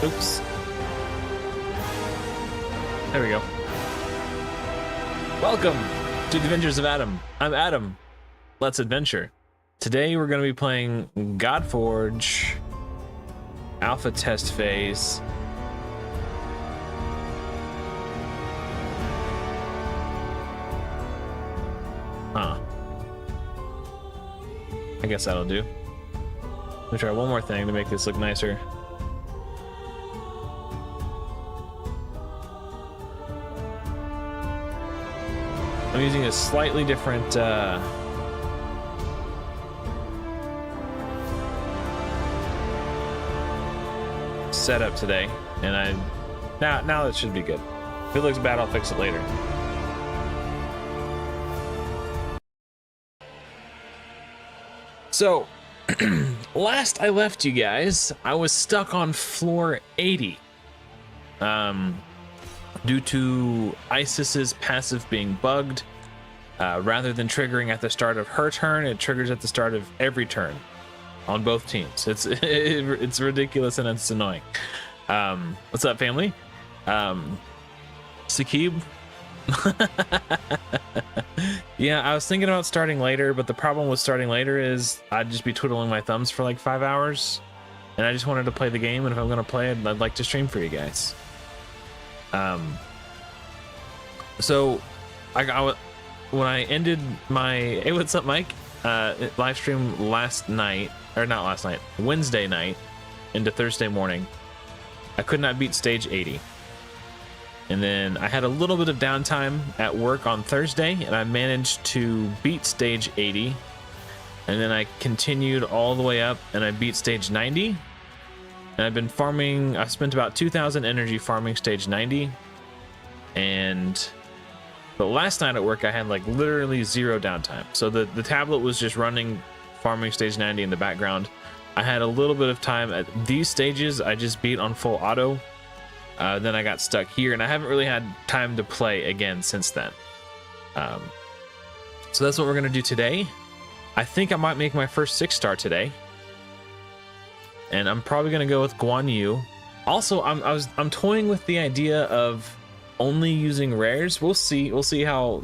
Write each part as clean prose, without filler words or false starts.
Oops. There we go. Welcome to the Adventures of Adam. I'm Adam. Let's adventure. Today we're going to be playing Godforge Alpha Test Phase. Huh. I guess that'll do. Let me try one more thing to make this look nicer. I'm using a slightly different setup today, and now it should be good. If it looks bad, I'll fix it later. So, last I left you guys, I was stuck on floor 80. Due to Isis's passive being bugged, rather than triggering at the start of her turn, it triggers at the start of every turn on both teams. It's ridiculous and it's annoying. What's up, family? Sakib. Yeah, I was thinking about starting later, but the problem with starting later is I'd just be twiddling my thumbs for like 5 hours, and I just wanted to play the game, and if I'm gonna play it, I'd like to stream for you guys. So when I ended my hey, what's up, Mike, live stream last night, or not last night, Wednesday night into Thursday morning, I could not beat stage 80, and then I had a little bit of downtime at work on Thursday, and I managed to beat stage 80, and then I continued all the way up and I beat stage 90. And I've been farming, I spent about 2,000 energy farming stage 90. But last night at work, I had like literally zero downtime. So the tablet was just running farming stage 90 in the background. I had a little bit of time at these stages. I just beat on full auto. Then I got stuck here, and I haven't really had time to play again since then. So that's what we're gonna do today. I think I might make my first 6-star today. And I'm probably gonna go with Guan Yu. Also, I'm toying with the idea of only using rares. We'll see how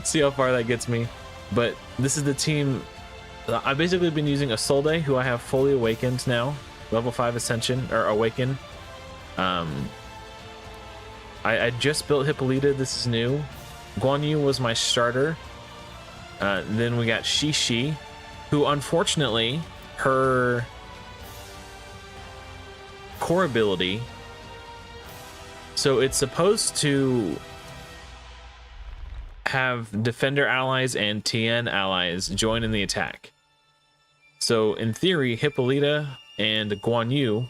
see how far that gets me. But this is the team. I've basically been using Isolde, who I have fully awakened now, level 5 Ascension or Awaken. I just built Hippolyta. This is new. Guan Yu was my starter. Then we got Shishi, who unfortunately, her core ability, so it's supposed to have defender allies and TN allies join in the attack. So in theory, Hippolyta and Guan Yu,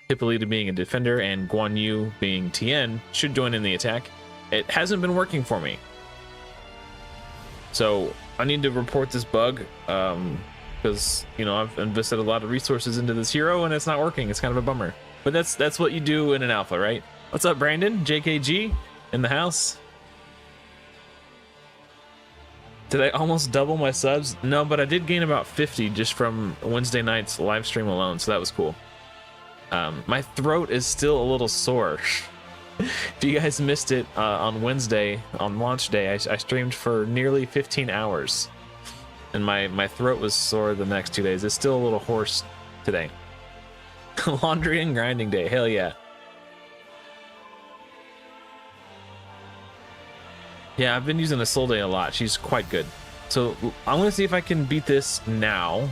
Hippolyta being a defender and Guan Yu being TN, should join in the attack. It hasn't been working for me, so I need to report this bug. Because, you know, I've invested a lot of resources into this hero and it's not working. It's kind of a bummer. But that's what you do in an alpha, right? What's up, Brandon? JKG in the house. Did I almost double my subs? No, but I did gain about 50 just from Wednesday night's live stream alone, so that was cool. My throat is still a little sore. If you guys missed it on Wednesday, on launch day, I streamed for nearly 15 hours. And my throat was sore the next 2 days. It's still a little hoarse today. Laundry and grinding day. Hell yeah. Yeah, I've been using Isolde a lot. She's quite good. So I'm going to see if I can beat this now,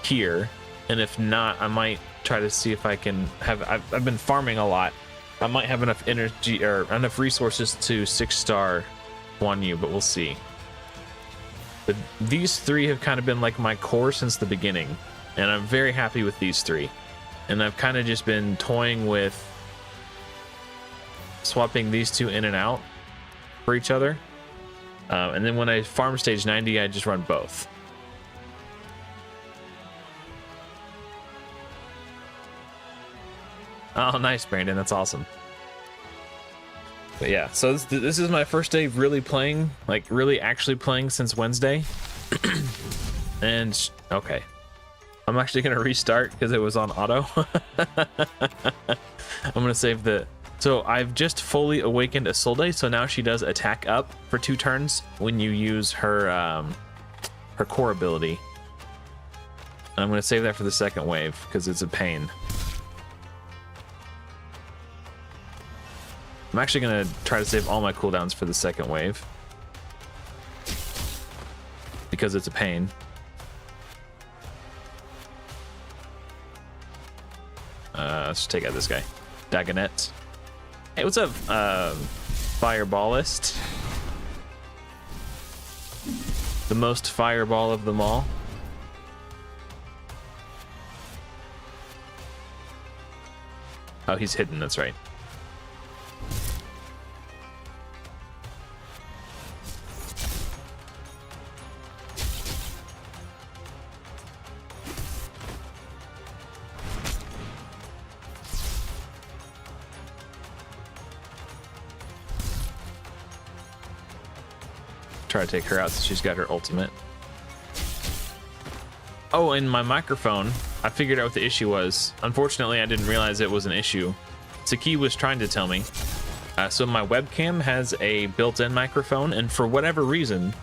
here. And if not, I might try to see if I can have... I've been farming a lot. I might have enough energy or enough resources to 6-star Guan Yu, but we'll see. But these three have kind of been like my core since the beginning, and I'm very happy with these three. And I've kind of just been toying with swapping these two in and out for each other. And then when I farm stage 90, I just run both. Oh, nice, Brandon. That's awesome. But yeah, so this is my first day really playing, like really actually playing since Wednesday. And okay, I'm actually gonna restart because it was on auto. I'm gonna save the. So I've just fully awakened Isolde, so now she does attack up for 2 turns when you use her her core ability. And I'm gonna save that for the second wave because it's a pain. I'm actually gonna try to save all my cooldowns for the second wave because it's a pain. Let's take out this guy, Dagonet. Hey, what's up, Fireballist? The most fireball of them all. Oh, he's hidden, that's right. Try to take her out since she's got her ultimate. Oh, and my microphone, I figured out what the issue was. Unfortunately, I didn't realize it was an issue. Saki was trying to tell me. So my webcam has a built-in microphone, and for whatever reason,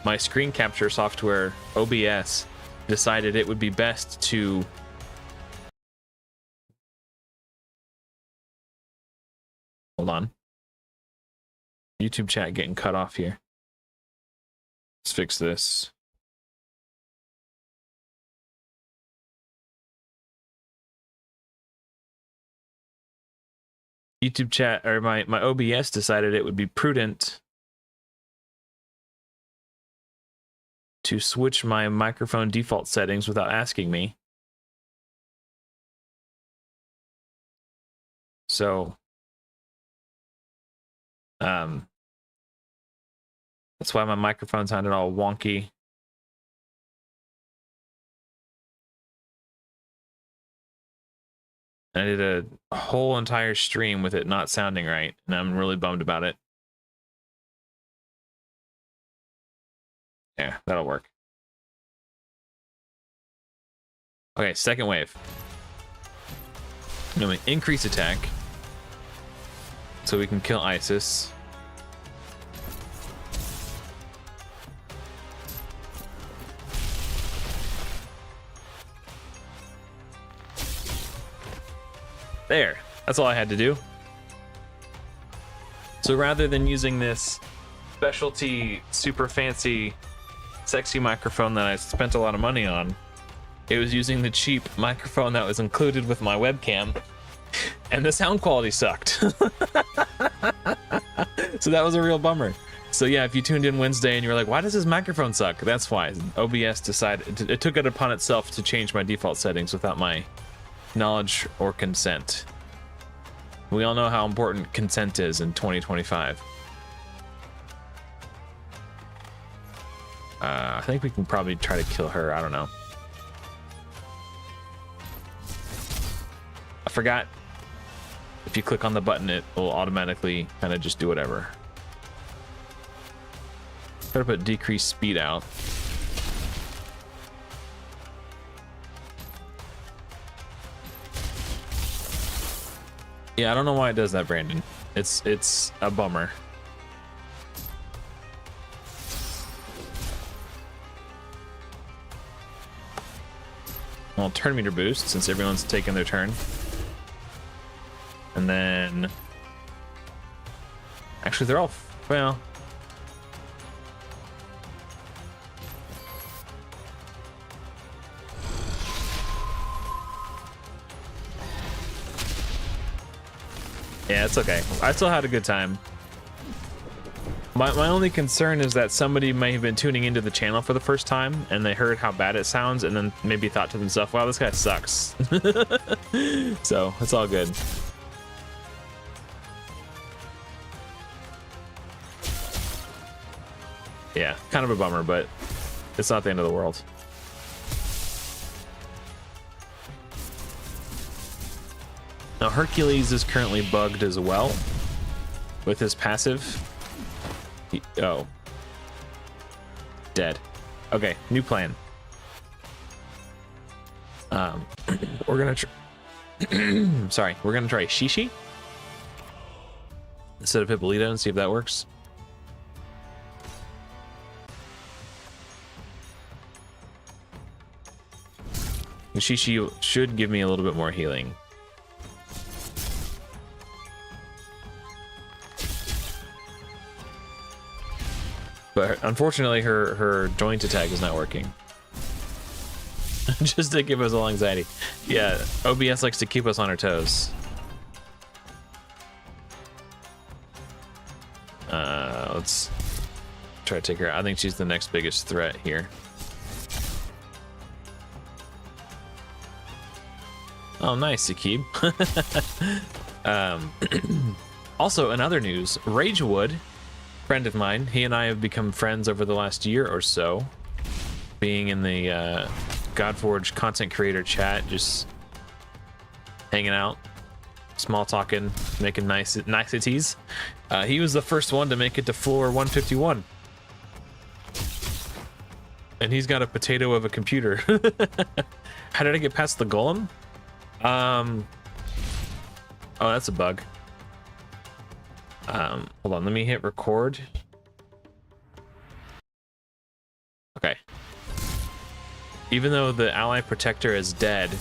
my screen capture software, OBS, decided it would be best to hold on. YouTube chat getting cut off here. Let's fix this. YouTube chat, or my OBS decided it would be prudent to switch my microphone default settings without asking me. So, that's why my microphone sounded all wonky. I did a whole entire stream with it not sounding right, and I'm really bummed about it. Yeah, that'll work. Okay, second wave. I'm gonna increase attack so we can kill Isis. There, that's all I had to do. So rather than using this specialty, super fancy, sexy microphone that I spent a lot of money on, it was using the cheap microphone that was included with my webcam, and the sound quality sucked. So that was a real bummer. So yeah, if you tuned in Wednesday and you were like, why does this microphone suck? That's why. OBS decided, it took it upon itself to change my default settings without my knowledge or consent. We all know how important consent is in 2025. I think we can probably try to kill her. I don't know. I forgot. If you click on the button, it will automatically kind of just do whatever. Try to put decreased speed out. Yeah, I don't know why it does that, Brandon. It's a bummer. Well, turn meter boost since everyone's taken their turn. And then actually they're all, well, yeah, it's okay. I still had a good time. My only concern is that somebody may have been tuning into the channel for the first time and they heard how bad it sounds and then maybe thought to themselves, wow, this guy sucks. So it's all good. Yeah, kind of a bummer, but it's not the end of the world. Now Hercules is currently bugged as well with his passive. Oh. Dead. Okay, new plan. We're gonna sorry, we're gonna try Shishi instead of Hippolyta and see if that works. Shishi should give me a little bit more healing. But unfortunately, her joint attack is not working. Just to give us all anxiety. Yeah, OBS likes to keep us on our toes. Let's try to take her out. I think she's the next biggest threat here. Oh, nice, Akib. Also, in other news, Ragewood, friend of mine, he and I have become friends over the last year or so, being in the Godforge content creator chat, just hanging out, small talking, making niceties. He was the first one to make it to floor 151. And he's got a potato of a computer. How did I get past the golem? Oh, that's a bug. Hold on, let me hit record. Okay. Even though the ally protector is dead,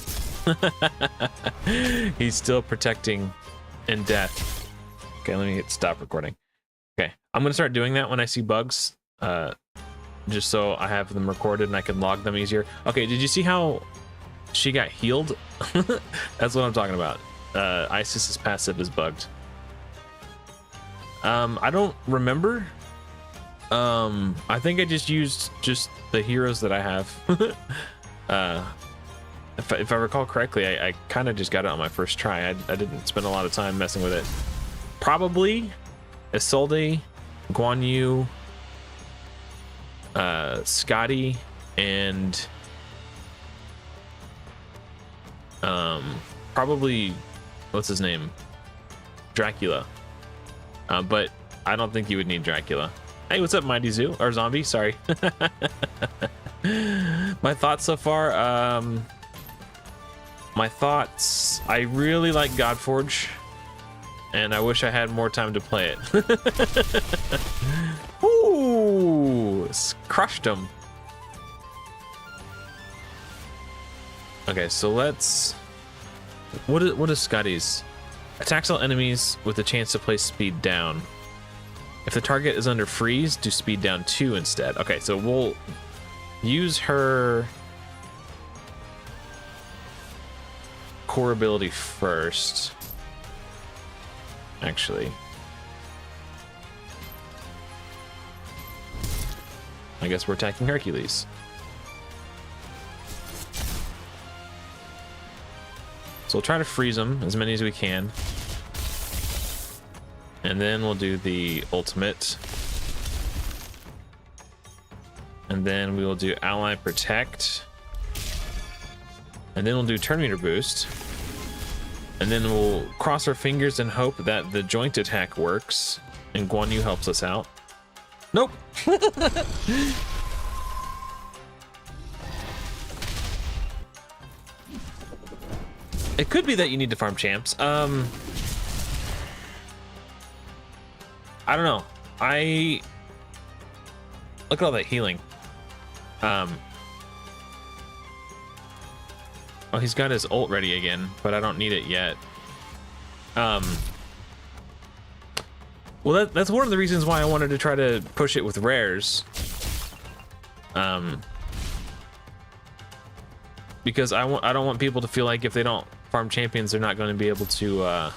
he's still protecting in death. Okay, let me hit stop recording. Okay, I'm gonna start doing that when I see bugs, just so I have them recorded and I can log them easier. Okay, did you see how she got healed? That's what I'm talking about. Isis's passive is bugged. I don't remember. I think I just used the heroes that I have. If I recall correctly, I kind of just got it on my first try. I didn't spend a lot of time messing with it. Probably Isolde, Guan Yu, Scotty, and probably what's his name, Dracula. But I don't think you would need Dracula. Hey, what's up, Mighty Zoo? Or Zombie, sorry. My thoughts so far, my thoughts, I really like Godforge, and I wish I had more time to play it. Ooh, crushed him. Okay, so let's, what is Scotty's? Attacks all enemies with a chance to place speed down. If the target is under freeze, do speed down 2 instead. Okay, so we'll use her core ability first. Actually, I guess we're attacking Hercules. So we'll try to freeze them as many as we can. And then we'll do the ultimate. And then we will do ally protect. And then we'll do turn meter boost. And then we'll cross our fingers and hope that the joint attack works and Guan Yu helps us out. Nope. It could be that you need to farm champs. I don't know. Look at all that healing. Oh, he's got his ult ready again, but I don't need it yet. Well, that's one of the reasons why I wanted to try to push it with rares. Because I don't want people to feel like if they don't farm champions, they're not going to be able to.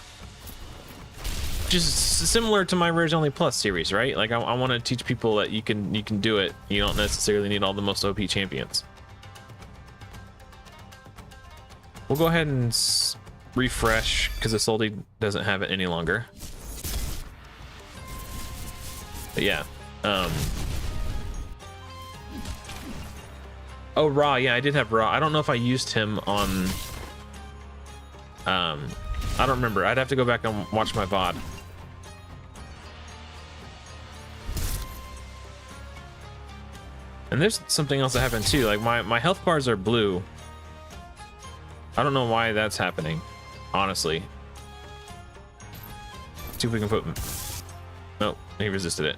Just similar to my Rares Only Plus series, right? Like I want to teach people that you can do it. You don't necessarily need all the most OP champions. We'll go ahead and refresh because Isolde doesn't have it any longer. But yeah. Oh, Ra. Yeah, I did have Ra. I don't know if I used him on. I don't remember. I'd have to go back and watch my VOD. And there's something else that happened too. Like my health bars are blue. I don't know why that's happening, honestly. See if we can put... Nope, he resisted it.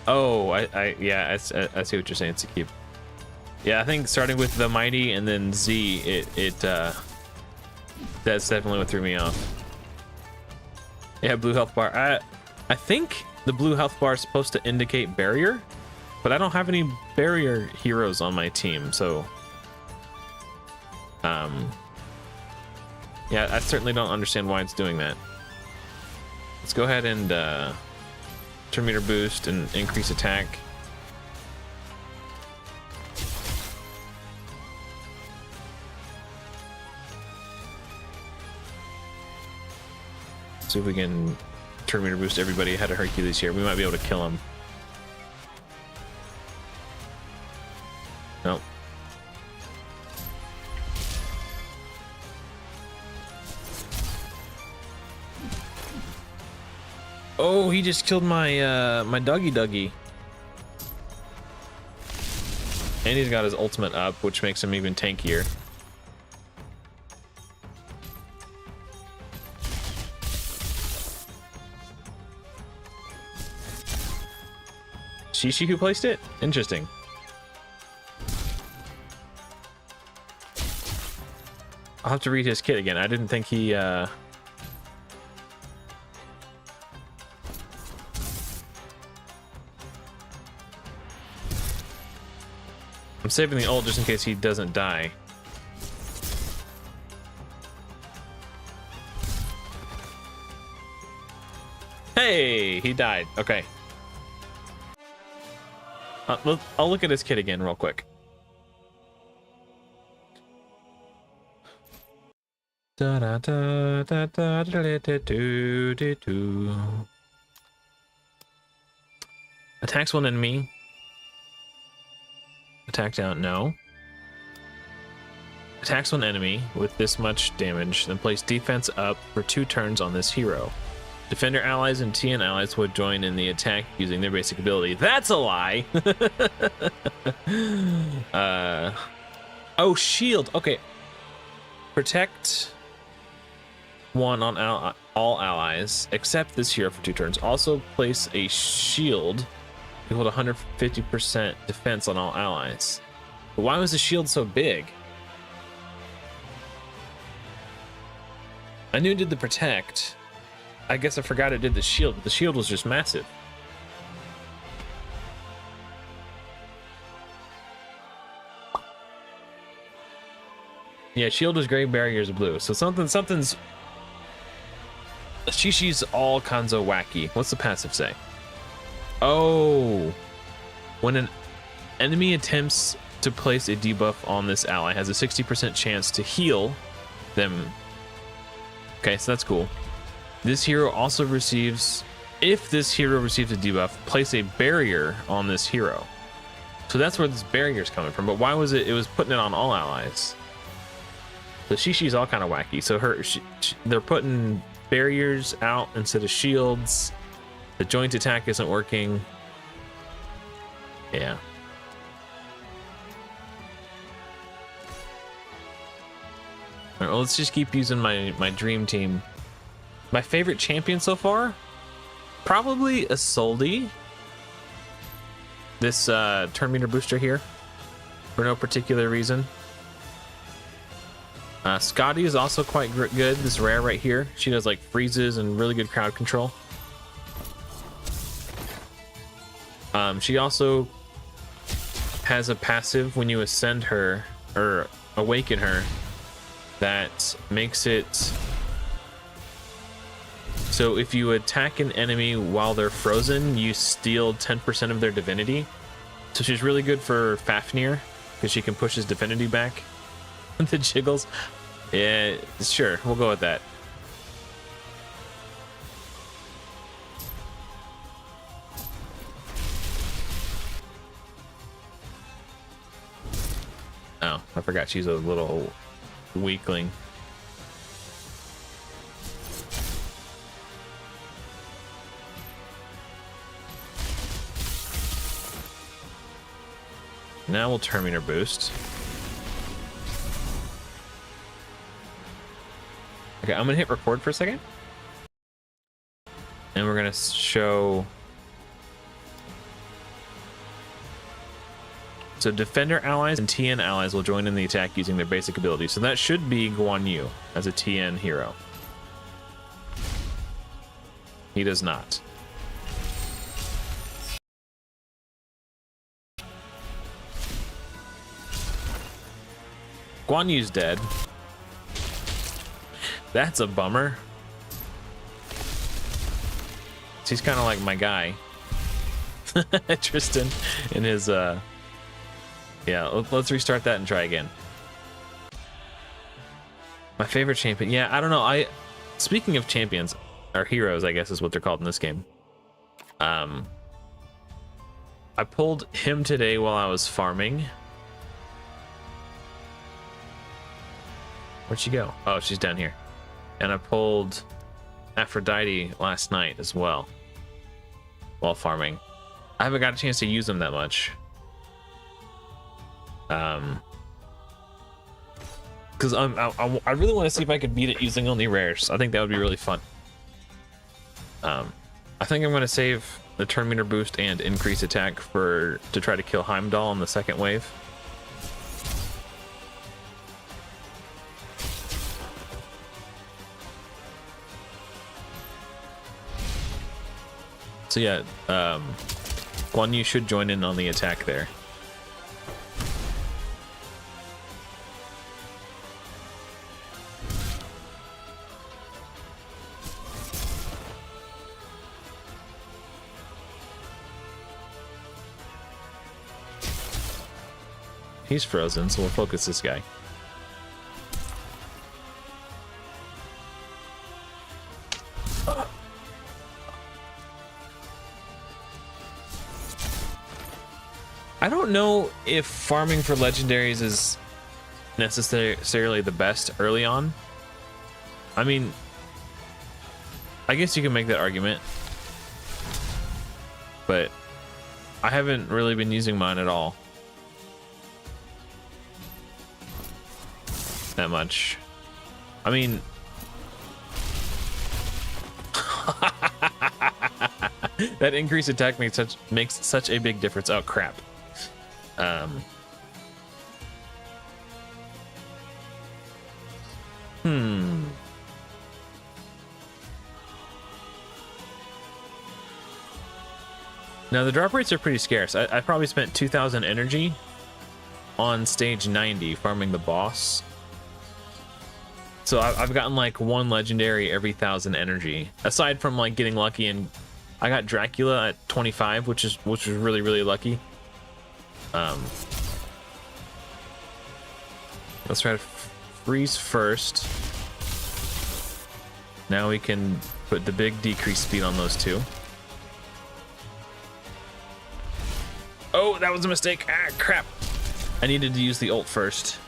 Oh, yeah, I see what you're saying, Sakib. Yeah, I think starting with the Mighty and then Z, that's definitely what threw me off. Yeah, blue health bar. I think the blue health bar is supposed to indicate barrier, but I don't have any barrier heroes on my team, so yeah, I certainly don't understand why it's doing that. Let's go ahead and turn meter boost and increase attack. See if we can turn meter boost everybody ahead of Hercules here. We might be able to kill him. Nope. Oh, he just killed my my Dougie. And he's got his ultimate up, which makes him even tankier. Shishi who placed it? Interesting. I'll have to read his kit again. I didn't think he I'm saving the ult just in case he doesn't die. Hey, he died. Okay. I'll look at his kit again real quick. Attacks one enemy. Attack down, no. Attacks one enemy with this much damage, then place defense up for 2 turns on this hero. Defender allies and TN allies would join in the attack using their basic ability. That's a lie! Oh, shield. Okay. Protect 1 on all allies, except this hero for 2 turns. Also place a shield equal to 150% defense on all allies. But why was the shield so big? I knew it did the protect. I guess I forgot it did the shield, but the shield was just massive. Yeah, shield is gray, barriers blue. So something's... Shishi's all kinds of wacky. What's the passive say? Oh, when an enemy attempts to place a debuff on this ally, has a 60% chance to heal them. Okay, so that's cool. This hero also receives, if this hero receives a debuff, place a barrier on this hero. So that's where this barrier is coming from. But why was it? It was putting it on all allies. So Shishi's all kind of wacky. So they're putting barriers out instead of shields. The joint attack isn't working. Yeah. All right, well, let's just keep using my dream team. My favorite champion so far? Probably a Soldi. This turn meter booster here. For no particular reason. Scotty is also quite good. This rare right here. She does like freezes and really good crowd control. She also has a passive when you ascend her or awaken her that makes it so if you attack an enemy while they're frozen, you steal 10% of their divinity. So she's really good for Fafnir because she can push his divinity back. The jiggles. Yeah, sure, we'll go with that. Oh, I forgot she's a little weakling. Now we'll Terminator boost. Okay, I'm gonna hit record for a second. And we're gonna show. So Defender allies and TN allies will join in the attack using their basic abilities. So that should be Guan Yu as a TN hero. He does not. Guan Yu's dead. That's a bummer. He's kind of like my guy. Tristan in his yeah, let's restart that and try again. My favorite champion. Yeah, I don't know. Speaking of champions, or heroes, I guess is what they're called in this game. I pulled him today while I was farming. Where'd she go? Oh, she's down here. And I pulled Aphrodite last night as well while farming. I haven't got a chance to use them that much. Because I really want to see if I could beat it using only rares. I think that would be really fun. I think I'm going to save the Terminator boost and increase attack to try to kill Heimdall on the second wave. So yeah, Guan Yu should join in on the attack there. He's frozen, so we'll focus this guy. I don't know if farming for legendaries is necessarily the best early on. I mean, I guess you can make that argument, but I haven't really been using mine at all. That much. I mean, that increased attack makes such a big difference. Oh crap. Now the drop rates are pretty scarce. I probably spent 2,000 energy on stage 90 farming the boss. So I've gotten like one legendary every 1,000 energy. Aside from like getting lucky, and I got Dracula at 25, which was really lucky. Let's try to freeze first. Now we can put the big decrease speed on those two. Oh, that was a mistake. Ah, crap. I needed to use the ult first.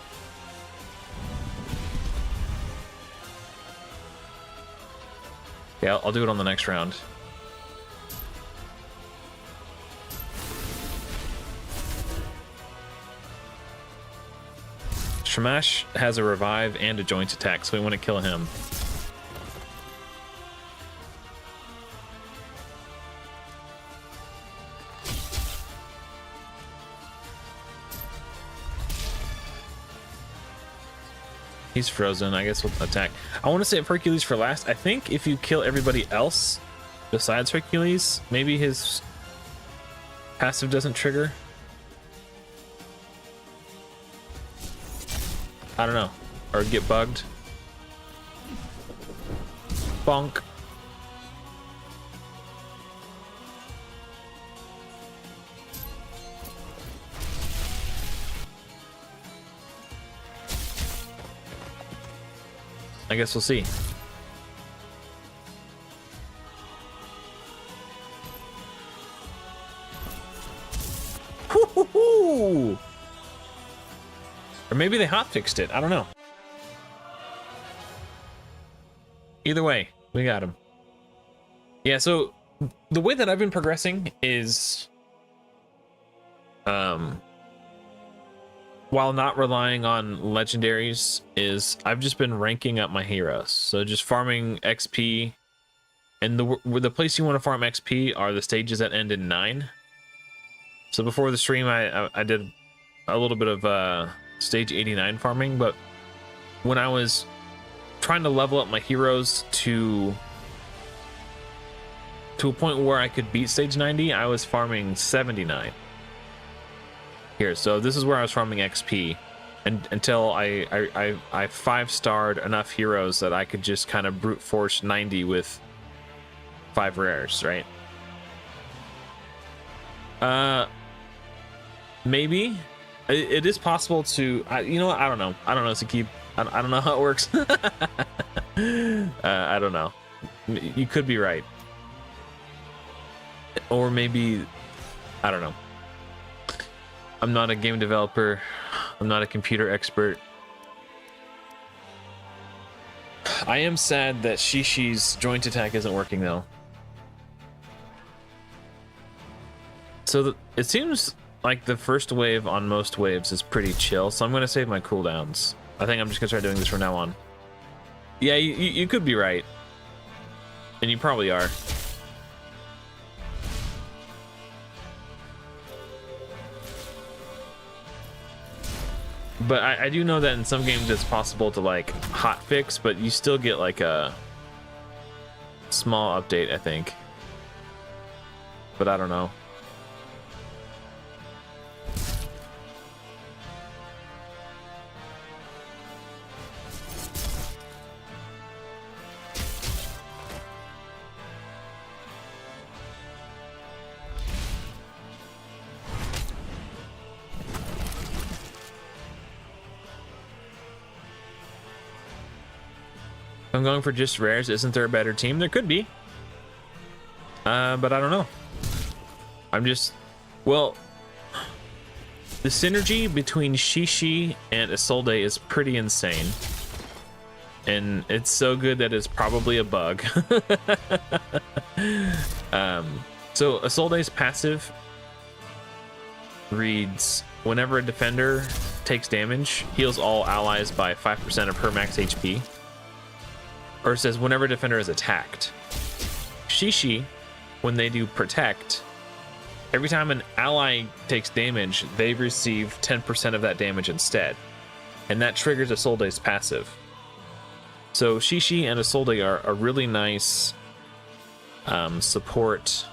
Yeah, I'll do it on the next round. Shamash has a revive and a joint attack, so we want to kill him. He's frozen. I guess we'll attack. I want to save Hercules for last. I think if you kill everybody else besides Hercules, maybe his passive doesn't trigger. I don't know. Or get bugged. Bonk. I guess we'll see. Or maybe they hotfixed it. I don't know. Either way, we got him. Yeah, so the way that I've been progressing is while not relying on legendaries, is I've just been ranking up my heroes. So just farming XP, and the place you want to farm XP are the stages that end in 9. So before the stream, I did a little bit of stage 89 farming, but when I was trying to level up my heroes to a point where I could beat stage 90, I was farming 79 here. So this is where I was farming XP, and until I 5-starred enough heroes that I could just kind of brute force 90 with 5 rares, right? Maybe it is possible to, you know what, I don't know to keep, I don't know how it works. I don't know, you could be right, or maybe, I don't know. I'm not a game developer, I'm not a computer expert. I am sad that Shishi's joint attack isn't working though. So it seems like the first wave on most waves is pretty chill, so I'm going to save my cooldowns. I think I'm just going to start doing this from now on. Yeah, you could be right. And you probably are. But I do know that in some games it's possible to like hotfix, but you still get like a small update, I think. But I don't know. I'm going for just rares. Isn't there a better team? There could be. But I don't know. I'm just, well, the synergy between Shishi and Isolde is pretty insane. And it's so good that it's probably a bug. So Isolde's passive reads, whenever a defender takes damage, heals all allies by 5% of her max HP. Or it says whenever a defender is attacked. Shishi, when they do protect, every time an ally takes damage, they receive 10% of that damage instead. And that triggers Isolde's passive. So Shishi and Isolde are a really nice support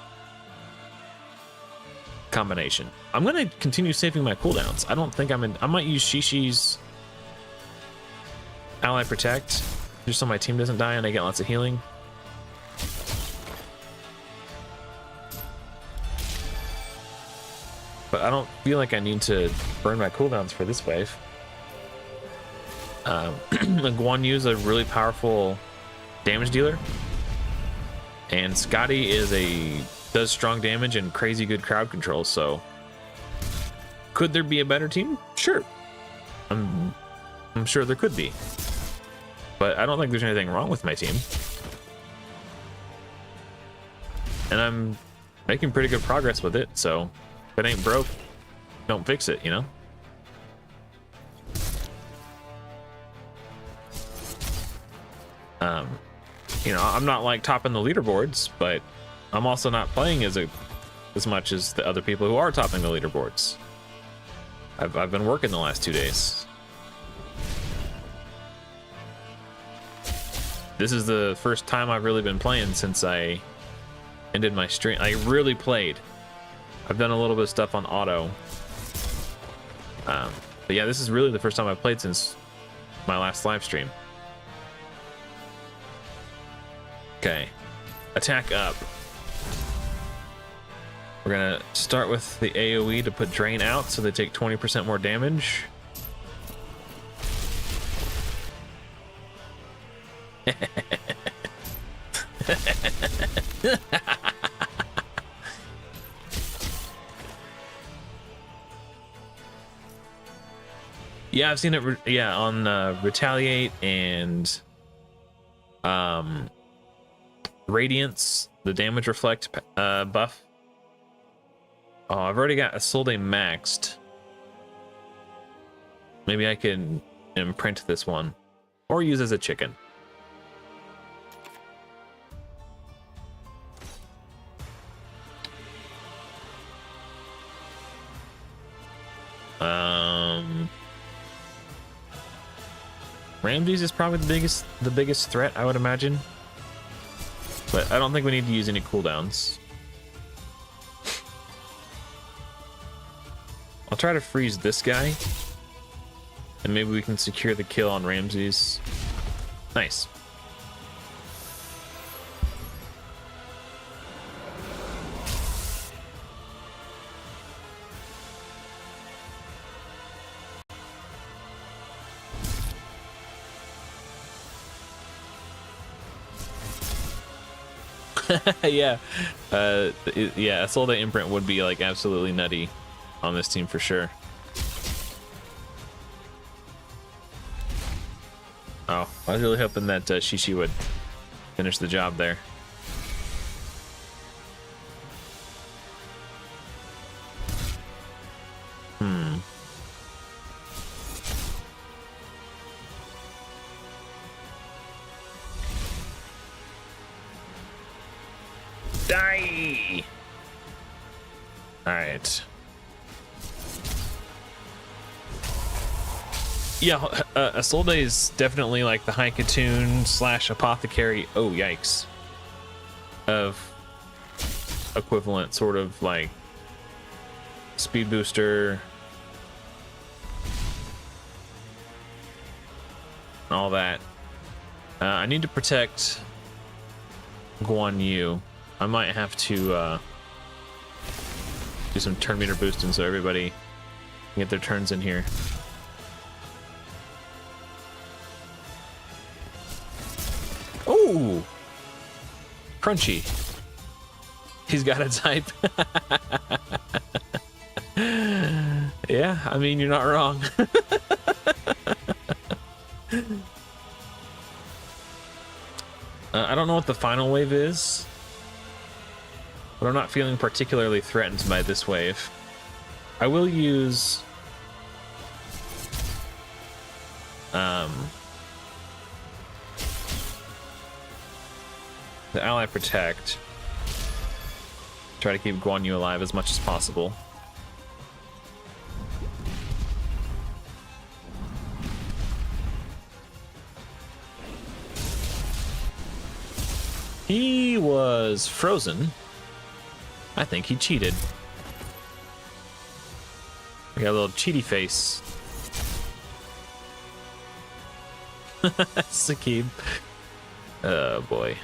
combination. I'm gonna continue saving my cooldowns. I don't think I might use Shishi's ally protect, just so my team doesn't die and I get lots of healing. But I don't feel like I need to burn my cooldowns for this wave. Guan Yu is a really powerful damage dealer, and Scotty does strong damage and crazy good crowd control. So could there be a better team? Sure, I'm sure there could be. But I don't think there's anything wrong with my team. And I'm making pretty good progress with it, so if it ain't broke, don't fix it, you know? You know, I'm not like topping the leaderboards, but I'm also not playing as much as the other people who are topping the leaderboards. I've been working the last 2 days. This is the first time I've really been playing since I ended my stream. I really played. I've done a little bit of stuff on auto. But yeah, this is really the first time I've played since my last live stream. Okay, attack up. We're gonna start with the AoE to put Drain out so they take 20% more damage. Yeah, I've seen it. Yeah, on Retaliate and Radiance, the damage reflect buff. Oh, I've already got Isolde maxed. Maybe I can imprint this one or use as a chicken. Ramses is probably the biggest threat, I would imagine. But I don't think we need to use any cooldowns. I'll try to freeze this guy. And maybe we can secure the kill on Ramses. Nice. Yeah, yeah, Isolde imprint would be like absolutely nutty on this team for sure. Oh, I was really hoping that Shishi would finish the job there. Die! Alright. Yeah, Isolde is definitely like the Haikatoon / apothecary. Oh, yikes. Of equivalent, sort of like speed booster. And all that. I need to protect Guan Yu. I might have to do some turn meter boosting so everybody can get their turns in here. Oh, crunchy. He's got a type. Yeah, I mean, you're not wrong. I don't know what the final wave is, but I'm not feeling particularly threatened by this wave. I will use the Ally Protect. Try to keep Guan Yu alive as much as possible. He was frozen. I think he cheated. We got a little cheaty face. Sakib. Oh boy.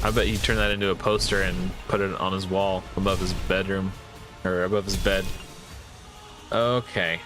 I bet he turned that into a poster and put it on his wall above his bedroom, or above his bed. Okay.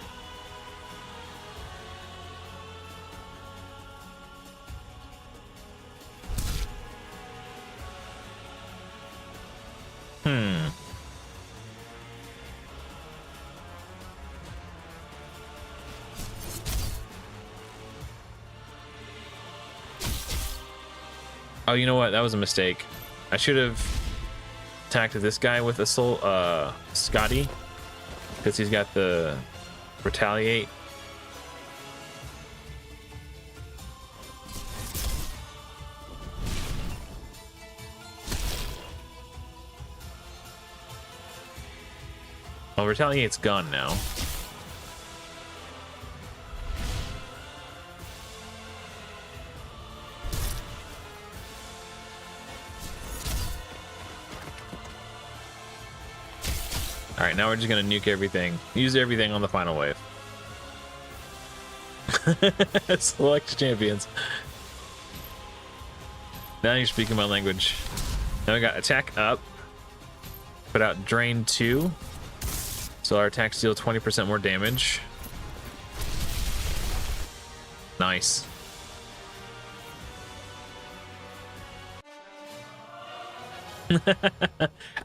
Oh, you know what? That was a mistake. I should have attacked this guy with a Scotty, because he's got the retaliate. Well, retaliate's gone now. All right, now we're just gonna nuke everything. Use everything on the final wave. Select champions. Now you're speaking my language. Now we got attack up. Put out drain 2. So our attacks deal 20% more damage. Nice.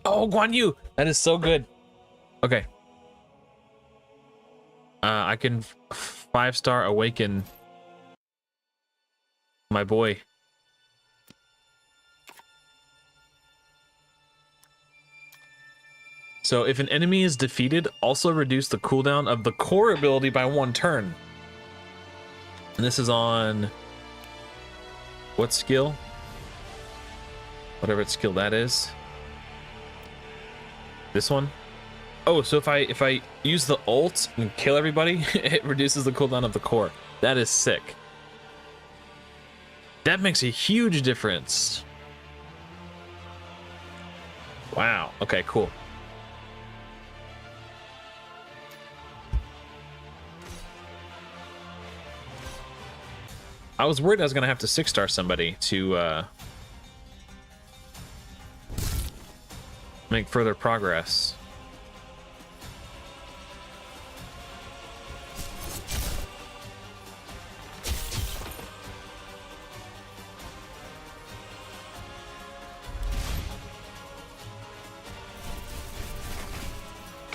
Oh, Guan Yu! That is so good. Okay. I can 5-star awaken my boy. So if an enemy is defeated, also reduce the cooldown of the core ability by 1 turn. And this is on what skill? Whatever its skill that is. This one? Oh, so if I use the ult and kill everybody, it reduces the cooldown of the core. That is sick. That makes a huge difference. Wow. Okay, cool. I was worried I was gonna have to 6-star somebody to make further progress.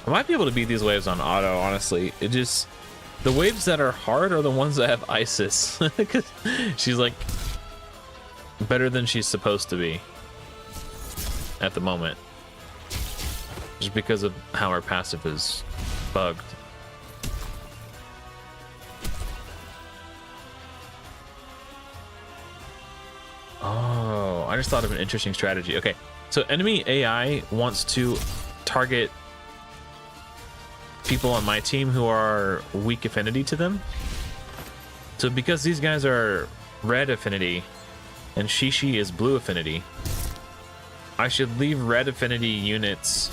I might be able to beat these waves on auto, honestly. It just, the waves that are hard are the ones that have Isis. Because she's like better than she's supposed to be at the moment. Just because of how her passive is bugged. Oh, I just thought of an interesting strategy. Okay, so enemy AI wants to target people on my team who are weak affinity to them. So because these guys are red affinity and Shishi is blue affinity, I should leave red affinity units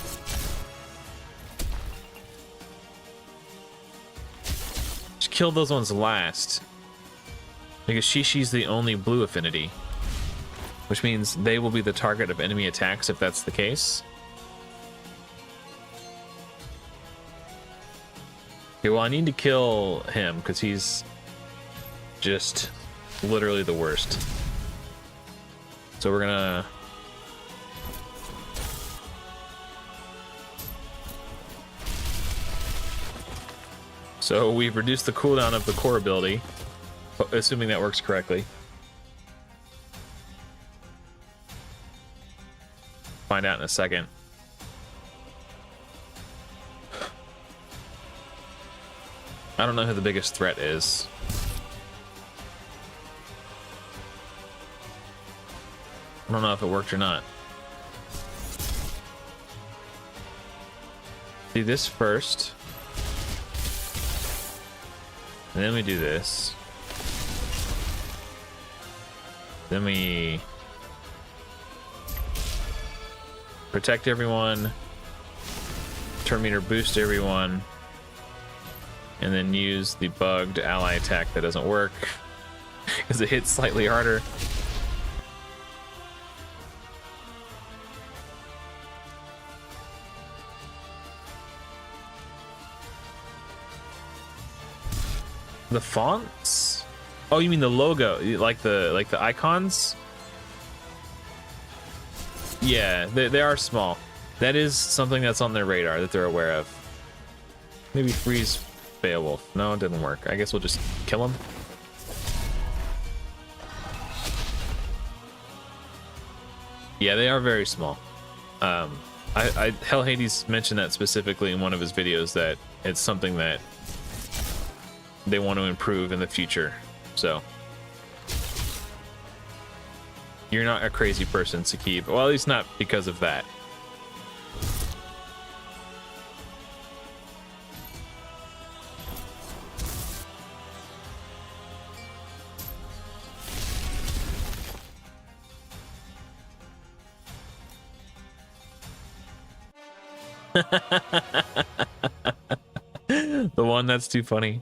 just kill those ones last, because Shishi's the only blue affinity, which means they will be the target of enemy attacks if that's the case. Okay, well, I need to kill him because he's just literally the worst. So we're gonna so we've reduced the cooldown of the core ability, assuming that works correctly. Find out in a second. I don't know who the biggest threat is. I don't know if it worked or not. Do this first. And then we do this. Then we protect everyone. Turn meter boost everyone. And then use the bugged ally attack that doesn't work because it hits slightly harder. The fonts? Oh, you mean the logo, like the icons? Yeah, they are small. That is something that's on their radar that they're aware of. Maybe freeze Beowulf. No, it didn't work. I guess we'll just kill him. Yeah, they are very small. Hell Hades mentioned that specifically in one of his videos, that it's something that they want to improve in the future. So you're not a crazy person, Sakib. Well, at least not because of that. The one that's too funny.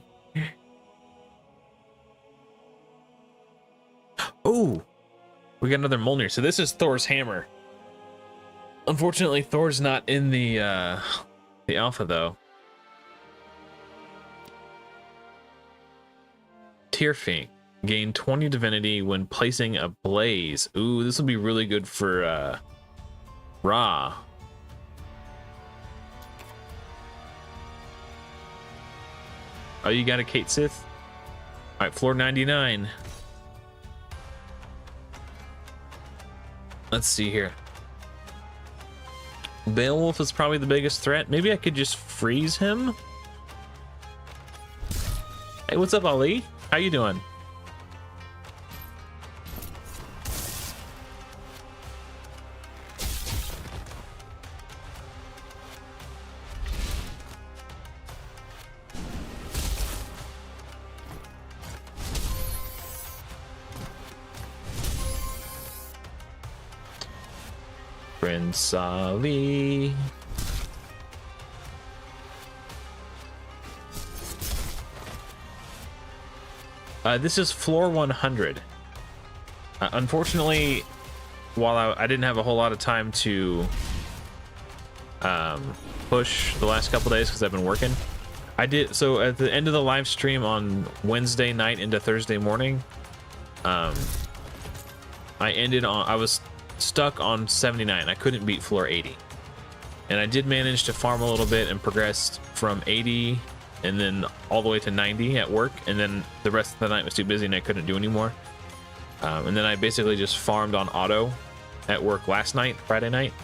Oh, we got another Mjolnir. So this is Thor's hammer. Unfortunately, Thor's not in the alpha though. Tearfink. Gain 20 divinity when placing a blaze. Ooh, this will be really good for Ra. Oh, you got a Kate Sith? All right, floor 99. Let's see here. Beowulf is probably the biggest threat. Maybe I could just freeze him. Hey, what's up, Ali? How you doing? Prince Ali. This is floor 100. Unfortunately, while I didn't have a whole lot of time to push the last couple days because I've been working, I did. So at the end of the live stream on Wednesday night into Thursday morning, I was stuck on 79. I couldn't beat floor 80, and I did manage to farm a little bit and progressed from 80 and then all the way to 90 at work, and then the rest of the night was too busy and I couldn't do anymore. And then I basically just farmed on auto at work last night, Friday night,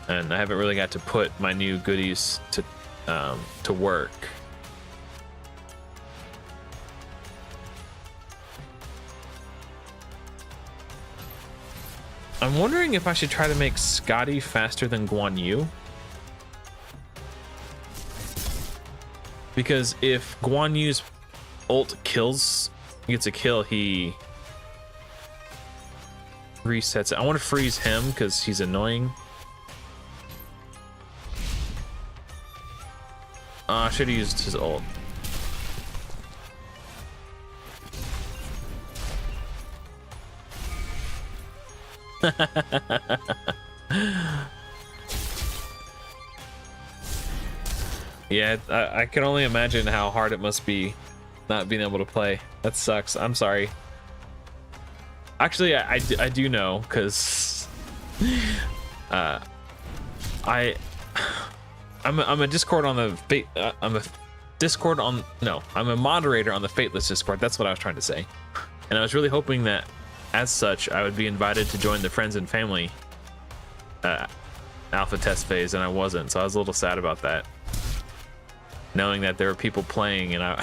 and I haven't really got to put my new goodies to work. I'm wondering if I should try to make Scotty faster than Guan Yu. Because if Guan Yu's ult gets a kill, he resets it. I want to freeze him because he's annoying. I should have used his ult. Yeah, I can only imagine how hard it must be not being able to play. That sucks. I'm sorry. Actually, I do know, because I'm a Discord on the I'm a moderator on the Fateless Discord. That's what I was trying to say. And I was really hoping that as such I would be invited to join the friends and family alpha test phase, and I wasn't, so I was a little sad about that, knowing that there were people playing, and I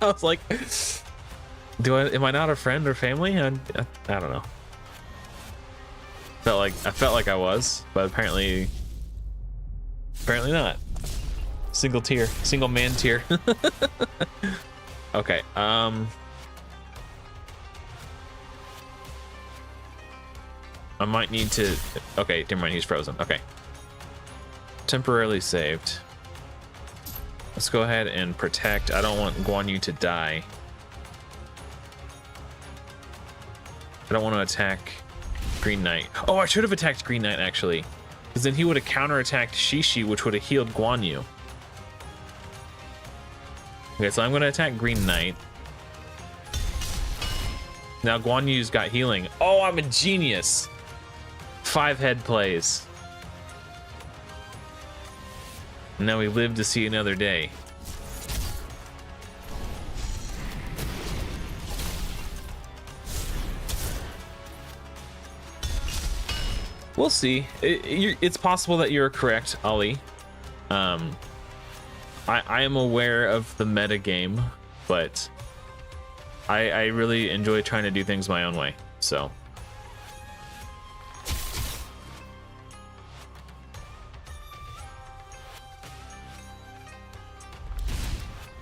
I was like, am I not a friend or family? I don't know. I felt like I was, but apparently not. Single man tier. Okay, I might need to, okay, never mind, he's frozen. Okay, temporarily saved. Let's go ahead and protect. I don't want Guan Yu to die. I don't want to attack Green Knight. Oh, I should have attacked Green Knight, actually, because then he would have counterattacked Shishi, which would have healed Guan Yu. Okay, so I'm going to attack Green Knight. Now Guan Yu's got healing. Oh, I'm a genius. 5 head plays. Now we live to see another day. We'll see. It's possible that you're correct, Ali. I am aware of the meta game, but I really enjoy trying to do things my own way. So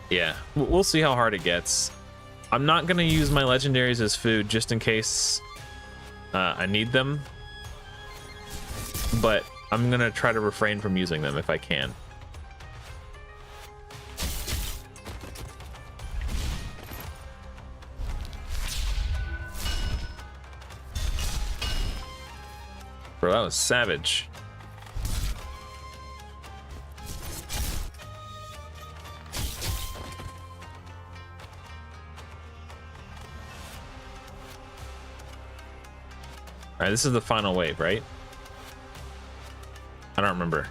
yeah, we'll see how hard it gets. I'm not gonna use my legendaries as food just in case I need them, but I'm gonna try to refrain from using them if I can. Bro, that was savage. All right, this is the final wave, right? I don't remember.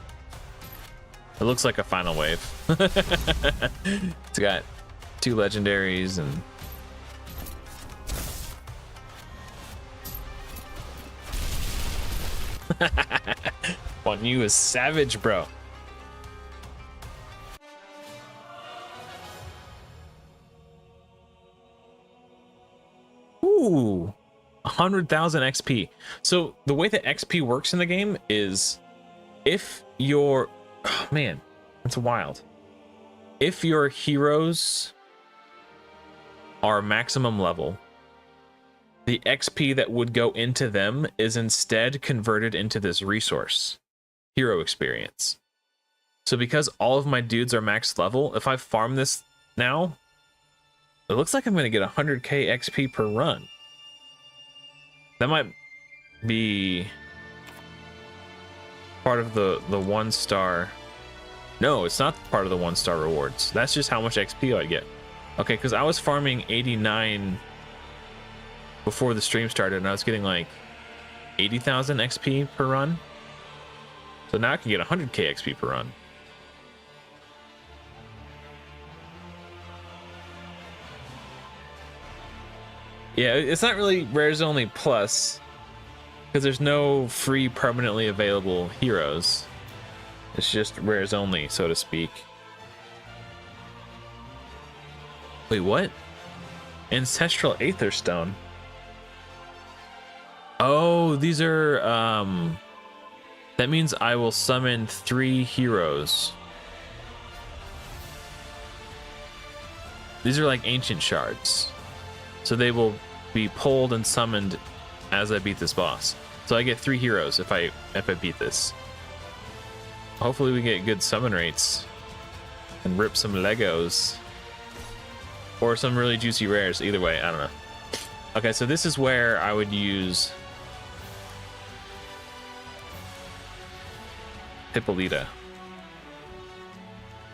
It looks like a final wave. It's got 2 legendaries and On you is savage, bro. Ooh, 100,000 XP. So the way that XP works in the game is if your, oh man, that's wild. If your heroes are maximum level, the XP that would go into them is instead converted into this resource, hero experience. So because all of my dudes are max level, if I farm this now, it looks like I'm going to get 100k XP per run. That might be part of the 1-star. No, it's not part of the 1-star rewards. That's just how much XP I get. Okay, because I was farming 89 before the stream started, and I was getting like 80,000 XP per run. So now I can get 100k XP per run. Yeah, it's not really rares only plus, because there's no free permanently available heroes. It's just rares only, so to speak. Wait, what? Ancestral Aetherstone. Oh, these are that means I will summon 3 heroes. These are like ancient shards. So they will be pulled and summoned as I beat this boss. So I get 3 heroes if I beat this. Hopefully we get good summon rates and rip some Legos or some really juicy rares. Either way, I don't know. Okay, so this is where I would use Hippolyta.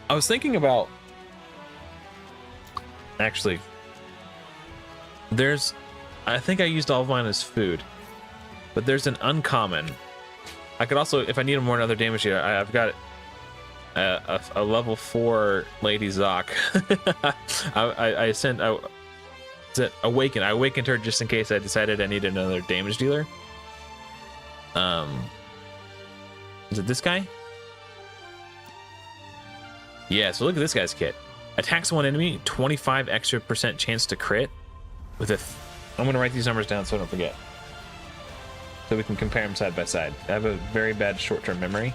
I was thinking about, actually, I think I used all of mine as food, but there's an uncommon. I could also, if I need more another damage here, I've got a level 4 Lady Zoc. I sent Awaken. I awakened her just in case I decided I needed another damage dealer. Is it this guy? Yeah, so look at this guy's kit. Attacks one enemy, 25% extra chance to crit. With I'm gonna write these numbers down so I don't forget, so we can compare them side by side. I have a very bad short-term memory.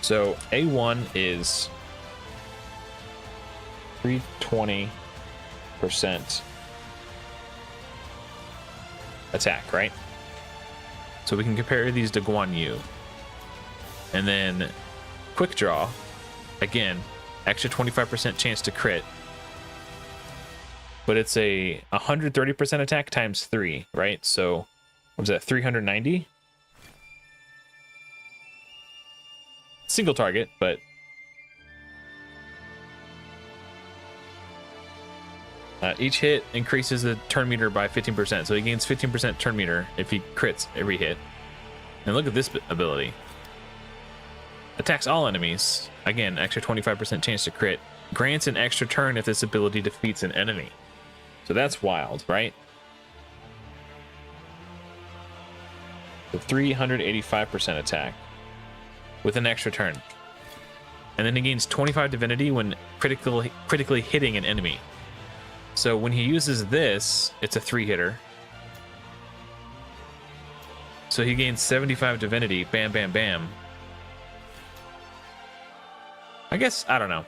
So A1 is 320% attack, right? So we can compare these to Guan Yu. And then Quick Draw, again, extra 25% chance to crit. But it's a 130% attack times 3, right? So what was that, 390? Single target, but each hit increases the turn meter by 15%. So he gains 15% turn meter if he crits every hit. And look at this ability. Attacks all enemies. Again, extra 25% chance to crit. Grants an extra turn if this ability defeats an enemy. So that's wild, right? The 385% attack with an extra turn. And then he gains 25 divinity when critically hitting an enemy. So when he uses this, it's a 3-hitter. So he gains 75 divinity, bam, bam, bam. I guess, I don't know.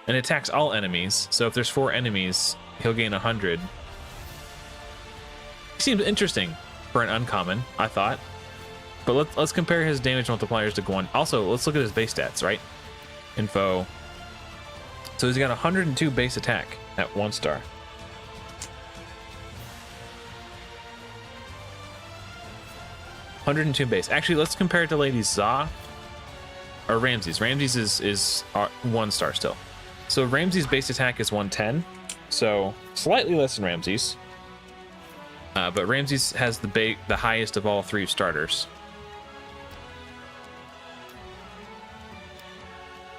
And attacks all enemies. So if there's 4 enemies, he'll gain 100. Seems interesting for an uncommon, I thought. But let's compare his damage multipliers to Guan. Also, let's look at his base stats, right? Info. So he's got 102 base attack at 1 star. (102 base). Actually, let's compare it to Lady Za or Ramses. Ramses is 1 star still. So Ramses' base attack is 110, so slightly less than Ramses. But Ramses has the highest of all 3 starters.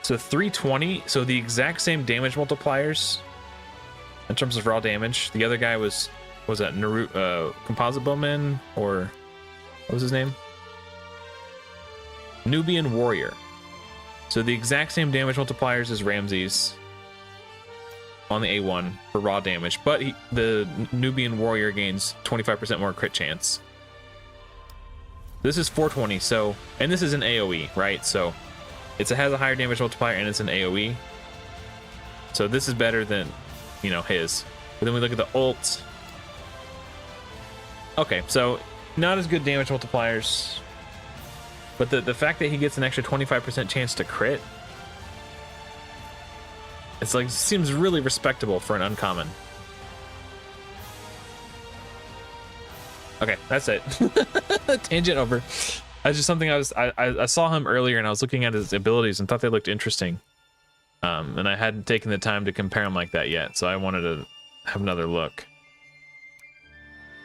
So 320, so the exact same damage multipliers in terms of raw damage. The other guy was what was that, Composite Bowman, or what was his name? Nubian Warrior. So the exact same damage multipliers as Ramses on the A1 for raw damage, but the Nubian Warrior gains 25% more crit chance. This is 420, so, and this is an AoE, right? So it has a higher damage multiplier and it's an AoE. So this is better than, you know, his. But then we look at the ult. Okay, so not as good damage multipliers, but the fact that he gets an extra 25% chance to crit, it's like, seems really respectable for an uncommon. Okay, that's it. Tangent over. That's just something I saw him earlier and I was looking at his abilities and thought they looked interesting. And I hadn't taken the time to compare them like that yet, so I wanted to have another look.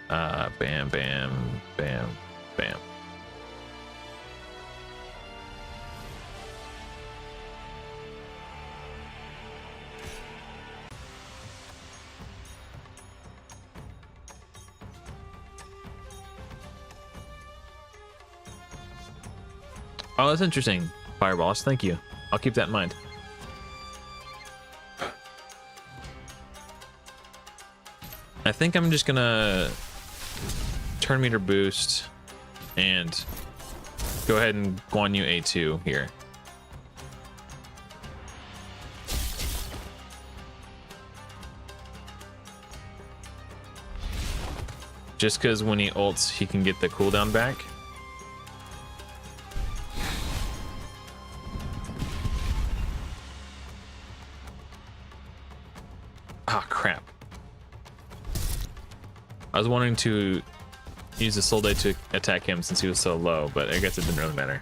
Bam, bam, bam, bam. Oh, that's interesting, Fireballs. Thank you. I'll keep that in mind. I think I'm just gonna turn meter boost and go ahead and Guan Yu A2 here. Just because when he ults, he can get the cooldown back. Ah, crap. I was wanting to use the Soul Day to attack him since he was so low, but I guess it didn't really matter.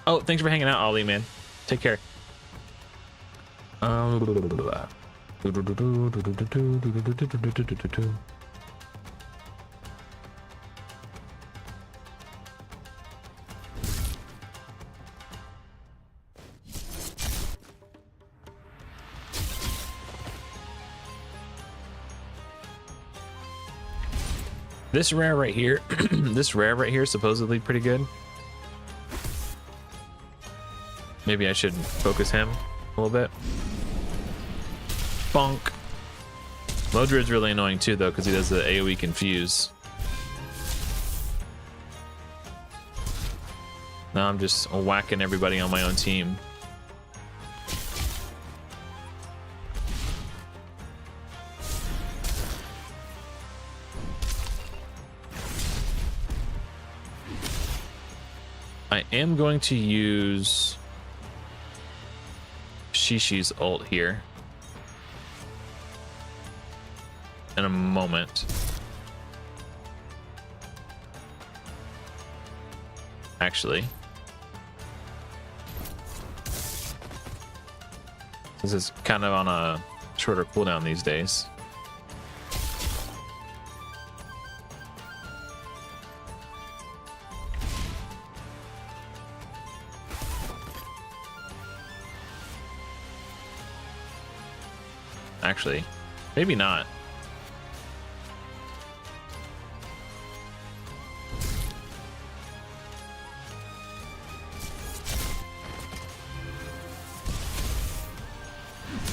Oh, thanks for hanging out, Ollie, man. Take care. This rare right here, this rare right here is supposedly pretty good. Maybe I should focus him a little bit. Bonk. Modred's really annoying too, though, because he does the AoE confuse. Now I'm just whacking everybody on my own team. I am going to use Shishi's ult here in a moment. Actually, this is kind of on a shorter cooldown these days. Actually, maybe not.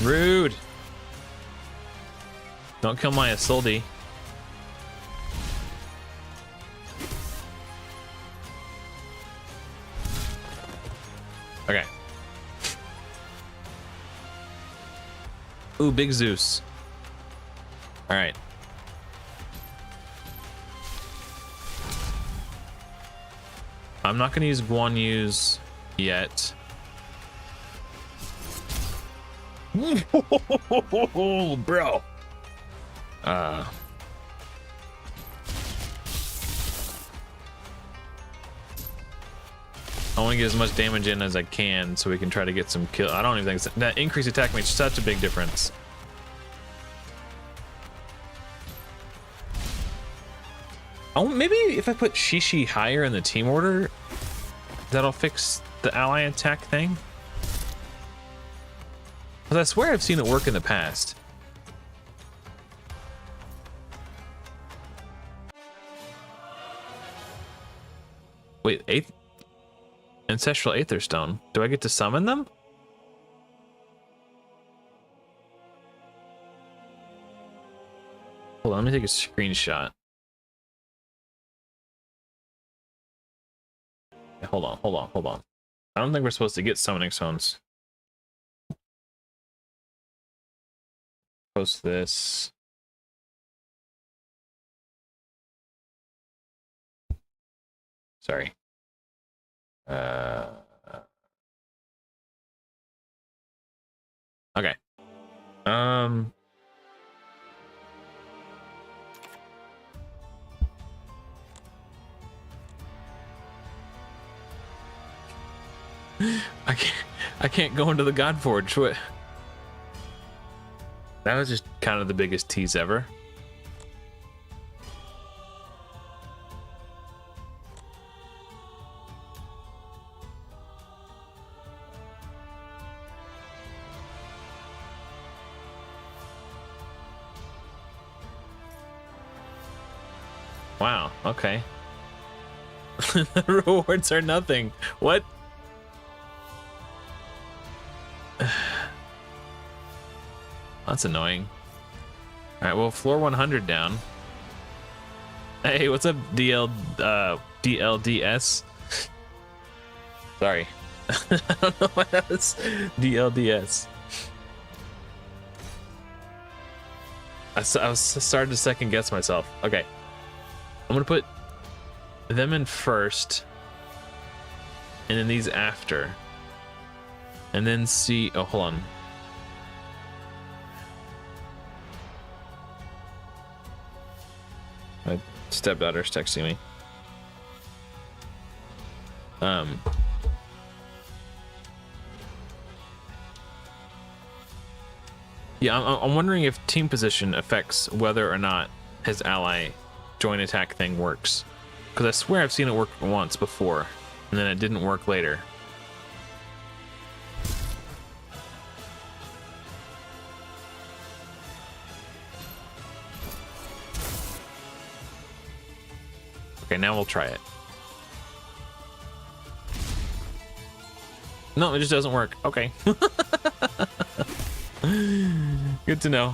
Rude. Don't kill my Isolde. Okay. Ooh, big Zeus. All right. I'm not going to use Guan Yu's yet. Bro. I want to get as much damage in as I can so we can try to get some kill. I don't even think that increased attack makes such a big difference. Oh, maybe if I put Shishi higher in the team order, that'll fix the ally attack thing. Because I swear I've seen it work in the past. Ancestral Aetherstone. Do I get to summon them? Hold on, let me take a screenshot. Okay, hold on. I don't think we're supposed to get summoning stones. Post this. Sorry. Okay. I can't go into the Godforge. What? That was just kind of the biggest tease ever. Wow, okay. The rewards are nothing. What? That's annoying. All right, well, floor 100 down. Hey, what's up, DLDS? Sorry. I don't know why that was DLDS. I was starting to second guess myself. Okay. I'm gonna put them in first, and then these after, and then see. Oh, hold on. My stepdaughter's texting me. Yeah, I'm wondering if team position affects whether or not his ally joint attack thing works, because I swear I've seen it work once before and then it didn't work later. Okay, now we'll try it. No, it just doesn't work. Okay. Good to know.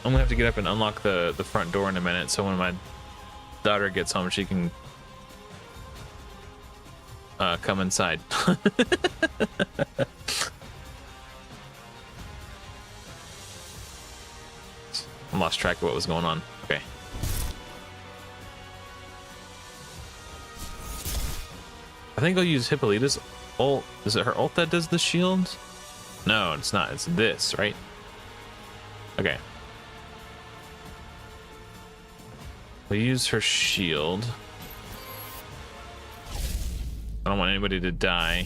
I'm gonna have to get up and unlock the front door in a minute, so when my daughter gets home, she can come inside. I lost track of what was going on. Okay. I think I'll use Hippolyta's ult. Is it her ult that does the shield? No, it's not. It's this, right? Okay. We'll use her shield. I don't want anybody to die.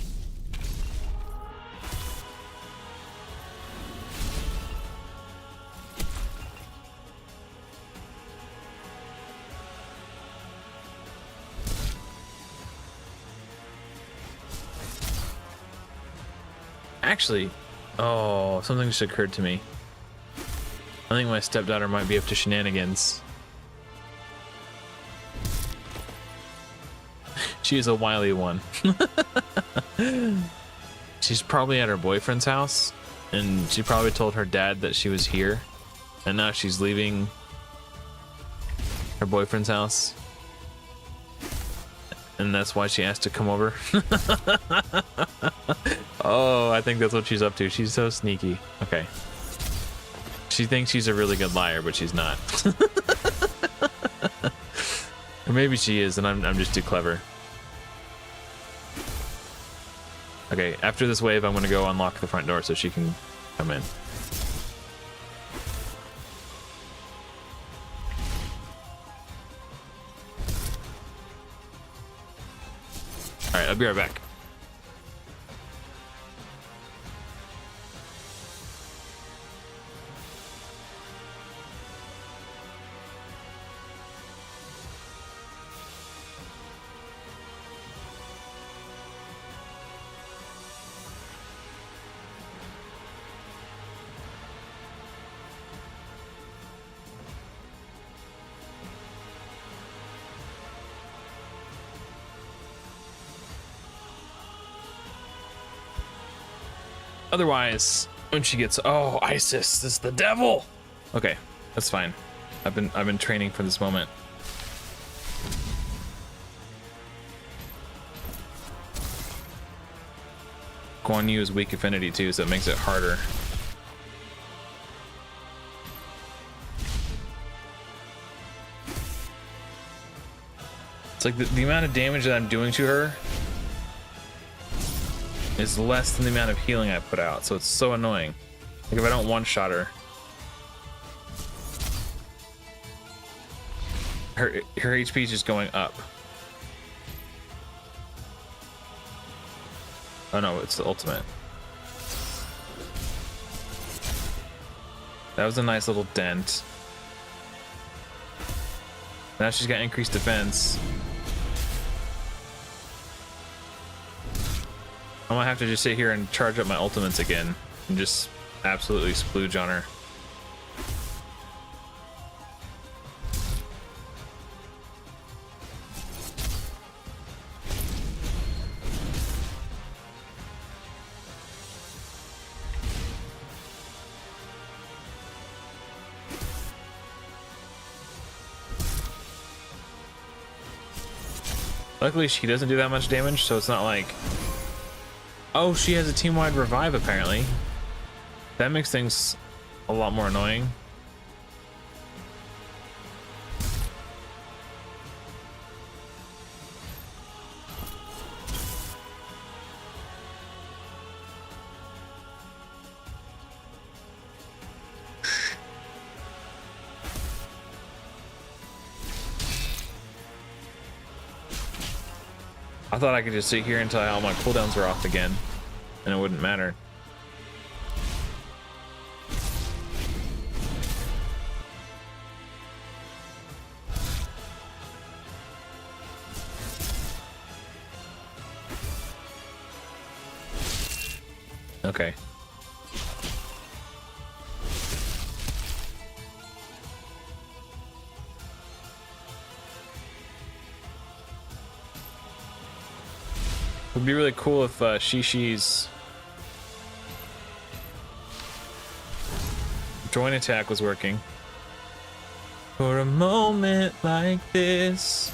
Actually, oh, something just occurred to me. I think my stepdaughter might be up to shenanigans. She is a wily one. She's probably at her boyfriend's house, and she probably told her dad that she was here, and now she's leaving her boyfriend's house, and that's why she asked to come over. Oh, I think that's what she's up to. She's so sneaky. Okay. She thinks she's a really good liar, but she's not. Or maybe she is, and I'm just too clever. Okay, after this wave, I'm gonna go unlock the front door so she can come in. All right, I'll be right back. Otherwise, when she gets, oh, Isis, this is the devil. Okay, that's fine. I've been training for this moment. Guan Yu is weak affinity too, so it makes it harder. It's like the amount of damage that I'm doing to her is less than the amount of healing I put out, so it's so annoying. Like if I don't one-shot her, her HP is just going up. Oh no, it's the ultimate. That was a nice little dent. Now she's got increased defense. I might have to just sit here and charge up my ultimates again and just absolutely splooge on her. Luckily, she doesn't do that much damage, so it's not like... Oh, she has a team-wide revive, apparently. That makes things a lot more annoying. I thought I could just sit here until all my cooldowns were off again, and it wouldn't matter. Okay. It would be really cool if Shishi's joint attack was working. For a moment like this.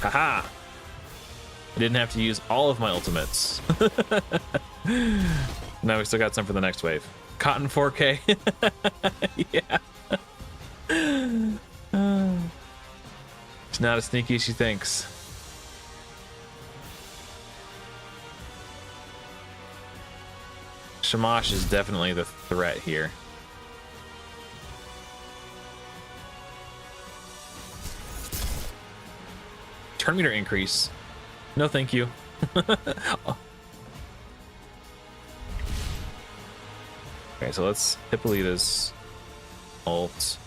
Haha! I didn't have to use all of my ultimates. Now we still got some for the next wave. Cotton 4K. Yeah. She's not as sneaky as she thinks. Shamash is definitely the threat here. Turn meter increase. No, thank you. Okay, so let's Hippolyta's ult.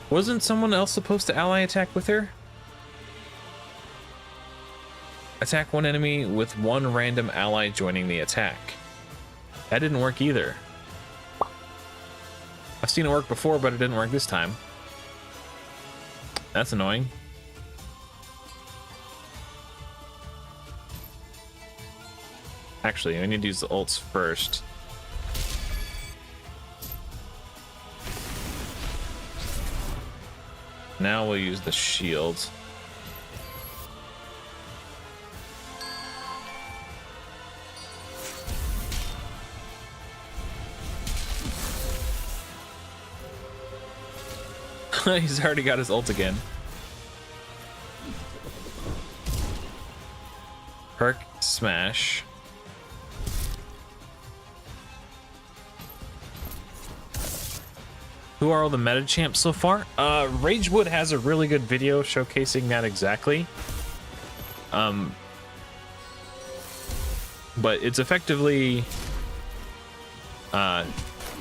Wasn't someone else supposed to ally attack with her? Attack one enemy with one random ally joining the attack. That didn't work either. I've seen it work before, but it didn't work this time. That's annoying. Actually, I need to use the ults first. Now we'll use the shield. He's already got his ult again. Perk smash. Who are all the meta champs so far? Ragewood has a really good video showcasing that exactly. But it's effectively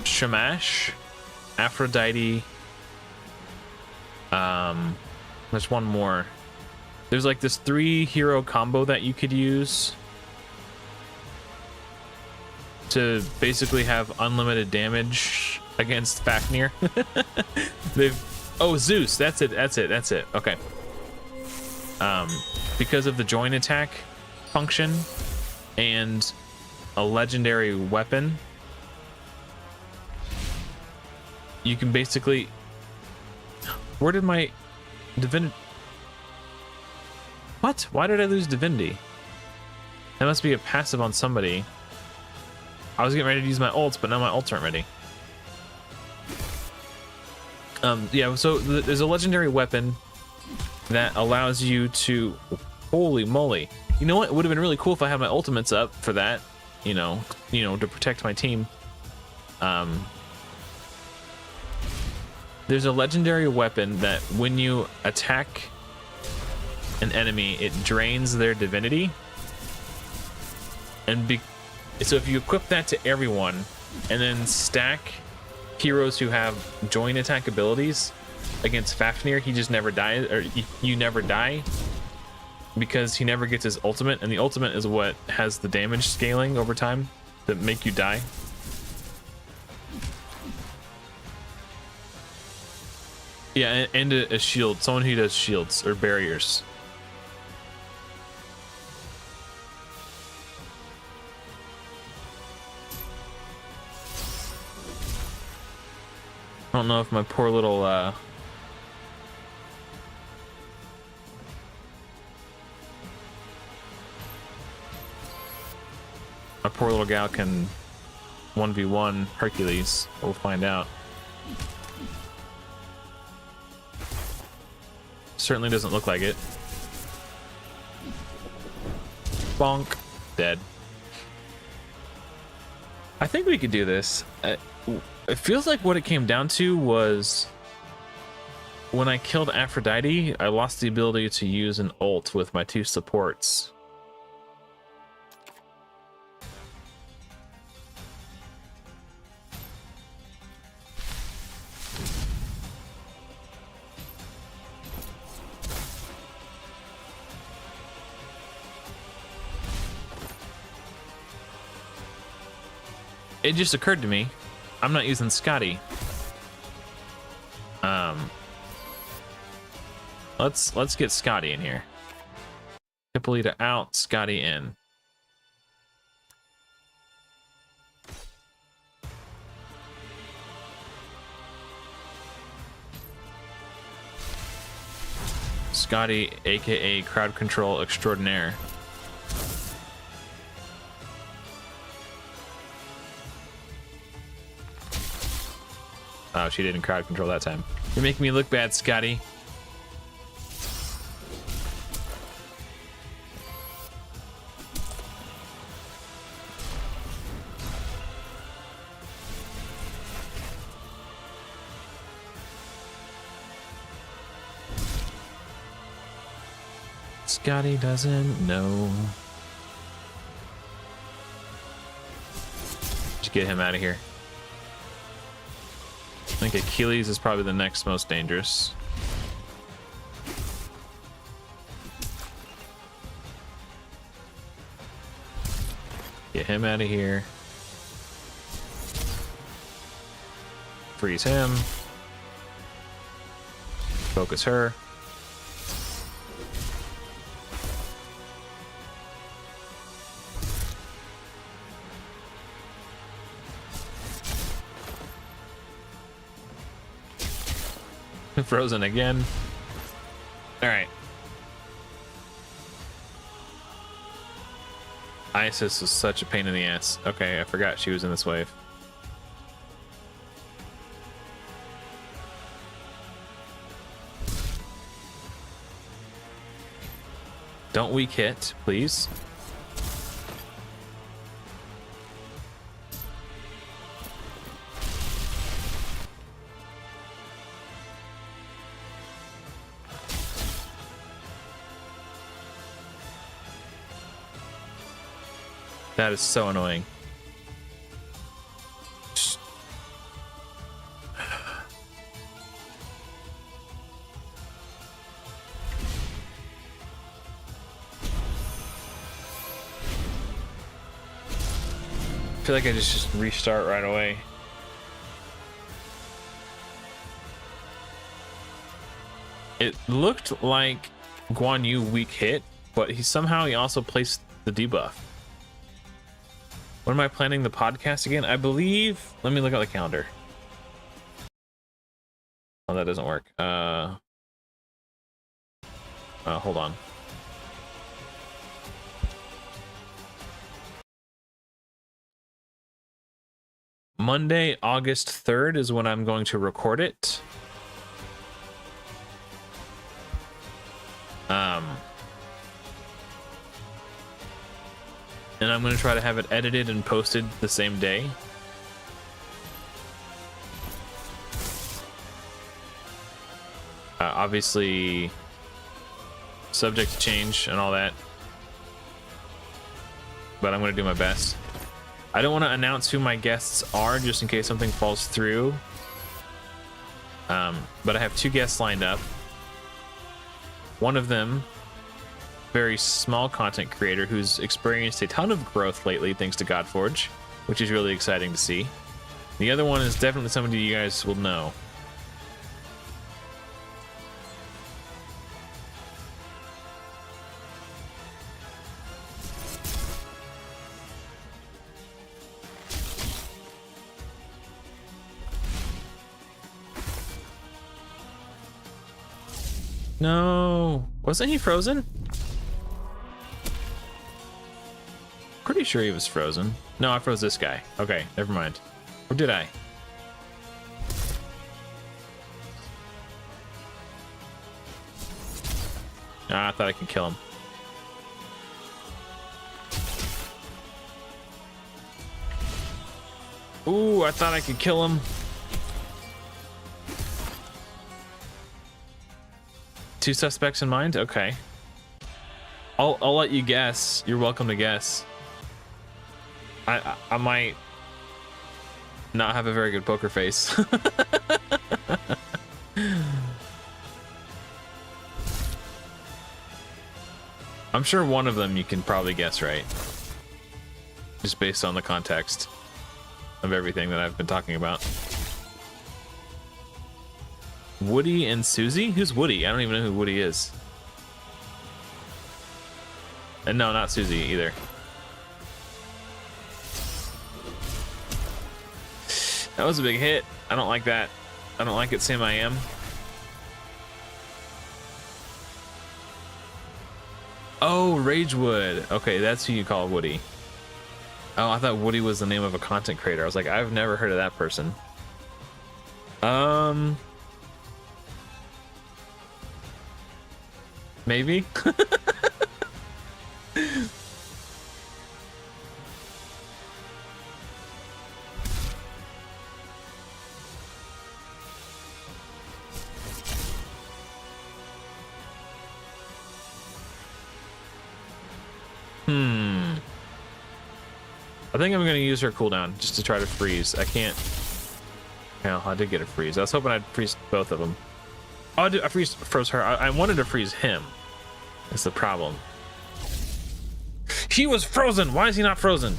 Shamash, Aphrodite. There's one more. there's like this 3 hero combo that you could use to basically have unlimited damage against Fafnir. Oh, Zeus, that's it. Okay. Because of the join attack function and a legendary weapon, you can basically... Where did my divinity... What? Why did I lose divinity? That must be a passive on somebody. I was getting ready to use my ults, but now my ults aren't ready. Yeah, so there's a legendary weapon that allows you to... Holy moly. You know what? It would have been really cool if I had my ultimates up for that, you know, to protect my team. There's a legendary weapon that when you attack an enemy, it drains their divinity. And so if you equip that to everyone and then stack heroes who have join attack abilities against Fafnir, he just never dies, or you never die, because he never gets his ultimate, and the ultimate is what has the damage scaling over time that make you die. Yeah, and a shield, someone who does shields or barriers. I don't know if my poor little gal can 1v1 Hercules. We'll find out. Certainly doesn't look like it. Bonk. Dead. I think we could do this. It feels like what it came down to was when I killed Aphrodite, I lost the ability to use an ult with my 2 supports. It just occurred to me, I'm not using Scotty. Let's get Scotty in here. Hippolyta out, Scotty in. Scotty, aka crowd control extraordinaire. Oh, she didn't crowd control that time. You're making me look bad, Scotty. Scotty doesn't know. Just get him out of here. I think Achilles is probably the next most dangerous. Get him out of here. Freeze him. Focus her. Frozen again. All right. Isis was such a pain in the ass. Okay, I forgot she was in this wave. Don't weak hit, please. That is so annoying. feel like I just restart right away. It looked like Guan Yu weak hit, but he also placed the debuff. When am I planning the podcast again? I believe, let me look at the calendar. Oh, that doesn't work. Hold on. Monday, August 3rd is when I'm going to record it. And I'm going to try to have it edited and posted the same day. Obviously, subject to change and all that. But I'm going to do my best. I don't want to announce who my guests are just in case something falls through. But I have 2 guests lined up. One of them, very small content creator who's experienced a ton of growth lately thanks to Godforge, which is really exciting to see. The other one is definitely somebody you guys will know. No, wasn't he frozen? Pretty sure he was frozen. No, I froze this guy. Okay, never mind. Or did I? I thought I could kill him. Ooh, I thought I could kill him. 2 suspects in mind? Okay. I'll let you guess. You're welcome to guess. I might not have a very good poker face. I'm sure one of them you can probably guess right. Just based on the context of everything that I've been talking about. Woody and Susie? Who's Woody? I don't even know who Woody is. And no, not Susie either. That was a big hit. I don't like that. I don't like it, Sam I am. Oh, Ragewood. Okay, that's who you call Woody. Oh, I thought Woody was the name of a content creator. I was like, I've never heard of that person. Maybe? I think I'm going to use her cooldown just to try to freeze. I can't. Well, I did get a freeze. I was hoping I'd freeze both of them. Oh, I froze her. I wanted to freeze him. That's the problem. He was frozen. Why is he not frozen?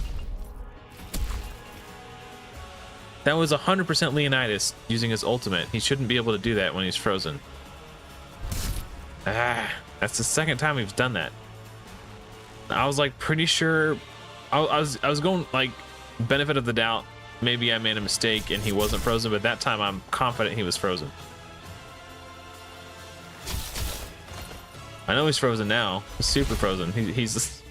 That was 100% Leonidas using his ultimate. He shouldn't be able to do that when he's frozen. Ah, that's the second time we've done that. I was like pretty sure. I was going like benefit of the doubt. Maybe I made a mistake and he wasn't frozen, but that time I'm confident he was frozen. I know he's frozen now. He's super frozen. He's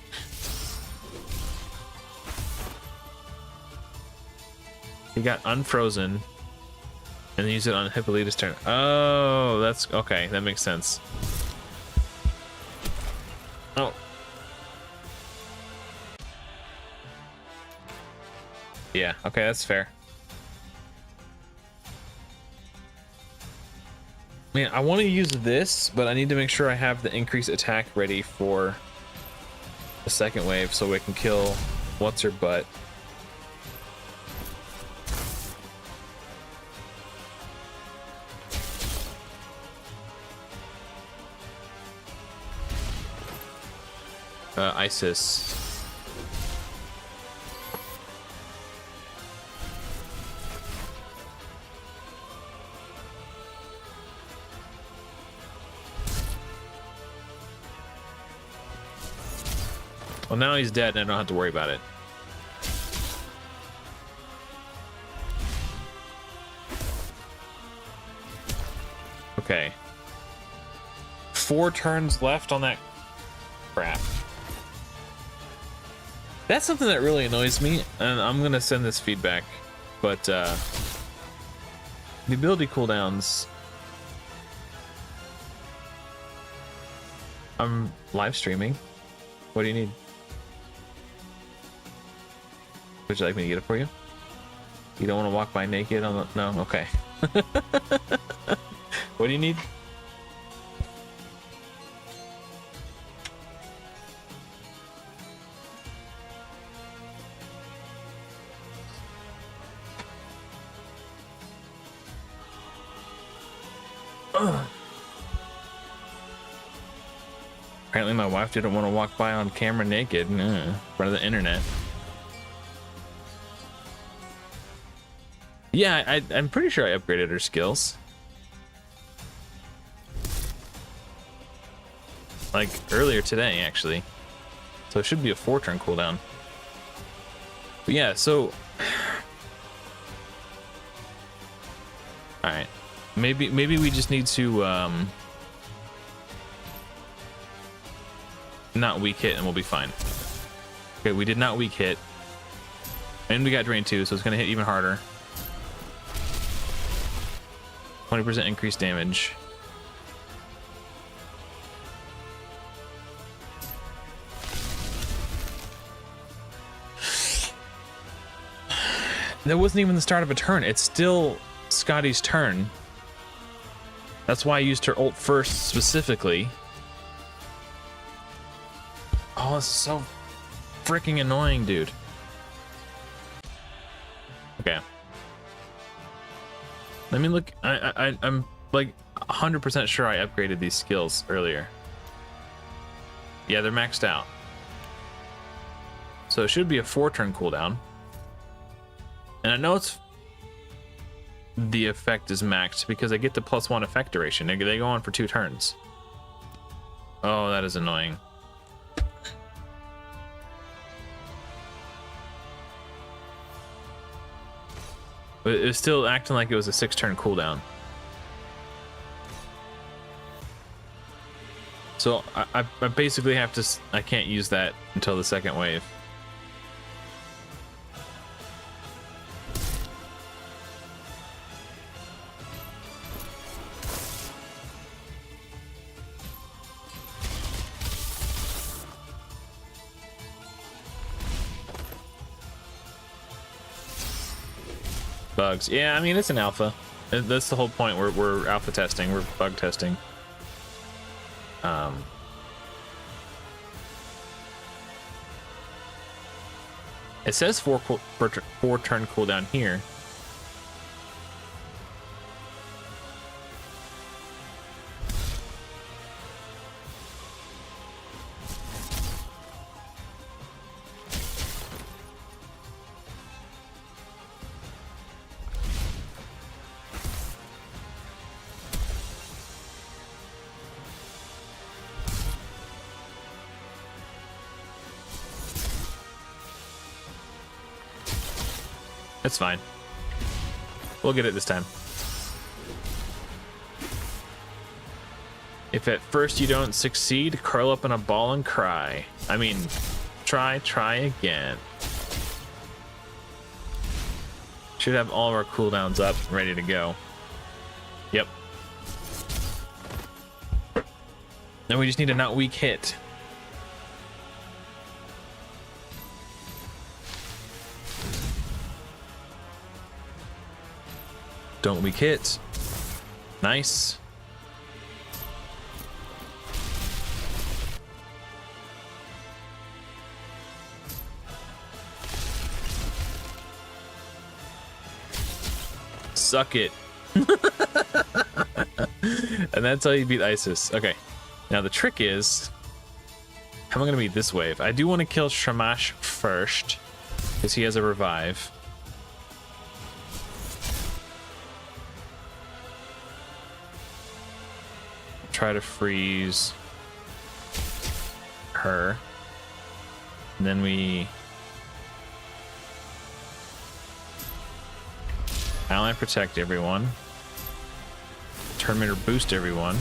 he got unfrozen and used it on Hippolyta's turn. Oh, that's okay. That makes sense. Oh. Yeah, okay, that's fair. Man, I want to use this, but I need to make sure I have the increased attack ready for the second wave so we can kill what's her butt. Isis. Well, now he's dead and I don't have to worry about it. Okay. 4 turns left on that crap. That's something that really annoys me, and I'm gonna send this feedback, but the ability cooldowns. I'm live streaming. What do you need? Would you like me to get it for you? You don't want to walk by naked on the... No? Okay. What do you need? Ugh. Apparently my wife didn't want to walk by on camera naked in front of the internet. Yeah, I'm pretty sure I upgraded her skills. Like earlier today, actually. So it should be a 4-turn cooldown. But yeah, so... Alright. Maybe we just need to not weak hit and we'll be fine. Okay, we did not weak hit. And we got drain too, so it's gonna hit even harder. 20% increased damage. That wasn't even the start of a turn. It's still Scotty's turn. That's why I used her ult first specifically. Oh, this is so freaking annoying, dude. Okay. Let me look. I'm like 100% sure I upgraded these skills earlier. Yeah, they're maxed out. So it should be a 4-turn cooldown. And I know it's the effect is maxed because I get the +1 effect duration. They go on for 2 turns. Oh, that is annoying. But it was still acting like it was a 6-turn cooldown. So I basically have to... I can't use that until the second wave. Bugs. Yeah, I mean, it's an alpha. That's the whole point. We're alpha testing. We're bug testing. It says 4-turn cooldown here. It's fine. We'll get it this time. If at first you don't succeed, curl up in a ball and cry. I mean, try again. Should have all of our cooldowns up, ready to go. Yep. Now we just need a not weak hit. Don't weak hit. Nice. Suck it. And that's how you beat Isis. Okay. Now the trick is, how am I going to beat this wave? I do want to kill Shamash first, because he has a revive. Try to freeze her. And then we ally protect everyone. Terminator boost everyone.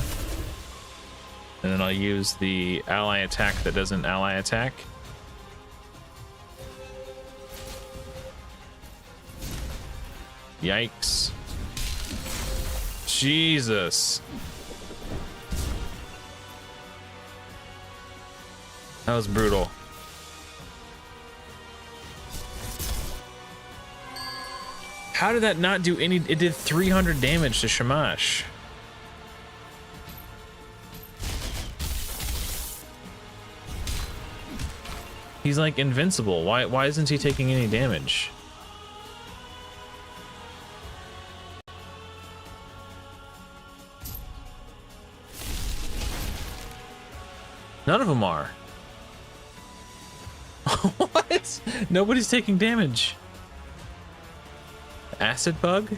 And then I'll use the ally attack that doesn't ally attack. Yikes. Jesus. That was brutal. How did that not do any? It did 300 damage to Shamash. He's like invincible. Why isn't he taking any damage? None of them are. What? Nobody's taking damage. Acid bug?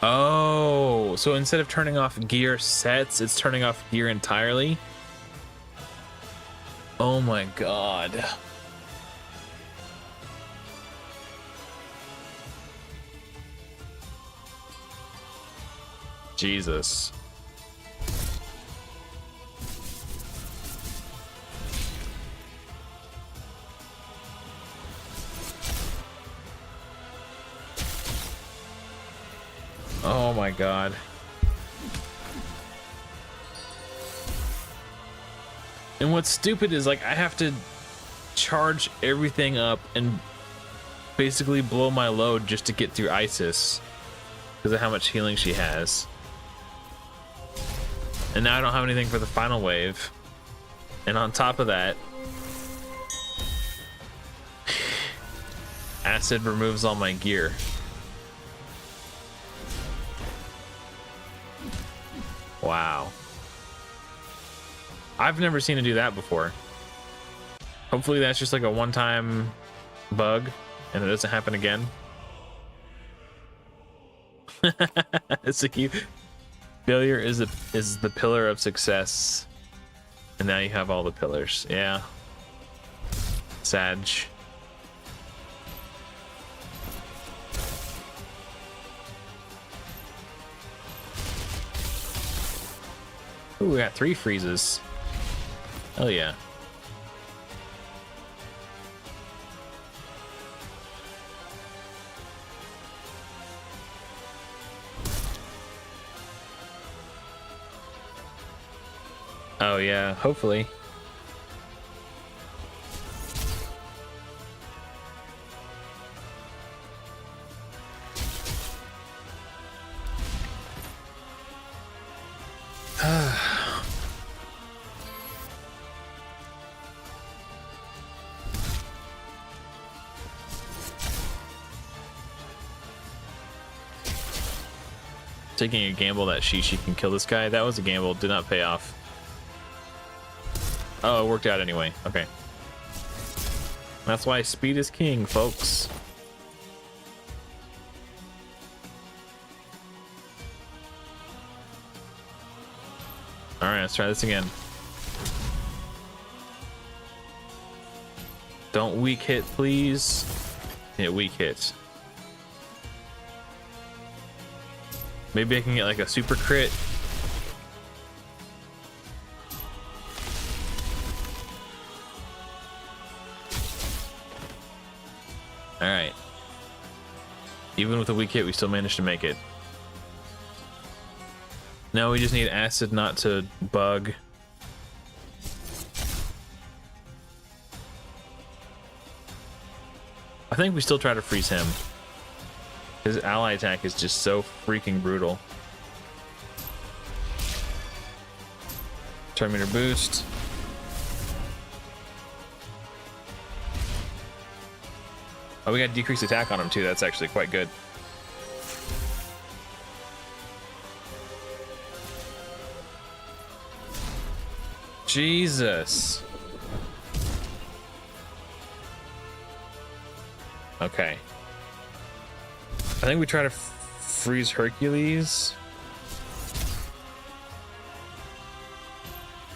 Oh, so instead of turning off gear sets, it's turning off gear entirely? Oh my god. Jesus. Oh my god. And what's stupid is, like, I have to charge everything up and basically blow my load just to get through Isis because of how much healing she has. And now I don't have anything for the final wave. And on top of that, acid removes all my gear. Wow. I've never seen it do that before. Hopefully that's just like a one-time bug and it doesn't happen again. It's a cute. Failure is the pillar of success. And now you have all the pillars. Yeah. Sag. Ooh, we got 3 freezes. Hell yeah. Oh yeah, hopefully. Taking a gamble that she can kill this guy. That was a gamble, did not pay off. Oh, it worked out anyway. Okay. That's why speed is king, folks. All right, let's try this again. Don't weak hit, please. Yeah, weak hit. Maybe I can get like a super crit. All right. Even with a weak hit, we still managed to make it. Now we just need acid not to bug. I think we still try to freeze him. His ally attack is just so freaking brutal. Terminator boost. Oh, we got decreased attack on him too. That's actually quite good. Jesus. Okay. I think we try to freeze Hercules.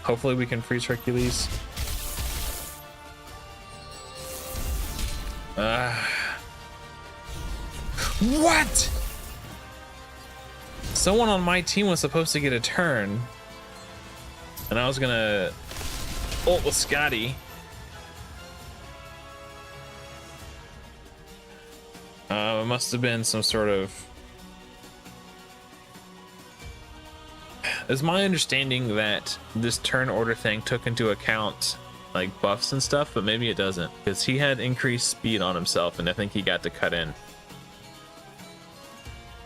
Hopefully we can freeze Hercules. What? Someone on my team was supposed to get a turn, and I was gonna ult with Scotty. It must have been some sort of... It's my understanding that this turn order thing took into account like buffs and stuff, but maybe it doesn't, because he had increased speed on himself, and I think he got to cut in.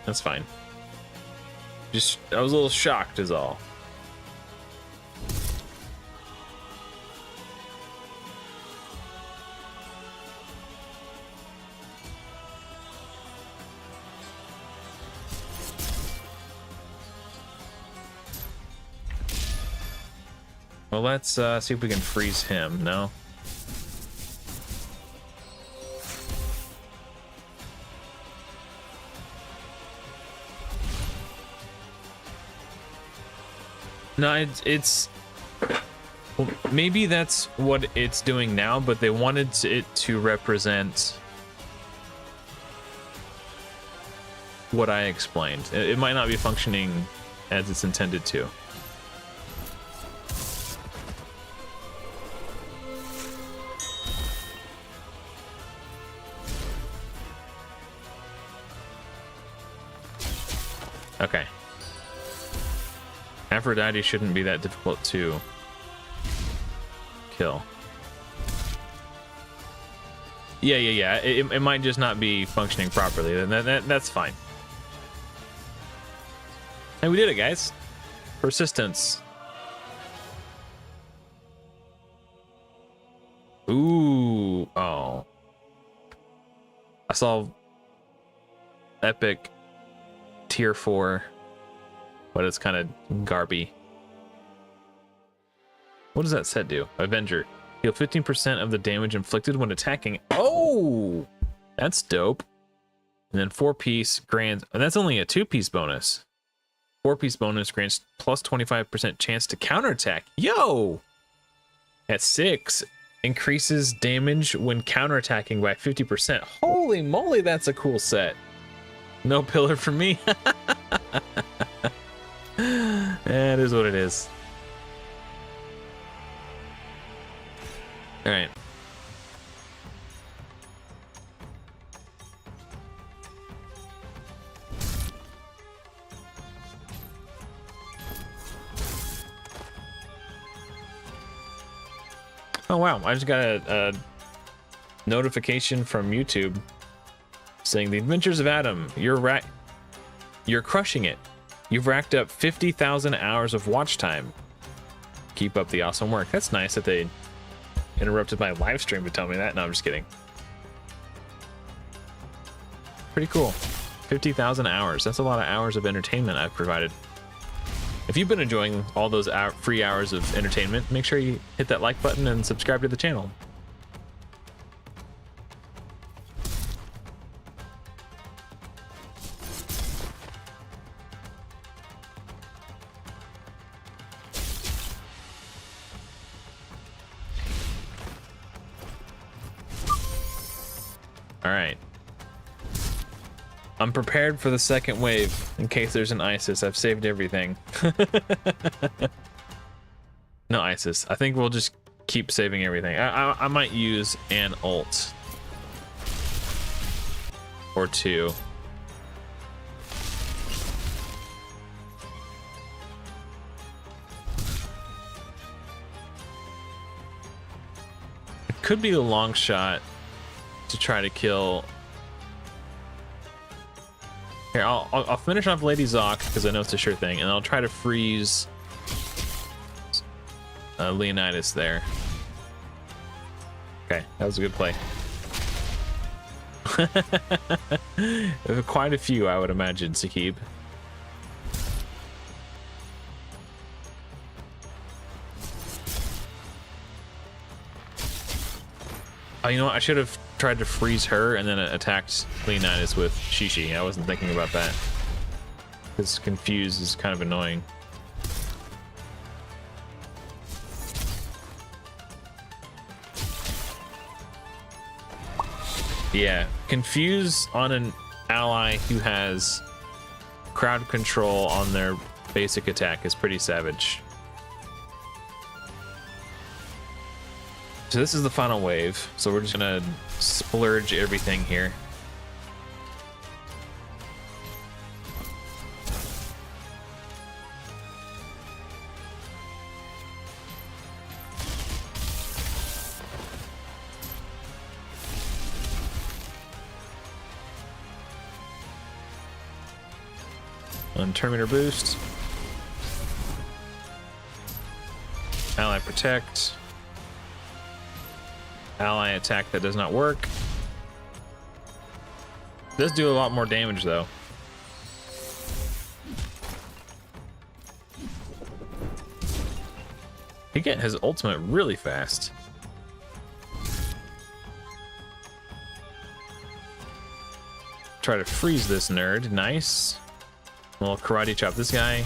That's fine. Just, I was a little shocked is all. Well, let's see if we can freeze him. No? No, it's well, maybe that's what it's doing now, but they wanted it to represent what I explained. It might not be functioning as it's intended to. Okay. Aphrodite shouldn't be that difficult to kill. Yeah. It might just not be functioning properly. Then that's fine. And we did it, guys. Persistence. Ooh. Oh. I saw epic tier 4, but it's kind of garby. What does that set do? Avenger. Heal 15% of the damage inflicted when attacking. Oh, that's dope. And then 4-piece grants, and that's only a 2-piece bonus. 4-piece bonus grants plus 25% chance to counterattack. Yo! At 6, increases damage when counterattacking by 50%. Holy moly, that's a cool set. No pillar for me. That is what it is. All right. Oh wow, I just got a notification from YouTube saying the Adventures of Adam, you're crushing it. You've racked up 50,000 hours of watch time. Keep up the awesome work. That's nice that they interrupted my live stream to tell me that. No, I'm just kidding. Pretty cool. 50,000 hours. That's a lot of hours of entertainment I've provided. If you've been enjoying all those free hours of entertainment, make sure you hit that like button and subscribe to the channel. All right. I'm prepared for the second wave in case there's an ISIS. I've saved everything. No ISIS. I think we'll just keep saving everything. I might use an ult or two. It could be a long shot to try to kill. Here, I'll finish off Lady Zoc because I know it's a sure thing, and I'll try to freeze Leonidas there. Okay, that was a good play. Quite a few, I would imagine, Sakib. Oh, you know what? I should have tried to freeze her and then attacked Leonidas with Shishi. I wasn't thinking about that. Because confuse is kind of annoying. Yeah, confuse on an ally who has crowd control on their basic attack is pretty savage. So this is the final wave, so we're just gonna splurge everything here. Terminator boost. Ally protect. Ally attack that does not work. Does do a lot more damage though. He get his ultimate really fast. Try to freeze this nerd. Nice. We'll karate chop this guy.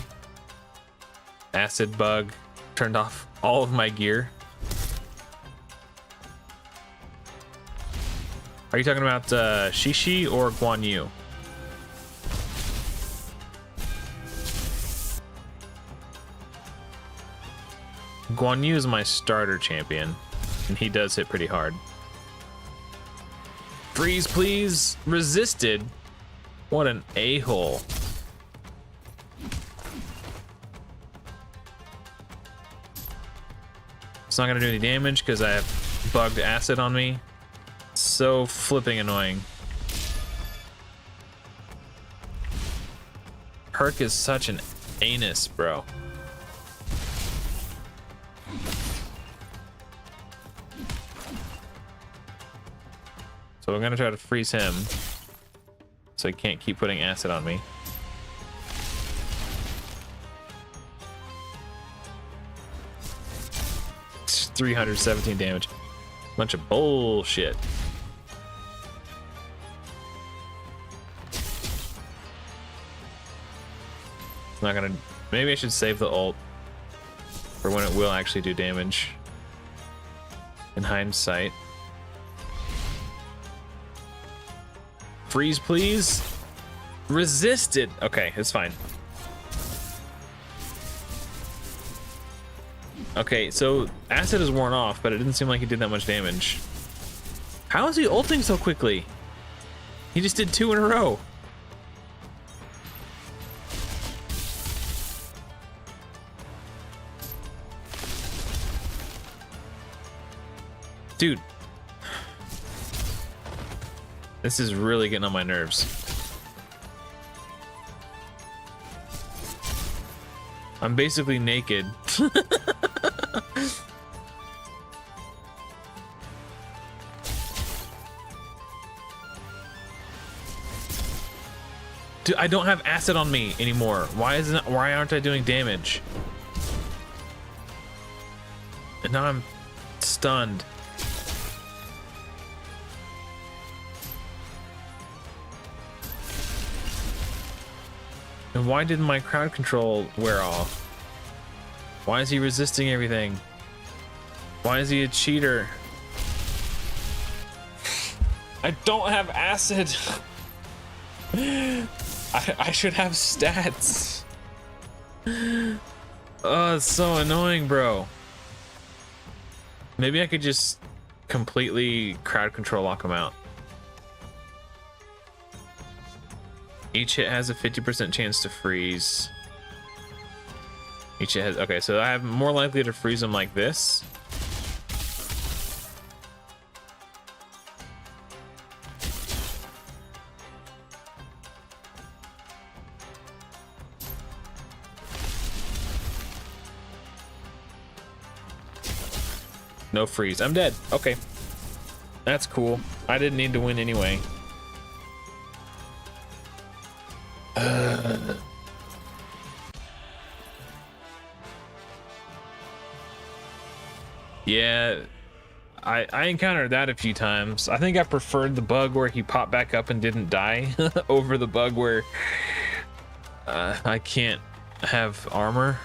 Acid bug. Turned off all of my gear. Are you talking about Shishi or Guan Yu? Guan Yu is my starter champion, and he does hit pretty hard. Freeze, please. Resisted. What an a-hole. It's not gonna do any damage because I have bugged acid on me. So flipping annoying. Herc is such an anus, bro. So we're gonna try to freeze him so he can't keep putting acid on me. It's 317 damage. Bunch of bullshit. Not gonna. Maybe I should save the ult for when it will actually do damage. In hindsight. Freeze, please. Resisted. Okay, it's fine. Okay, so acid is worn off, but it didn't seem like he did that much damage. How is he ulting so quickly? He just did 2 in a row. Dude. This is really getting on my nerves. I'm basically naked. Dude, I don't have acid on me anymore. Why aren't I doing damage? And now I'm stunned. And why didn't my crowd control wear off? Why is he resisting everything? Why is he a cheater? I don't have acid. I should have stats. Oh, it's so annoying, bro. Maybe I could just completely crowd control lock him out. Each hit has a 50% chance to freeze. Each hit has, okay, so I have more likely to freeze him like this. No freeze. I'm dead. Okay. That's cool. I didn't need to win anyway. Yeah, I encountered that a few times. I think I preferred the bug where he popped back up and didn't die over the bug where I can't have armor.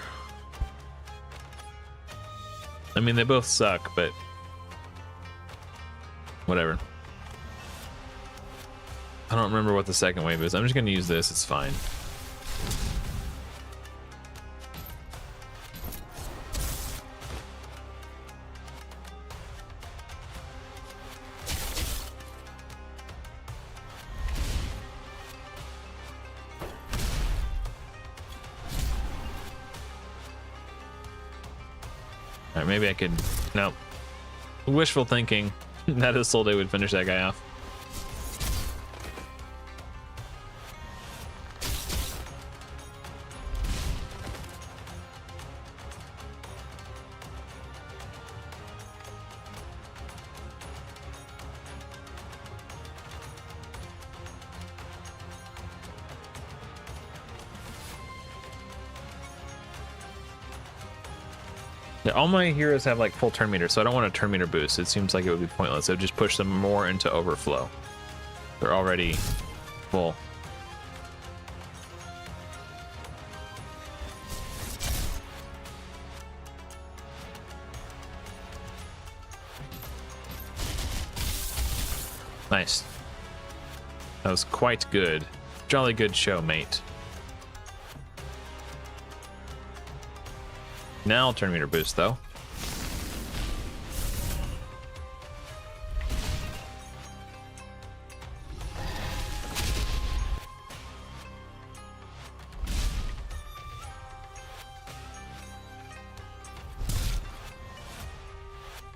I mean, they both suck, but whatever. I don't remember what the second wave is. I'm just going to use this. It's fine. All right, maybe I could... No. Wishful thinking. That Isolde would finish that guy off. Yeah, all my heroes have like full turn meter, so I don't want a turn meter boost. It seems like it would be pointless. It would just push them more into overflow. They're already full. Nice. That was quite good. Jolly good show, mate. Now turn meter boost though.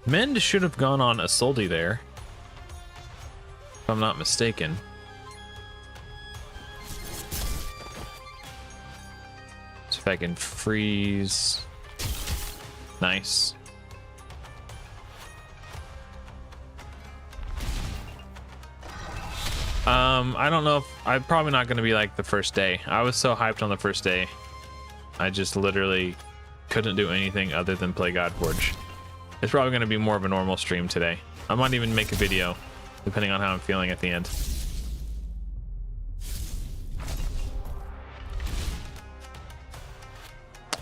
Mend should have gone on Isolde there, if I'm not mistaken. So if I can freeze. Nice. I don't know if I'm probably not going to be like the first day. I was so hyped on the first day. I just literally couldn't do anything other than play Godforge. It's probably going to be more of a normal stream today. I might even make a video depending on how I'm feeling at the end.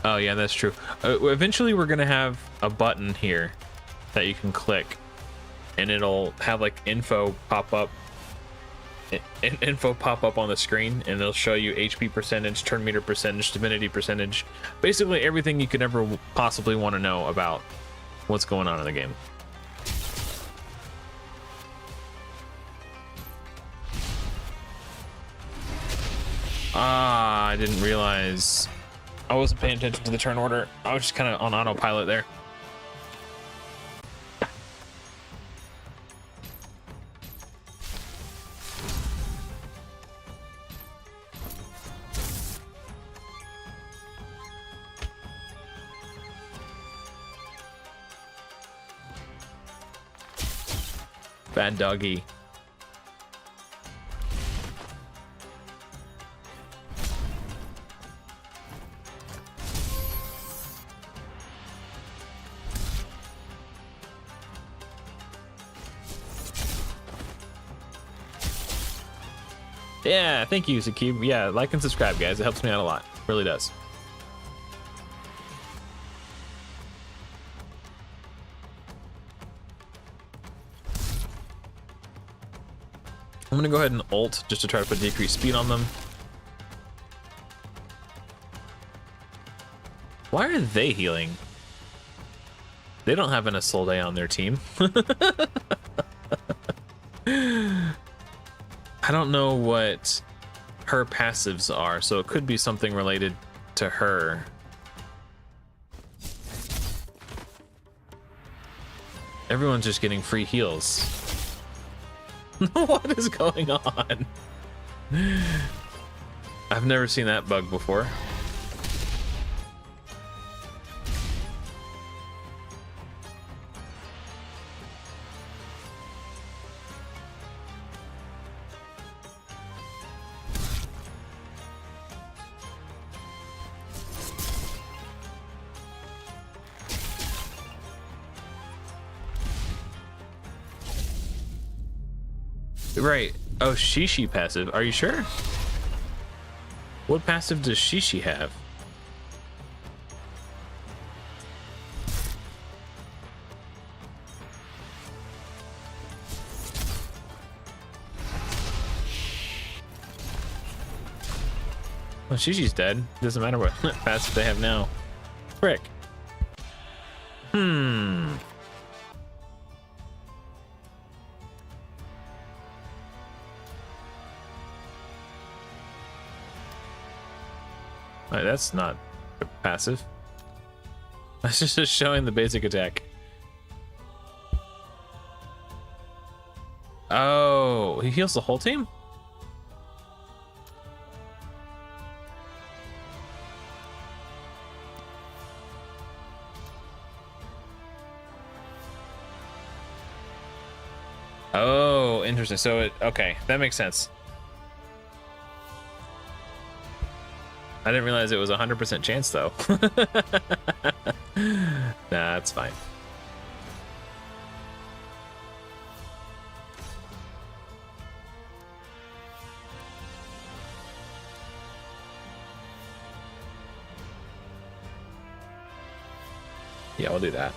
Oh yeah, that's true. Eventually we're gonna have a button here that you can click and it'll have like info pop up on the screen, and it'll show you HP percentage, turn meter percentage, divinity percentage, basically everything you could ever possibly want to know about what's going on in the game. I didn't realize I wasn't paying attention to the turn order. I was just kind of on autopilot there. Bad doggy. Yeah, thank you, Zakib. Yeah, like and subscribe, guys. It helps me out a lot. It really does. I'm gonna go ahead and ult just to try to put decreased speed on them. Why are they healing? They don't have an Isolde on their team. I don't know what her passives are, so it could be something related to her. Everyone's just getting free heals. What is going on? I've never seen that bug before. Right. Oh, Shishi passive. Are you sure? What passive does Shishi have? Well, Shishi's dead. Doesn't matter what passive they have now. Frick. Alright, that's not passive. That's just showing the basic attack. Oh, he heals the whole team? Oh, interesting. So it, okay, that makes sense. I didn't realize it was a 100% chance though. Nah, that's fine. Yeah, we'll do that.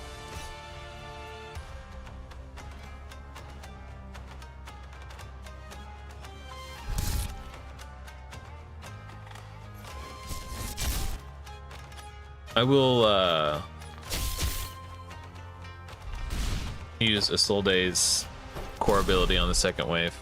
I will use Isolde's core ability on the second wave.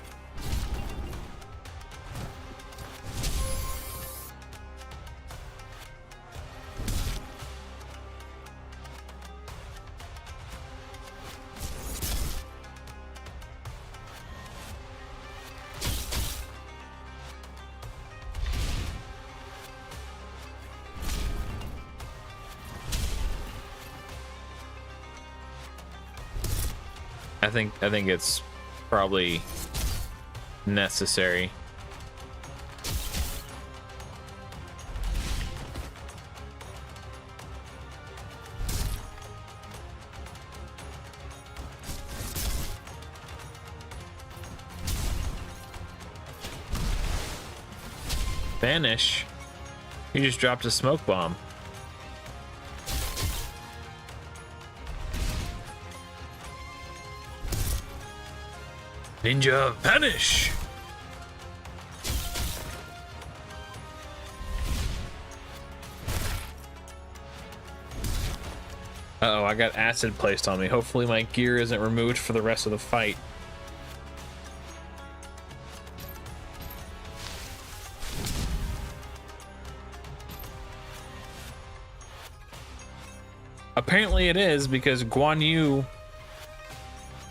I think it's probably necessary. Vanish. He just dropped a smoke bomb. Ninja vanish. Uh-oh, I got acid placed on me. Hopefully my gear isn't removed for the rest of the fight. Apparently it is, because Guan Yu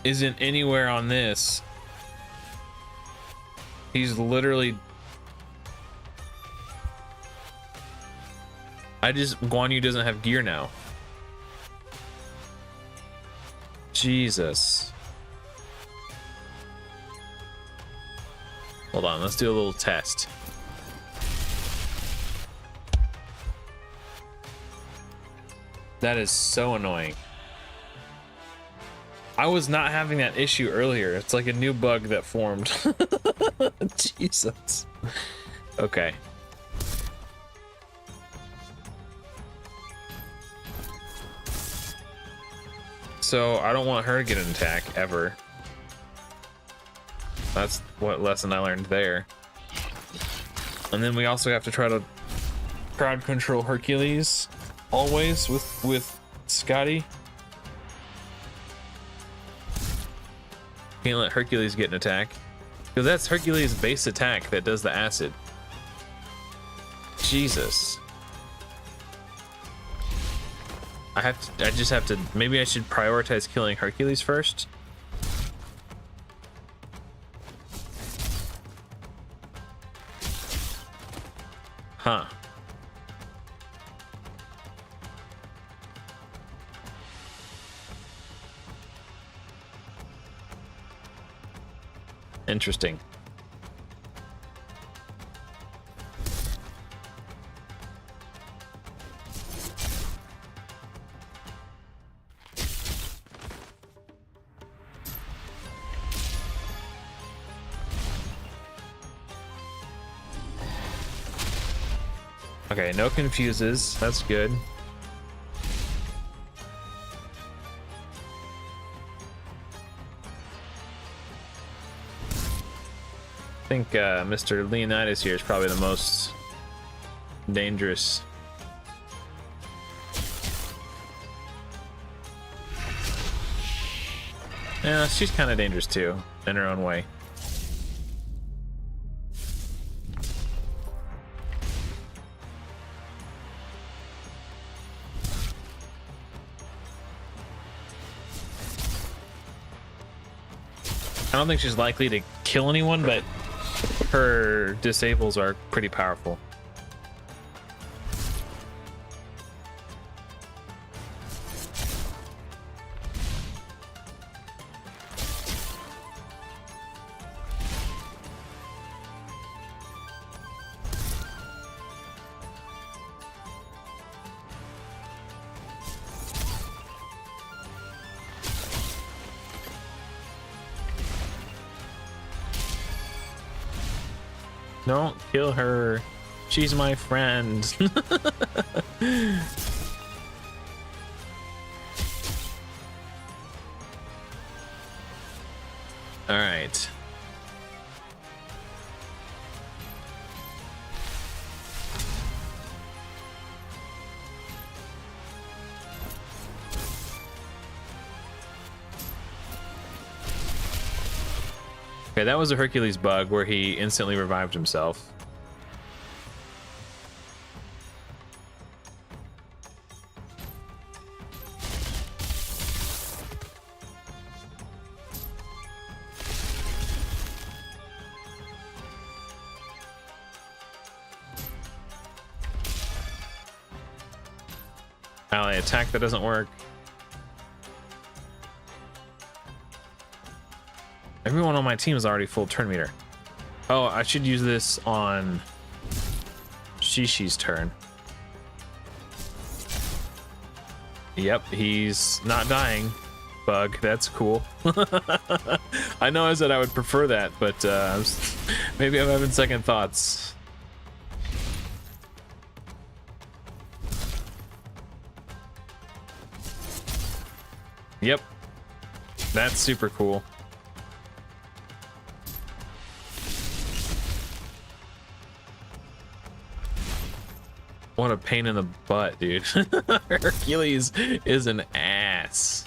isn't anywhere on this. He's literally... Guan Yu doesn't have gear now. Jesus. Hold on, let's do a little test. That is so annoying. I was not having that issue earlier. It's like a new bug that formed. Jesus. Okay. So I don't want her to get an attack ever. That's what lesson I learned there. And then we also have to try to crowd control Hercules always with Scotty. Can't let Hercules get an attack, because that's Hercules' base attack that does the acid. Jesus. I just have to, maybe I should prioritize killing Hercules first. Huh. Interesting. Okay, no confuses. That's good. I think Mr. Leonidas here is probably the most dangerous. Yeah, she's kind of dangerous too, in her own way. I don't think she's likely to kill anyone, but her disables are pretty powerful. Don't kill her. She's my friend. All right. Okay, that was a Hercules bug where he instantly revived himself. Ally attack that doesn't work. Everyone on my team is already full turn meter. Oh, I should use this on Shishi's turn. Yep, he's not dying. Bug, that's cool. I know I said I would prefer that, but maybe I'm having second thoughts. Yep, that's super cool. What a pain in the butt, dude. Hercules is an ass.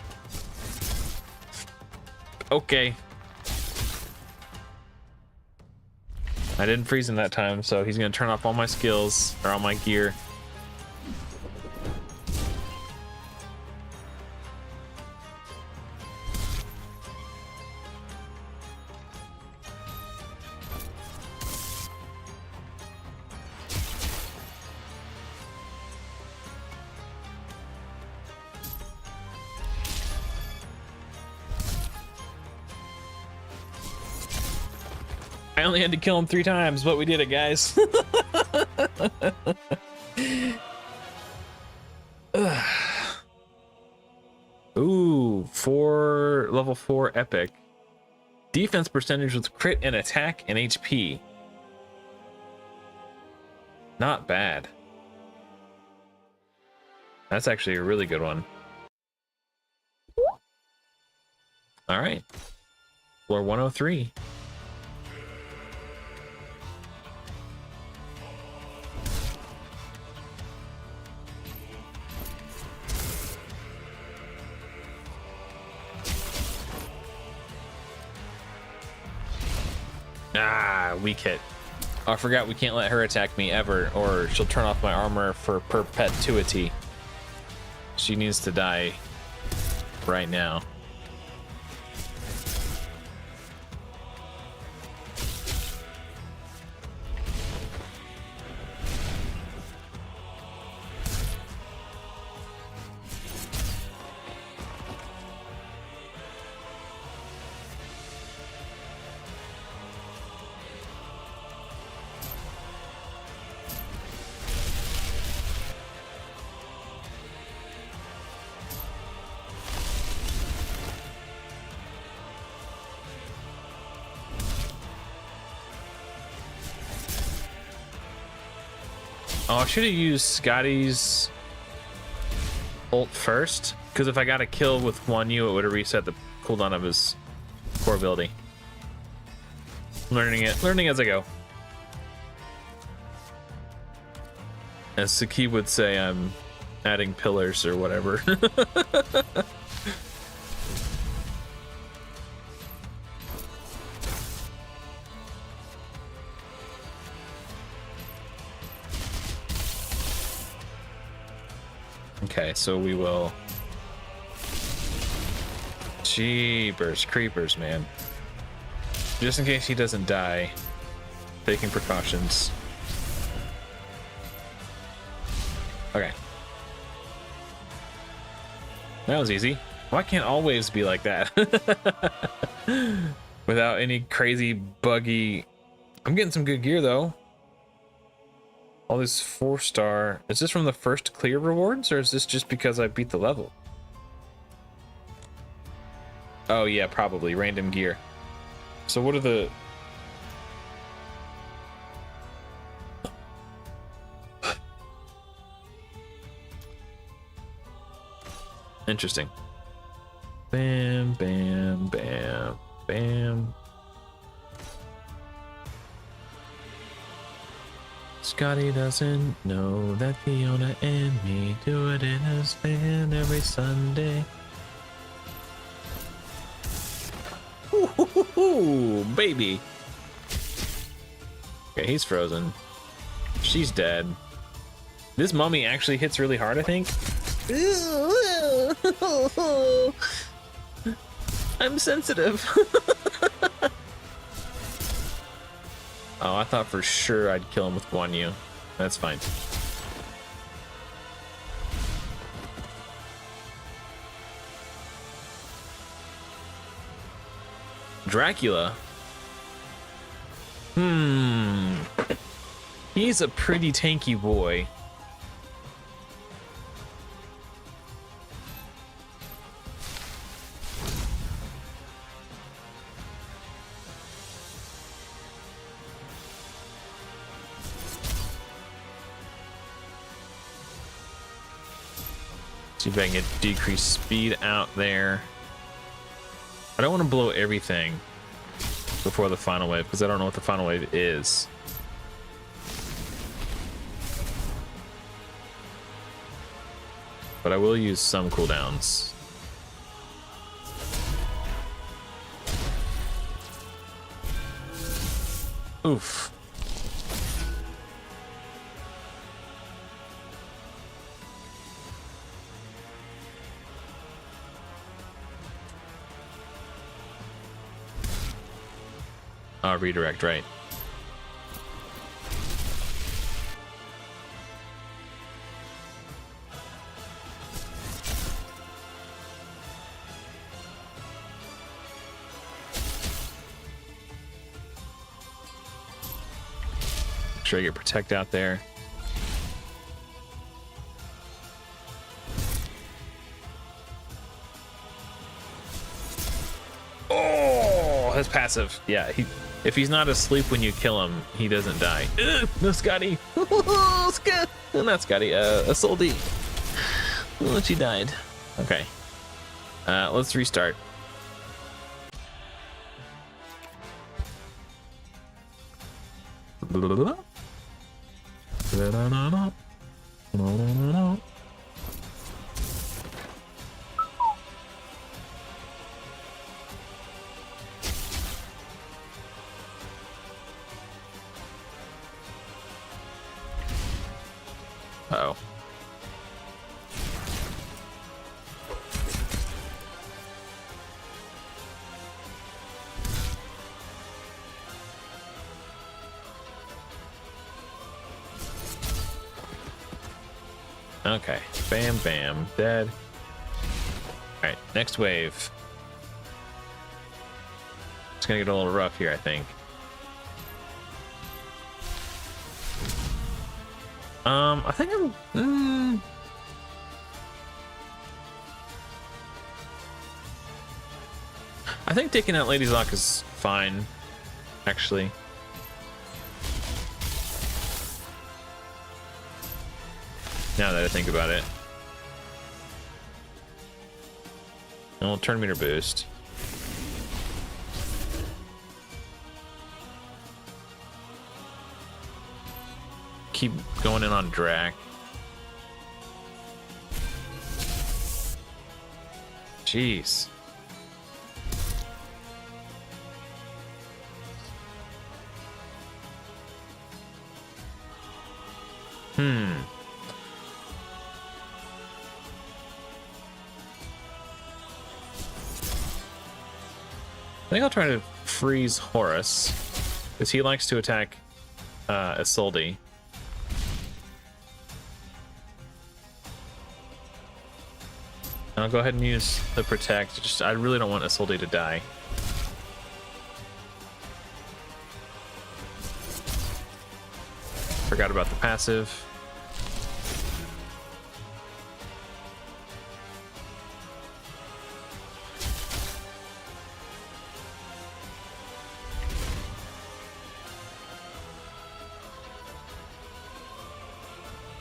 Okay. I didn't freeze him that time, so he's gonna turn off all my skills, or all my gear. I only had to kill him 3 times, but we did it, guys. Ooh, level 4 epic. Defense percentage with crit and attack and HP. Not bad. That's actually a really good one. All right. Floor 103. Ah, weak hit. Oh, I forgot we can't let her attack me ever, or she'll turn off my armor for perpetuity. She needs to die right now. Oh, I should have used Scotty's ult first, because if I got a kill with 1U, it would have reset the cooldown of his core ability. Learning as I go. As Saki would say, I'm adding pillars or whatever. Okay, so we will... Jeepers creepers, man. Just in case he doesn't die, taking precautions. Okay. That was easy. Why can't all waves be like that? Without any crazy buggy... I'm getting some good gear though. All this 4-star. Is this from the first clear rewards, or is this just because I beat the level? Oh yeah, probably random gear. So what are the... Interesting. Bam, bam, bam, bam. Scotty doesn't know that Fiona and me do it in a band every Sunday. Ooh, baby. Okay, he's frozen. She's dead. This mummy actually hits really hard, I think. I'm sensitive. Oh, I thought for sure I'd kill him with Guan Yu. That's fine. Dracula. He's a pretty tanky boy. See if I can get decreased speed out there. I don't want to blow everything before the final wave because I don't know what the final wave is. But I will use some cooldowns. Oof. Redirect, right. Make sure I get protect out there. Oh, his passive. Yeah, if he's not asleep when you kill him, he doesn't die. Ugh, no, Scotty. Not Scotty. Isolde. Well, she died. Okay. Let's restart. Uh-oh. Okay, bam, bam, dead. All right, next wave. It's gonna get a little rough here, I think. I think I think taking out Lady's Lock is fine, actually. Now that I think about it. And we'll turn meter boost. Keep going in on Drac. Jeez. I think I'll try to freeze Horus, because he likes to attack Isolde. And I'll go ahead and use the protect. Just I really don't want Isolde to die. Forgot about the passive.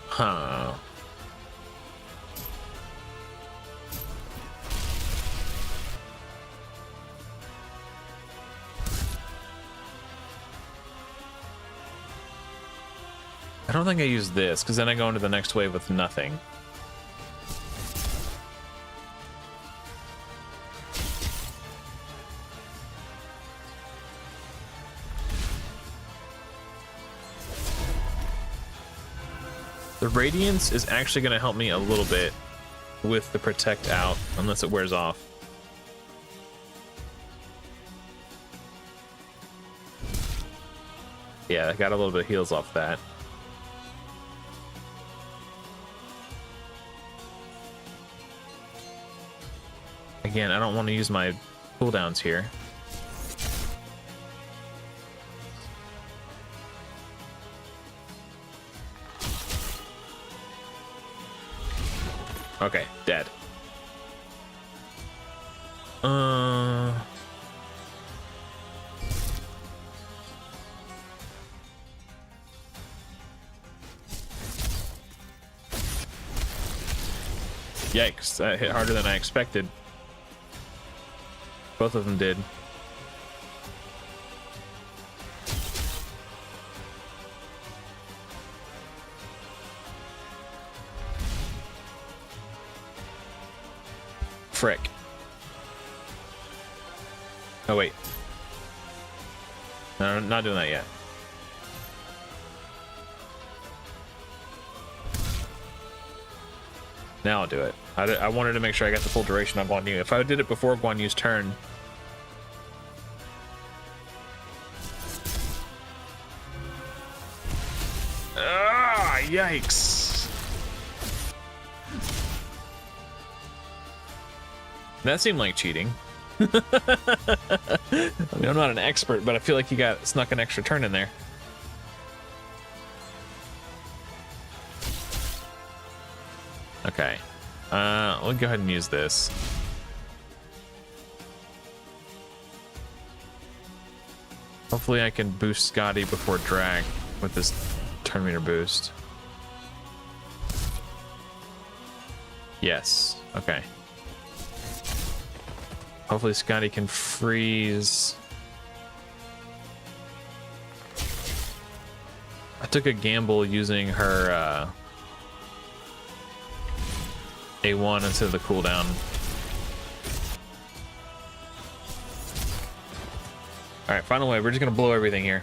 Huh. I don't think I use this, because then I go into the next wave with nothing. The Radiance is actually going to help me a little bit with the Protect out, unless it wears off. Yeah, I got a little bit of heals off that. Again, I don't want to use my cooldowns here. Okay, dead. Yikes, that hit harder than I expected. Both of them did. Frick. Oh, wait. No, I'm not doing that yet. Now I'll do it. I wanted to make sure I got the full duration on Guan Yu. If I did it before Guan Yu's turn... Ah, yikes. That seemed like cheating. I mean, I'm not an expert, but I feel like you got snuck an extra turn in there. Okay. We'll go ahead and use this. Hopefully I can boost Scotty before drag with this turn meter boost. Yes. Okay. Hopefully Scotty can freeze. I took a gamble using her A1 instead of the cooldown. Alright, final wave. We're just gonna blow everything here.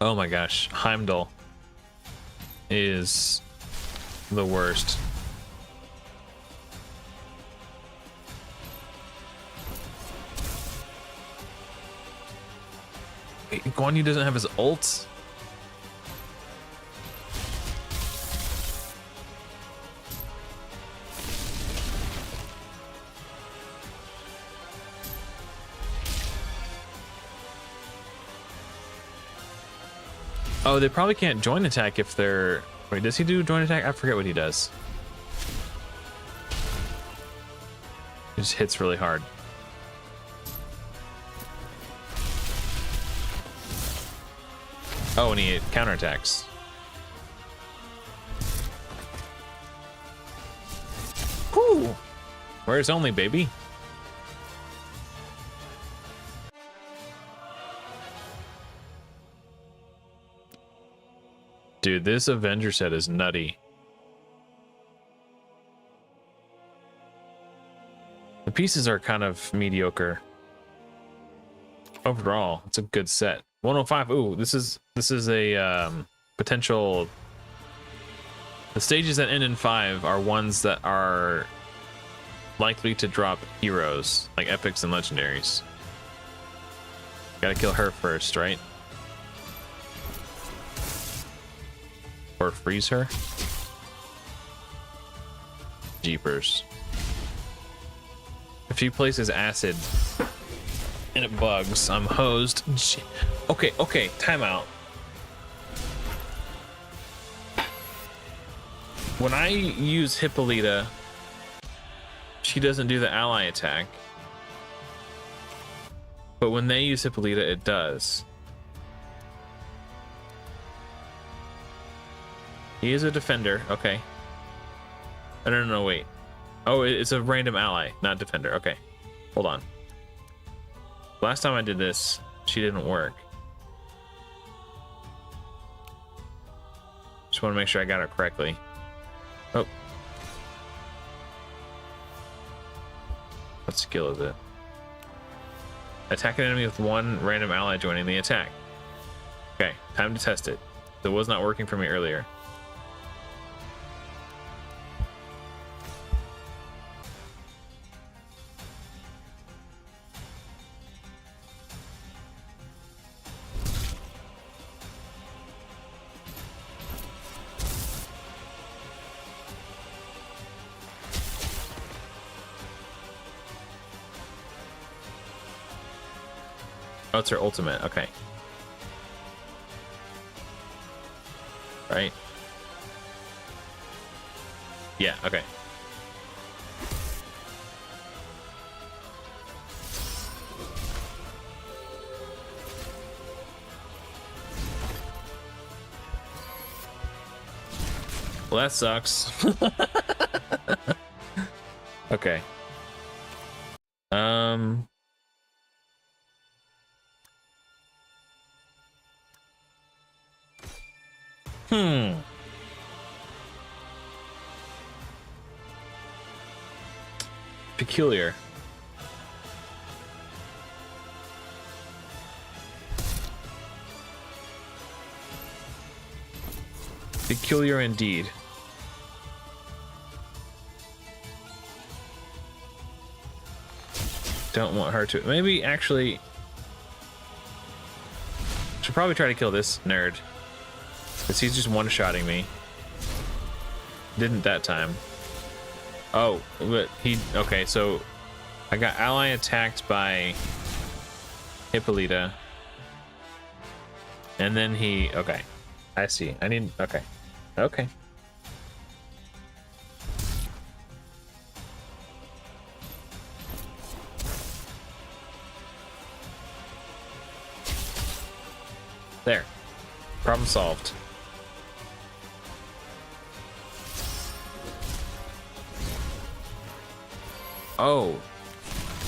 Oh my gosh. Heimdall is the worst. Wait, Guan Yu doesn't have his ult? Oh, they probably can't join attack if they're... Wait, does he do join attack? I forget what he does. He just hits really hard. Oh, and he counterattacks. Whew! Where's only, baby? Dude, this Avenger set is nutty. The pieces are kind of mediocre. Overall, it's a good set. 105. Ooh, this is a potential. The stages that end in 5 are ones that are likely to drop heroes, like epics and legendaries. Gotta kill her first, right? Or freeze her. Jeepers. If she places acid and it bugs, I'm hosed. Okay, timeout. When I use Hippolyta, she doesn't do the ally attack. But when they use Hippolyta, it does. He is a defender, okay. No, wait. Oh, it's a random ally, not defender. Okay, hold on. Last time I did this, she didn't work. Just want to make sure I got her correctly. Oh. What skill is it? Attack an enemy with one random ally joining the attack. Okay, time to test it. It was not working for me earlier. Oh, it's her ultimate. Okay. Right? Yeah, okay. Well, that sucks. Okay. Peculiar. Peculiar indeed. Don't want her to. Maybe actually. Should probably try to kill this nerd. Because he's just one-shotting me. Didn't that time. Oh, but he... Okay, so... I got ally attacked by... Hippolyta. And then he... Okay. I see. I need... Okay. Okay. There. Problem solved. Oh,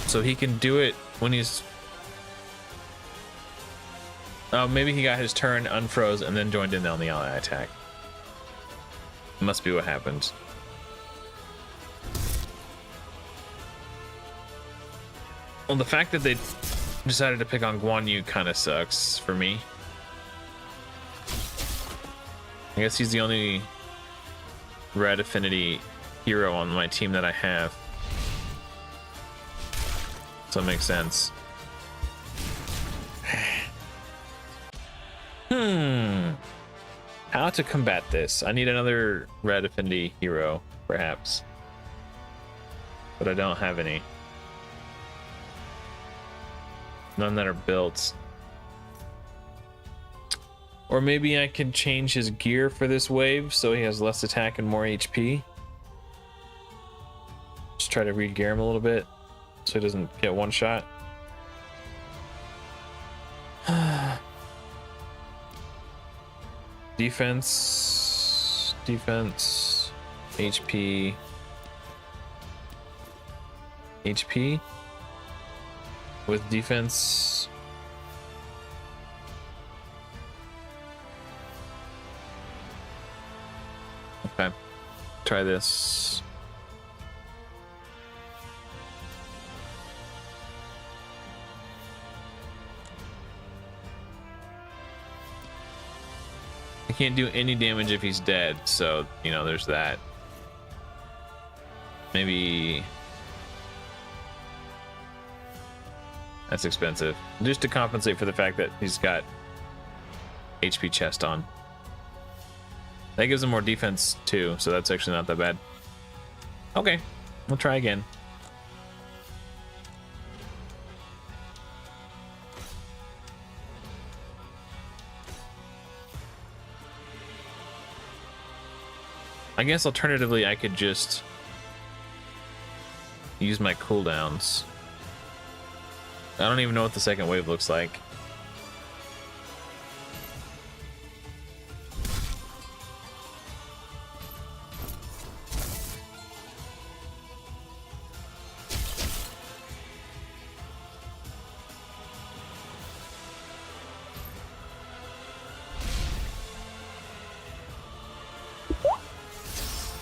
so he can do it when he's... Oh, maybe he got his turn, unfroze, and then joined in on the ally attack. Must be what happened. Well, the fact that they decided to pick on Guan Yu kind of sucks for me. I guess he's the only red affinity hero on my team that I have. So it makes sense. How to combat this? I need another red affinity hero, perhaps. But I don't have any. None that are built. Or maybe I could change his gear for this wave so he has less attack and more HP. Just try to re-gear him a little bit so he doesn't get one shot. Defense, HP, with defense. Okay, try this. can't do any damage if he's dead, so you know there's that. Maybe that's expensive, just to compensate for the fact that he's got HP chest on. That gives him more defense too, so that's actually not that bad. Okay, we'll try again. I guess alternatively I could just use my cooldowns. I don't even know what the second wave looks like.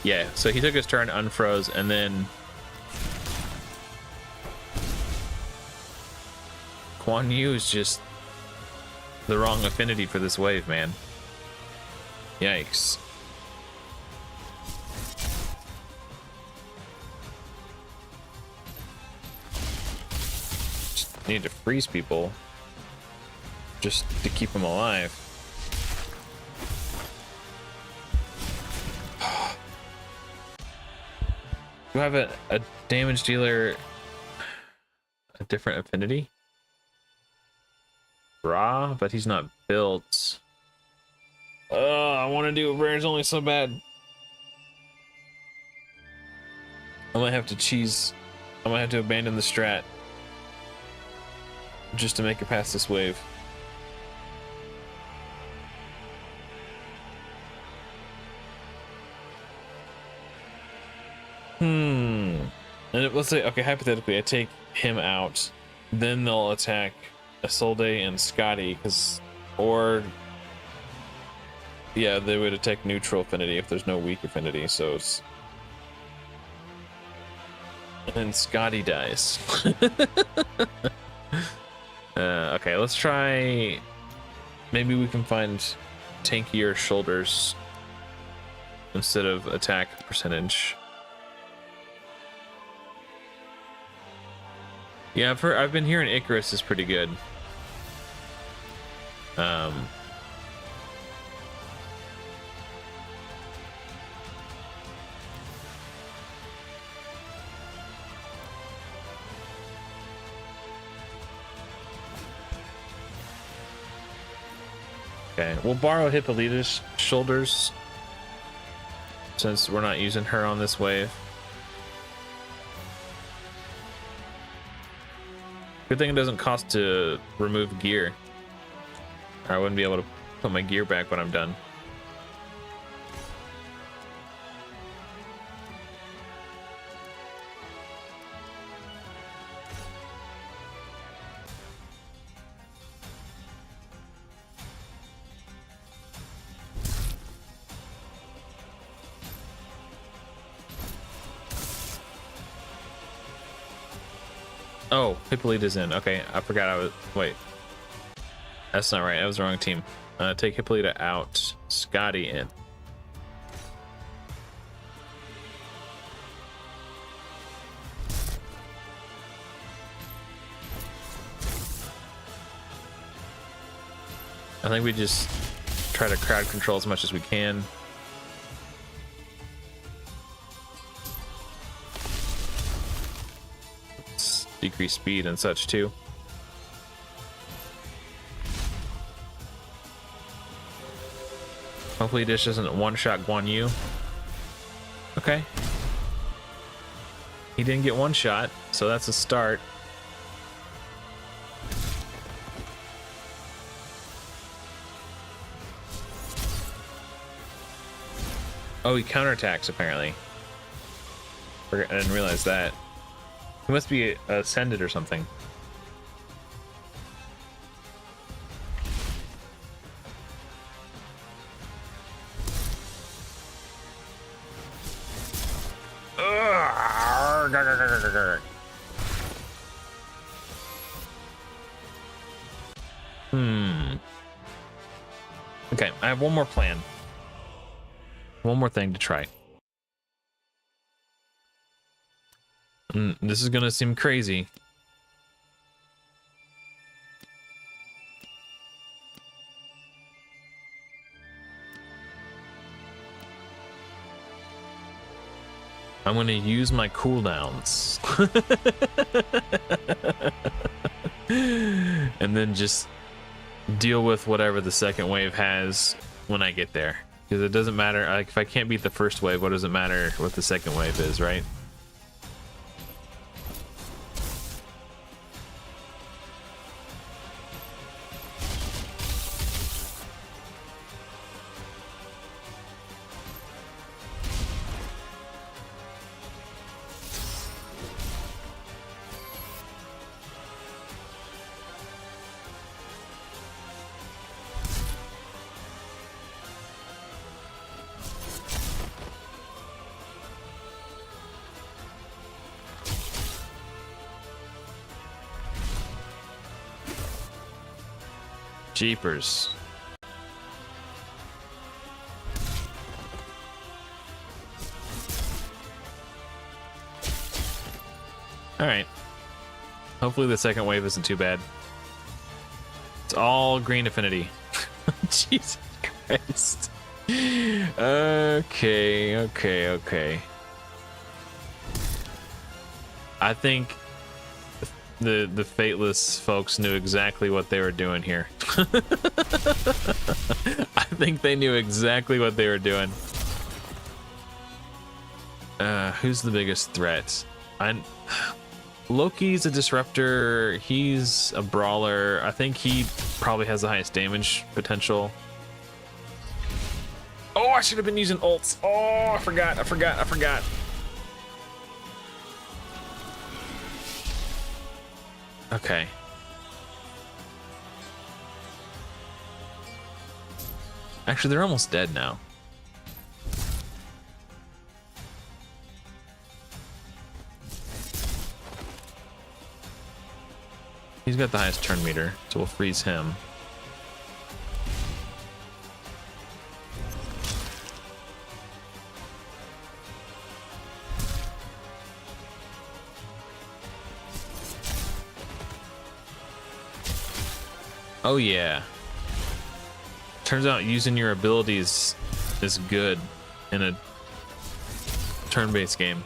Yeah, so he took his turn, unfroze, and then Guan Yu is just the wrong affinity for this wave, man. Yikes. Just need to freeze people just to keep them alive. Do I have a damage dealer a different affinity? Raw, but he's not built. I want to do rares only so bad. I might have to I might have to abandon the strat just to make it past this wave. And let's say, okay, hypothetically, I take him out, then they'll attack Isolde and Scotty, yeah, they would attack neutral affinity if there's no weak affinity, so it's... And then Scotty dies. Okay, let's try... Maybe we can find tankier shoulders instead of attack percentage. Yeah, I've been hearing Icarus is pretty good. Okay, we'll borrow Hippolyta's shoulders since we're not using her on this wave. Good thing it doesn't cost to remove gear. I wouldn't be able to put my gear back when I'm done. Oh, Hippolyta's in. Okay, I forgot I was... Wait. That's not right. That was the wrong team. Take Hippolyta out. Scotty in. I think we just try to crowd control as much as we can. Decrease speed and such too. Hopefully this doesn't one-shot Guan Yu. Okay. He didn't get one shot, so that's a start. Oh, he counterattacks apparently. I didn't realize that. He must be ascended or something. Okay, I have one more plan. One more thing to try. And this is gonna seem crazy. I'm gonna use my cooldowns. And then just deal with whatever the second wave has when I get there. Because it doesn't matter, like if I can't beat the first wave, what does it matter what the second wave is, right? Jeepers. All right. Hopefully the second wave isn't too bad. It's all green affinity. Jesus Christ. Okay. I think the Fateless folks knew exactly what they were doing here. I think they knew exactly what they were doing. Who's the biggest threat? Loki's a disruptor. He's a brawler. I think he probably has the highest damage potential. Oh, I should have been using ults. Oh, I forgot. Okay. Actually, they're almost dead now. He's got the highest turn meter, so we'll freeze him. Oh yeah. Turns out using your abilities is good in a turn-based game.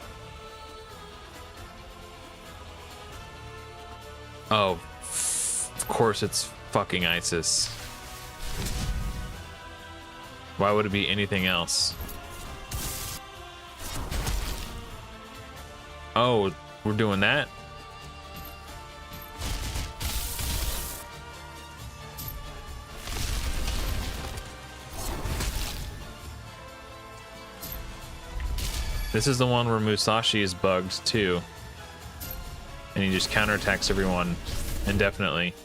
Oh, of course it's fucking ISIS. Why would it be anything else? Oh, we're doing that? This is the one where Musashi is bugged too. And he just counterattacks everyone indefinitely.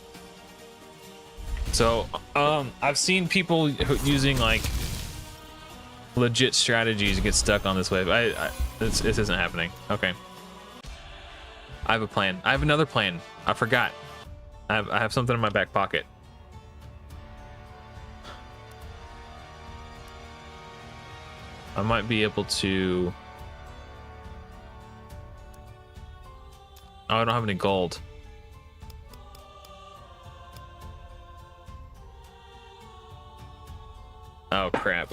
So, I've seen people using like legit strategies to get stuck on this wave. This isn't happening. Okay. I have a plan. I have another plan. I forgot. I have something in my back pocket. I might be able to... Oh, I don't have any gold. Oh crap.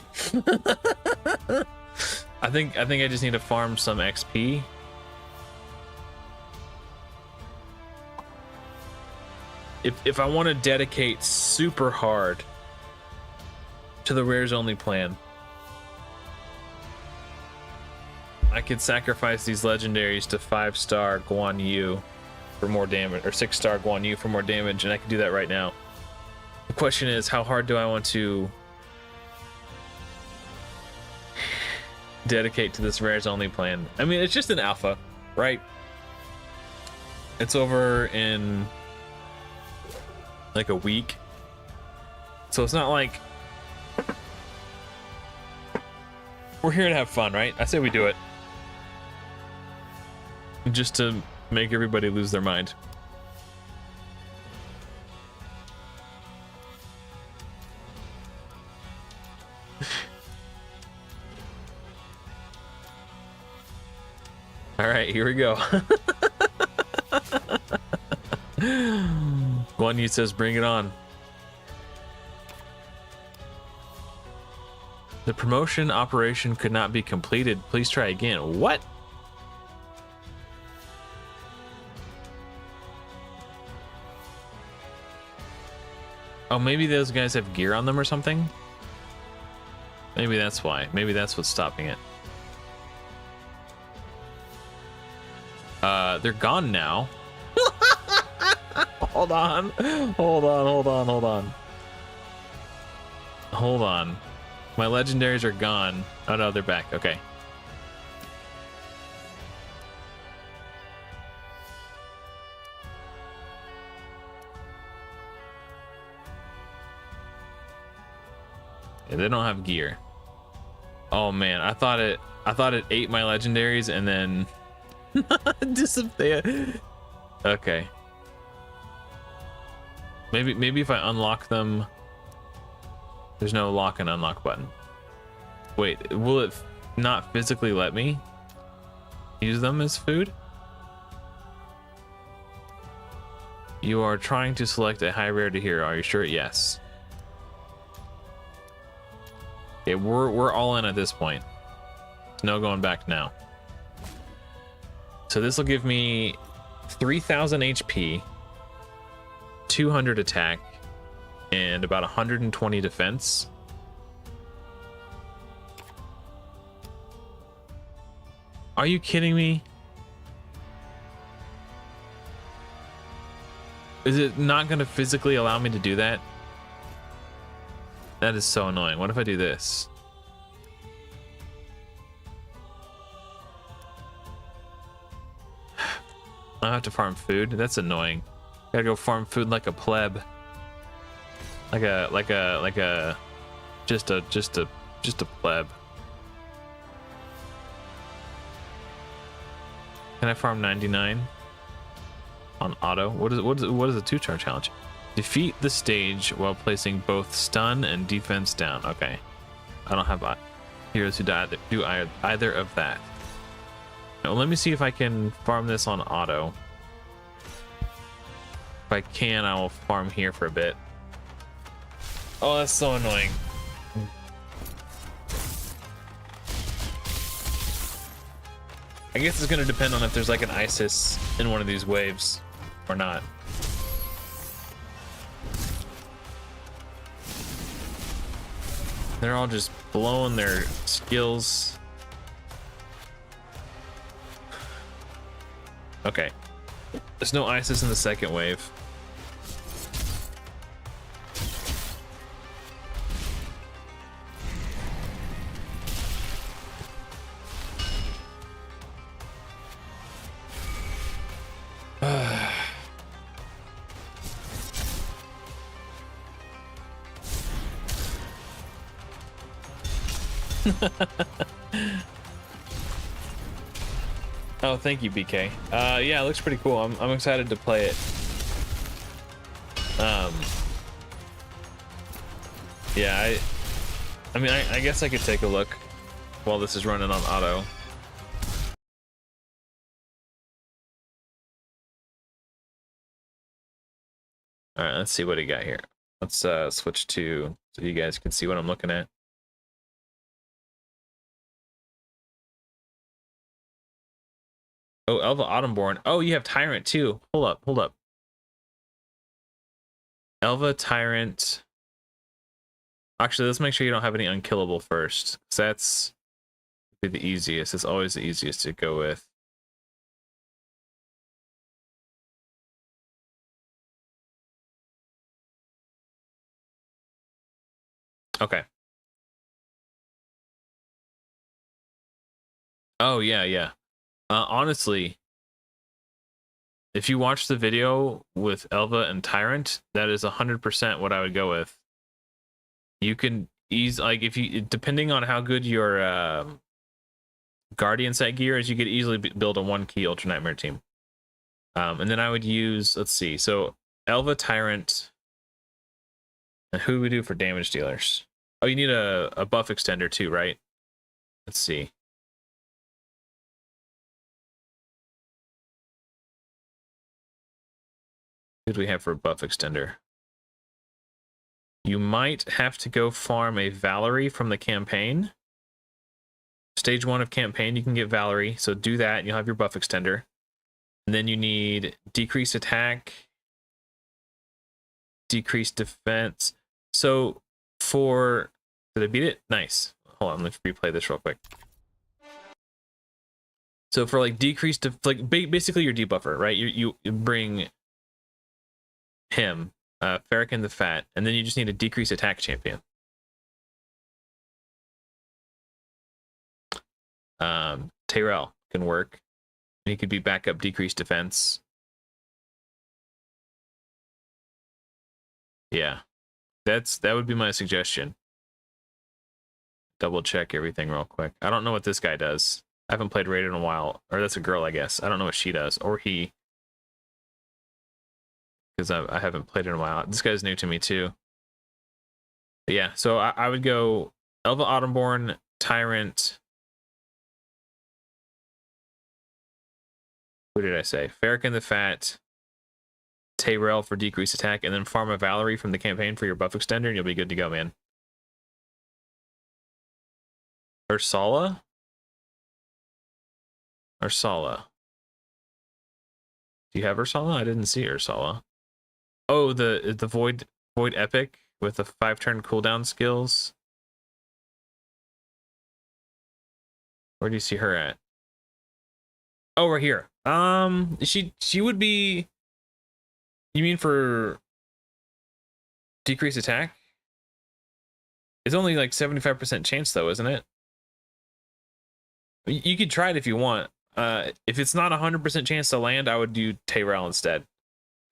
I think I just need to farm some XP. If I want to dedicate super hard to the rares only plan, I could sacrifice these legendaries to 5-star Guan Yu for more damage, or 6-star Guan Yu for more damage, and I can do that right now. The question is, how hard do I want to dedicate to this rares only plan? I mean, it's just an alpha, right? It's over in like a week, so it's not like we're here to have fun, right? I say we do it just to make everybody lose their mind. All right, here we go. One you says, bring it on. The promotion operation could not be completed. Please try again. What? Oh, maybe those guys have gear on them or something? Maybe that's why. Maybe that's what's stopping it. They're gone now. Hold on. Hold on, hold on, hold on. Hold on. My legendaries are gone. Oh no, they're back. Okay. Yeah, they don't have gear. Oh man, I thought it ate my legendaries and then disappeared. Okay. Maybe if I unlock them. There's no lock and unlock button. Wait, will it not physically let me use them as food? You are trying to select a high rarity hero. Are you sure? Yes. Okay, we're all in at this point. There's no going back now. So this will give me 3,000 HP, 200 attack, and about 120 defense. Are you kidding me? Is it not going to physically allow me to do that? That is so annoying. What if I do this? I have to farm food. That's annoying. Gotta go farm food like a pleb. Like a just a pleb. Can I farm 99 on auto? What is the 2-star challenge? Defeat the stage while placing both stun and defense down. Okay. I don't have heroes who do either of that. Now, let me see if I can farm this on auto. If I can, I will farm here for a bit. Oh, that's so annoying. I guess it's going to depend on if there's like an ISIS in one of these waves or not. They're all just blowing their skills. Okay. There's no ISIS in the second wave. Oh, thank you, BK. Yeah, it looks pretty cool. I'm excited to play it. Yeah, I mean, I guess I could take a look while this is running on auto. All right, let's see what he got here. Let's switch to so you guys can see what I'm looking at. Oh, Elva Autumnborn. Oh, you have Tyrant too. Hold up. Elva Tyrant. Actually, let's make sure you don't have any unkillable first, because that's the easiest. It's always the easiest to go with. Okay. Oh, yeah. Honestly, if you watch the video with Elva and Tyrant, that is 100% what I would go with. You can like if you, depending on how good your Guardian set gear is, you could easily build a 1-key Ultra Nightmare team. And then I would use, let's see, so Elva, Tyrant, and who do we do for damage dealers? Oh, you need a buff extender too, right? Let's see. Who do we have for a buff extender? You might have to go farm a Valerie from the campaign. Stage 1 of campaign, you can get Valerie, so do that, and you'll have your buff extender. And then you need decreased attack, decreased defense. So for... Did I beat it? Nice. Hold on, let's replay this real quick. So for like decreased, like basically your debuffer, right? You bring him, Farrakhan the Fat, and then you just need a decreased attack champion. Tyrell can work. He could be backup decreased defense. Yeah, that would be my suggestion. Double check everything real quick. I don't know what this guy does. I haven't played Raid in a while. Or that's a girl, I guess. I don't know what she does. Or he. Because I haven't played in a while. This guy's new to me too. But yeah, so I would go Elva Autumnborn, Tyrant. Who did I say? Farrakhan the Fat, Tyrell for decreased attack, and then farm a Valerie from the campaign for your buff extender, and you'll be good to go, man. Ursula? Ursula. Do you have Ursula? I didn't see Ursula. Oh, the Void Epic with the 5-turn cooldown skills. Where do you see her at? Oh, right here. She would be... You mean for decreased attack? It's only like 75% chance though, isn't it? You could try it if you want. If it's not 100% chance to land, I would do Tyrell instead.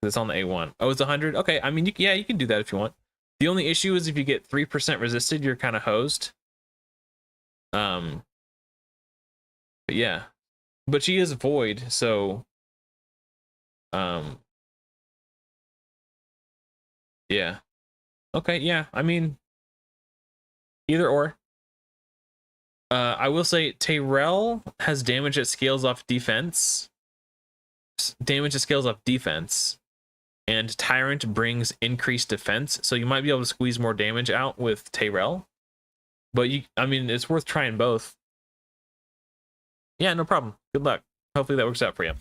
It's on the A1. Oh, it's 100? Okay, I mean, yeah, you can do that if you want. The only issue is if you get 3% resisted, you're kind of hosed. But yeah. But she is void, so... Yeah. Okay, yeah, I mean... Either or. I will say Tyrell has damage that scales off defense. Damage that scales off defense. And Tyrant brings increased defense, so you might be able to squeeze more damage out with Tyrell. But I mean, it's worth trying both. Yeah, no problem. Good luck. Hopefully that works out for you.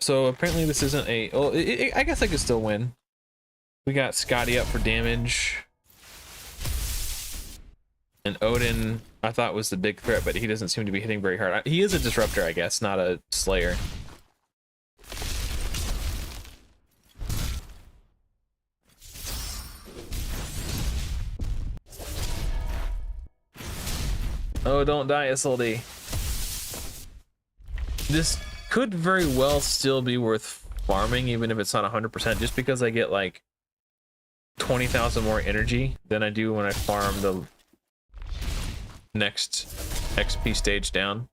So apparently this isn't a... Oh, I guess I could still win. We got Scotty up for damage. And Odin, I thought was the big threat, but he doesn't seem to be hitting very hard. He is a disruptor, I guess, not a slayer. Oh, don't die, SLD. This could very well still be worth farming, even if it's not 100%, just because I get like 20,000 more energy than I do when I farm the next XP stage down.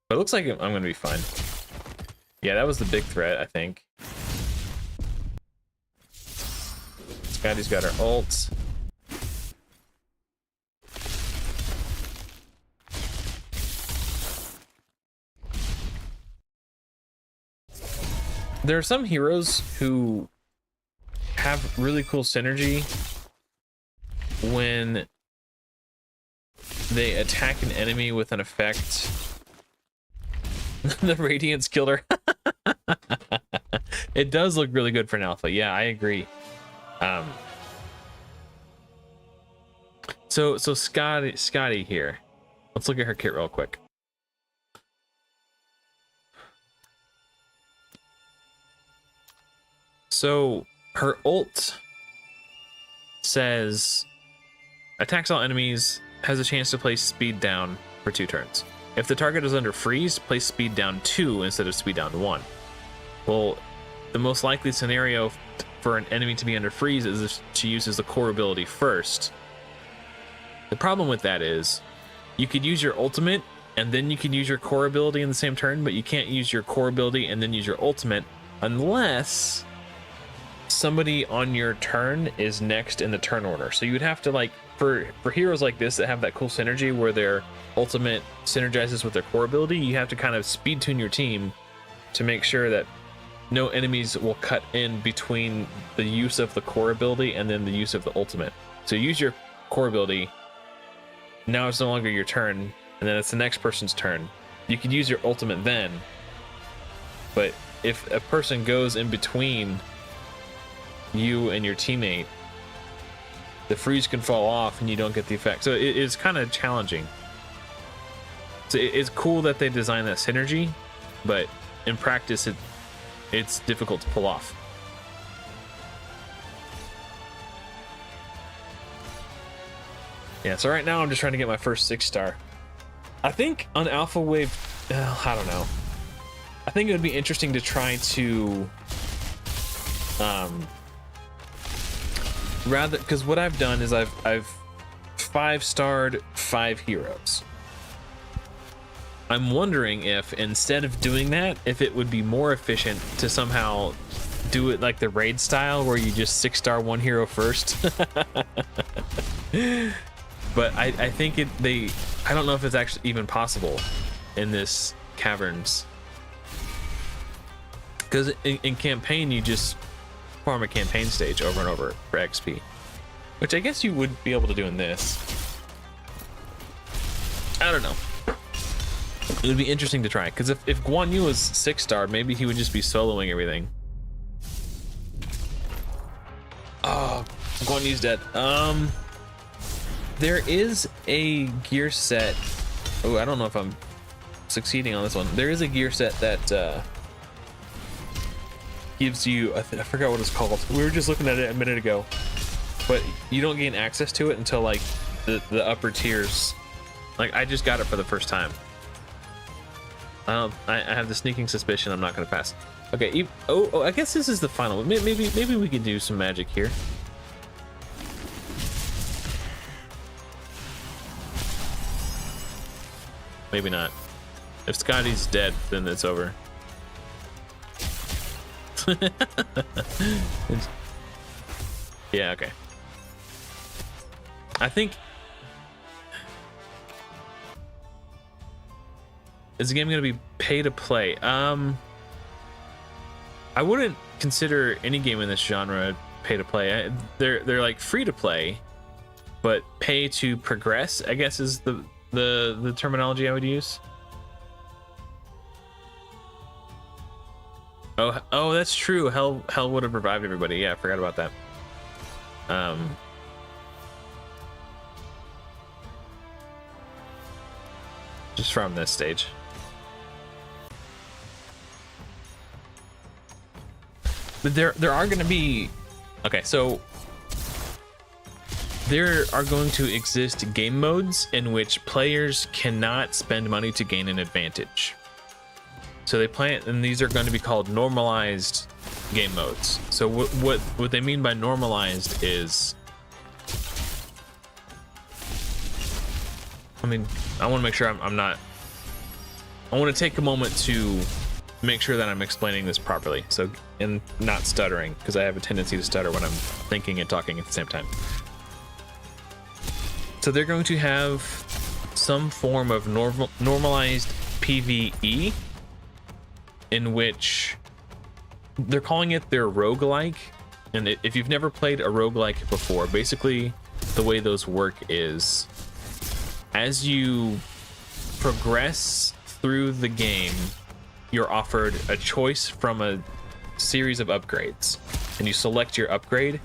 But it looks like I'm gonna be fine. Yeah, that was the big threat, I think. Scotty's got her ult. There are some heroes who have really cool synergy when they attack an enemy with an effect. The Radiance killed her. It does look really good for an alpha. Yeah, I agree. So Scotty here. Let's look at her kit real quick. So her ult says attacks all enemies, has a chance to place speed down for 2 turns. If the target is under freeze, place speed down 2 instead of speed down 1. Well, the most likely scenario for an enemy to be under freeze is if she uses the core ability first. The problem with that is you could use your ultimate and then you can use your core ability in the same turn, but you can't use your core ability and then use your ultimate unless somebody on your turn is next in the turn order. So you would have to like for heroes like this that have that cool synergy where their ultimate synergizes with their core ability, you have to kind of speed tune your team to make sure that no enemies will cut in between the use of the core ability and then the use of the ultimate. So you use your core ability, now it's no longer your turn, and then it's the next person's turn. You could use your ultimate then, but if a person goes in between you and your teammate, the freeze can fall off and you don't get the effect. So it is kind of challenging. So it's cool that they designed that synergy, but in practice it's difficult to pull off. Yeah, so right now I'm just trying to get my first 6-star. I think on Alpha Wave, I don't know. I think it would be interesting to try to rather, because what I've done is I've 5-starred 5 heroes. I'm wondering if instead of doing that, if it would be more efficient to somehow do it like the raid style where you just 6-star one hero first. But I think I don't know if it's actually even possible in this caverns, because in campaign you just farm a campaign stage over and over for XP, which I guess you would be able to do in this. I don't know. It would be interesting to try, because if Guan Yu was 6-star, maybe he would just be soloing everything. Oh, Guan Yu's dead. There is a gear set. Oh, I don't know if I'm succeeding on this one. There is a gear set that gives you, I forgot what it's called. We were just looking at it a minute ago, but you don't gain access to it until like the upper tiers. Like I just got it for the first time. I have the sneaking suspicion I'm not going to pass. Okay. Oh, I guess this is the final. Maybe we can do some magic here. Maybe not. If Scotty's dead, then it's over. Yeah, okay. I think... Is the game going to be pay to play? I wouldn't consider any game in this genre pay to play. They're like free to play, but pay to progress, I guess is the terminology I would use. Oh, that's true. Hell would have revived everybody. Yeah, I forgot about that. Just from this stage. But there are going to be... Okay, so there are going to exist game modes in which players cannot spend money to gain an advantage. So they plan, and these are going to be called normalized game modes. So what they mean by normalized is, I mean, I want to make sure I'm not, I want to take a moment to make sure that I'm explaining this properly, so, and not stuttering, because I have a tendency to stutter when I'm thinking and talking at the same time. So they're going to have some form of normalized PvE, in which they're calling it their roguelike. And if you've never played a roguelike before, basically the way those work is, as you progress through the game, you're offered a choice from a series of upgrades, and you select your upgrade,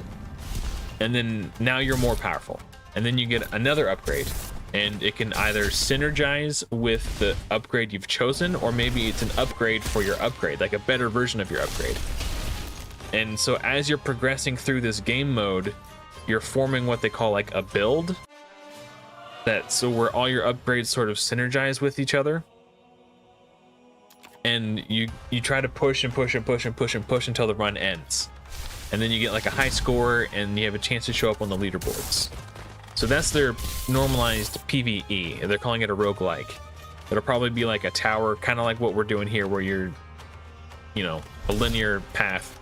and then now you're more powerful, and then you get another upgrade, and it can either synergize with the upgrade you've chosen, or maybe it's an upgrade for your upgrade, like a better version of your upgrade. And so as you're progressing through this game mode, you're forming what they call like a build, so where all your upgrades sort of synergize with each other. And you try to push and push and push and push and push until the run ends. And then you get like a high score, and you have a chance to show up on the leaderboards. So that's their normalized PvE. They're calling it a roguelike. It'll probably be like a tower, kind of like what we're doing here, where you're, a linear path.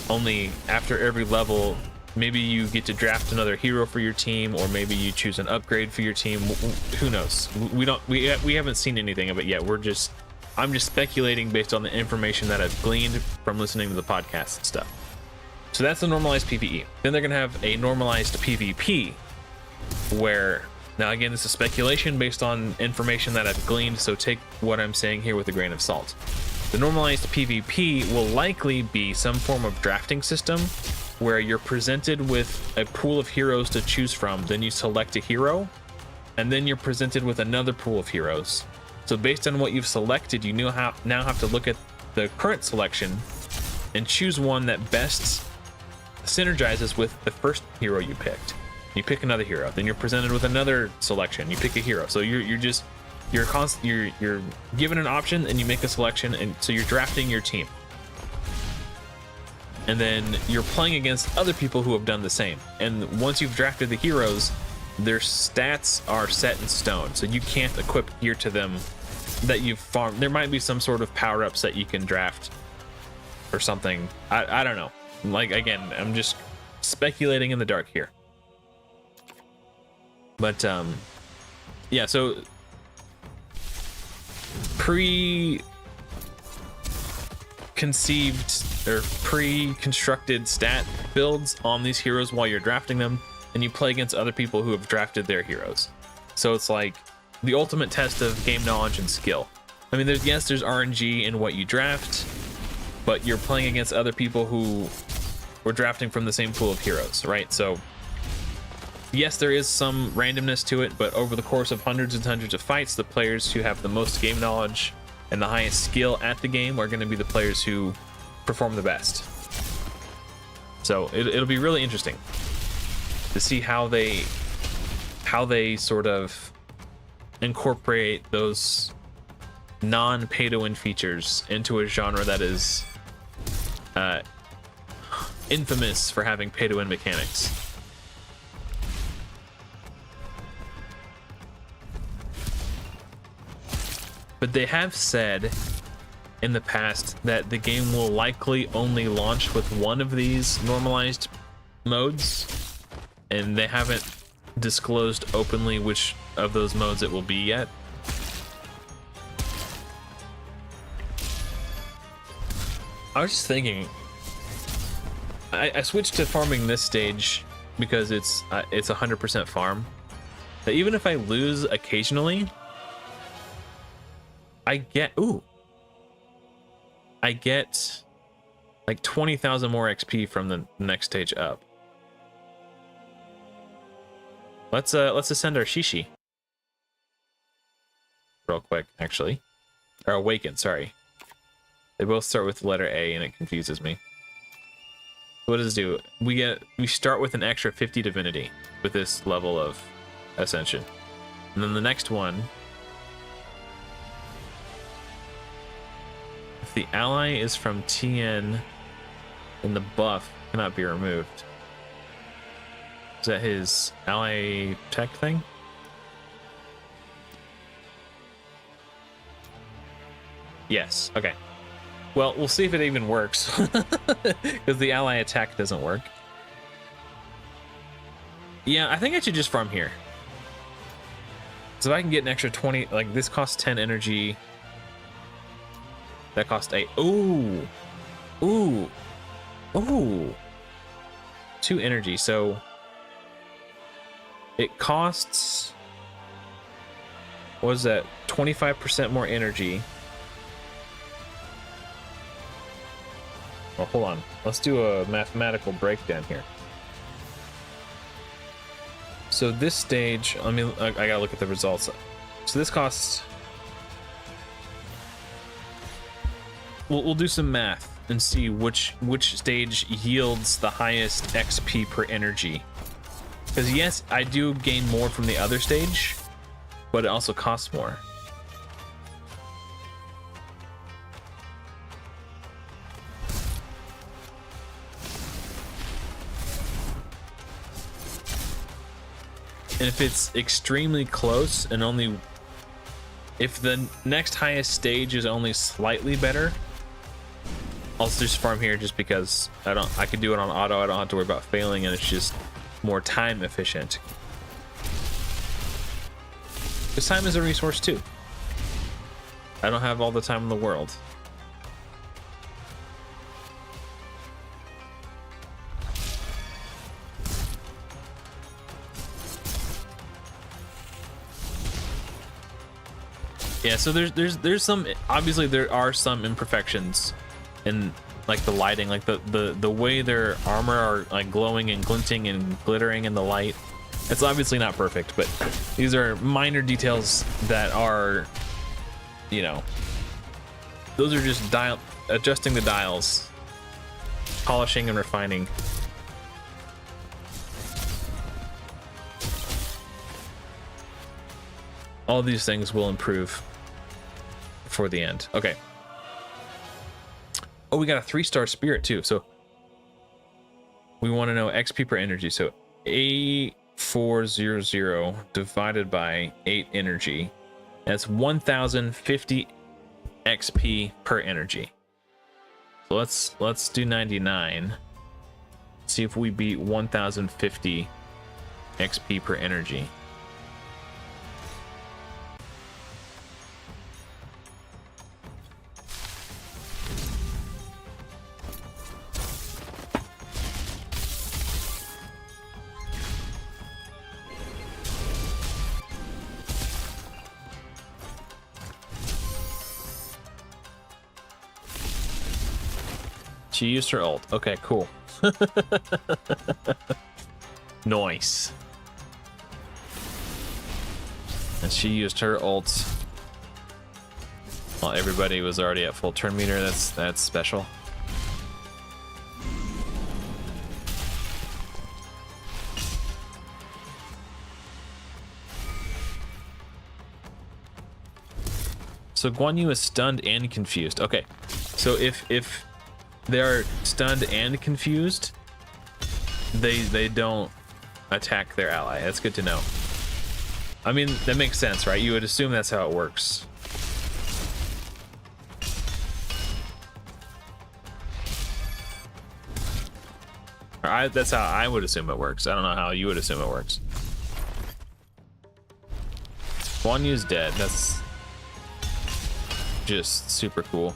Only after every level, maybe you get to draft another hero for your team, or maybe you choose an upgrade for your team. Who knows? We haven't seen anything of it yet. I'm just speculating based on the information that I've gleaned from listening to the podcast and stuff. So that's the normalized PvE. Then they're gonna have a normalized PvP, where, now again, this is speculation based on information that I've gleaned, so take what I'm saying here with a grain of salt. The normalized PvP will likely be some form of drafting system where you're presented with a pool of heroes to choose from, then you select a hero, and then you're presented with another pool of heroes. So based on what you've selected, you now have to look at the current selection and choose one that best synergizes with the first hero you picked. You pick another hero, then you're presented with another selection. You pick a hero. So you're given an option and you make a selection, and so you're drafting your team. And then you're playing against other people who have done the same. And once you've drafted the heroes, their stats are set in stone, so you can't equip gear to them that you've farmed. There might be some sort of power-ups that you can draft or something. I don't know. Like, again, I'm just speculating in the dark here. But yeah, so pre-conceived or pre-constructed stat builds on these heroes while you're drafting them, and you play against other people who have drafted their heroes. So it's like the ultimate test of game knowledge and skill. I mean, there's RNG in what you draft, but you're playing against other people who were drafting from the same pool of heroes, right? So yes, there is some randomness to it, but over the course of hundreds and hundreds of fights, the players who have the most game knowledge and the highest skill at the game are going to be the players who perform the best. So it'll be really interesting to see how they sort of incorporate those non-pay-to-win features into a genre that is infamous for having pay-to-win mechanics. But they have said in the past that the game will likely only launch with one of these normalized modes, and they haven't disclosed openly which of those modes it will be yet. I was just thinking, I switched to farming this stage because it's 100% farm. That even if I lose occasionally, I get like 20,000 more XP from the next stage up. Let's ascend our Shishi real quick, actually. Or awaken, sorry. They both start with the letter A and it confuses me. What does it do? We start with an extra 50 divinity with this level of ascension. And then the next one, if the ally is from TN, then the buff cannot be removed. Is that his ally tech thing? Yes, okay. Well, we'll see if it even works, because the ally attack doesn't work. Yeah, I think I should just farm here. So if I can get an extra 20, like this costs 10 energy. That costs 8. Ooh. Ooh. Ooh. 2 energy, so it costs, what was that, 25% more energy. Well, hold on. Let's do a mathematical breakdown here. So this stage, I gotta look at the results. So this costs, we'll do some math and see which stage yields the highest XP per energy. Because yes, I do gain more from the other stage, but it also costs more. And if it's extremely close and only, if the next highest stage is only slightly better, I'll just farm here just because I can do it on auto. I don't have to worry about failing, and it's just more time efficient. Because time is a resource too. I don't have all the time in the world. Yeah, so there's some, obviously there are some imperfections in like the lighting, like the way their armor are like glowing and glinting and glittering in the light. It's obviously not perfect, but these are minor details that are, you know, those are just adjusting the dials, polishing and refining. All these things will improve for the end. Okay. Oh, we got a 3-star spirit too. So we want to know XP per energy. So A400 divided by 8 energy. That's 1050 XP per energy. So let's do 99. See if we beat 1050 XP per energy. She used her ult. Okay, cool. Nice. And she used her ult while everybody was already at full turn meter. That's special. So Guan Yu is stunned and confused. Okay, so if they are stunned and confused, they don't attack their ally. That's good to know. I mean, that makes sense, right? You would assume that's how it works. That's how I would assume it works. I don't know how you would assume it works. Guan Yu's dead. That's just super cool.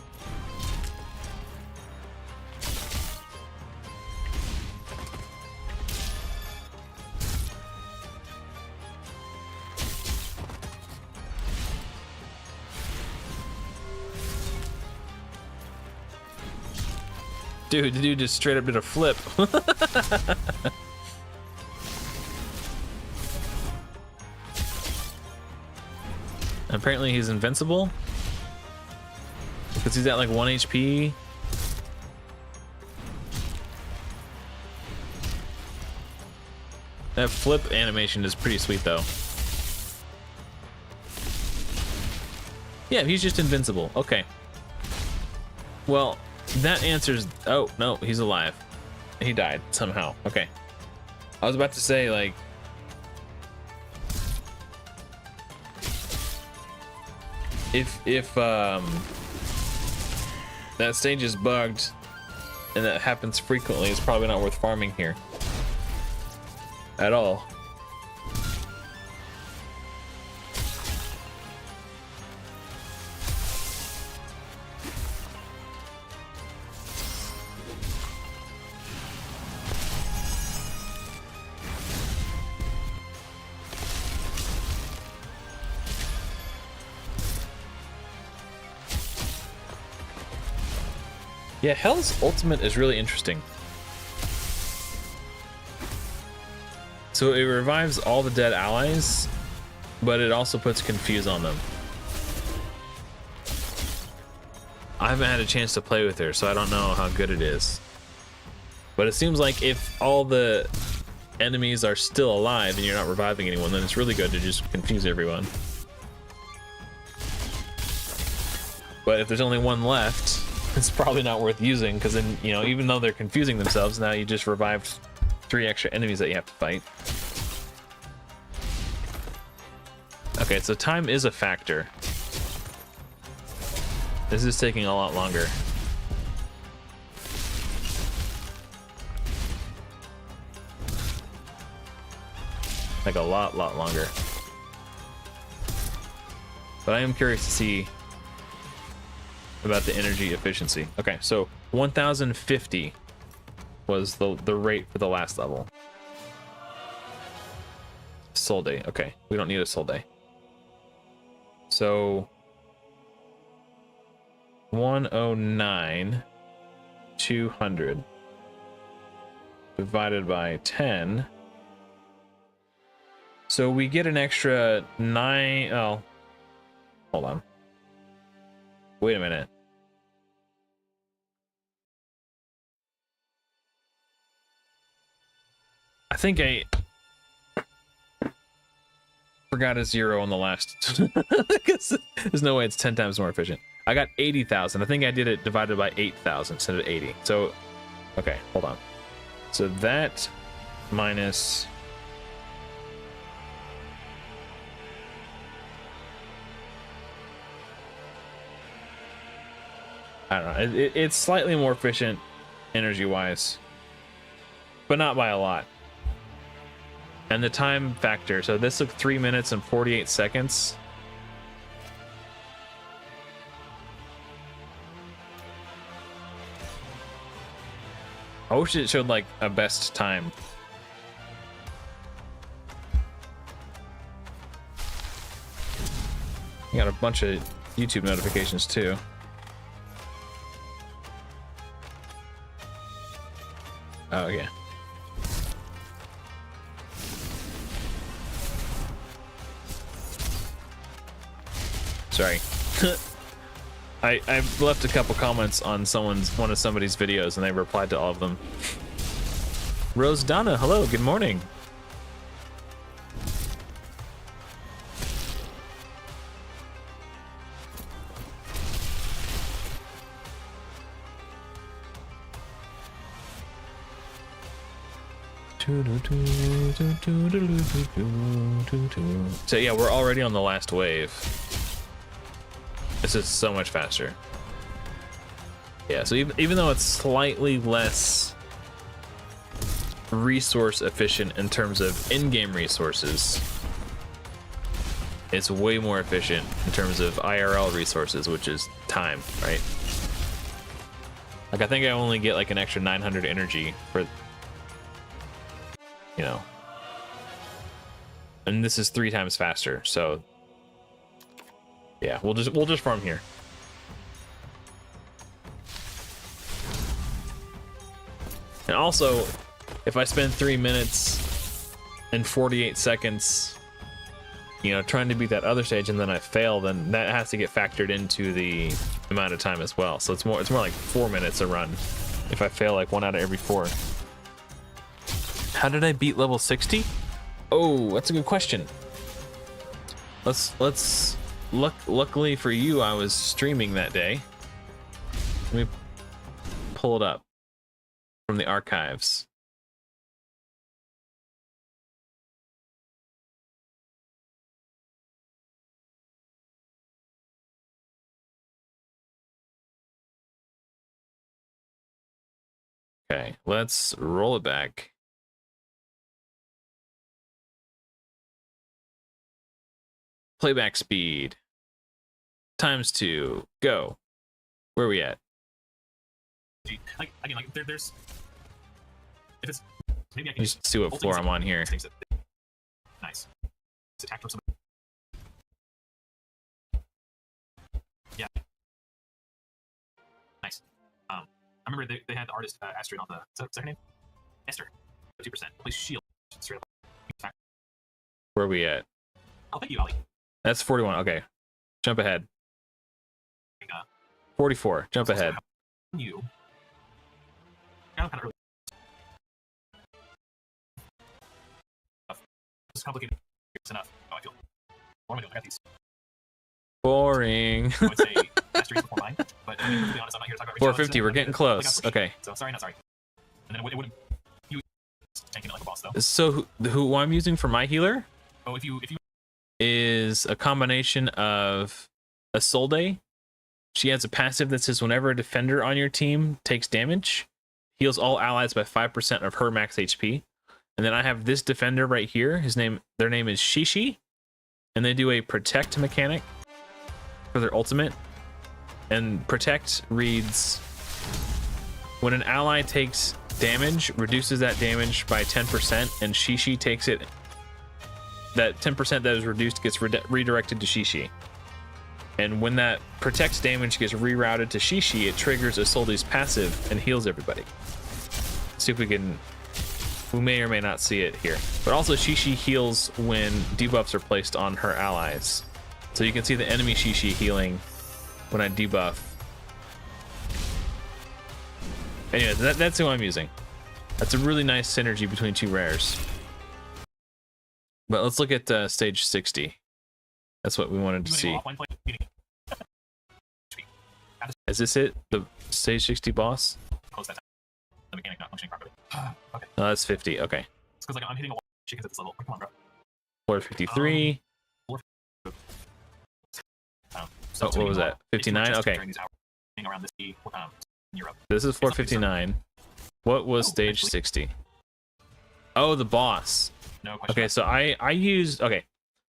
Dude, the dude just straight up did a flip. Apparently he's invincible because he's at like 1 HP. That flip animation is pretty sweet though. Yeah, he's just invincible. Okay. Well, that answers. Oh no, he's alive. He died somehow. Okay. I was about to say, like, if that stage is bugged and that happens frequently, it's probably not worth farming here at all. Yeah, Hell's ultimate is really interesting. So it revives all the dead allies, but it also puts Confuse on them. I haven't had a chance to play with her, so I don't know how good it is. But it seems like if all the enemies are still alive and you're not reviving anyone, then it's really good to just confuse everyone. But if there's only one left, it's probably not worth using, because then, you know, even though they're confusing themselves, now you just revived 3 extra enemies that you have to fight. Okay, so time is a factor. This is taking a lot longer. like a lot longer. But I am curious to see about the energy efficiency. Okay, so 1050 was the rate for the last level. Soul day. Okay, we don't need a soul day. So 109 200 divided by 10. So we get an extra 9. Oh, hold on. Wait a minute. I think I forgot a zero on the last. There's no way it's 10 times more efficient. I got 80,000. I think I did it divided by 8,000 instead of 80. So, okay, hold on. So that minus... I don't know. It's slightly more efficient energy-wise, but not by a lot. And the time factor. So this took 3 minutes and 48 seconds. I wish it showed like a best time. You got a bunch of YouTube notifications too. Oh yeah. Sorry. I've left a couple comments on one of somebody's videos and they replied to all of them. Rose Donna, hello, good morning. So yeah, we're already on the last wave. This is so much faster. Yeah, so even though it's slightly less resource efficient in terms of in-game resources, it's way more efficient in terms of IRL resources, which is time, right? Like I think I only get like an extra 900 energy for, you know, and this is 3 times faster, so yeah, we'll just farm here. And also, if I spend 3 minutes and 48 seconds, you know, trying to beat that other stage and then I fail, then that has to get factored into the amount of time as well. So it's more like 4 minutes a run if I fail like 1 out of every 4. How did I beat level 60? Oh, that's a good question. Luckily for you, I was streaming that day. Let me pull it up from the archives. Okay, let's roll it back. Playback speed ×2, go. Where are we at? Like, I mean, like, there's if it's maybe I can just see what floor I'm on here. Nice. It's attacked from somebody. Yeah. Nice. I remember they had the artist Astrid on the. Is that her name? Esther. 2%. Please shield. Straight up. Where are we at? Oh, thank you, Ali. That's 41. Okay, jump ahead. 44. Jump ahead. You. Kind of early. It's complicated. It's enough. Oh, I feel. What am I doing? I got these. Boring. I would say Astrid before mine, but I mean, to be honest, I'm not here to talk about 450. We're getting close. Okay. So sorry, not sorry. And then it wouldn't. You tanking it like a boss, though. So who I'm using for my healer? Oh, if you is a combination of a Soul Day. She has a passive that says whenever a defender on your team takes damage, heals all allies by 5% of her max HP. And then I have this defender right here. Their name is Shishi, and they do a protect mechanic for their ultimate. And protect reads, when an ally takes damage, reduces that damage by 10%, and Shishi takes it. That 10% that is reduced gets redirected to Shishi. And when that protects damage gets rerouted to Shishi, it triggers Isolde's passive and heals everybody. See if we can. We may or may not see it here. But also Shishi heals when debuffs are placed on her allies. So you can see the enemy Shishi healing when I debuff. Anyway, that's who I'm using. That's a really nice synergy between two rares. But let's look at stage 60. That's what we wanted to see. Is this it? The stage 60 boss? Close that. The mechanic not functioning properly. Okay. Oh, that's 50. Okay. It's because like I'm hitting a wall chickens at this level. Come on, bro. Floor 53. So what was that? 59? Okay. Around this in Europe. This is 459. What was stage 60? Oh, the boss. No question. Okay, so I used. Okay,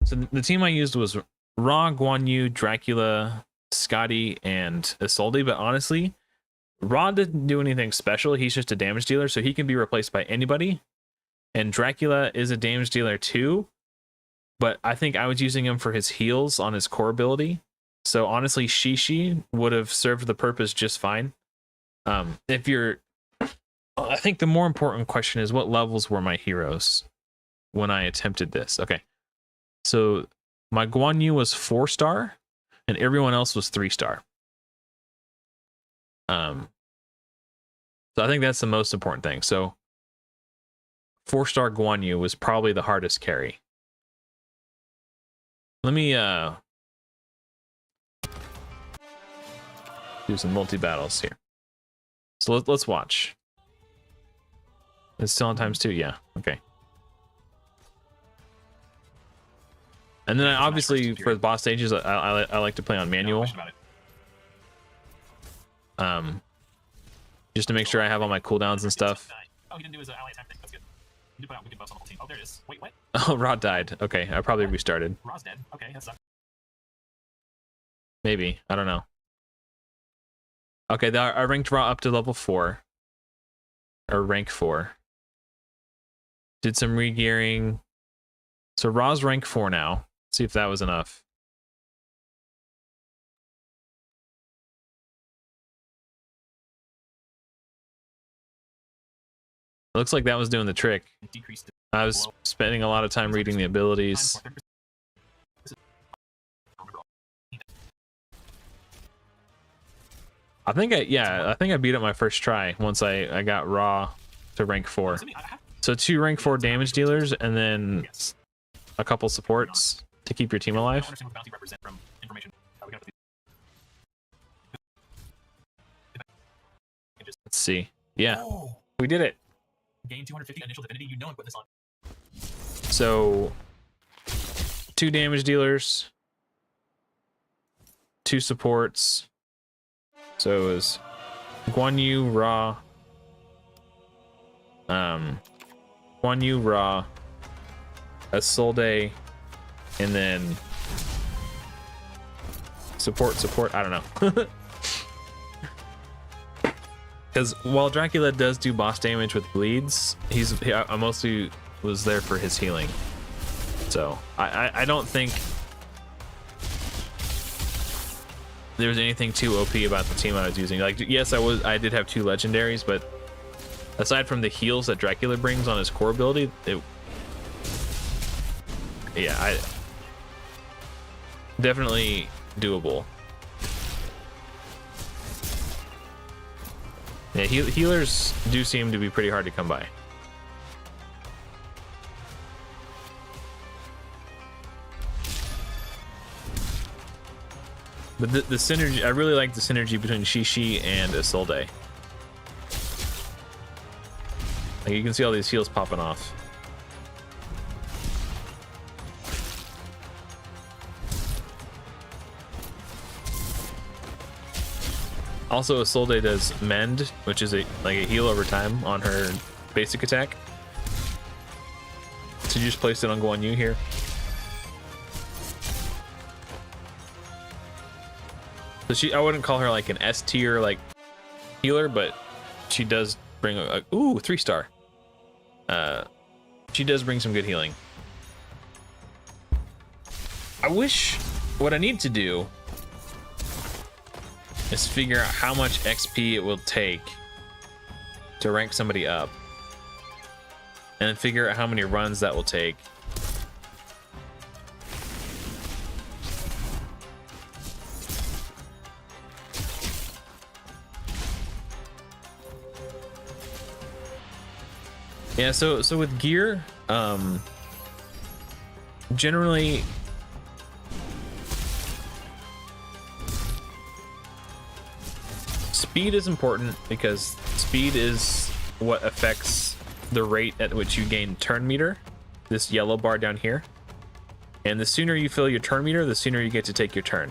so the team I used was Ra, Guan Yu, Dracula, Scotty, and Isolde. But honestly, Ra didn't do anything special. He's just a damage dealer, so he can be replaced by anybody. And Dracula is a damage dealer too, but I think I was using him for his heals on his core ability. So honestly, Shishi would have served the purpose just fine. If you're, I think the more important question is what levels were my heroes when I attempted this? Okay, so my Guan Yu was 4-star, and everyone else was 3-star. So I think that's the most important thing. So 4-star Guan Yu was probably the hardest carry. Let me do some multi-battles here. So let's watch. It's still on ×2, yeah. Okay. And then obviously for the boss stages, I like to play on manual. Just to make sure I have all my cooldowns and stuff. Oh, he didn't do his ally attack thing. That's good. You did put out good buffs on the whole team. Oh, there it is. Wait, what? Oh, Rod died. Okay, I probably restarted. Ra's dead. Okay, that sucks. Maybe. I don't know. Okay, I ranked Ra up to level 4. Or rank 4. Did some re-gearing. So Ra's rank 4 now. See if that was enough. Looks like that was doing the trick. I was spending a lot of time reading the abilities. I think I beat it my first try once I got Ra to rank 4. So 2 rank 4 damage dealers and then a couple supports to keep your team alive. Let's see. Yeah, we did it. Gain 250 initial divinity. You know, and put this on. So 2 damage dealers, 2 supports. So it was Guan Yu, Ra, Guan Yu, Ra, Isolde, and then support. I don't know. Because while Dracula does do boss damage with bleeds, I mostly was there for his healing. So I don't think there was anything too OP about the team I was using. Like, yes, I did have 2 legendaries, but aside from the heals that Dracula brings on his core ability, I definitely doable. Yeah, healers do seem to be pretty hard to come by. But the synergy, I really like the synergy between Shishi and Isolde. Like, you can see all these heals popping off. Also, Isolde does Mend, which is like a heal over time on her basic attack. just placed it on Guan Yu here. So I wouldn't call her like an S tier like healer, but she does bring a ooh 3-star. She does bring some good healing. I wish what I need to do is figure out how much XP it will take to rank somebody up, and then figure out how many runs that will take. Yeah, so with gear, generally speed is important because speed is what affects the rate at which you gain turn meter, this yellow bar down here. And the sooner you fill your turn meter, the sooner you get to take your turn.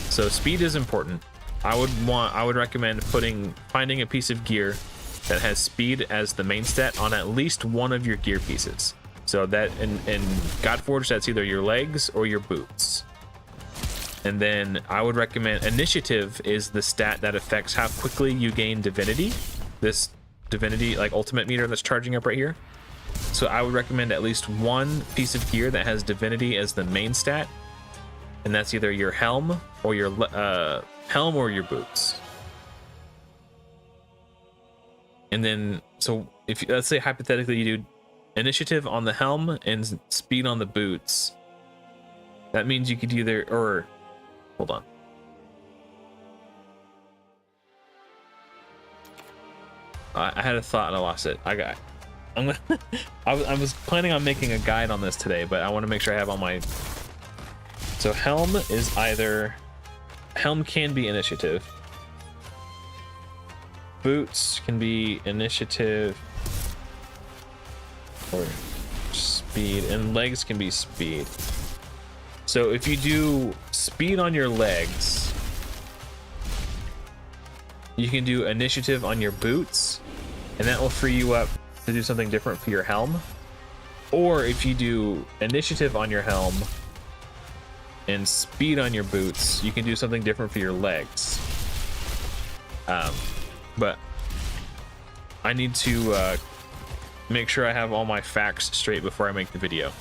So speed is important. I would recommend finding a piece of gear that has speed as the main stat on at least one of your gear pieces. So that in Godforge, that's either your legs or your boots. And then I would recommend initiative is the stat that affects how quickly you gain divinity. This divinity like ultimate meter that's charging up right here. So I would recommend at least one piece of gear that has divinity as the main stat. And that's either your helm or your boots. And then, so if let's say hypothetically you do initiative on the helm and speed on the boots, that means you could either, or hold on. I had a thought and I lost it. I was planning on making a guide on this today, but I want to make sure I have all my. So helm can be initiative. Boots can be initiative or speed, and legs can be speed. So if you do speed on your legs, you can do initiative on your boots, and that will free you up to do something different for your helm. Or if you do initiative on your helm and speed on your boots, you can do something different for your legs. But I need to make sure I have all my facts straight before I make the video,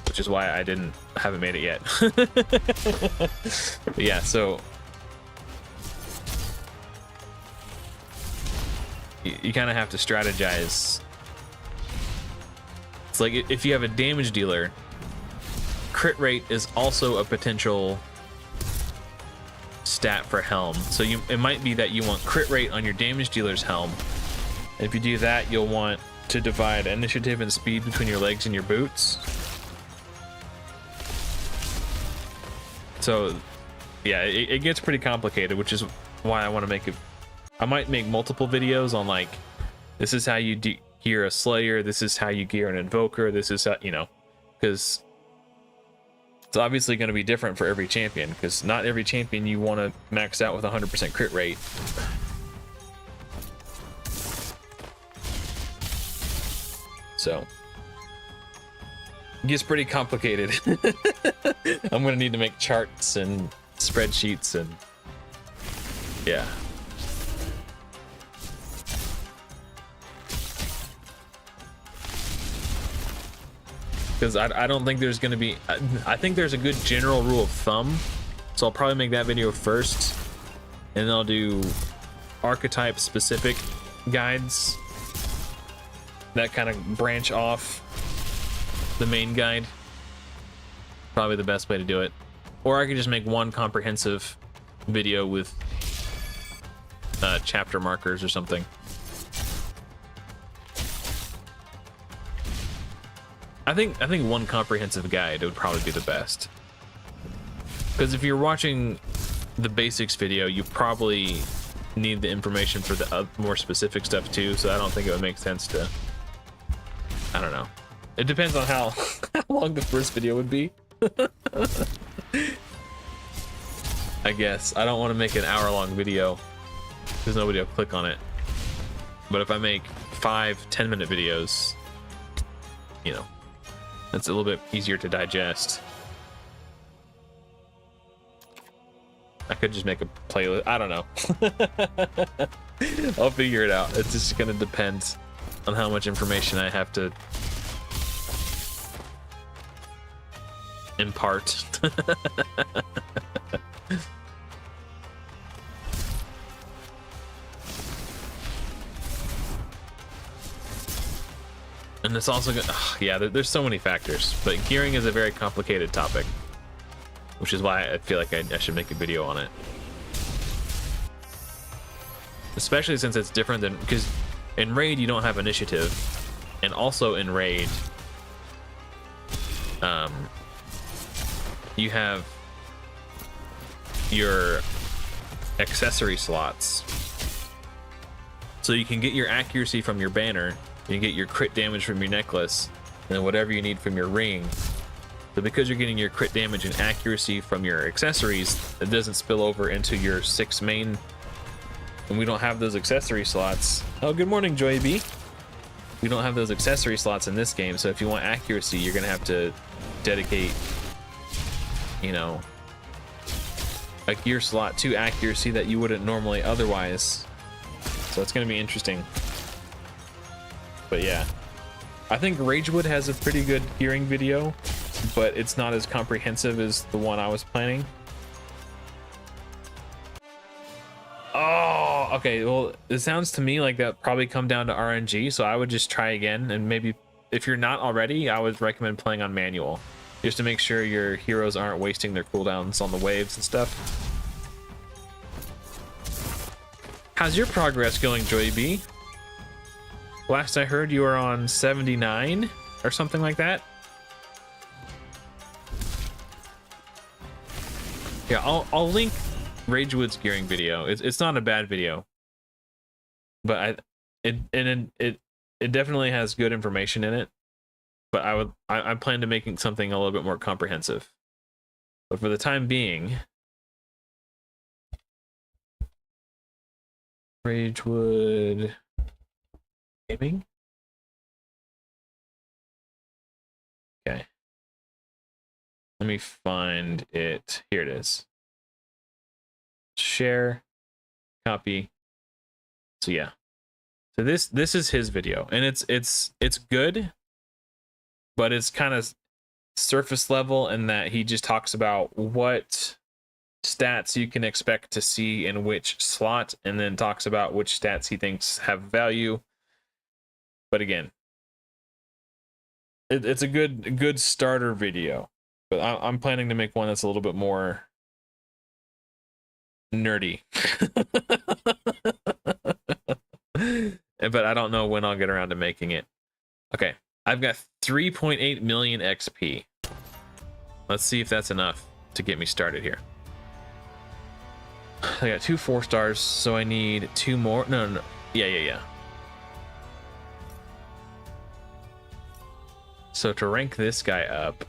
which is why I haven't made it yet. But yeah, so you kind of have to strategize. It's like if you have a damage dealer, crit rate is also a potential stat for helm. So it might be that you want crit rate on your damage dealer's helm. And if you do that, you'll want to divide initiative and speed between your legs and your boots. So yeah, it gets pretty complicated, which is why I want to make it. I might make multiple videos on like, this is how you gear a Slayer, this is how you gear an Invoker, this is how, because it's obviously going to be different for every champion, because not every champion you want to max out with 100% crit rate. So it gets pretty complicated. I'm going to need to make charts and spreadsheets and yeah. Because I don't think there's going to be, I think there's a good general rule of thumb, so I'll probably make that video first, and then I'll do archetype specific guides that kind of branch off the main guide. Probably the best way to do it. Or I could just make one comprehensive video with chapter markers or something. I think one comprehensive guide would probably be the best. Because if you're watching the basics video, you probably need the information for the more specific stuff too, so I don't think it would make sense to, I don't know. It depends on how long the first video would be. I guess. I don't want to make an hour-long video because nobody will click on it. But if I make 5 10-minute videos, It's a little bit easier to digest. I could just make a playlist. I don't know. I'll figure it out. It's just gonna depend on how much information I have to impart. And it's also good. Yeah, there's so many factors, but gearing is a very complicated topic, which is why I feel like I should make a video on it. Especially since it's different than, because in Raid you don't have initiative, and also in Raid, you have your accessory slots. So you can get your accuracy from your banner, you can get your crit damage from your necklace, and then whatever you need from your ring. So because you're getting your crit damage and accuracy from your accessories, it doesn't spill over into your 6 main, and we don't have those accessory slots. Oh, good morning, Joy B. We don't have those accessory slots in this game, so if you want accuracy, you're gonna have to dedicate, you know, a gear slot to accuracy that you wouldn't normally otherwise. So it's gonna be interesting. But yeah, I think Ragewood has a pretty good gearing video, but it's not as comprehensive as the one I was planning. Oh, okay. Well, it sounds to me like that probably come down to RNG, so I would just try again, and maybe if you're not already, I would recommend playing on manual, just to make sure your heroes aren't wasting their cooldowns on the waves and stuff. How's your progress going, Joy B? Last I heard, you were on 79 or something like that. Yeah, I'll link Ragewood's gearing video. It's not a bad video, but it definitely has good information in it. But I plan to making something a little bit more comprehensive. But for the time being, Ragewood Gaming. Okay. Let me find it. Here it is. Share, copy. So yeah. So this is his video, and it's good, but it's kind of surface level in that he just talks about what stats you can expect to see in which slot, and then talks about which stats he thinks have value. But again, it's a good starter video, but I'm planning to make one that's a little bit more nerdy. But I don't know when I'll get around to making it. Okay, I've got 3.8 million XP. Let's see if that's enough to get me started here. I got 2 4 stars, so I need 2 more. No. Yeah. So to rank this guy up,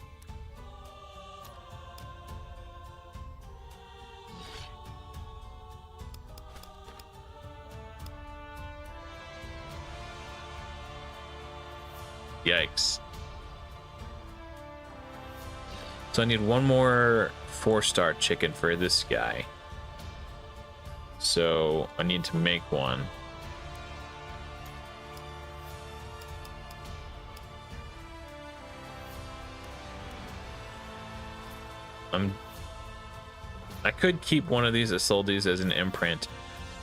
yikes. So I need 1 more 4-star chicken for this guy. So I need to make one. I could keep one of these Isoldes as an imprint.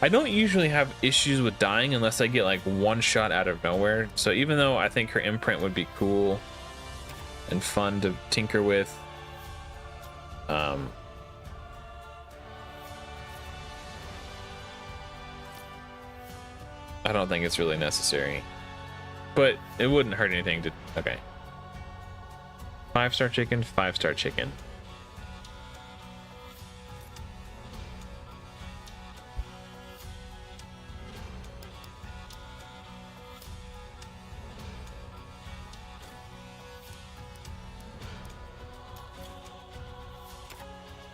I don't usually have issues with dying unless I get like 1 shot out of nowhere. So even though I think her imprint would be cool and fun to tinker with, I don't think it's really necessary. But it wouldn't hurt anything to... Okay. 5-star chicken, 5-star chicken.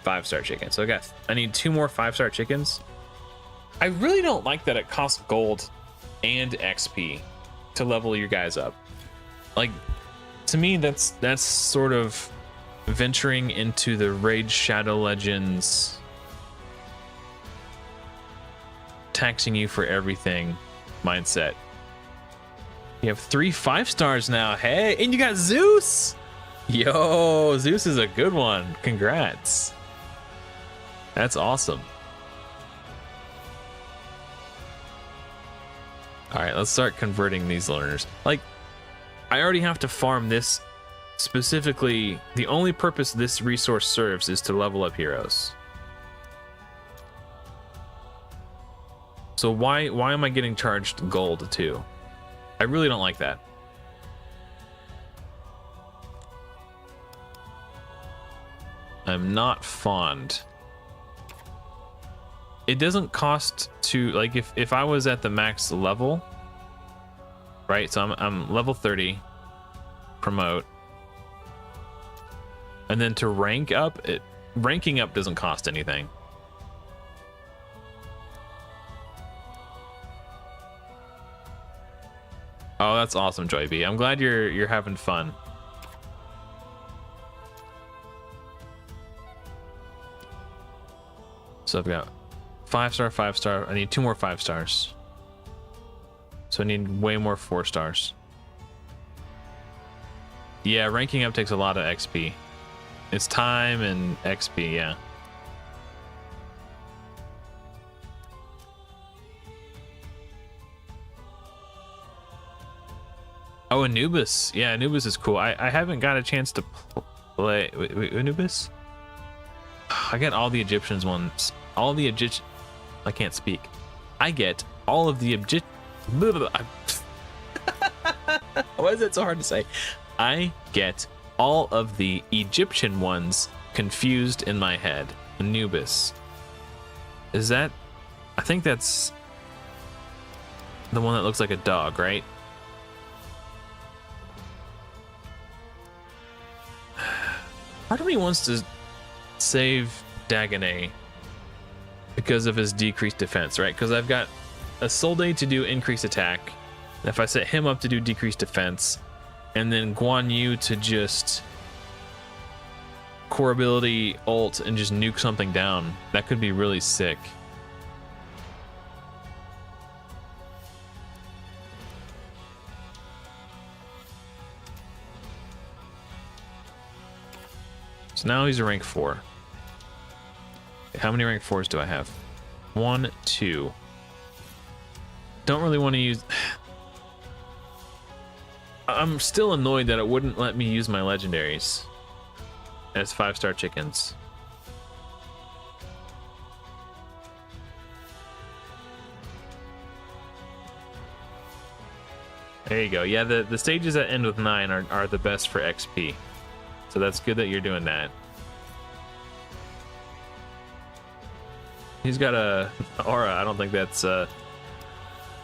Five-star chicken. So I need 2 more 5-star chickens. I really don't like that it costs gold and XP to level your guys up. Like, to me, that's sort of venturing into the Raid Shadow Legends taxing you for everything mindset. You have 3 5-stars now. Hey, and you got Zeus. Yo, Zeus is a good one. Congrats. That's awesome. All right, let's start converting these learners. Like, I already have to farm this specifically. The only purpose this resource serves is to level up heroes. So why am I getting charged gold too? I really don't like that. I'm not fond. It doesn't cost to, like, if I was at the max level, right? So I'm level 30, promote, and then to rank up, ranking up doesn't cost anything. Oh, that's awesome, Joy B. I'm glad you're having fun. So I've got 5-star, 5-star. I need 2 more 5-stars. So I need way more 4-stars. Yeah, ranking up takes a lot of XP. It's time and XP, yeah. Oh, Anubis. Yeah, Anubis is cool. I haven't got a chance to play. Wait, Anubis? I get all the Egyptians ones. All the Egyptian. I can't speak. I get all of the Egypt. Why is it so hard to say? I get all of the Egyptian ones confused in my head. Anubis. Is that? I think that's the one that looks like a dog, right? Part of me wants to save Dagonet because of his decreased defense, right? Because I've got a Solde to do increased attack, and if I set him up to do decreased defense, and then Guan Yu to just core ability ult and just nuke something down, that could be really sick. So now he's a rank 4. How many rank 4s do I have? 1, 2. Don't really want to use... I'm still annoyed that it wouldn't let me use my legendaries as 5-star chickens. There you go. Yeah, the stages that end with 9 are the best for XP. So that's good that you're doing that. He's got a aura. I don't think that's I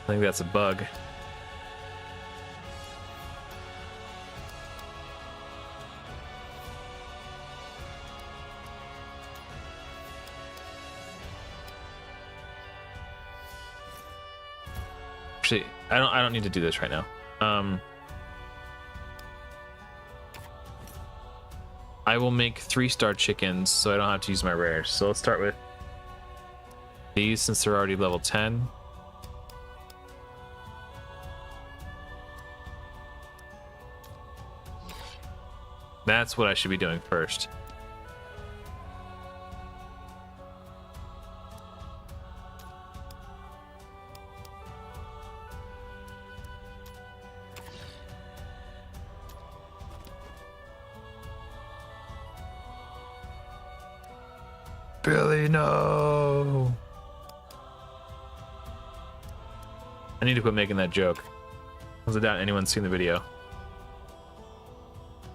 think that's a bug. Actually, I don't need to do this right now. I will make 3-star chickens so I don't have to use my rares. So let's start with these since they're already level 10. That's what I should be doing first. Billy, no. I need to quit making that joke. I doubt anyone's seen the video.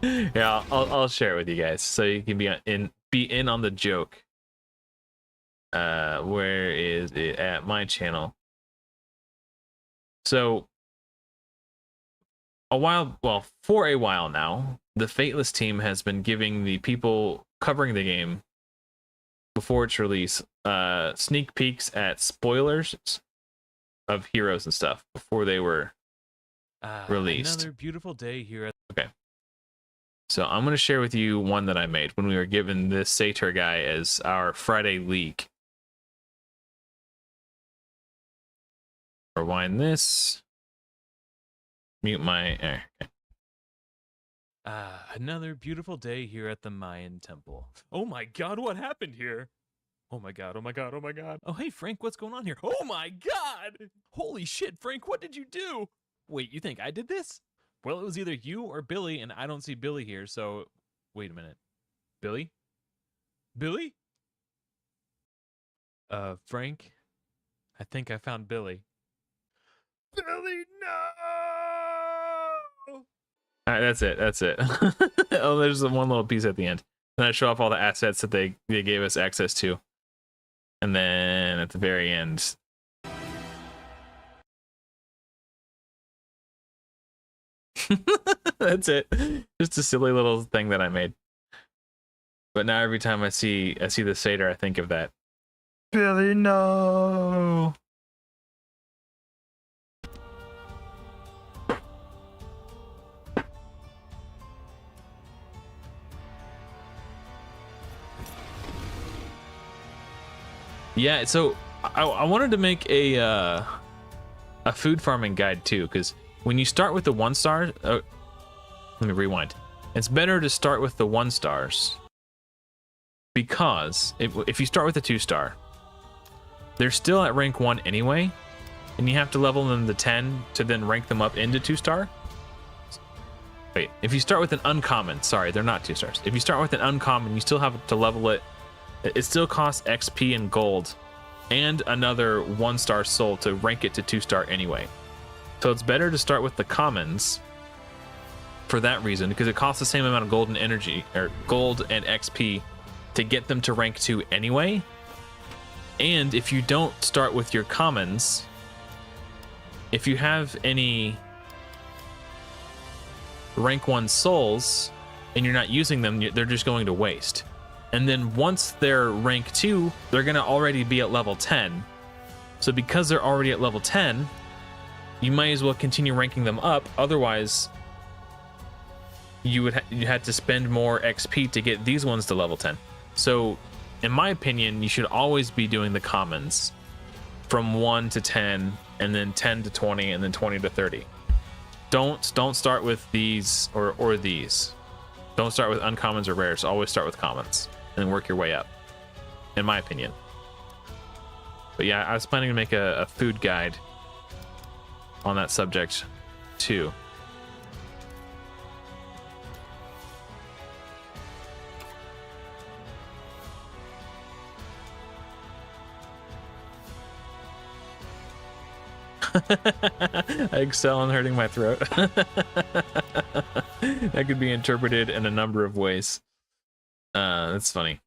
Yeah, I'll share it with you guys so you can be in on the joke. Where is it at? My channel. So for a while now, the Fateless team has been giving the people covering the game before its release sneak peeks at spoilers of heroes and stuff before they were released. Another beautiful day here at Okay. So I'm going to share with you one that I made when we were given this Satyr guy as our Friday leak. Rewind this. Mute my... okay. Another beautiful day here at the Mayan temple. Oh my god, what happened here? Oh my god, oh my god, oh my god. Oh hey Frank, what's going on here? Oh my god! Holy shit, Frank, what did you do? Wait, you think I did this? Well, it was either you or Billy, and I don't see Billy here, so... Wait a minute. Billy? Billy? Frank? I think I found Billy. Billy, no! All right, that's it. That's it. Oh, there's one little piece at the end. Then I show off all the assets that they gave us access to. And then at the very end... That's it. Just a silly little thing that I made. But now every time I see the Satyr, I think of that. Billy, no! Yeah, so I wanted to make a food farming guide too, because when you start with the 1 star, let me rewind. It's better to start with the 1 stars because if you start with a 2 star, they're still at rank 1 anyway, and you have to level them to 10 to then rank them up into 2 star. Wait, if you start with an uncommon, sorry, they're not 2 stars. If you start with an uncommon, you still have to level it. It still costs XP and gold and another 1 star soul to rank it to 2 star anyway. So it's better to start with the commons for that reason, because it costs the same amount of gold and energy, or gold and XP, to get them to rank 2 anyway. And if you don't start with your commons, if you have any rank 1 souls and you're not using them, they're just going to waste. And then once they're rank 2, they're going to already be at level 10. So because they're already at level 10, you might as well continue ranking them up. Otherwise, you had to spend more XP to get these ones to level 10. So in my opinion, you should always be doing the commons from 1 to 10, and then 10 to 20, and then 20 to 30. Don't start with these or these. Don't start with uncommons or rares. Always start with commons and work your way up, in my opinion. But yeah, I was planning to make a food guide on that subject too. I excel in hurting my throat. That could be interpreted in a number of ways. That's funny.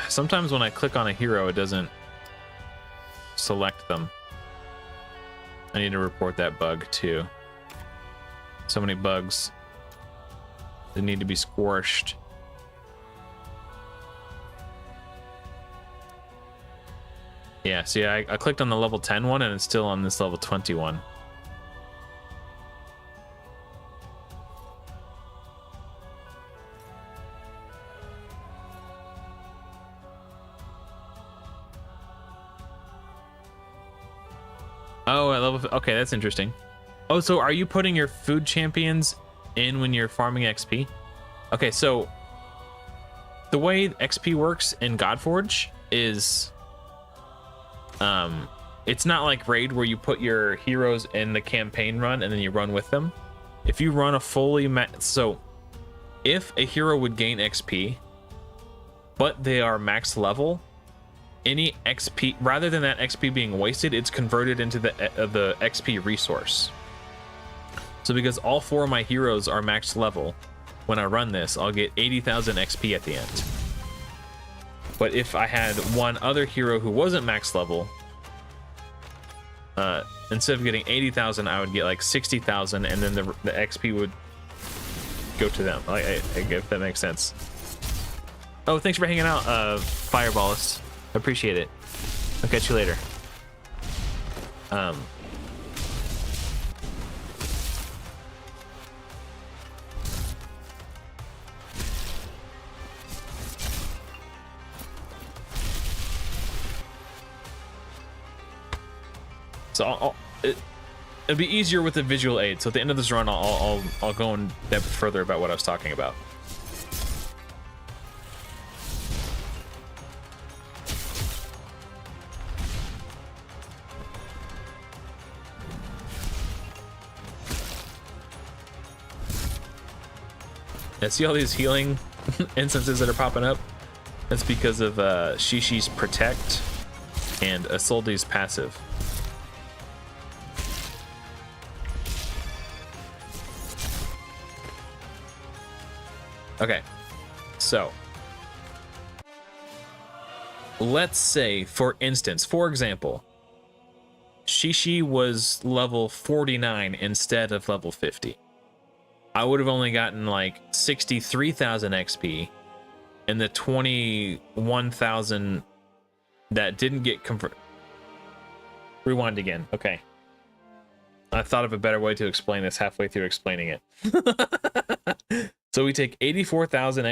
Sometimes when I click on a hero, it doesn't select them. I need to report that bug too. So many bugs that need to be squashed. Yeah, see, I clicked on the level 10 one and it's still on this level 21. Oh, at level... Okay, that's interesting. Oh, so are you putting your food champions in when you're farming XP? Okay, so the way XP works in Godforge is it's not like Raid where you put your heroes in the campaign run and then you run with them. If you run a fully so if a hero would gain XP but they are max level, any XP, rather than that XP being wasted, it's converted into the XP resource. So because all 4 of my heroes are max level, when I run this, I'll get 80,000 XP at the end. But if I had one other hero who wasn't max level, instead of getting 80,000, I would get like 60,000, and then the XP would go to them. If that makes sense. Oh, thanks for hanging out, Fireballist. Appreciate it. I'll catch you later. So it'll be easier with the visual aid. So at the end of this run, I'll go in depth further about what I was talking about. I see all these healing instances that are popping up. That's because of Shishi's Protect and Isolde's passive. Okay, so let's say, for instance, for example, Shishi was level 49 instead of level 50. I would have only gotten like 63,000 XP, and the 21,000 that didn't get converted. Rewind again. Okay. I thought of a better way to explain this halfway through explaining it. So we take 84,000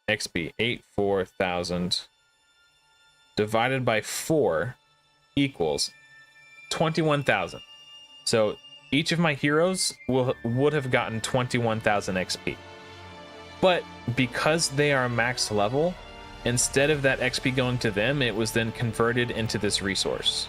XP, 84,000 divided by 4 equals 21,000. So each of my heroes would have gotten 21,000 XP. But because they are max level, instead of that XP going to them, it was then converted into this resource.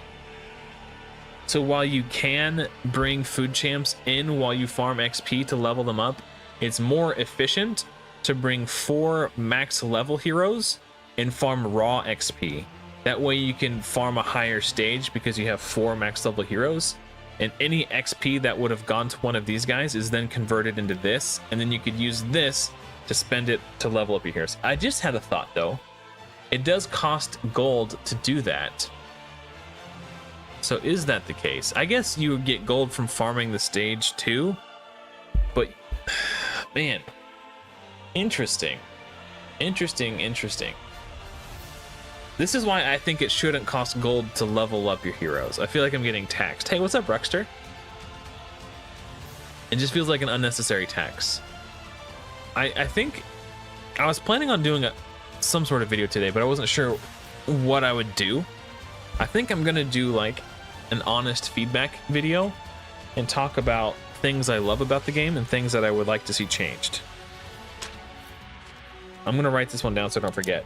So while you can bring food champs in while you farm XP to level them up, it's more efficient to bring 4 max level heroes and farm raw XP. That way you can farm a higher stage because you have 4 max level heroes, and any XP that would have gone to one of these guys is then converted into this, and then you could use this to spend it to level up your heroes. I just had a thought though. It does cost gold to do that. So is that the case? I guess you would get gold from farming the stage too, but man, interesting. This is why I think it shouldn't cost gold to level up your heroes. I feel like I'm getting taxed. Hey, what's up, Ruckster? It just feels like an unnecessary tax. I think I was planning on doing some sort of video today, but I wasn't sure what I would do. I think I'm gonna do like an honest feedback video and talk about things I love about the game and things that I would like to see changed. I'm gonna write this one down so I don't forget.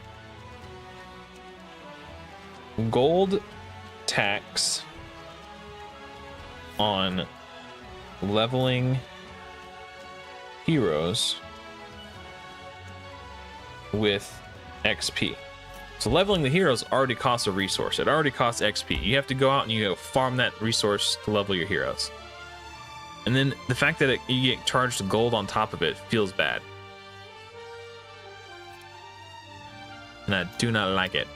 Gold tax on leveling heroes with XP. So leveling the heroes already costs a resource. It already costs XP. You have to go out and you farm that resource to level your heroes. And then the fact that you get charged gold on top of it feels bad. And I do not like it.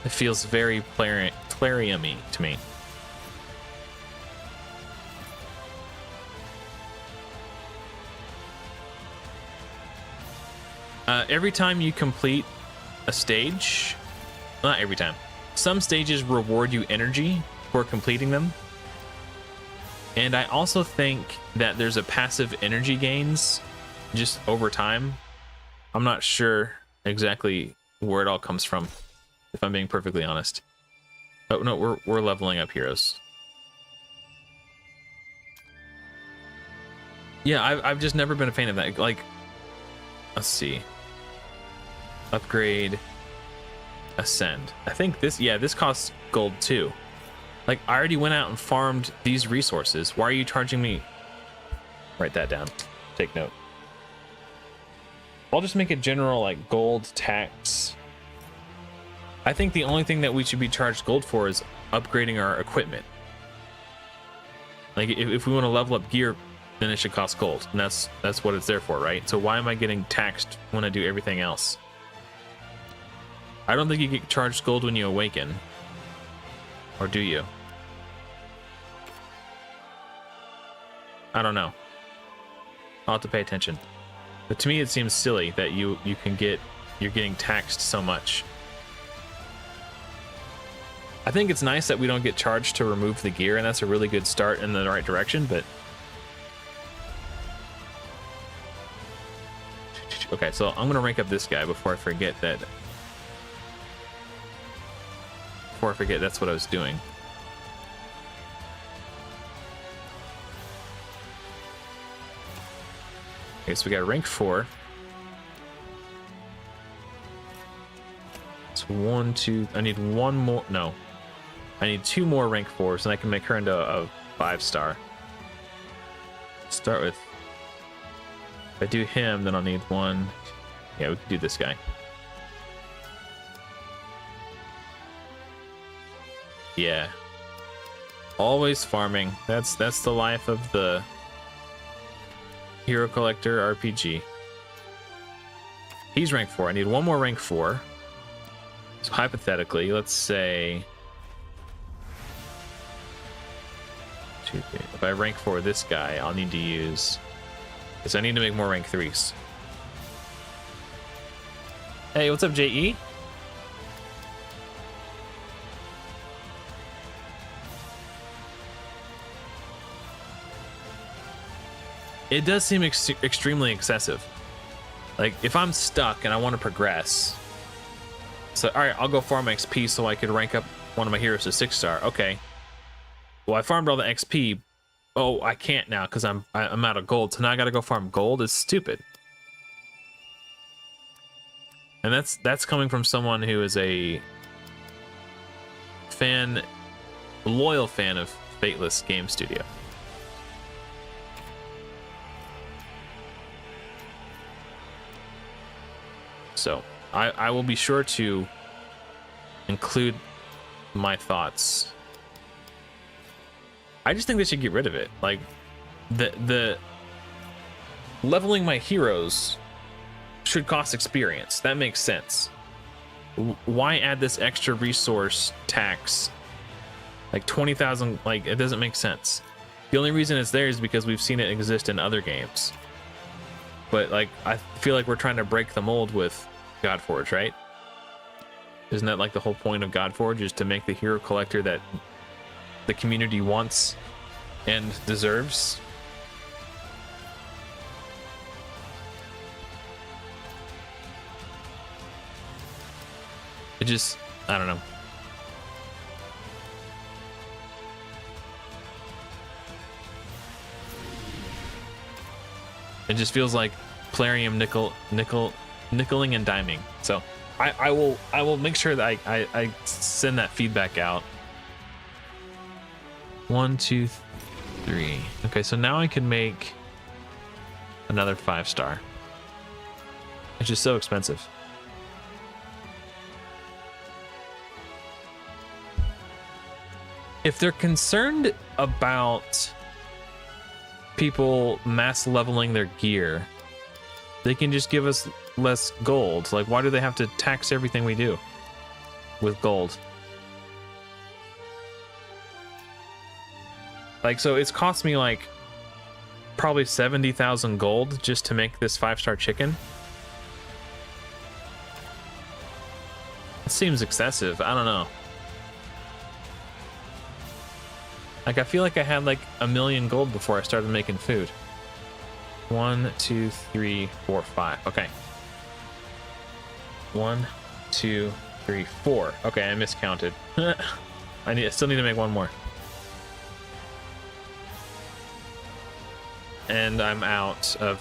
It feels very Plarium-y to me. Every time you complete a stage, not every time, some stages reward you energy for completing them. And I also think that there's a passive energy gains just over time. I'm not sure exactly where it all comes from, if I'm being perfectly honest. Oh no, we're leveling up heroes. Yeah, I've just never been a fan of that. Like, let's see. Upgrade, ascend. I think this, yeah, this costs gold too. Like, I already went out and farmed these resources. Why are you charging me? Write that down. Take note. I'll just make a general like gold tax. I think the only thing that we should be charged gold for is upgrading our equipment. Like, if we want to level up gear, then it should cost gold, and that's what it's there for, right? So why am I getting taxed when I do everything else? I don't think you get charged gold when you awaken. Or do you? I don't know. I'll have to pay attention. But to me, it seems silly that you're getting taxed so much. I think it's nice that we don't get charged to remove the gear, and that's a really good start in the right direction, but... Okay, so I'm gonna rank up this guy before I forget that... Before I forget that's what I was doing. Okay, so we got rank 4. It's 1, 2... I need one more... No. I need 2 more rank 4s, and I can make her into a 5-star. Start with... If I do him, then I'll need 1... Yeah, we can do this guy. Yeah. Always farming. That's the life of the Hero Collector RPG. He's rank 4. I need 1 more rank 4. So hypothetically, let's say... 2, 3. If I rank 4 this guy, I'll need to use... Because I need to make more rank 3s. Hey, what's up, JE? It does seem extremely excessive. Like, if I'm stuck and I want to progress... So, alright, I'll go farm XP so I could rank up one of my heroes to 6-star. Okay. Well, I farmed all the XP. Oh, I can't now because I'm out of gold. So now I gotta go farm gold. It's stupid. And that's coming from someone who is a loyal fan of Fateless Games Studio. So I will be sure to include my thoughts. I just think they should get rid of it. Like, the leveling my heroes should cost experience. That makes sense. Why add this extra resource tax? Like 20,000, like, it doesn't make sense. The only reason it's there is because we've seen it exist in other games. But, like, I feel like we're trying to break the mold with Godforge, right? Isn't that like the whole point of Godforge, is to make the hero collector that the community wants and deserves? It just, I don't know. It just feels like Plarium nickeling and diming. So I will make sure that I send that feedback out. 1, 2, 3. Okay, so now I can make another 5-star. It's just so expensive. If they're concerned about people mass leveling their gear, they can just give us less gold. Like, why do they have to tax everything we do with gold? Like, so it's cost me like probably 70,000 gold just to make this 5-star chicken. It seems excessive. I don't know. Like, I feel like I had like 1,000,000 gold before I started making food. 1, 2, 3, 4, 5. Okay. 1, 2, 3, 4. Okay, I miscounted. I still need to make 1 more. And I'm out of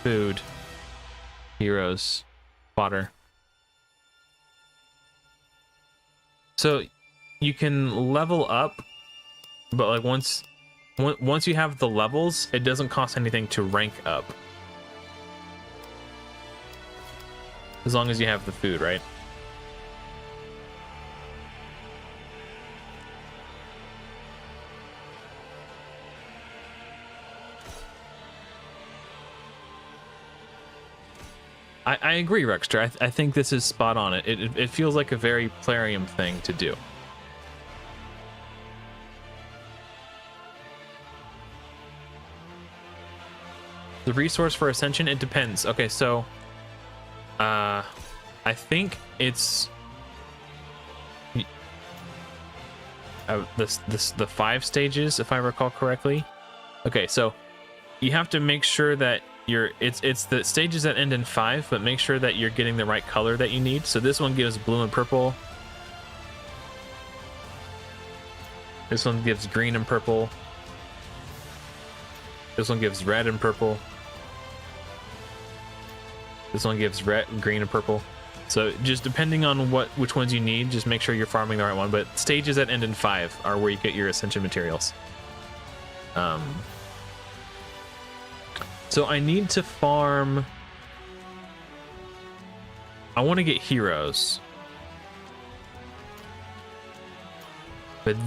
food, heroes, fodder. So you can level up, but like once you have the levels, it doesn't cost anything to rank up. As long as you have the food, right? I agree, Rexter. I think this is spot on. It feels like a very Plarium thing to do. The resource for ascension, it depends. Okay, so I think it's the 5 stages, if I recall correctly. Okay, so you have to make sure that it's the stages that end in 5, but make sure that you're getting the right color that you need. So this one gives blue and purple. This one gives green and purple. This one gives red and purple. This one gives red, green, and purple. So just depending on which ones you need, just make sure you're farming the right one. But stages that end in 5 are where you get your ascension materials. So I need to farm. I want to get heroes, but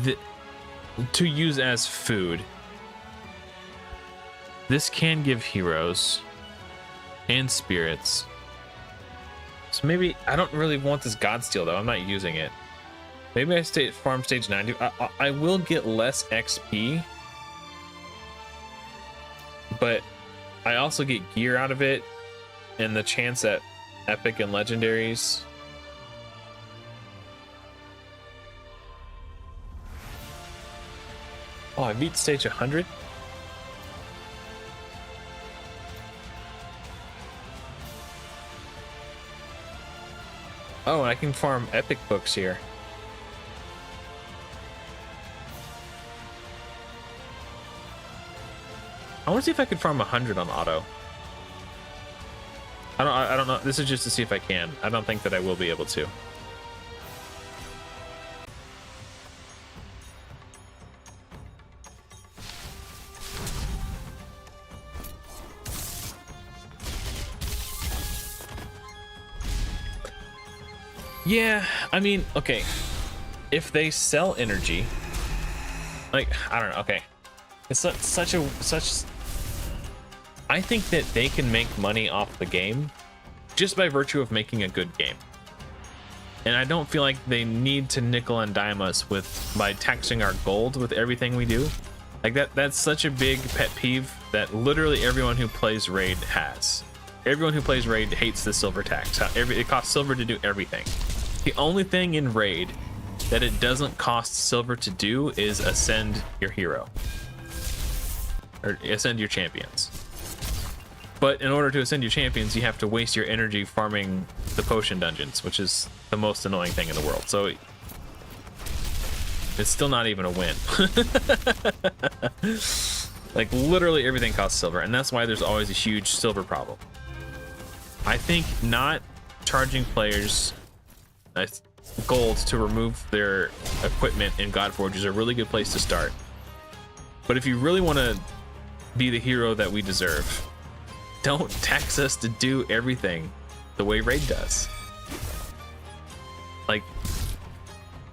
to use as food. This can give heroes and spirits. So maybe I don't really want this God Steel though. I'm not using it. Maybe I stay at farm stage 90. I will get less XP, but I also get gear out of it and the chance at epic and legendaries. Oh, I beat stage 100. Oh, I can farm epic books here. I want to see if I could farm 100 on auto. I don't know. This is just to see if I can. I don't think that I will be able to. Yeah, I mean, okay. If they sell energy, like, I don't know, okay. It's such. I think that they can make money off the game just by virtue of making a good game. And I don't feel like they need to nickel and dime us by taxing our gold with everything we do. Like that's such a big pet peeve that literally everyone who plays Raid has. Everyone who plays Raid hates the silver tax. It costs silver to do everything. The only thing in Raid that it doesn't cost silver to do is ascend your hero. Or ascend your champions. But in order to ascend your champions, you have to waste your energy farming the potion dungeons, which is the most annoying thing in the world. So it's still not even a win. Like literally everything costs silver, and that's why there's always a huge silver problem. I think not charging players gold to remove their equipment in Godforge is a really good place to start. But if you really want to be the hero that we deserve, don't tax us to do everything the way Raid does. Like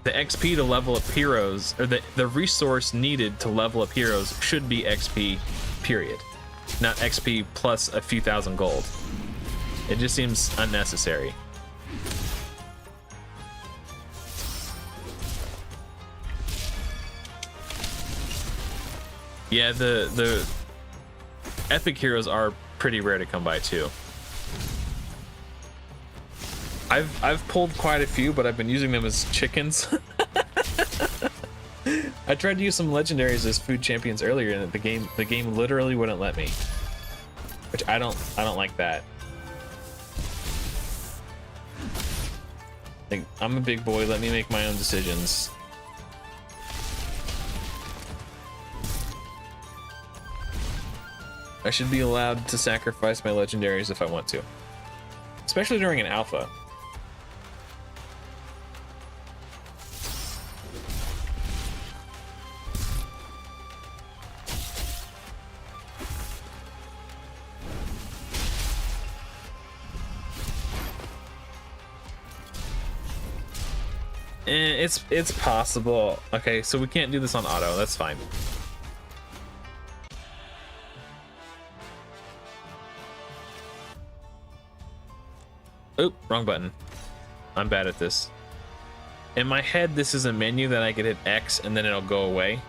the XP to level up heroes, or the resource needed to level up heroes should be XP, period. Not XP plus a few thousand gold. It just seems unnecessary. Yeah, the epic heroes are pretty rare to come by too. I've pulled quite a few, but I've been using them as chickens. I tried to use some legendaries as food champions earlier, and the game literally wouldn't let me. Which I don't like that. Like, I'm a big boy, let me make my own decisions. I should be allowed to sacrifice my legendaries if I want to. Especially during an alpha. It's possible. Okay, so we can't do this on auto, that's fine. Oop, wrong button. I'm bad at this. In my head, this is a menu that I could hit X and then it'll go away.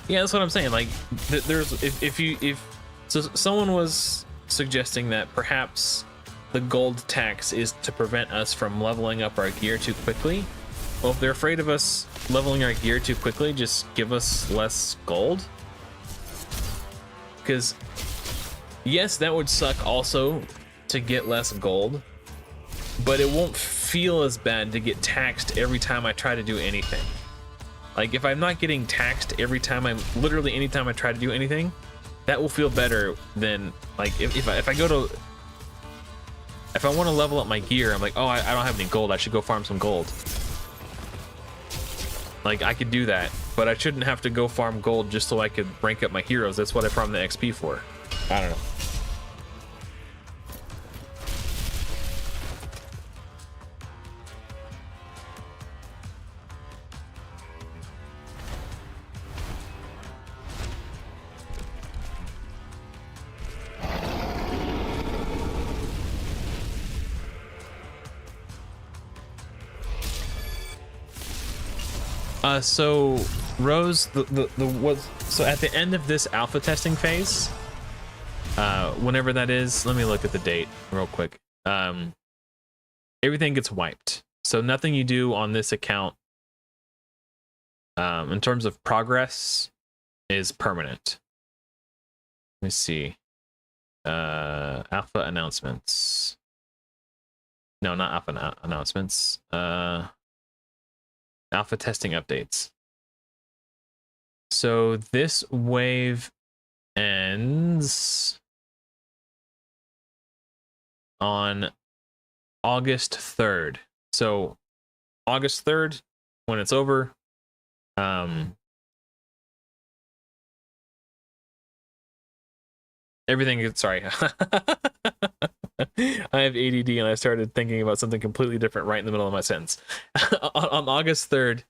Yeah, that's what I'm saying. Like, there's if so someone was suggesting that perhaps the gold tax is to prevent us from leveling up our gear too quickly. Well, if they're afraid of us leveling our gear too quickly, just give us less gold. Because yes, that would suck also to get less gold, but it won't feel as bad to get taxed every time I try to do anything. Like, if I'm not getting taxed every time literally anytime I try to do anything, that will feel better than, like, if I want to level up my gear, I'm like, oh, I don't have any gold, I should go farm some gold. Like, I could do that, but I shouldn't have to go farm gold just so I could rank up my heroes. That's what I farm the XP for. I don't know. So Rose, so at the end of this alpha testing phase, whenever that is, let me look at the date real quick. Everything gets wiped. So nothing you do on this account, in terms of progress, is permanent. Let me see. Alpha announcements. No, not alpha announcements. Alpha testing updates. So this wave ends on August 3rd. So August 3rd, when it's over, everything is, sorry. I have ADD and I started thinking about something completely different right in the middle of my sentence. on August 3rd,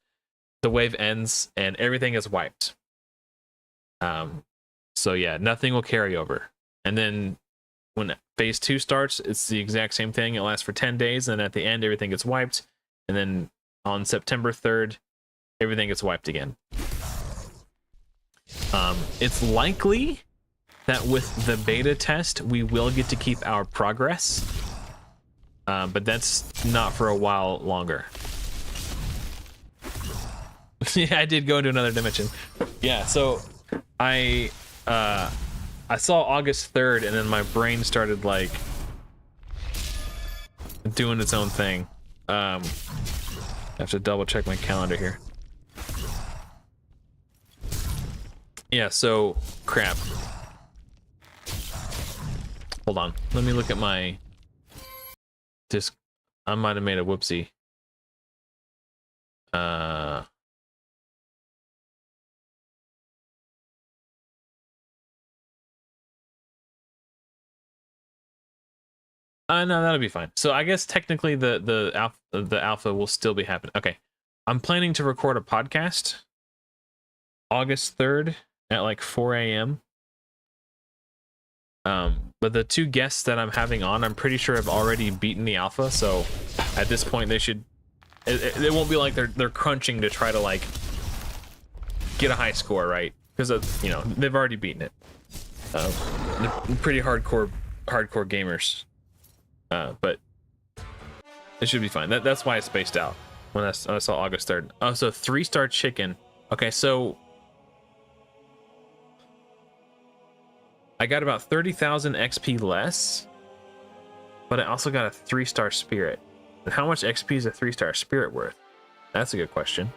the wave ends and everything is wiped. So yeah, nothing will carry over. And then when phase 2 starts, it's the exact same thing. It lasts for 10 days, and at the end, everything gets wiped. And then on September 3rd, everything gets wiped again. It's likely that with the beta test, we will get to keep our progress, but that's not for a while longer. Yeah, I did go into another dimension. Yeah, so I saw August 3rd, and then my brain started like doing its own thing. I have to double check my calendar here. Yeah, so crap. Hold on, let me look at my disc. I might have made a whoopsie. No, that'll be fine. So I guess technically the alpha will still be happening. Okay, I'm planning to record a podcast August 3rd at like 4 a.m. But the 2 guests that I'm having on, I'm pretty sure have already beaten the alpha, so at this point they should, it won't be like they're crunching to try to like get a high score, right? Because you know, they've already beaten it. They're pretty hardcore gamers, but it should be fine. That's why I spaced out when I saw August 3rd. Oh, so 3-star chicken. Okay, so I got about 30,000 XP less, but I also got a 3-star spirit. And how much XP is a 3-star spirit worth? That's a good question.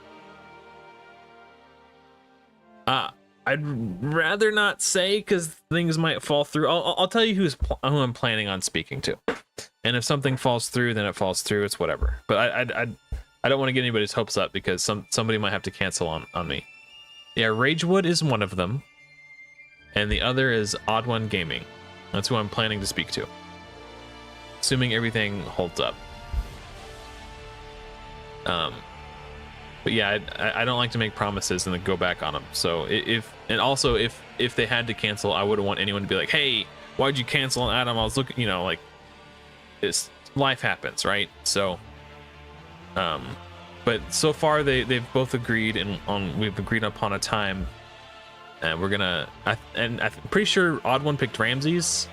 I'd rather not say because things might fall through. I'll tell you who I'm planning on speaking to, and if something falls through, then it falls through. It's whatever. But I don't want to get anybody's hopes up because somebody might have to cancel on me. Yeah, Ragewood is one of them. And the other is Odd One Gaming. That's who I'm planning to speak to, assuming everything holds up. But yeah, I don't like to make promises and then go back on them. So if they had to cancel, I wouldn't want anyone to be like, "Hey, why'd you cancel on Adam? I was looking," you know, like, it's life happens, right? So, but so far they've both agreed, and we've agreed upon a time And we're gonna, I'm pretty sure Odd One picked Ramses,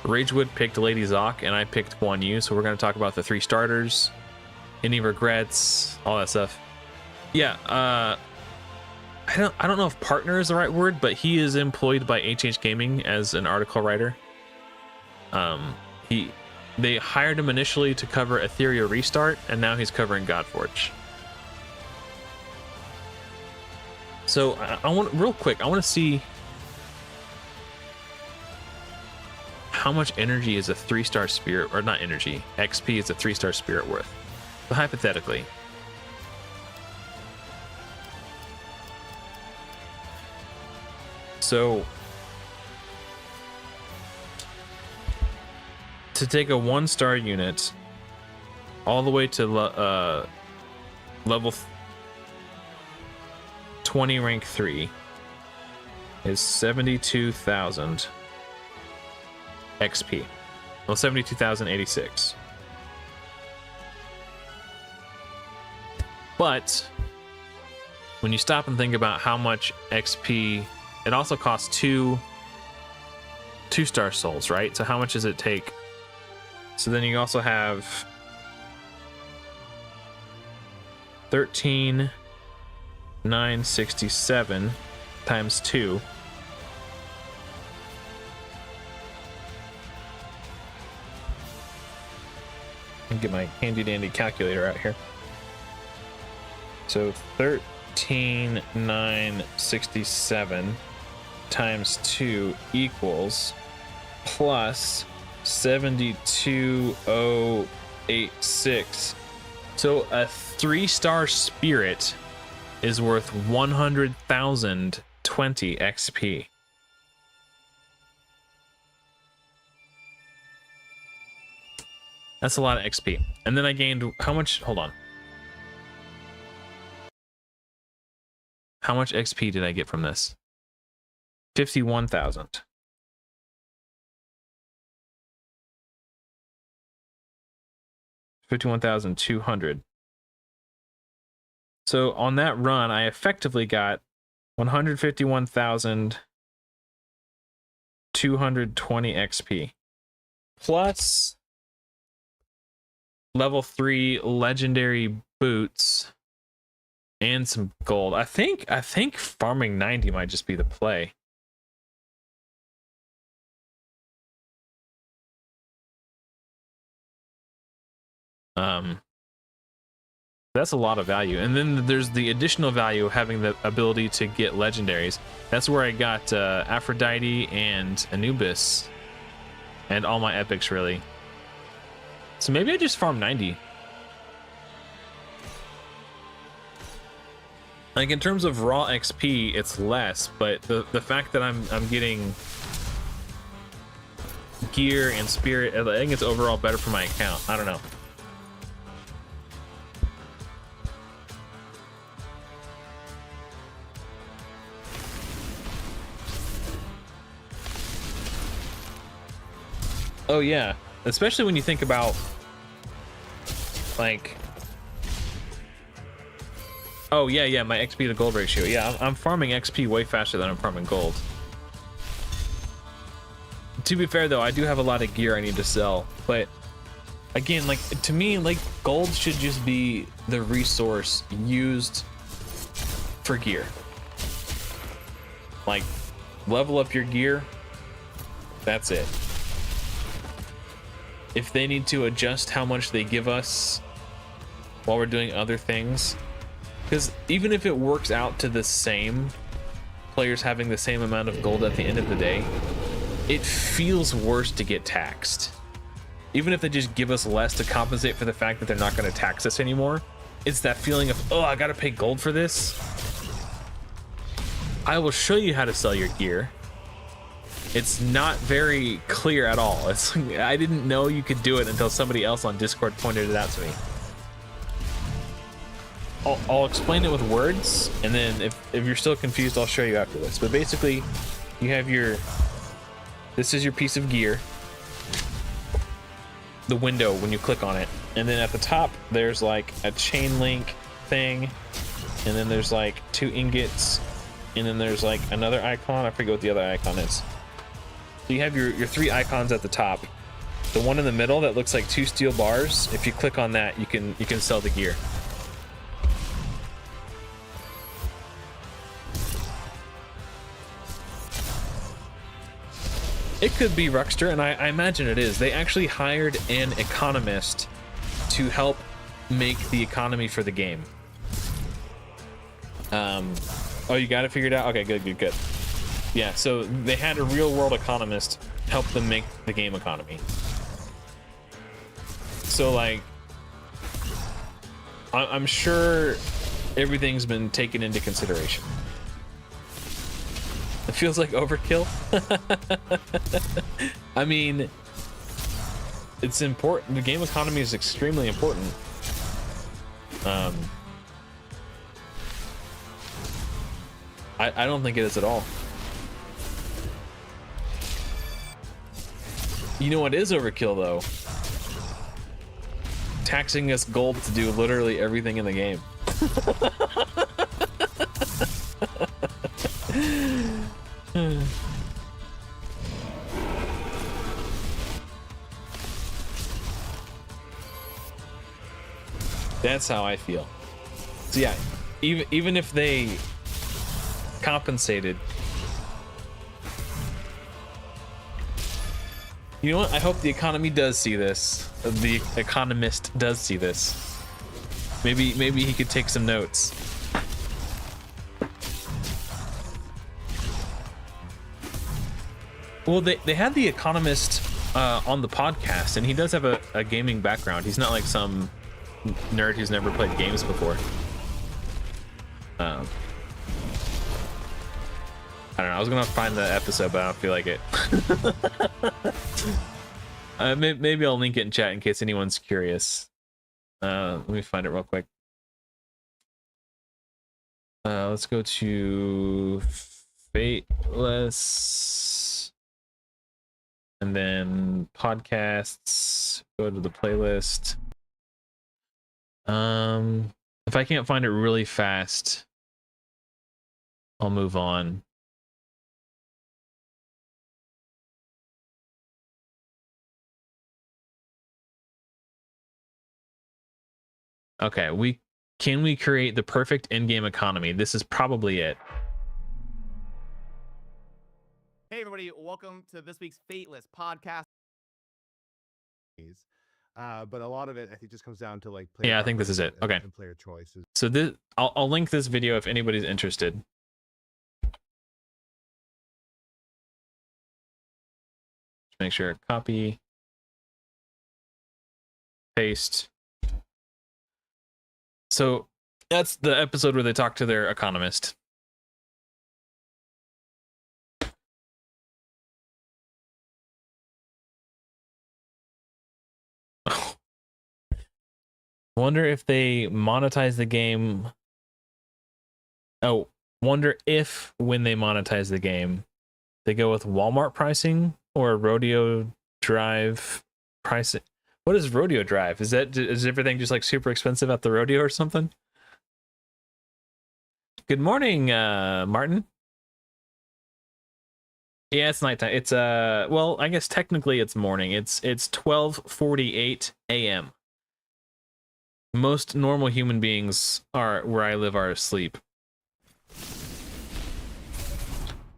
Ragewood picked Lady Zoc, and I picked Guan Yu. So we're gonna talk about the 3 starters, any regrets, all that stuff. Yeah, I don't know if partner is the right word, but he is employed by HH Gaming as an article writer. They hired him initially to cover Ethereal Restart, and now he's covering Godforge. So I want, real quick, I want to see how much energy is a 3-star spirit, or not energy, XP is a 3-star spirit worth. So hypothetically, so to take a 1-star unit all the way to level 20 rank 3 is 72,000 XP. Well, 72,086. But when you stop and think about how much XP, it also costs 2-star souls, right? So how much does it take? So then you also have 13,967 times 2. I'll get my handy dandy calculator out here. So 13,967 times 2 equals plus 72,086. So a 3-star spirit is worth 100,020 XP. That's a lot of XP. And then I gained how much? Hold on. How much XP did I get from this? 51,000. 51,200. So on that run, I effectively got 151,220 XP plus level 3 legendary boots and some gold. I think farming 90 might just be the play. That's a lot of value. And then there's the additional value of having the ability to get legendaries. That's where I got Aphrodite and Anubis and all my epics, really. So maybe I just farm 90. Like in terms of raw XP, it's less, but the fact that I'm getting gear and spirit, I think it's overall better for my account. I don't know. Oh yeah, especially when you think about like, oh yeah, my XP to gold ratio. Yeah, I'm farming XP way faster than I'm farming gold. To be fair though, I do have a lot of gear I need to sell, but again, like to me, like gold should just be the resource used for gear. Like level up your gear, that's it. If they need to adjust how much they give us while we're doing other things, because even if it works out to the same, players having the same amount of gold at the end of the day, it feels worse to get taxed. Even if they just give us less to compensate for the fact that they're not going to tax us anymore, it's that feeling of, oh, I got to pay gold for this. I will show you how to sell your gear. It's not very clear at all. It's, I didn't know you could do it until somebody else on Discord pointed it out to me. I'll explain it with words, and then if you're still confused, I'll show you after this. But basically, you have this is your piece of gear, the window when you click on it, and then at the top there's like a chain link thing, and then there's like 2 ingots, and then there's like another icon. I forget what the other icon is. So you have your 3 icons at the top. The one in the middle that looks like 2 steel bars. If you click on that, you can sell the gear. It could be Ruxter, and I imagine it is. They actually hired an economist to help make the economy for the game. Oh, you got it figured out? Okay, good. Yeah, so they had a real-world economist help them make the game economy. So, like, I'm sure everything's been taken into consideration. It feels like overkill. I mean, it's important. The game economy is extremely important. I don't think it is at all. You know what is overkill, though? Taxing us gold to do literally everything in the game. That's how I feel. So yeah, even if they compensated, you know what? I hope the economy does see this. The economist does see this. Maybe he could take some notes. Well, they had the economist on the podcast, and he does have a gaming background. He's not like some nerd who's never played games before. I don't know. I was gonna find the episode, but I don't feel like it. Maybe I'll link it in chat in case anyone's curious. Let me find it real quick. Let's go to Fateless, and then podcasts. Go to the playlist. If I can't find it really fast, I'll move on. Okay, can we create the perfect in-game economy? This is probably it. Hey everybody, welcome to this week's Fateless podcast. But a lot of it, I think, just comes down to like player I think this is it. Okay. And player choices. So this, I'll link this video if anybody's interested. Make sure copy, paste. So that's the episode where they talk to their economist. Wonder if they monetize the game. Oh, wonder if when they monetize the game, they go with Walmart pricing or Rodeo Drive pricing. What is Rodeo Drive? Is everything just like super expensive at the rodeo or something? Good morning, Martin. Yeah, it's nighttime. It's well, I guess technically it's morning. It's 12:48 a.m. Most normal human beings are where I live are asleep.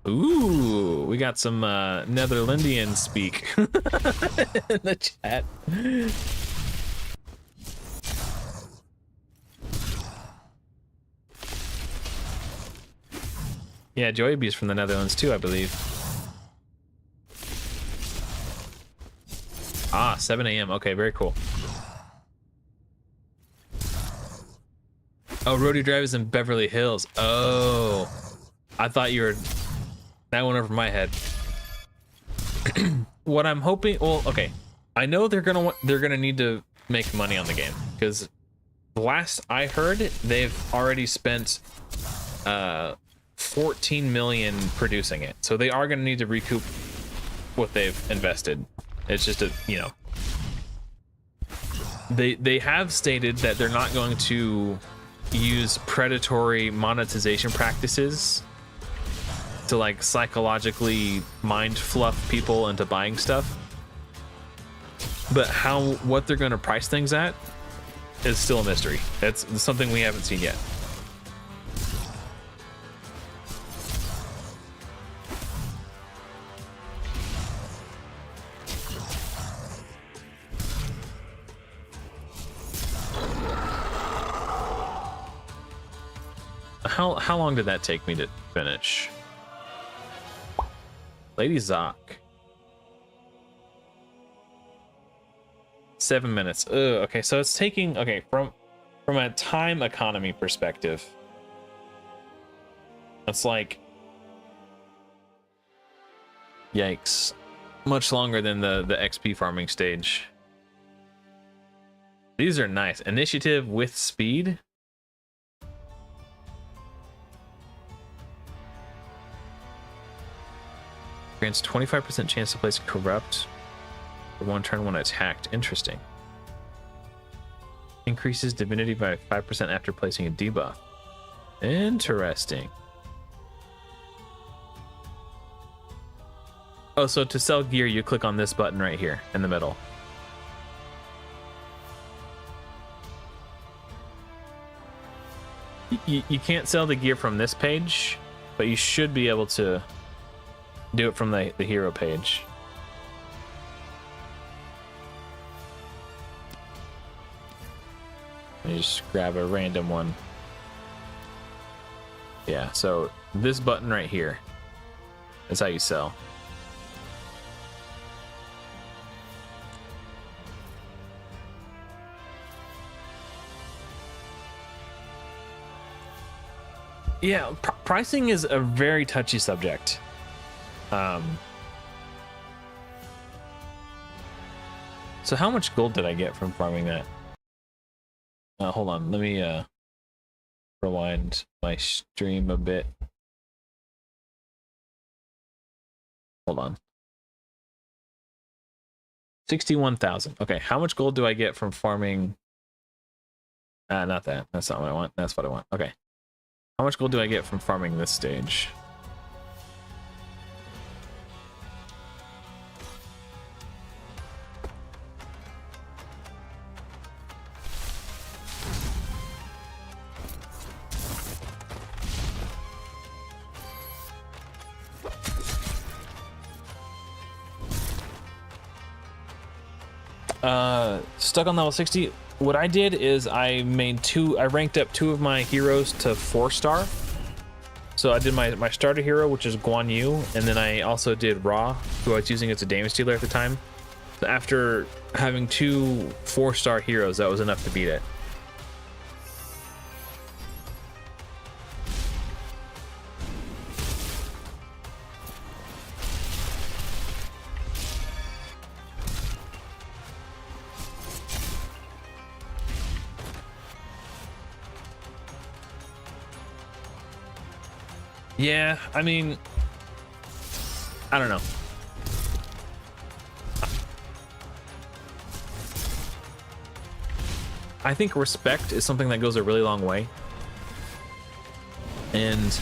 Ooh, we got some Netherlandian speak in the chat. Yeah, Joybee's from the Netherlands too, I believe. Ah, 7 a.m. Okay, very cool. Oh, Rodeo Drive is in Beverly Hills. Oh, I thought you were... That went over my head. What I'm hoping... Well, okay. I know they're gonna need to make money on the game, because the last I heard, they've already spent 14 million producing it. So they are gonna need to recoup what they've invested. It's just a, you know... They have stated that they're not going to use predatory monetization practices to like psychologically mind fluff people into buying stuff. But what they're going to price things at is still a mystery. It's something we haven't seen yet. How long did that take me to finish? Lady Zoc. 7 minutes. Ugh, okay, so it's taking, okay, from a time economy perspective, it's like, yikes, much longer than the XP farming stage. These are nice. Initiative with speed. Grants 25% chance to place corrupt for one turn when attacked. Interesting. Increases divinity by 5% after placing a debuff. Interesting. Oh, so to sell gear, you click on this button right here in the middle. You can't sell the gear from this page, but you should be able to do it from the hero page. Let me just grab a random one. Yeah, so this button right here is how you sell. Yeah, pricing is a very touchy subject. So how much gold did I get from farming that? Hold on, let me rewind my stream a bit. Hold on. 61,000. Okay, how much gold do I get from farming? Not that. That's not what I want. That's what I want. Okay. How much gold do I get from farming this stage? Stuck on level 60. What I did is I ranked up 2 of my heroes to 4-star. So I did my starter hero, which is Guan Yu, and then I also did Ra, who I was using as a damage dealer at the time. So after having 2 4-star heroes, that was enough to beat it. Yeah, I mean, I don't know. I think respect is something that goes a really long way. And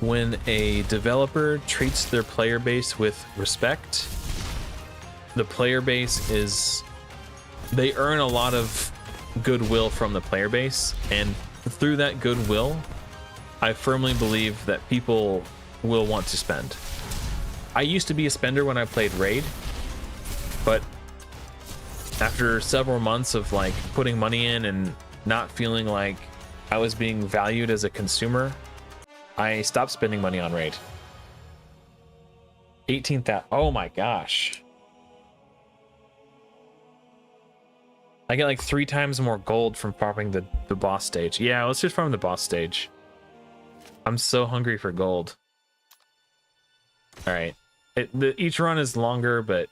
when a developer treats their player base with respect, the player base they earn a lot of goodwill from the player base, and through that goodwill, I firmly believe that people will want to spend. I used to be a spender when I played Raid, but after several months of like putting money in and not feeling like I was being valued as a consumer, I stopped spending money on Raid. 18,000. Oh my gosh. I get like 3 times more gold from farming the boss stage. Yeah, let's just farm the boss stage. I'm so hungry for gold. All right. Each run is longer, but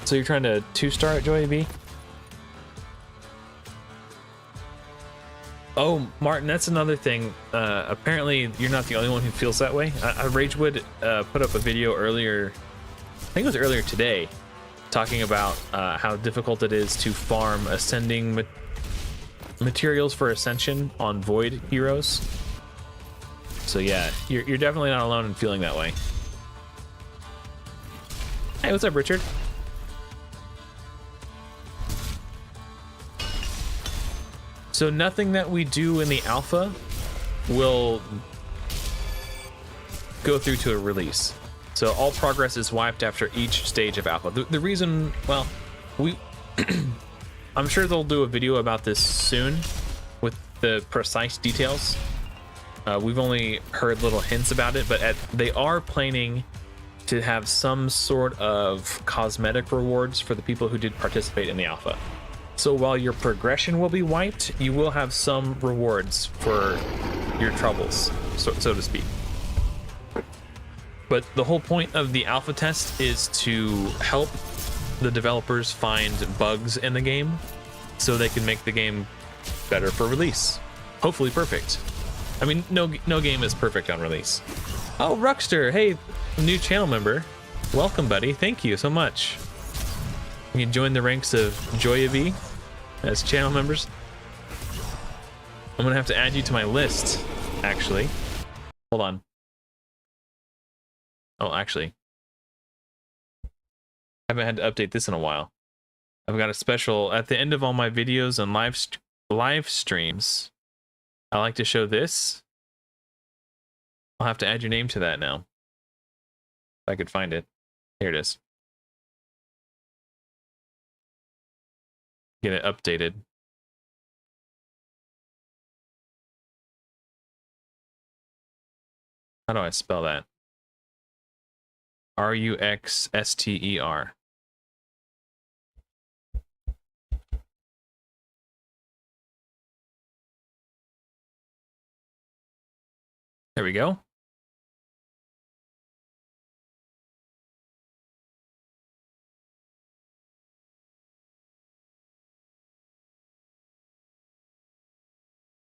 so you're trying to 2-star at Joey B? Oh, Martin, that's another thing. Apparently, you're not the only one who feels that way. Ragewood put up a video earlier, I think it was earlier today, talking about how difficult it is to farm ascending materials for Ascension on Void heroes. So yeah, you're definitely not alone in feeling that way. Hey, what's up, Richard? So nothing that we do in the alpha will go through to a release. So all progress is wiped after each stage of alpha. The reason, well, I'm sure they'll do a video about this soon with the precise details. We've only heard little hints about it, but they are planning to have some sort of cosmetic rewards for the people who did participate in the alpha. So while your progression will be wiped, you will have some rewards for your troubles, so to speak. But the whole point of the alpha test is to help the developers find bugs in the game so they can make the game better for release. Hopefully perfect. I mean, no game is perfect on release. Oh, Ruckster, hey, new channel member. Welcome, buddy. Thank you so much. You can join the ranks of Joyabee as channel members. I'm gonna have to add you to my list, actually. Hold on. Oh, actually, I haven't had to update this in a while. I've got a special at the end of all my videos and live streams. I like to show this. I'll have to add your name to that now. If I could find it. Here it is. Get it updated. How do I spell that? Ruxster. There we go.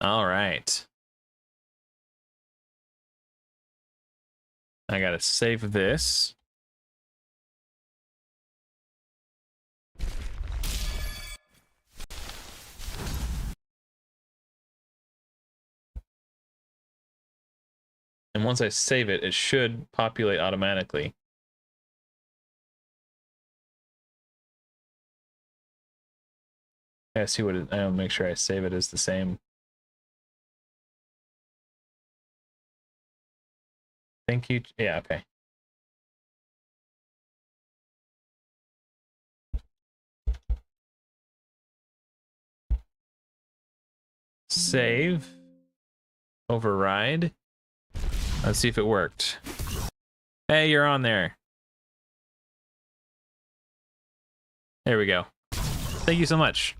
All right. I gotta save this. And once I save it, it should populate automatically. I see what it, I'll make sure I save it as the same. Thank you. Yeah, okay. Save. Override. Let's see if it worked. Hey, you're on there. There we go. Thank you so much.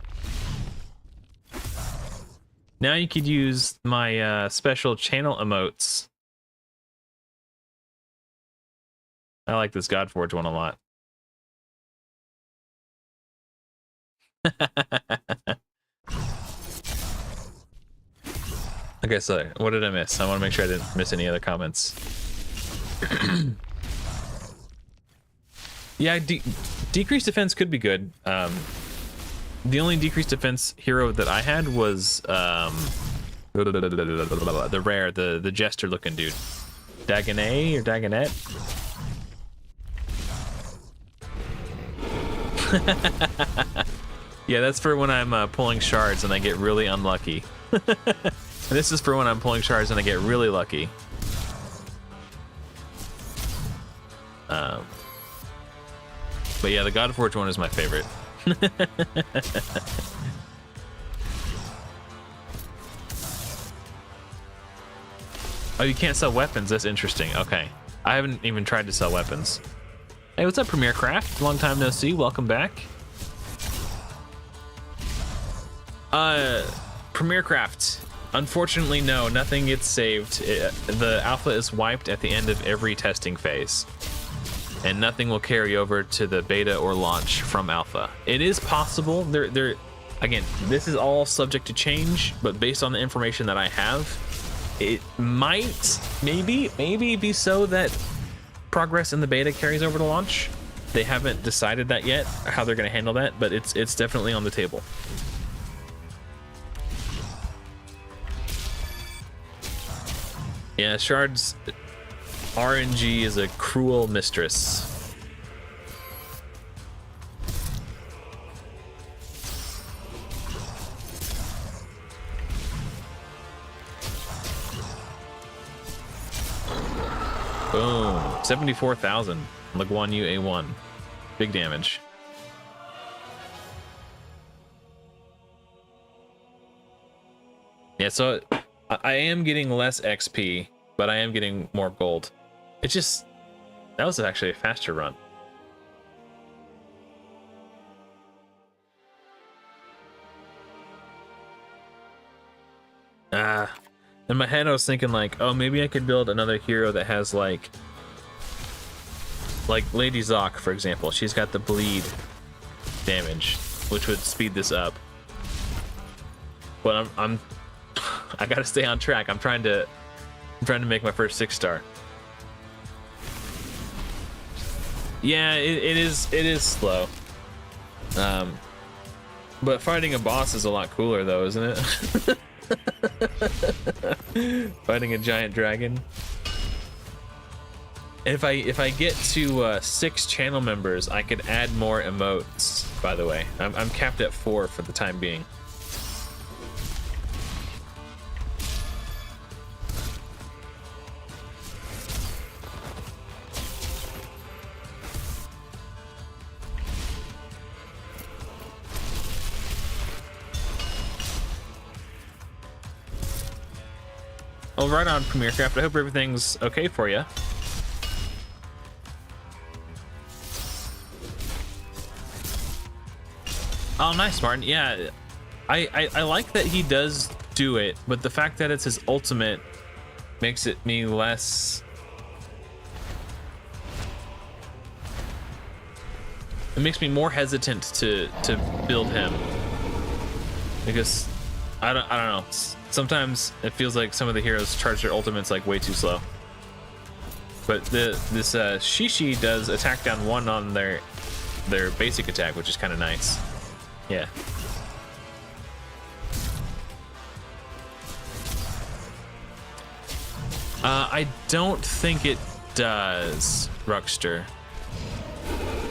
Now you could use my special channel emotes. I like this Godforge one a lot. Okay, so what did I miss? I want to make sure I didn't miss any other comments. Yeah, decreased defense could be good. The only decreased defense hero that I had was the rare, the jester looking dude. Dagonet or Dagonet? Yeah, that's for when I'm pulling shards and I get really unlucky. And this is for when I'm pulling shards and I get really lucky. But yeah, the Godforge one is my favorite. Oh, you can't sell weapons? That's interesting. Okay. I haven't even tried to sell weapons. Hey, what's up, Premier Craft? Long time no see. Welcome back. Premier Craft. Unfortunately, no, nothing gets saved. The alpha is wiped at the end of every testing phase, and nothing will carry over to the beta or launch from alpha. It is possible. Again, this is all subject to change, but based on the information that I have, it might maybe be so that progress in the beta carries over to launch. They haven't decided that yet, how they're going to handle that, but it's definitely on the table. Yeah, Shard's RNG is a cruel mistress. Boom. 74,000. Leguan Yu A1. Big damage. Yeah, so I am getting less XP, but I am getting more gold. It just... That was actually a faster run. In my head I was thinking like, oh, maybe I could build another hero that has like Lady Zoc, for example. She's got the bleed damage, which would speed this up. But I gotta stay on track. I'm trying to make my first 6-star. Yeah, it is slow. But fighting a boss is a lot cooler though, isn't it? Fighting a giant dragon. If I get to 6 channel members, I could add more emotes. By the way, I'm capped at 4 for the time being. Oh, right on, Premiere Craft. I hope everything's okay for you. Oh, nice, Martin. Yeah, I like that he does do it, but the fact that it's his ultimate makes it me less... It makes me more hesitant to build him, because I don't know. Sometimes it feels like some of the heroes charge their ultimates like way too slow. But this Shishi does attack down 1 on their basic attack, which is kind of nice. Yeah. I don't think it does, Ruckster.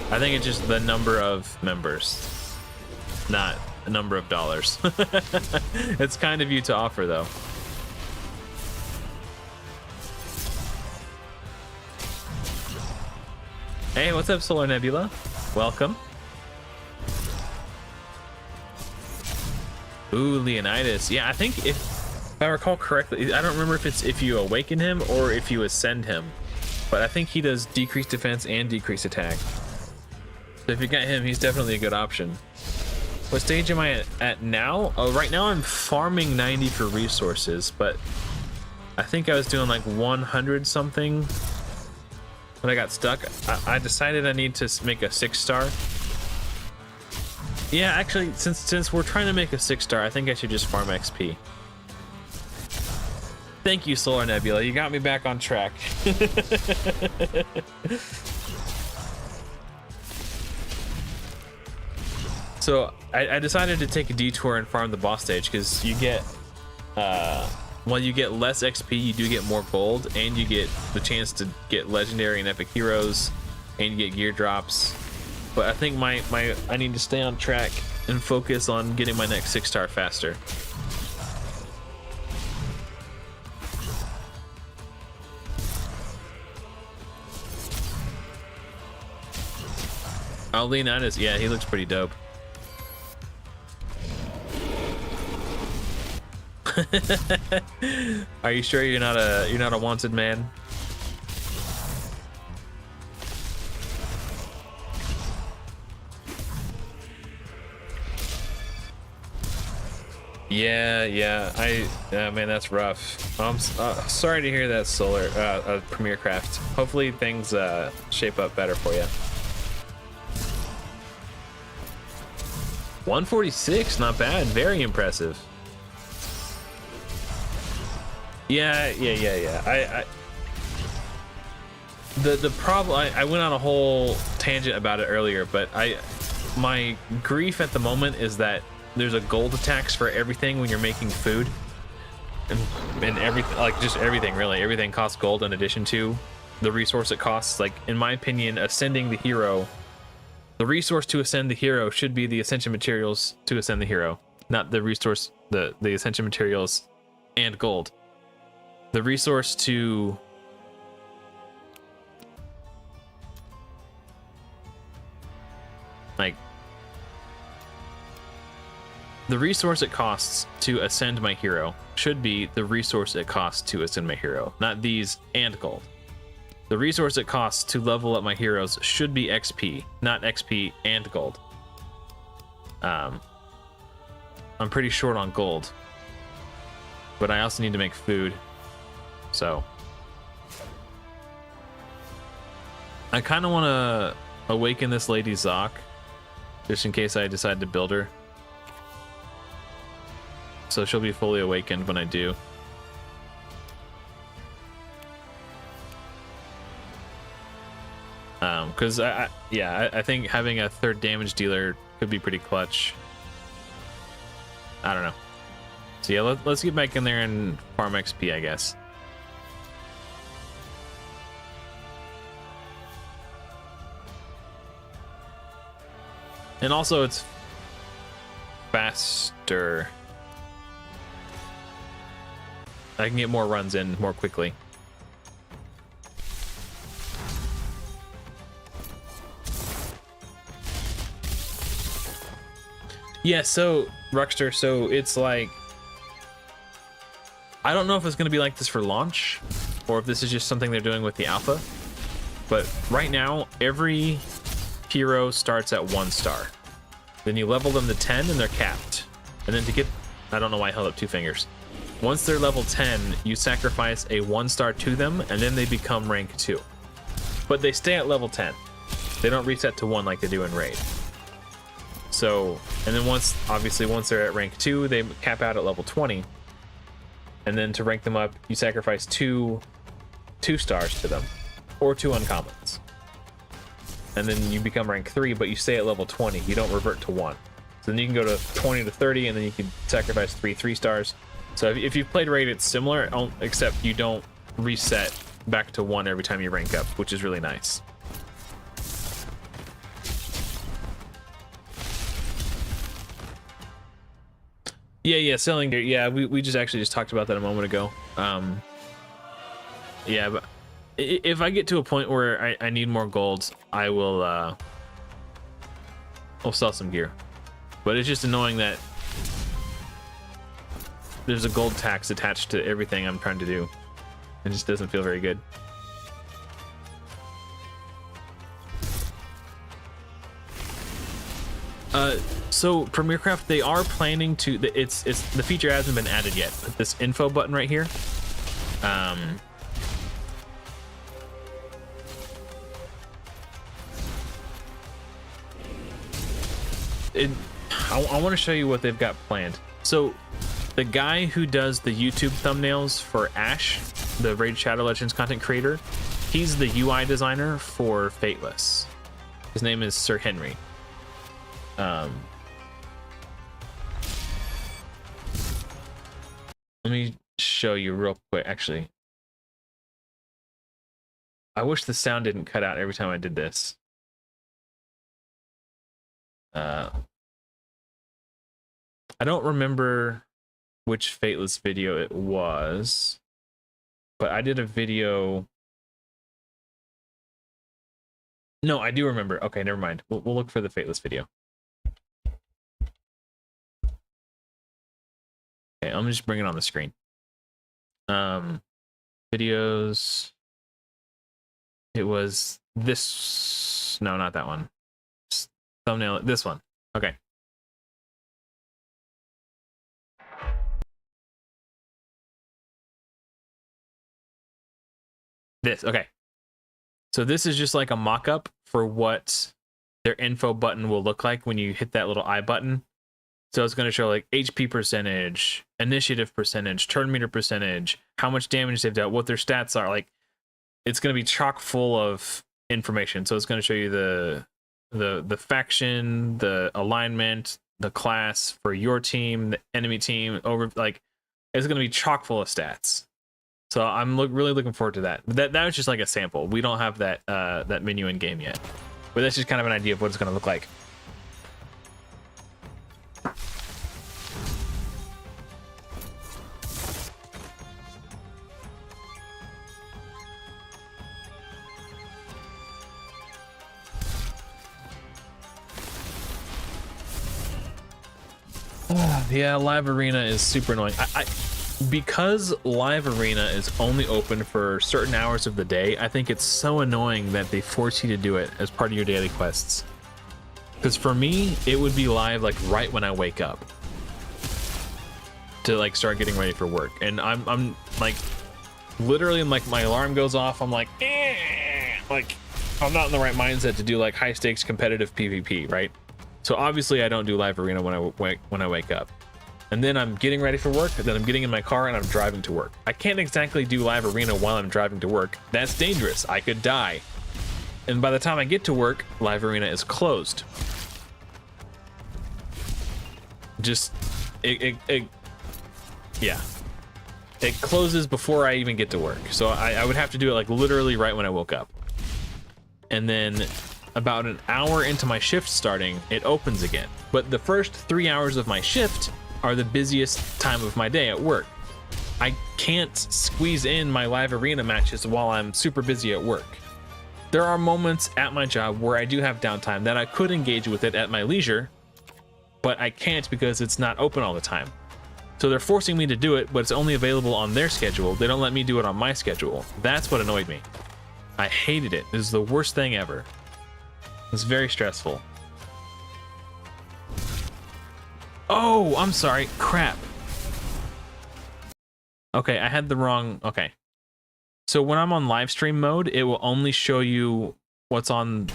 I think it's just the number of members, not a number of dollars. It's kind of you to offer, though. Hey, what's up, Solar Nebula? Welcome. Ooh, Leonidas. Yeah, I think if I recall correctly, I don't remember if it's if you awaken him or if you ascend him, but I think he does decreased defense and decreased attack. So if you got him, he's definitely a good option. What stage am I at now? Oh, right now I'm farming 90 for resources, but I think I was doing like 100 something when I got stuck. I decided I need to make a 6-star. Yeah, actually, since we're trying to make a 6-star, I think I should just farm XP. Thank you, Solar Nebula. You got me back on track. So I decided to take a detour and farm the boss stage because you get, while you get less XP, you do get more gold, and you get the chance to get legendary and epic heroes, and you get gear drops. But I think I need to stay on track and focus on getting my next 6-star faster. Oh, Leonidas, yeah, he looks pretty dope. Are you sure you're not a wanted man? Yeah. Man, that's rough. I'm sorry to hear that, Solar Premiere Craft. Hopefully things shape up better for you. 146, not bad. Very impressive. Yeah. The problem, I went on a whole tangent about it earlier, but my grief at the moment is that there's a gold tax for everything when you're making food, and everything, like just everything really, everything costs gold in addition to the resource it costs. Like in my opinion, ascending the hero, the resource to ascend the hero should be the ascension materials to ascend the hero, not the resource, the ascension materials and gold. The resource to like the resource it costs to ascend my hero should be the resource it costs to ascend my hero, not these and gold. The resource it costs to level up my heroes should be XP, not XP and gold. I'm pretty short on gold, but I also need to make food, so I kind of want to awaken this Lady Zoc, just in case I decide to build her. So she'll be fully awakened when I do. Because I think having a third damage dealer could be pretty clutch. I don't know. So yeah, let's get back in there and farm XP, I guess. And also it's faster. I can get more runs in more quickly. Yeah, so Ruxter, so it's like, I don't know if it's going to be like this for launch or if this is just something they're doing with the alpha, but right now every hero starts at 1 star. Then you level them to 10 and they're capped. And then to get, I don't know why I held up 2 fingers. Once they're level 10, you sacrifice a 1 star to them and then they become rank 2. But they stay at level 10. They don't reset to 1 like they do in Raid. So, and then once they're at rank 2, they cap out at level 20. And then to rank them up, you sacrifice 2 stars to them, or 2 uncommons. And then you become rank 3, but you stay at level 20. You don't revert to 1. So then you can go to 20 to 30, and then you can sacrifice 3 stars. So if you've played Raid, it's similar, except you don't reset back to 1 every time you rank up, which is really nice. Yeah, selling gear. Yeah, we just actually just talked about that a moment ago. Yeah, but if I get to a point where I need more gold, I will I'll sell some gear. But it's just annoying that there's a gold tax attached to everything I'm trying to do. It just doesn't feel very good. So Premiercraft, they are planning to, it's the feature hasn't been added yet, but this info button right here, I want to show you what they've got planned. So the guy who does the YouTube thumbnails for Ash, the Raid Shadow Legends content creator, he's the UI designer for Fateless. His name is Sir Henry. Let me show you real quick. Actually, I wish the sound didn't cut out every time I did this. I don't remember which Fateless video it was, but I did a video. No, I do remember. Okay, never mind. We'll look for the Fateless video. Okay, I'm just bring it on the screen. Videos. It was this. No, not that one. Thumbnail. This one. Okay. This. Okay. So this is just like a mock-up for what their info button will look like when you hit that little I button So it's going to show like HP percentage, initiative percentage, turn meter percentage, how much damage they've dealt, what their stats are. Like, it's going to be chock full of information. So it's going to show you the faction, the alignment, the class for your team, the enemy team, over, like, it's going to be chock full of stats. So I'm really looking forward to that. That was just like a sample. We don't have that that menu in game yet, but that's just kind of an idea of what it's going to look like. Yeah, live arena is super annoying. Because live arena is only open for certain hours of the day, I think it's so annoying that they force you to do it as part of your daily quests. Because for me, it would be live like right when I wake up to like start getting ready for work, and I'm like literally, like, my alarm goes off, I'm like, like I'm not in the right mindset to do like high stakes competitive PvP, right? So obviously I don't do live arena when I wake up. And then I'm getting ready for work, and then I'm getting in my car and I'm driving to work. I can't exactly do live arena while I'm driving to work. That's dangerous. I could die. And by the time I get to work, live arena is closed. Just, yeah. It closes before I even get to work. So I would have to do it like literally right when I woke up. And then about an hour into my shift starting, it opens again. But the first 3 hours of my shift are the busiest time of my day at work. I can't squeeze in my live arena matches while I'm super busy at work. There are moments at my job where I do have downtime that I could engage with it at my leisure, but I can't because it's not open all the time. So they're forcing me to do it, but it's only available on their schedule. They don't let me do it on my schedule. That's what annoyed me. I hated it. This is the worst thing ever. It's very stressful. Oh, I'm sorry. Crap. Okay, I had the wrong... Okay. So when I'm on live stream mode, it will only show you what's on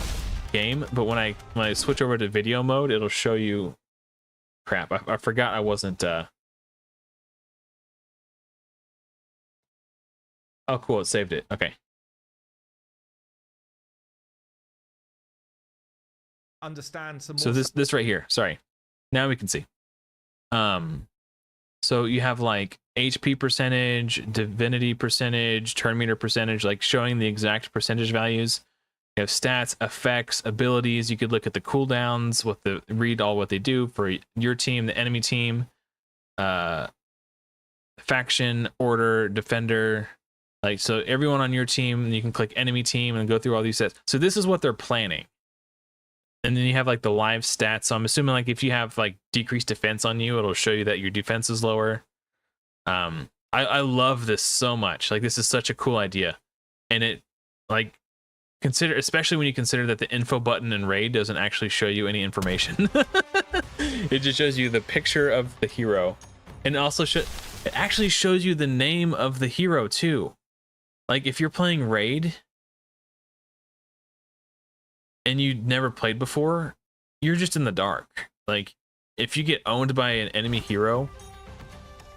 game, but when I switch over to video mode, it'll show you... Crap, I forgot I wasn't... Oh, cool, it saved it. Okay. Understand some more. So this right here, sorry. Now we can see. So you have like HP percentage, divinity percentage, turn meter percentage, like showing the exact percentage values. You have stats, effects, abilities. You could look at the cooldowns, read all what they do for your team, the enemy team, faction, order, defender. Like, so everyone on your team, you can click enemy team and go through all these stats. So this is what they're planning. And then you have like the live stats. So I'm assuming like if you have like decreased defense on you, it'll show you that your defense is lower. I love this so much. Like, this is such a cool idea. And it, like, especially when you consider that the info button in Raid doesn't actually show you any information. It just shows you the picture of the hero. And also it actually shows you the name of the hero too. Like, if you're playing Raid and you never played before, you're just in the dark. Like, if you get owned by an enemy hero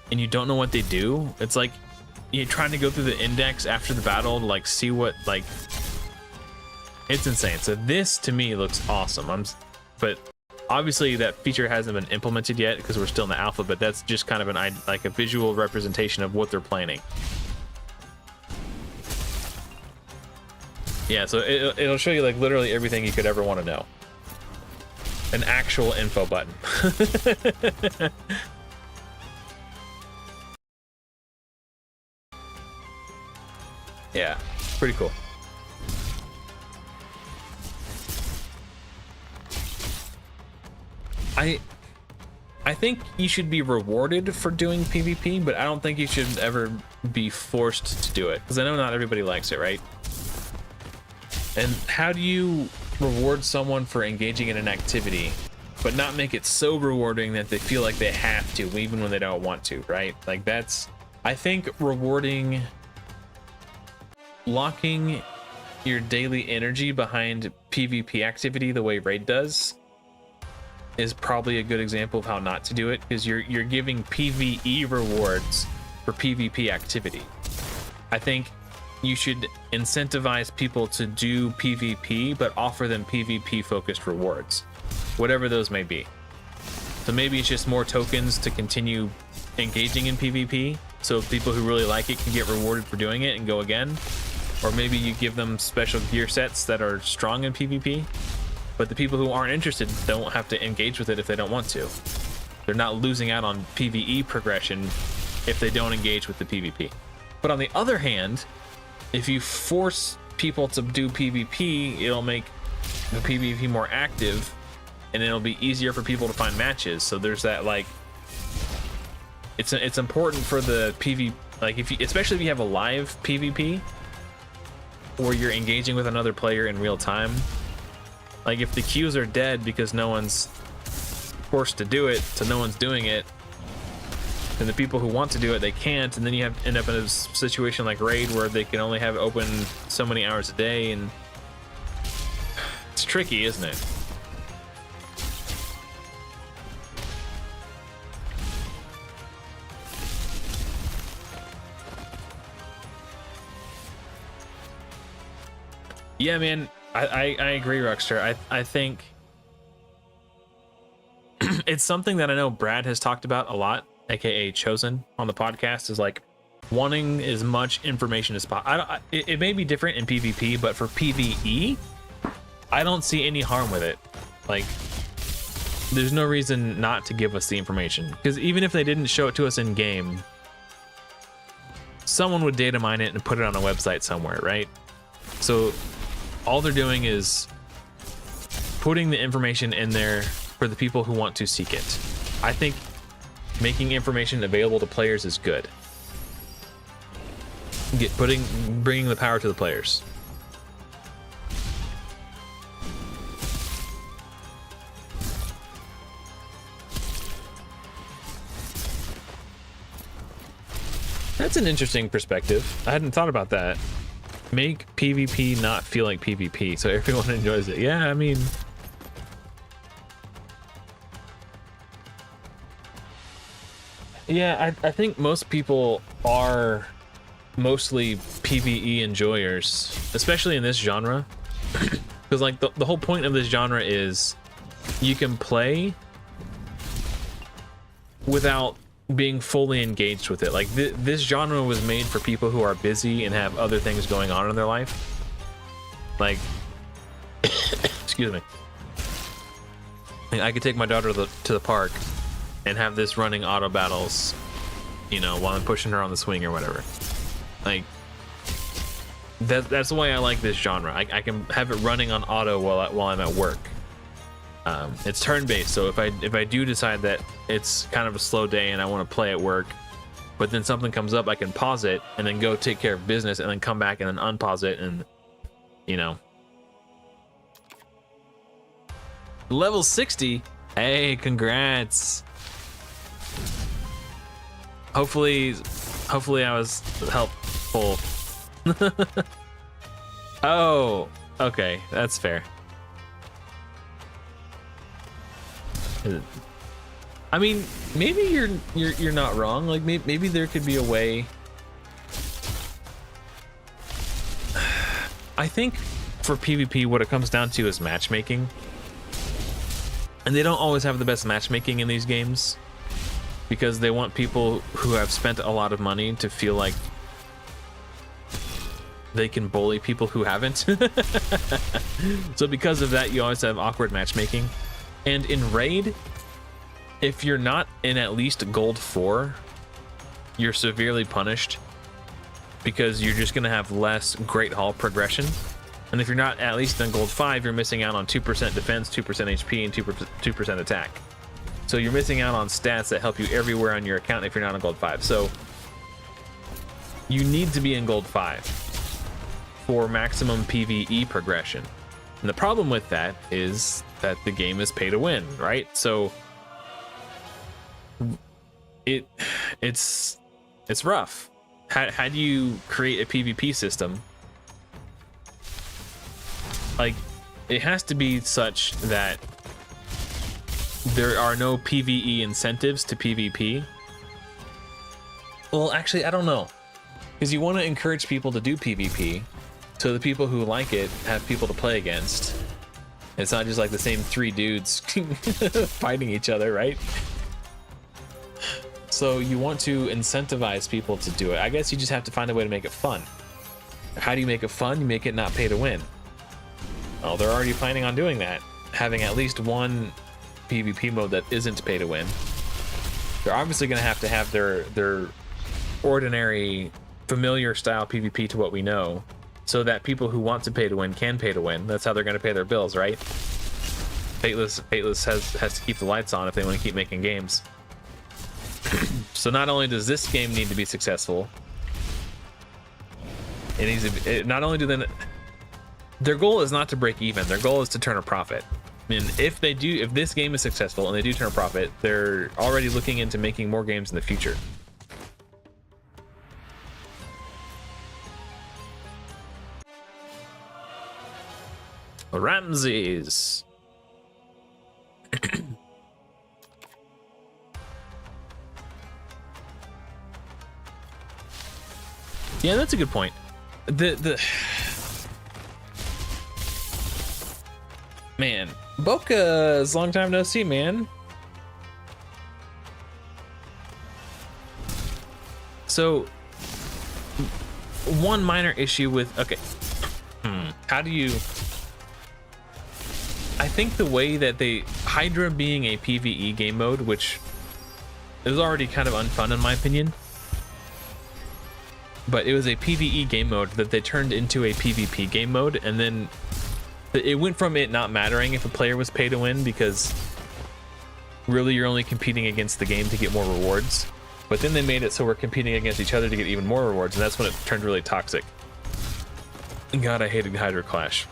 and you don't know what they do, it's like you're trying to go through the index after the battle to like see what, like, it's insane. So this to me looks awesome. But obviously that feature hasn't been implemented yet because we're still in the alpha, but that's just kind of like a visual representation of what they're planning. Yeah, so it'll show you like literally everything you could ever want to know. An actual info button. Yeah, pretty cool. I think you should be rewarded for doing PvP, but I don't think you should ever be forced to do it, because I know not everybody likes it, right? And how do you reward someone for engaging in an activity, but not make it so rewarding that they feel like they have to, even when they don't want to, right? Like, that's, I think locking your daily energy behind PvP activity the way Raid does is probably a good example of how not to do it, because you're giving PvE rewards for PvP activity. I think you should incentivize people to do PvP, but offer them PvP focused rewards, whatever those may be. So maybe it's just more tokens to continue engaging in PvP, so people who really like it can get rewarded for doing it and go again. Or maybe you give them special gear sets that are strong in PvP, but the people who aren't interested don't have to engage with it if they don't want to. They're not losing out on PvE progression if they don't engage with the PvP. But on the other hand, if you force people to do PvP, it'll make the PvP more active, and it'll be easier for people to find matches. So there's that, like, it's important for the PvP, like, especially if you have a live PvP where you're engaging with another player in real time. Like, if the queues are dead because no one's forced to do it, so no one's doing it, and the people who want to do it, they can't, and then you end up in a situation like Raid where they can only have it open so many hours a day, and it's tricky, isn't it? Yeah, man, I agree, Rockstar. I think it's something that I know Brad has talked about a lot, aka Chosen, on the podcast, is like wanting as much information as possible. It may be different in PvP, but for PvE, I don't see any harm with it. Like, there's no reason not to give us the information, because even if they didn't show it to us in game, someone would data mine it and put it on a website somewhere, right? So all they're doing is putting the information in there for the people who want to seek it. I think making information available to players is good. Bringing the power to the players. That's an interesting perspective. I hadn't thought about that. Make PvP not feel like PvP so everyone enjoys it. Yeah, I mean, yeah, I think most people are mostly PvE enjoyers, especially in this genre, because like the whole point of this genre is you can play without being fully engaged with it. Like this genre was made for people who are busy and have other things going on in their life. Like, excuse me. Like, I could take my daughter to the park and have this running auto battles, you know, while I'm pushing her on the swing or whatever. Like, that's the way I like this genre. I can have it running on auto while I'm at work. It's turn-based, so if I do decide that it's kind of a slow day and I want to play at work, but then something comes up, I can pause it and then go take care of business and then come back and then unpause it, and, you know. Level 60? Hey, congrats. Hopefully I was helpful. Oh, okay, that's fair. I mean, maybe you're not wrong. Like, maybe there could be a way. I think for PvP, what it comes down to is matchmaking, and they don't always have the best matchmaking in these games because they want people who have spent a lot of money to feel like they can bully people who haven't. So because of that, you always have awkward matchmaking. And in Raid, if you're not in at least Gold 4, you're severely punished because you're just going to have less Great Hall progression. And if you're not at least in Gold 5, you're missing out on 2% defense, 2% HP, and 2% attack. So you're missing out on stats that help you everywhere on your account if you're not in Gold 5. So you need to be in Gold 5 for maximum PvE progression. And the problem with that is that the game is pay to win, right? So it's rough. How do you create a PvP system? Like, it has to be such that there are no PvE incentives to PvP. Well, actually, I don't know, because you want to encourage people to do PvP, so the people who like it have people to play against. It's not just like the same 3 dudes fighting each other, right? So you want to incentivize people to do it. I guess you just have to find a way to make it fun. How do you make it fun? You make it not pay to win. Well, they're already planning on doing that, having at least one PvP mode that isn't pay to win. They're obviously going to have their ordinary, familiar style PvP to what we know, so that people who want to pay to win can pay to win. That's how they're going to pay their bills, right? Fateless has to keep the lights on if they want to keep making games. So not only does this game need to be successful, it needs to be, not only do they, their goal is not to break even, their goal is to turn a profit. And if this game is successful and they do turn a profit, they're already looking into making more games in the future. Ramses. Yeah, that's a good point. Man, Boca's long time no see, man. So one minor issue with, okay, how do you, I think the way that Hydra being a PvE game mode, which is already kind of unfun in my opinion, but it was a PvE game mode that they turned into a PvP game mode, and then it went from it not mattering if a player was pay to win, because really you're only competing against the game to get more rewards, but then they made it so we're competing against each other to get even more rewards, and that's when it turned really toxic. God, I hated Hydra Clash.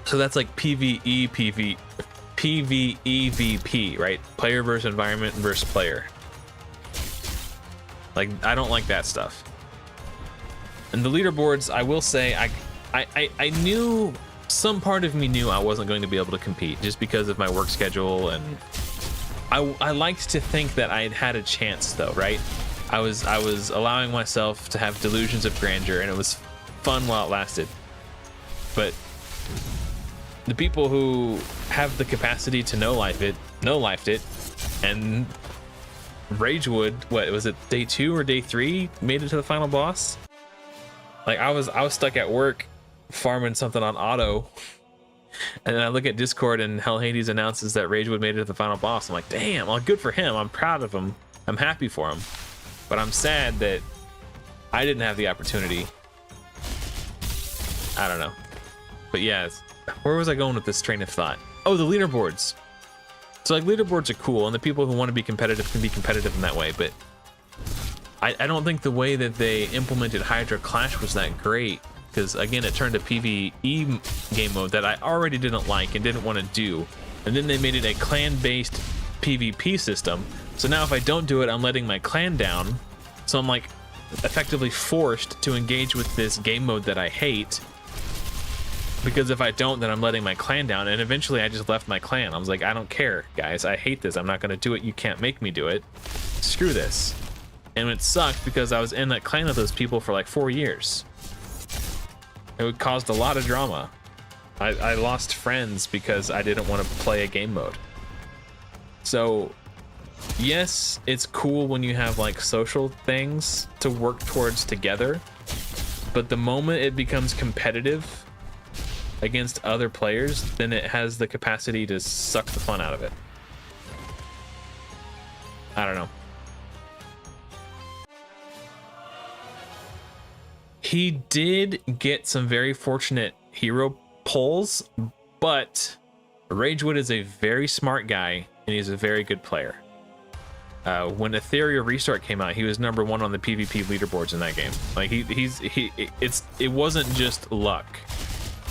So that's like PvEVP, right? Player versus environment versus player. Like, I don't like that stuff. And the leaderboards, I will say, I knew, some part of me knew I wasn't going to be able to compete just because of my work schedule, and I liked to think that I had a chance though, right? I was allowing myself to have delusions of grandeur, and it was fun while it lasted. But the people who have the capacity to no-life it, and Ragewood, what was it, day 2 or day 3, made it to the final boss? Like, I was stuck at work farming something on auto, and then I look at Discord and Hell Hades announces that Ragewood made it to the final boss. I'm like, damn, well, good for him. I'm proud of him. I'm happy for him. But I'm sad that I didn't have the opportunity. I don't know. But yeah, where was I going with this train of thought? Oh, the leaderboards. So like, leaderboards are cool, and the people who want to be competitive can be competitive in that way, but I don't think the way that they implemented Hydra Clash was that great, because again, it turned a PvE game mode that I already didn't like and didn't want to do, and then they made it a clan-based PvP system. So now if I don't do it, I'm letting my clan down. So I'm like effectively forced to engage with this game mode that I hate, because if I don't, then I'm letting my clan down. And eventually I just left my clan. I was like, I don't care, guys. I hate this. I'm not going to do it. You can't make me do it. Screw this. And it sucked because I was in that clan with those people for like 4 years. It caused a lot of drama. I lost friends because I didn't want to play a game mode. So yes, it's cool when you have like social things to work towards together, but the moment it becomes competitive against other players, then it has the capacity to suck the fun out of it. I don't know. He did get some very fortunate hero pulls, but Ragewood is a very smart guy and he's a very good player. When Ethereal Restart came out, he was #1 on the PvP leaderboards in that game. Like it wasn't just luck.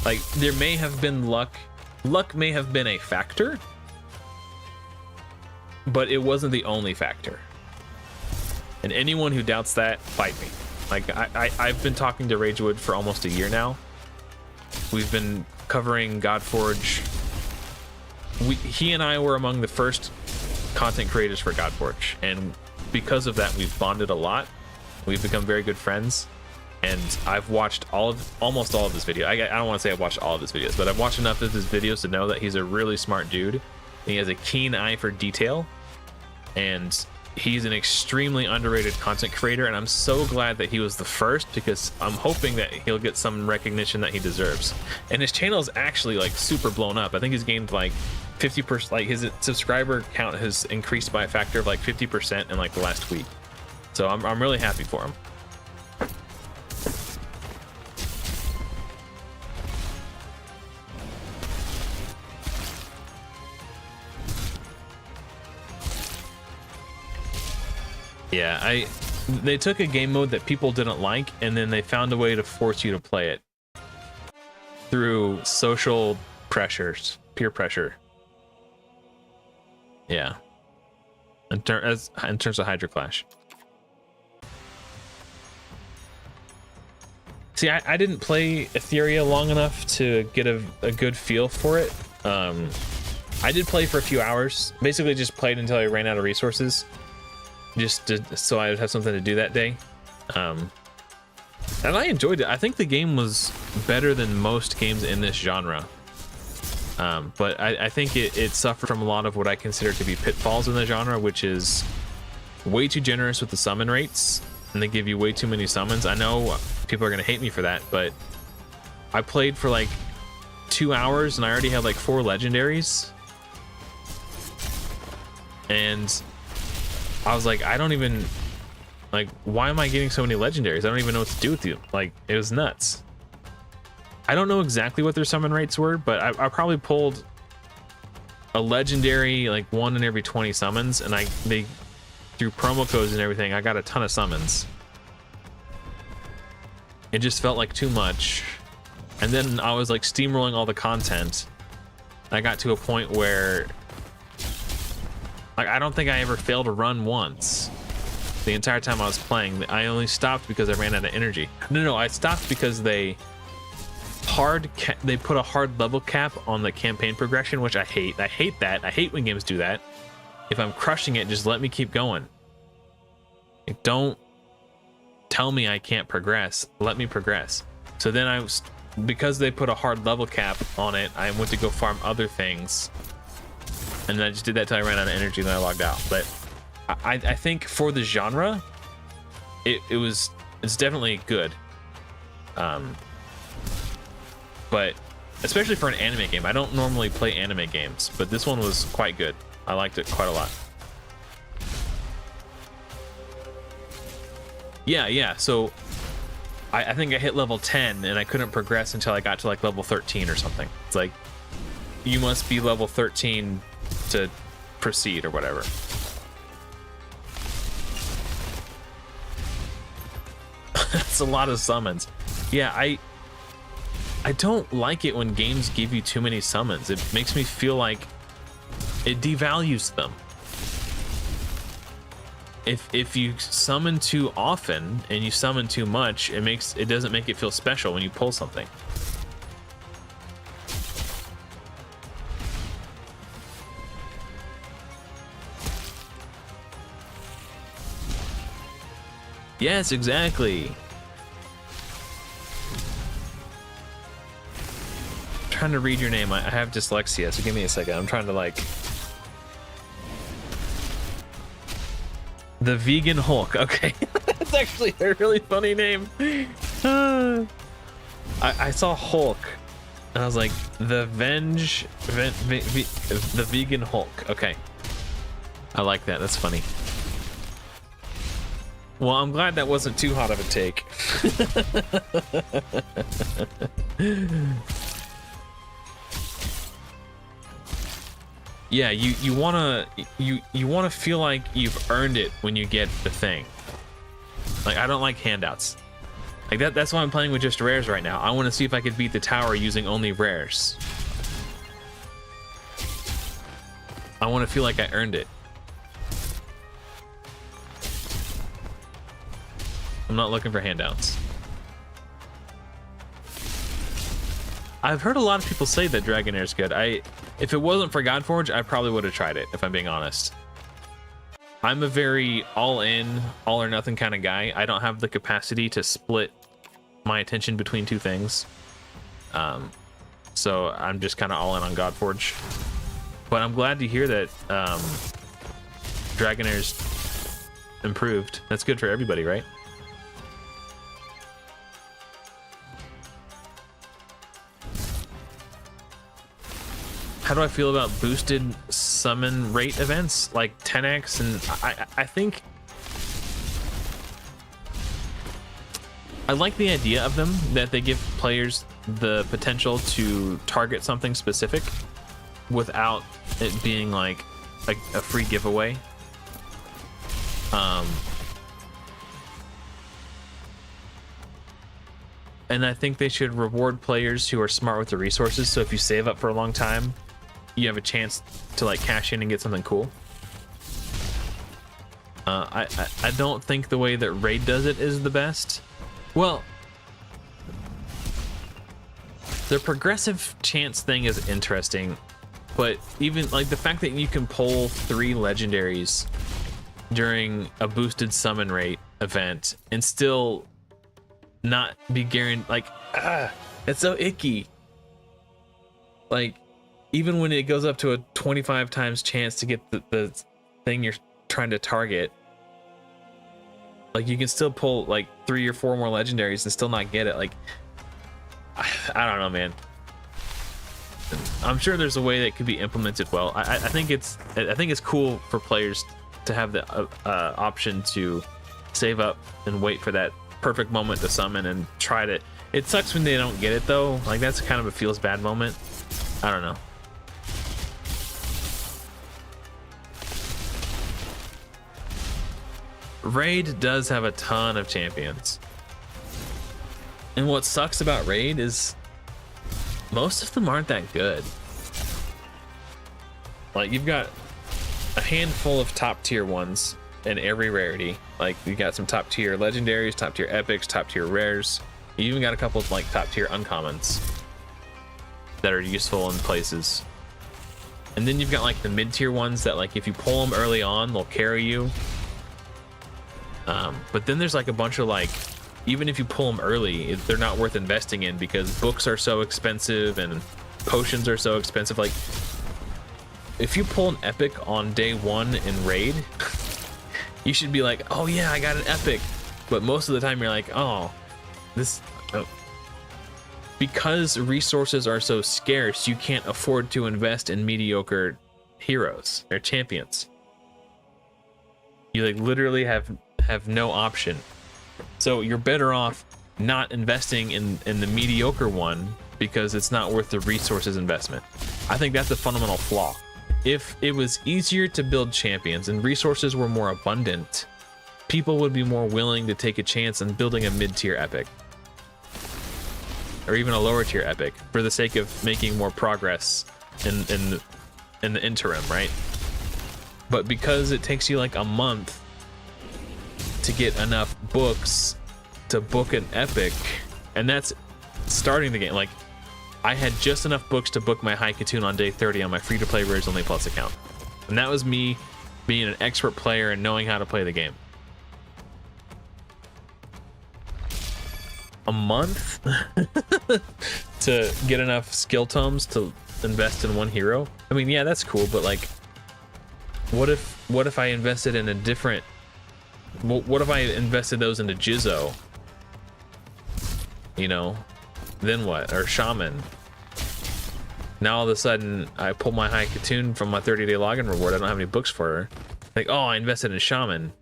Like, there may have been luck may have been a factor, but it wasn't the only factor. And anyone who doubts that, fight me. Like, I've been talking to Ragewood for almost a year now. We've been covering Godforge he and I were among the first content creators for Godforge, and because of that, we've bonded a lot. We've become very good friends, and I've watched almost all of his videos. I don't want to say I've watched all of his videos, but I've watched enough of his videos to know that he's a really smart dude. He has a keen eye for detail, and he's an extremely underrated content creator, and I'm so glad that he was the first, because I'm hoping that he'll get some recognition that he deserves. And his channel is actually like super blown up. I think he's gained like 50%, like his subscriber count has increased by a factor of like 50% in like the last week. So I'm really happy for him. Yeah, they took a game mode that people didn't like, and then they found a way to force you to play it through social pressures, peer pressure. Yeah, in terms of Hydra Clash. See, I didn't play Etheria long enough to get a good feel for it. I did play for a few hours, basically just played until I ran out of resources. So I would have something to do that day. And I enjoyed it. I think the game was better than most games in this genre. But I think it suffered from a lot of what I consider to be pitfalls in the genre, which is way too generous with the summon rates, and they give you way too many summons. I know people are going to hate me for that, but I played for like 2 hours and I already had like 4 legendaries. And I was like, I don't even, like, why am I getting so many legendaries? I don't even know what to do with you. Like, it was nuts. I don't know exactly what their summon rates were, but I probably pulled a legendary like 1 in every 20 summons, and they through promo codes and everything, I got a ton of summons. It just felt like too much. And then I was like steamrolling all the content. I got to a point where, like, I don't think I ever failed a run once the entire time I was playing. I only stopped because I ran out of energy. No, I stopped because they put a hard level cap on the campaign progression, which I hate. I hate that. I hate when games do that. If I'm crushing it, just let me keep going. Like, don't tell me I can't progress. Let me progress. So then because they put a hard level cap on it, I went to go farm other things. And then I just did that till I ran out of energy, and then I logged out. But I think for the genre, it's definitely good. But especially for an anime game, I don't normally play anime games, but this one was quite good. I liked it quite a lot. Yeah. So I think I hit level 10 and I couldn't progress until I got to like level 13 or something. It's like, you must be level 13 to proceed or whatever. That's a lot of summons. Yeah, I don't like it when games give you too many summons. It makes me feel like it devalues them. If you summon too often and you summon too much, it doesn't make it feel special when you pull something. Yes, exactly. I'm trying to read your name. I have dyslexia, so give me a second. I'm trying to like... The Vegan Hulk. Okay. That's actually a really funny name. I saw Hulk and I was like, the Vegan Hulk. Okay. I like that. That's funny. Well, I'm glad that wasn't too hot of a take. Yeah, you wanna feel like you've earned it when you get the thing. Like, I don't like handouts. Like that's why I'm playing with just rares right now. I want to see if I could beat the tower using only rares. I want to feel like I earned it. I'm not looking for handouts. I've heard a lot of people say that Dragonair's good. If it wasn't for Godforge, I probably would have tried it, if I'm being honest. I'm a very all in, all or nothing kind of guy. I don't have the capacity to split my attention between two things. So I'm just kind of all in on Godforge. But I'm glad to hear that Dragonair's improved. That's good for everybody, right? How do I feel about boosted summon rate events like 10x? And I think I like the idea of them, that they give players the potential to target something specific without it being like a free giveaway. And I think they should reward players who are smart with the resources. So if you save up for a long time, you have a chance to like cash in and get something cool. I don't think the way that Raid does it is the best. Well, the progressive chance thing is interesting, but even like the fact that you can pull 3 legendaries during a boosted summon rate event and still not be guaranteed, like, it's so icky. Like, even when it goes up to a 25 times chance to get the thing you're trying to target, like you can still pull like 3 or 4 more legendaries and still not get it. Like, I don't know, man. I'm sure there's a way that could be implemented well. I think it's cool for players to have the option to save up and wait for that perfect moment to summon and try to. It sucks when they don't get it though. Like, that's kind of a feels bad moment. I don't know. Raid does have a ton of champions. And what sucks about Raid is most of them aren't that good. Like, you've got a handful of top tier ones in every rarity. Like, you got some top tier legendaries, top tier epics, top tier rares. You even got a couple of like top tier uncommons that are useful in places. And then you've got like the mid tier ones that, like, if you pull them early on, they'll carry you. But then there's like a bunch of, like, even if you pull them early, they're not worth investing in because books are so expensive and potions are so expensive. Like, if you pull an epic on day 1 in Raid, you should be like, oh yeah, I got an epic. But most of the time you're like, oh, this, oh. Because resources are so scarce, you can't afford to invest in mediocre heroes or champions. You like literally have no option. So you're better off not investing in the mediocre one because it's not worth the resources investment. I think that's a fundamental flaw. If it was easier to build champions and resources were more abundant, people would be more willing to take a chance on building a mid-tier epic or even a lower tier epic for the sake of making more progress in the interim, right? But because it takes you like a month to get enough books to book an epic, and that's starting the game. Like, I had just enough books to book my High Katoon on day 30 on my free-to-play Rares Only Plus account, and that was me being an expert player and knowing how to play the game. A month to get enough skill tomes to invest in one hero. I mean, yeah, that's cool, but like, what if I invested in a different? What if I invested those into Jizzo? You know, then what? Or Shaman. Now all of a sudden I pull my High Katoon from my 30-day login reward. I don't have any books for her. Like, oh, I invested in Shaman.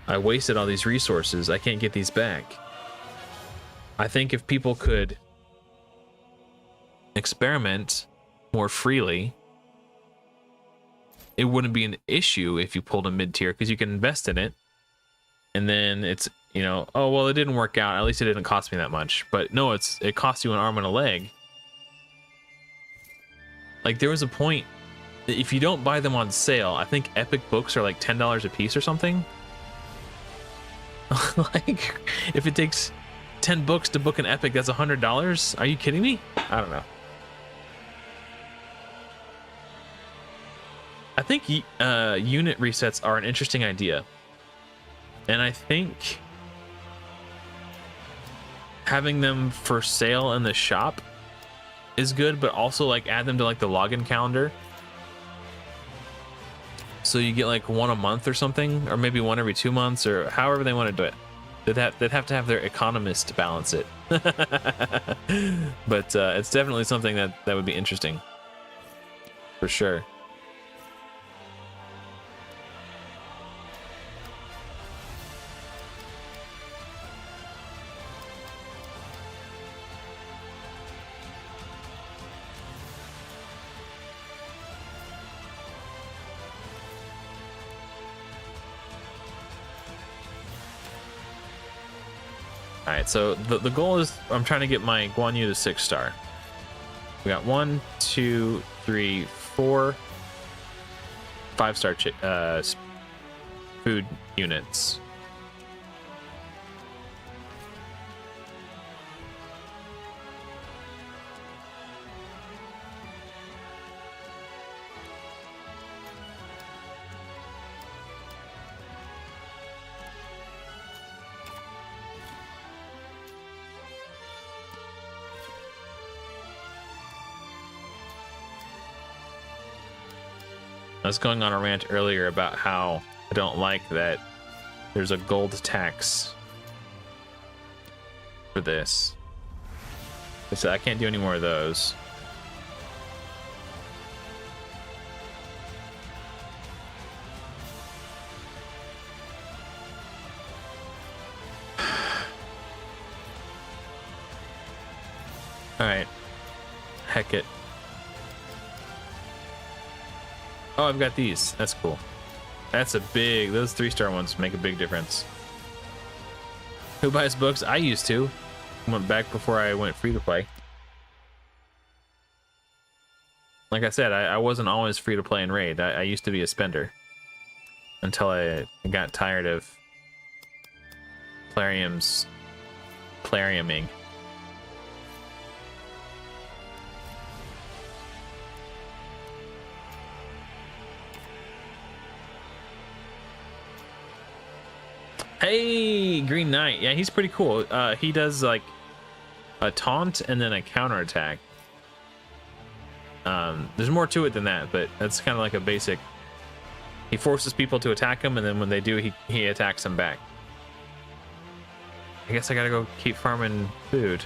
I wasted all these resources. I can't get these back. I think if people could experiment more freely, it wouldn't be an issue if you pulled a mid-tier because you can invest in it. And then it's, you know, oh, well, it didn't work out. At least it didn't cost me that much. But no, it cost you an arm and a leg. Like, there was a point, if you don't buy them on sale, I think epic books are like $10 a piece or something. Like, if it takes 10 books to book an epic, that's $100. Are you kidding me? I don't know. I think unit resets are an interesting idea, and I think having them for sale in the shop is good, but also like add them to like the login calendar, so you get like one a month or something, or maybe one every 2 months, or however they want to do it. They'd have to have their economist balance it. But it's definitely something that would be interesting for sure. All right, so the goal is I'm trying to get my Guan Yu to 6-star. We got 1, 2, 3, 4 5-star food units. I was going on a rant earlier about how I don't like that there's a gold tax for this. I said I can't do any more of those. All right, heck it. Oh, I've got these. That's cool. That's a big, those 3-star ones make a big difference. Who buys books? I used to. Went back before I went free to play. Like I said, I wasn't always free to play in Raid. I used to be a spender until I got tired of Plariuming. Hey, Green Knight. Yeah, he's pretty cool. He does like a taunt and then a counterattack. There's more to it than that, but that's kind of like a basic. He forces people to attack him, and then when they do, he attacks them back. I guess I gotta go keep farming food.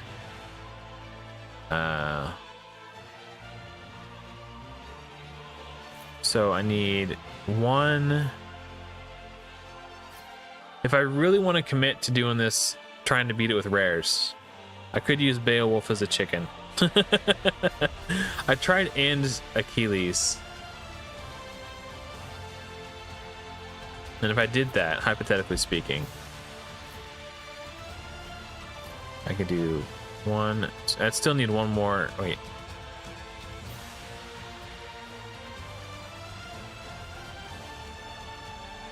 So I need 1. If I really want to commit to doing this, trying to beat it with rares, I could use Beowulf as a chicken. I tried and Achilles. And if I did that, hypothetically speaking, I could do 1. I'd still need 1 more. Wait.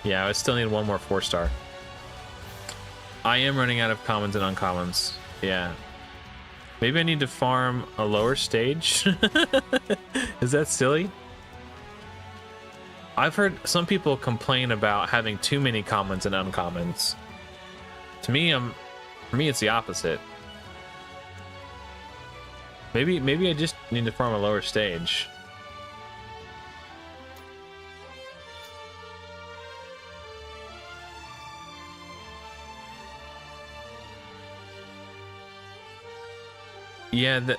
Yeah, I would still need 1 more 4-star. I am running out of commons and uncommons. Yeah. Maybe I need to farm a lower stage. Is that silly? I've heard some people complain about having too many commons and uncommons. To me, for me, it's the opposite. Maybe I just need to farm a lower stage. Yeah,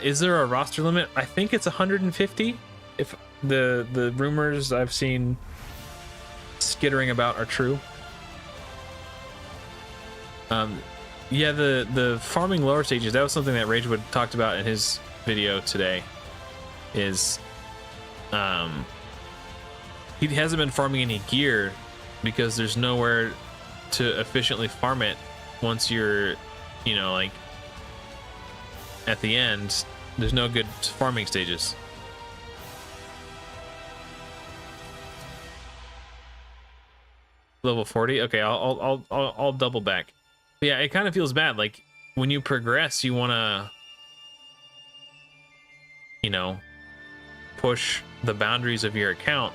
is there a roster limit? I think it's 150. If the rumors I've seen skittering about are true. Yeah, the farming lower stages, that was something that Ragewood talked about in his video today. Is he hasn't been farming any gear because there's nowhere to efficiently farm it once you're, you know, like at the end. There's no good farming stages. Level 40. Okay, I'll double back. But yeah, it kind of feels bad. Like when you progress, you want to, you know, push the boundaries of your account.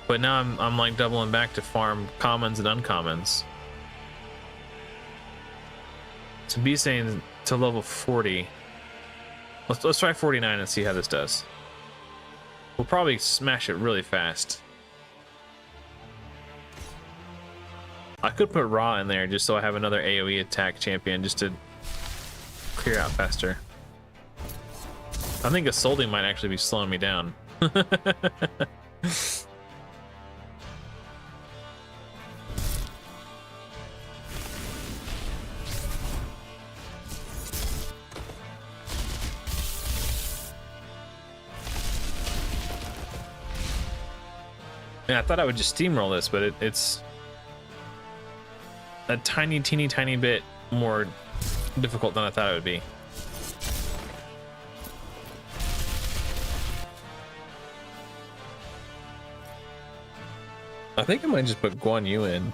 But now I'm like doubling back to farm commons and uncommons. So be saying to level 40. Let's try 49 and see how this does. We'll probably smash it really fast. I could put Raw in there just so I have another AoE attack champion just to clear out faster. I think assaulting might actually be slowing me down. Yeah, I thought I would just steamroll this, but it's a teeny bit more difficult than I thought it would be. I think I might just put Guan Yu in.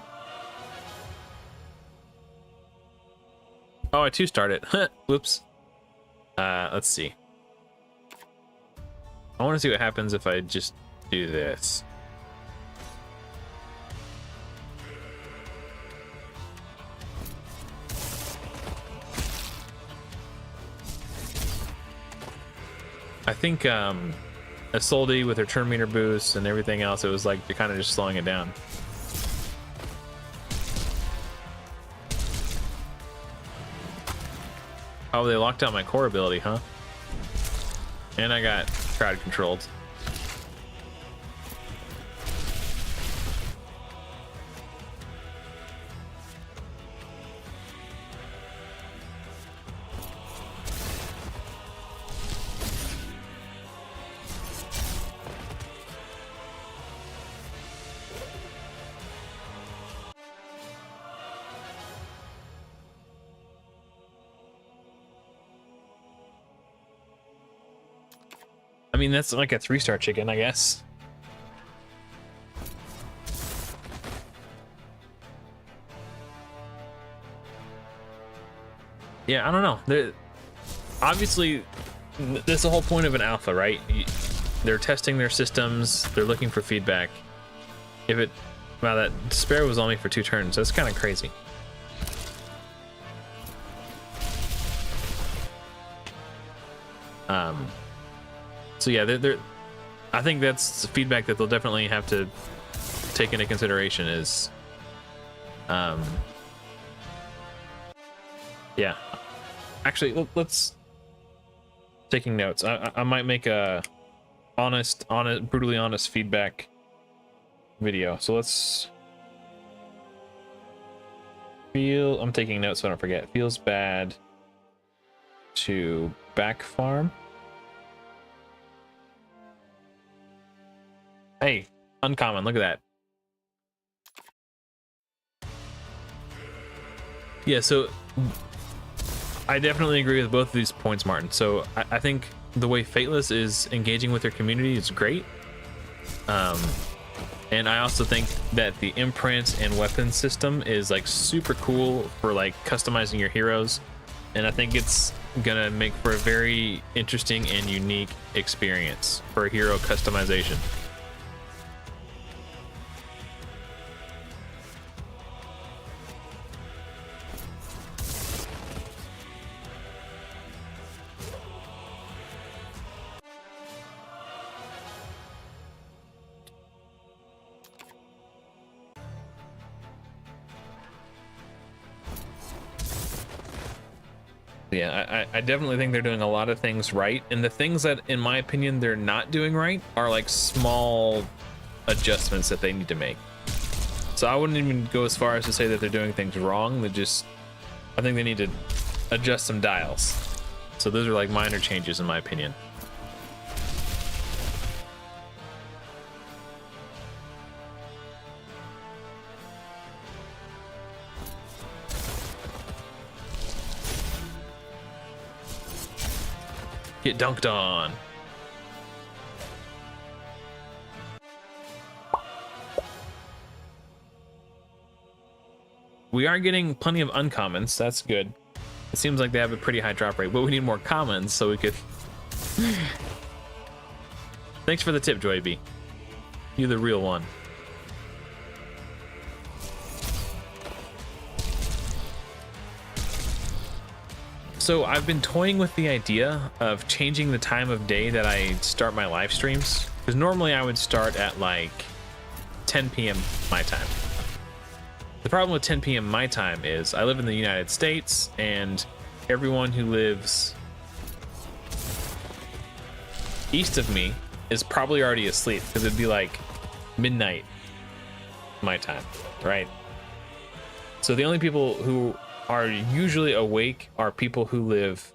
Oh, I two-starred it. Whoops. Let's see. I want to see what happens if I just do this. I think Isolde with her turn meter boost and everything else, it was like they're kind of just slowing it down. Oh, they locked out my core ability, huh? And I got crowd controlled. I mean, that's like a 3-star chicken, I guess. Yeah, I don't know. Obviously, that's the whole point of an alpha, right? They're testing their systems. They're looking for feedback. Wow, that despair was only for 2 turns. That's kind of crazy. So yeah, I think that's the feedback that they'll definitely have to take into consideration is, yeah. Actually, let's taking notes. I might make a brutally honest feedback video. So I'm taking notes so I don't forget. Feels bad to back farm. Hey, uncommon, look at that. Yeah, so I definitely agree with both of these points, Martin. So I think the way Fateless is engaging with their community is great. And I also think that the imprint and weapon system is like super cool for like customizing your heroes. And I think it's gonna make for a very interesting and unique experience for hero customization. Yeah, I definitely think they're doing a lot of things right, and the things that, in my opinion, they're not doing right are like small adjustments that they need to make. So I wouldn't even go as far as to say that they're doing things wrong. I think they need to adjust some dials. So those are like minor changes, in my opinion. Get dunked on. We are getting plenty of uncommons. That's good. It seems like they have a pretty high drop rate, but we need more commons so we could Thanks for the tip, Joy B. You're the real one. So I've been toying with the idea of changing the time of day that I start my live streams, because normally I would start at like 10 p.m. my time. The problem with 10 p.m. my time is I live in the United States, and everyone who lives east of me is probably already asleep, because it'd be like midnight my time, right? So the only people who are usually awake are people who live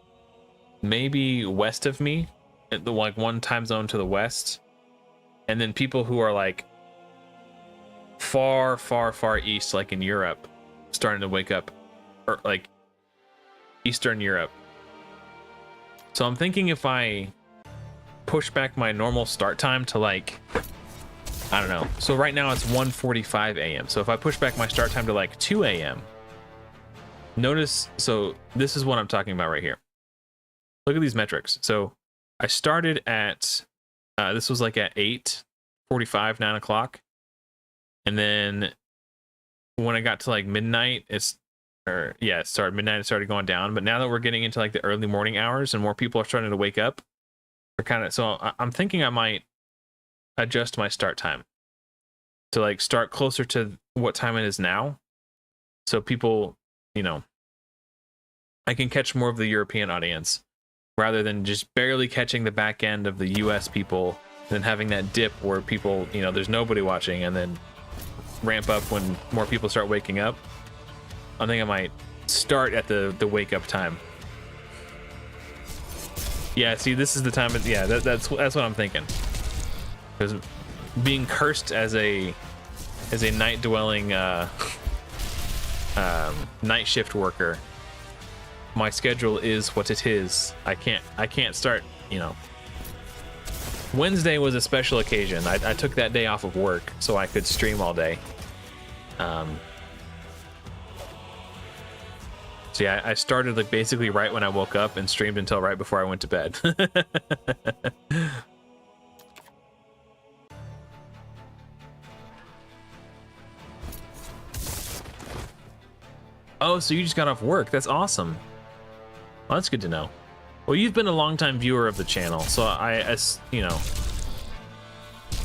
maybe west of me, like one time zone to the west, and then people who are like far east, like in Europe, starting to wake up, or like Eastern Europe. So I'm thinking if I push back my normal start time to like, I don't know, so right now it's 1:45 a.m. so if I push back my start time to like 2 a.m. notice, so this is what I'm talking about right here. Look at these metrics. So I started at this was like at 8:45, 9 o'clock, and then when I got to like midnight, it started midnight, it started going down. But now that we're getting into like the early morning hours and more people are starting to wake up, we're kind of, so I'm thinking I might adjust my start time to like start closer to what time it is now, so people, you know, I can catch more of the European audience rather than just barely catching the back end of the US people, and then having that dip where people, you know, there's nobody watching, and then ramp up when more people start waking up. I think I might start at the wake up time. Yeah, see, this is the time. Yeah, that's what I'm thinking. Because being cursed as a night dwelling night shift worker, my schedule is what it is. I can't start, you know. Wednesday was a special occasion. I took that day off of work so I could stream all day. So yeah, I started like basically right when I woke up and streamed until right before I went to bed. Oh, so you just got off work. That's awesome. Well, that's good to know. Well, you've been a longtime viewer of the channel, so I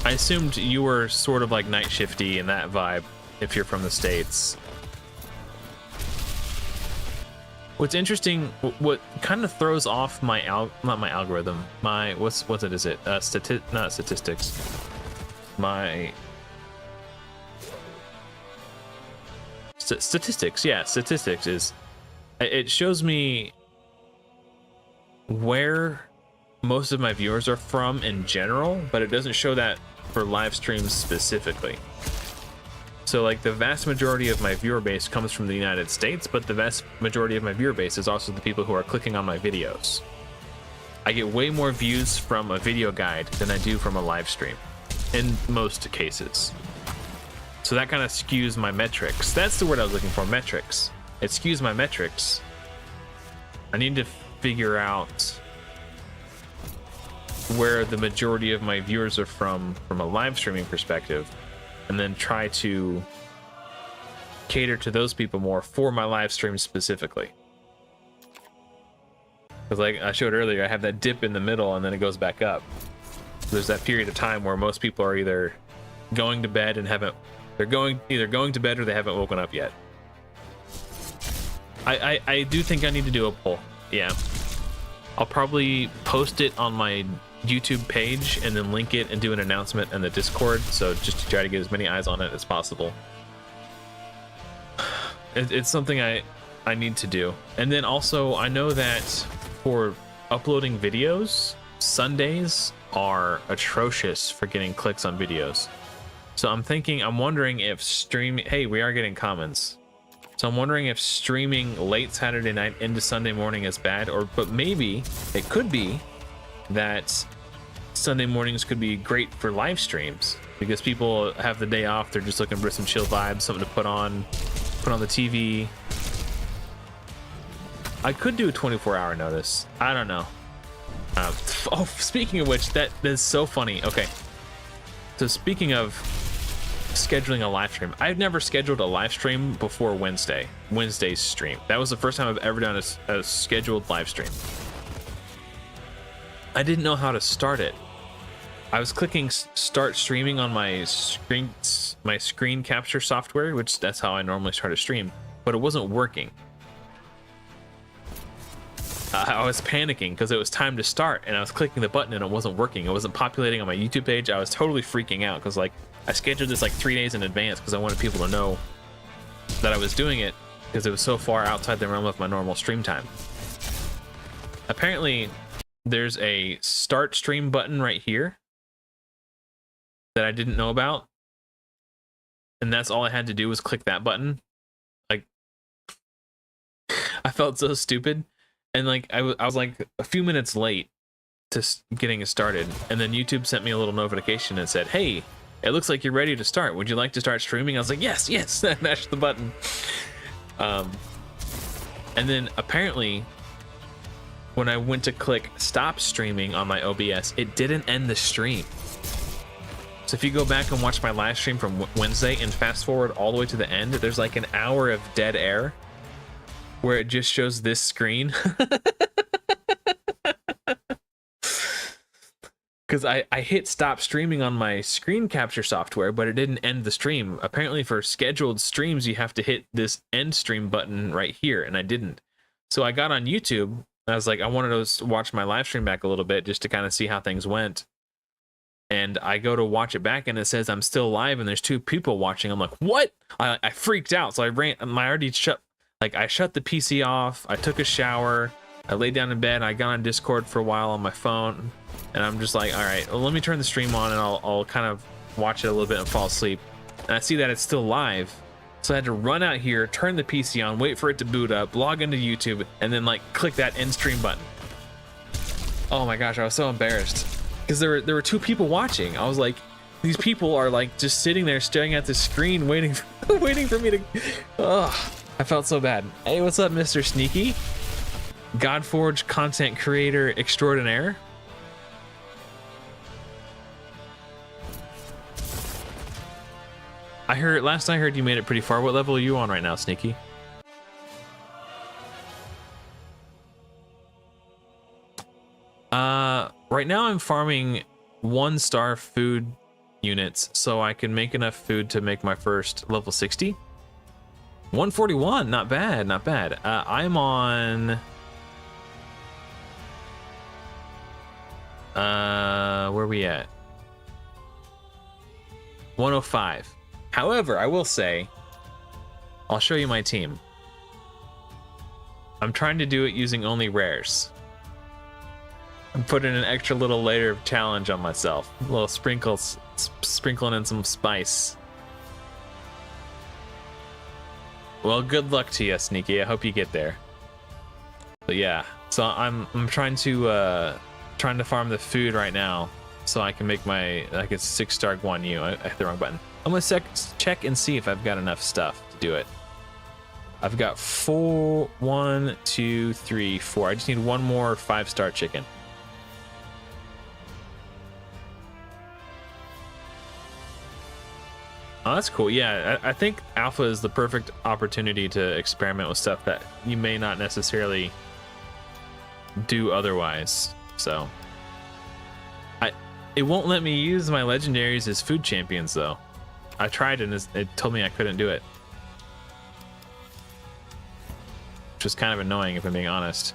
assumed you were sort of like night shifty in that vibe if you're from the States. What's interesting, what kind of throws off my not my algorithm, my what's it, is it not statistics, my statistics, yeah, statistics is, it shows me where most of my viewers are from in general, but it doesn't show that for live streams specifically. So like the vast majority of my viewer base comes from the United States, but the vast majority of my viewer base is also the people who are clicking on my videos. I get way more views from a video guide than I do from a live stream in most cases. So that kind of skews my metrics. That's the word I was looking for, metrics. It skews my metrics. I need to figure out where the majority of my viewers are from a live streaming perspective, and then try to cater to those people more for my live streams specifically. Because like I showed earlier, I have that dip in the middle and then it goes back up. There's that period of time where most people are either going to bed and either going to bed or they haven't woken up yet. I do think I need to do a poll. Yeah. I'll probably post it on my YouTube page and then link it and do an announcement in the Discord, so just to try to get as many eyes on it as possible. It's something I need to do. And then also I know that for uploading videos, Sundays are atrocious for getting clicks on videos. So I'm wondering if streaming, hey, we are getting comments. So I'm wondering if streaming late Saturday night into Sunday morning is bad, but maybe it could be that Sunday mornings could be great for live streams because people have the day off. They're just looking for some chill vibes, something to put on the TV. I could do a 24-hour notice. I don't know. Oh, speaking of which, that is so funny. Okay, so speaking of scheduling a live stream, I've never scheduled a live stream before Wednesday's stream. That was the first time I've ever done a scheduled live stream. I didn't know how to start it. I was clicking start streaming on my screen capture software, which that's how I normally start a stream, but it wasn't working. I was panicking because it was time to start, and I was clicking the button and it wasn't working. It wasn't populating on my YouTube page. I was totally freaking out because like I scheduled this like 3 days in advance because I wanted people to know that I was doing it because it was so far outside the realm of my normal stream time. Apparently, there's a start stream button right here that I didn't know about, and that's all I had to do was click that button. Like, I felt so stupid. And like I was like a few minutes late to getting it started, and then YouTube sent me a little notification and said, "Hey, it looks like you're ready to start. Would you like to start streaming?" I was like, "Yes, yes." I mashed the button. And then apparently, when I went to click stop streaming on my OBS, it didn't end the stream. So if you go back and watch my live stream from Wednesday and fast forward all the way to the end, there's like an hour of dead air where it just shows this screen. Because I hit stop streaming on my screen capture software, but it didn't end the stream. Apparently for scheduled streams, you have to hit this end stream button right here, and I didn't. So I got on YouTube, and I was like, I wanted to watch my live stream back a little bit just to kind of see how things went. And I go to watch it back, and it says I'm still live, and there's 2 people watching. I'm like, what? I freaked out, so I shut the PC off, I took a shower, I laid down in bed, I got on Discord for a while on my phone, and I'm just like, all right, well, let me turn the stream on and I'll kind of watch it a little bit and fall asleep. And I see that it's still live, so I had to run out here, turn the PC on, wait for it to boot up, log into YouTube, and then like click that end stream button. Oh my gosh, I was so embarrassed because there were 2 people watching. I was like, these people are like just sitting there staring at the screen, waiting for me to. Ugh. I felt so bad. Hey, what's up, Mr. Sneaky? Godforge content creator extraordinaire. Last I heard you made it pretty far. What level are you on right now, Sneaky? Right now I'm farming 1-star food units so I can make enough food to make my first level 60. 141, not bad, not bad. I'm on where we at? 105. However, I will say, I'll show you my team. I'm trying to do it using only rares. I'm putting an extra little layer of challenge on myself. A little sprinkling in some spice. Well, good luck to you, Sneaky. I hope you get there. But yeah, so I'm trying to farm the food right now so I can make my like a 6-star Guan Yu. I hit the wrong button. I'm gonna check and see if I've got enough stuff to do it. I've got 4, 1, 2, 3, 4. I just need 1 more 5-star chicken. Oh, that's cool. Yeah, I think alpha is the perfect opportunity to experiment with stuff that you may not necessarily do otherwise. So, it won't let me use my legendaries as food champions though. I tried and it told me I couldn't do it, which is kind of annoying if I'm being honest.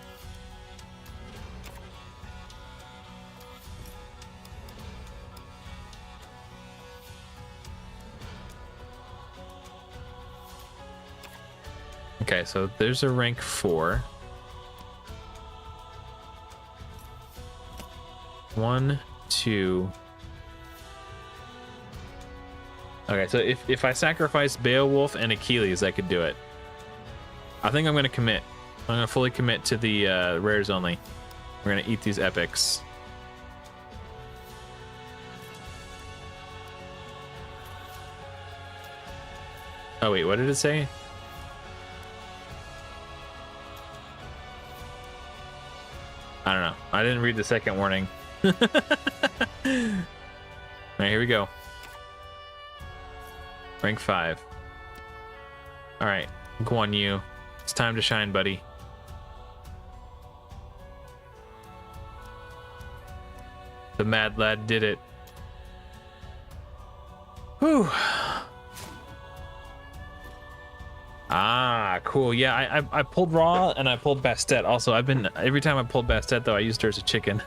Okay, so there's a rank 4. 1, 2. Okay, so if I sacrifice Beowulf and Achilles, I could do it. I think I'm gonna commit. I'm gonna fully commit to the rares only. We're gonna eat these epics. Oh wait, what did it say? I don't know. I didn't read the second warning. All right, here we go. Rank 5. All right, Guan Yu. It's time to shine, buddy. The mad lad did it. Whew. Ah, cool. Yeah, I pulled Raw and I pulled Bastet. Also, every time I pulled Bastet though, I used her as a chicken.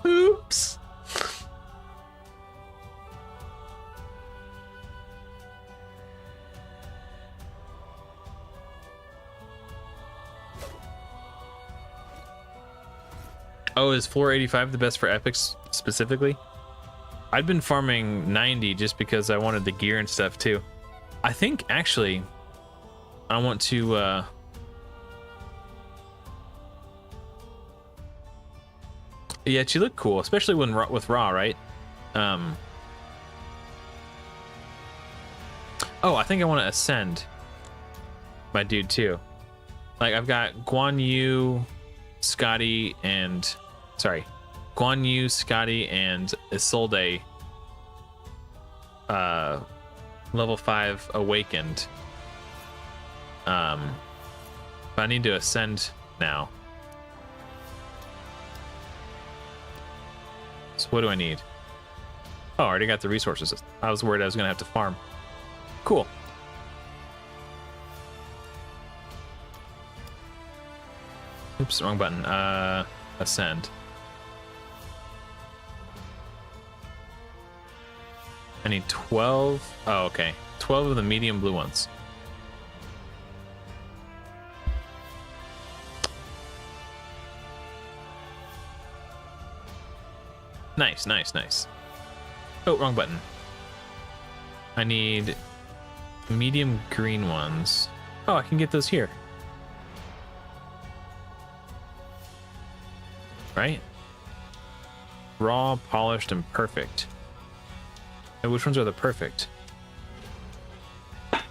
Oops. Oh, is 485 the best for epics specifically? I'd been farming 90 just because I wanted the gear and stuff too. I think actually I want to yeah, she looked cool, especially when with Raw, right? Oh, I think I want to ascend my dude too. Like I've got Guan Yu, Scotty, and Guan Yu, Scotty, and Isolde level 5 awakened. But I need to ascend now. So what do I need? Oh, I already got the resources. I was worried I was gonna have to farm. Cool. Oops, wrong button. Ascend. I need 12. Oh, okay. 12 of the medium blue ones. Nice, nice, nice. Oh, wrong button. I need medium green ones. Oh, I can get those here. Right? Raw, polished, and perfect. And which ones are the perfect? Ah,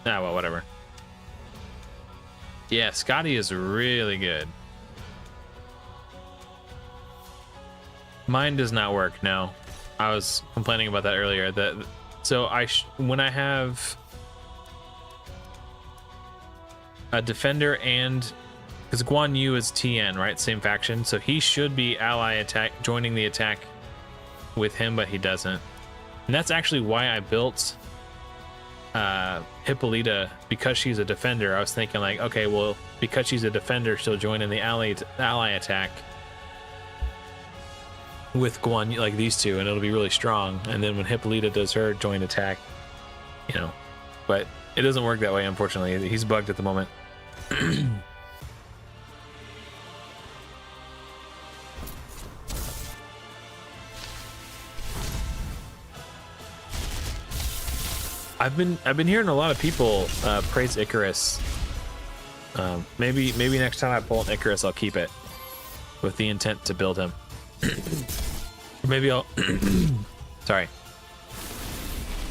well, whatever. Yeah, Scotty is really good. Mine does not work now. I was complaining about that earlier. So when I have a defender and because Guan Yu is TN, right? Same faction, so he should be ally attack joining the attack with him, but he doesn't. And that's actually why I built Hippolyta, because she's a defender. I was thinking like, okay, well, because she's a defender, she'll join in the ally attack with Guan Yu, like these two, and it'll be really strong. And then when Hippolyta does her joint attack, you know, but it doesn't work that way, unfortunately. He's bugged at the moment. I've been hearing a lot of people praise Icarus. Maybe next time I pull an Icarus, I'll keep it with the intent to build him. Maybe I'll. Sorry,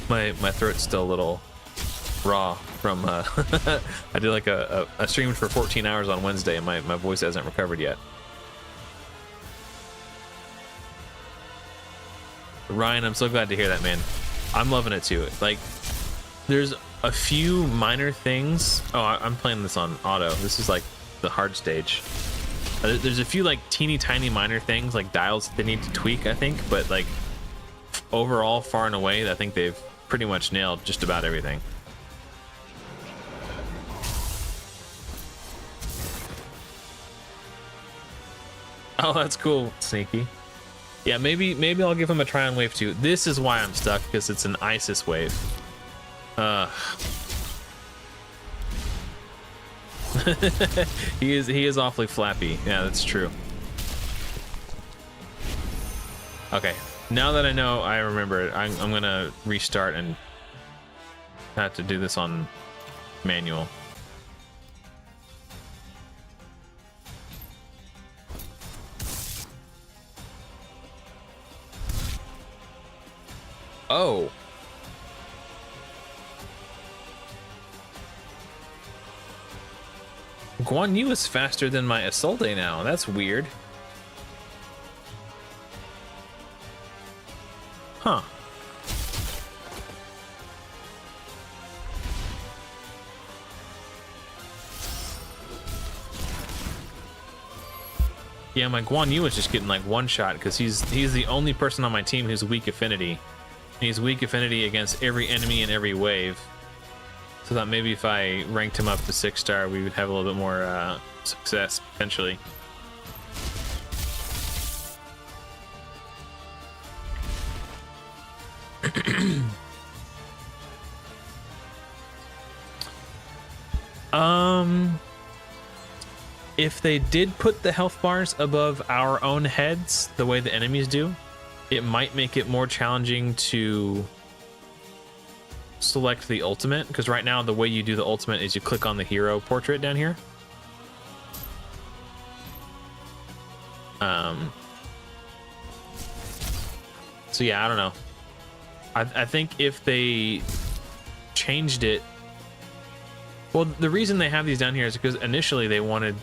my throat's still a little raw from. I did like a stream for 14 hours on Wednesday, and my voice hasn't recovered yet. Ryan, I'm so glad to hear that, man. I'm loving it too. Like, there's a few minor things. Oh, I'm playing this on auto. This is like the hard stage. There's a few like teeny tiny minor things like dials that they need to tweak, I think, but like overall, far and away, I think they've pretty much nailed just about everything. Oh, that's cool, Sneaky. Yeah, maybe I'll give him a try on wave 2. This is why I'm stuck, because it's an ISIS wave. He is awfully flappy. Yeah, that's true. Okay, now that I know, I remember it. I'm gonna restart and have to do this on manual. Oh. Guan Yu is faster than my Isolde now. That's weird. Huh. Yeah, my Guan Yu is just getting like one shot because he's the only person on my team who's weak affinity. He's weak affinity against every enemy in every wave. So that maybe if I ranked him up to 6-star, we would have a little bit more success potentially. If they did put the health bars above our own heads the way the enemies do, it might make it more challenging to select the ultimate, because right now the way you do the ultimate is you click on the hero portrait down here. So yeah, I don't know. I think if they changed it, well, the reason they have these down here is because initially they wanted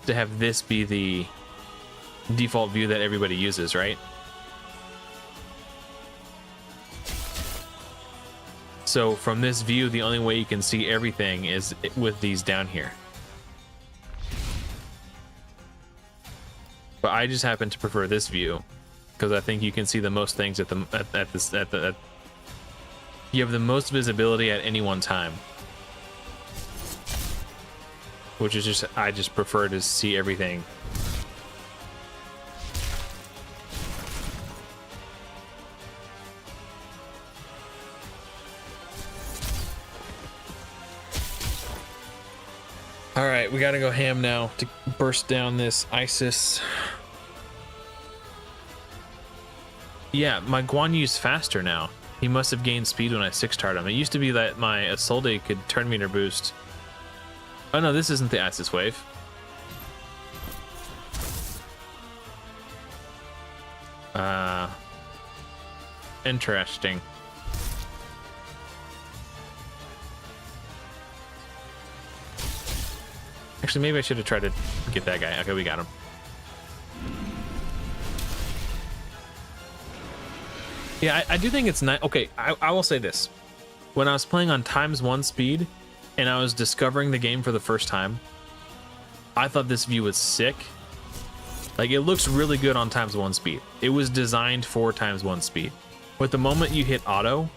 to have this be the default view that everybody uses, right? So from this view, the only way you can see everything is with these down here. But I just happen to prefer this view because I think you can see the most things at the you have the most visibility at any one time. Which is just, I just prefer to see everything. All right, we gotta go ham now to burst down this ISIS. Yeah, my Guan Yu's faster now. He must have gained speed when I 6-starred him. It used to be that my Isolde could turn meter boost. Oh no, this isn't the ISIS wave. Interesting. Actually, maybe I should have tried to get that guy. Okay, we got him. Yeah, I do think it's nice. Okay, I will say this. When I was playing on ×1 speed and I was discovering the game for the first time, I thought this view was sick. Like, it looks really good on ×1 speed. It was designed for ×1 speed. But the moment you hit auto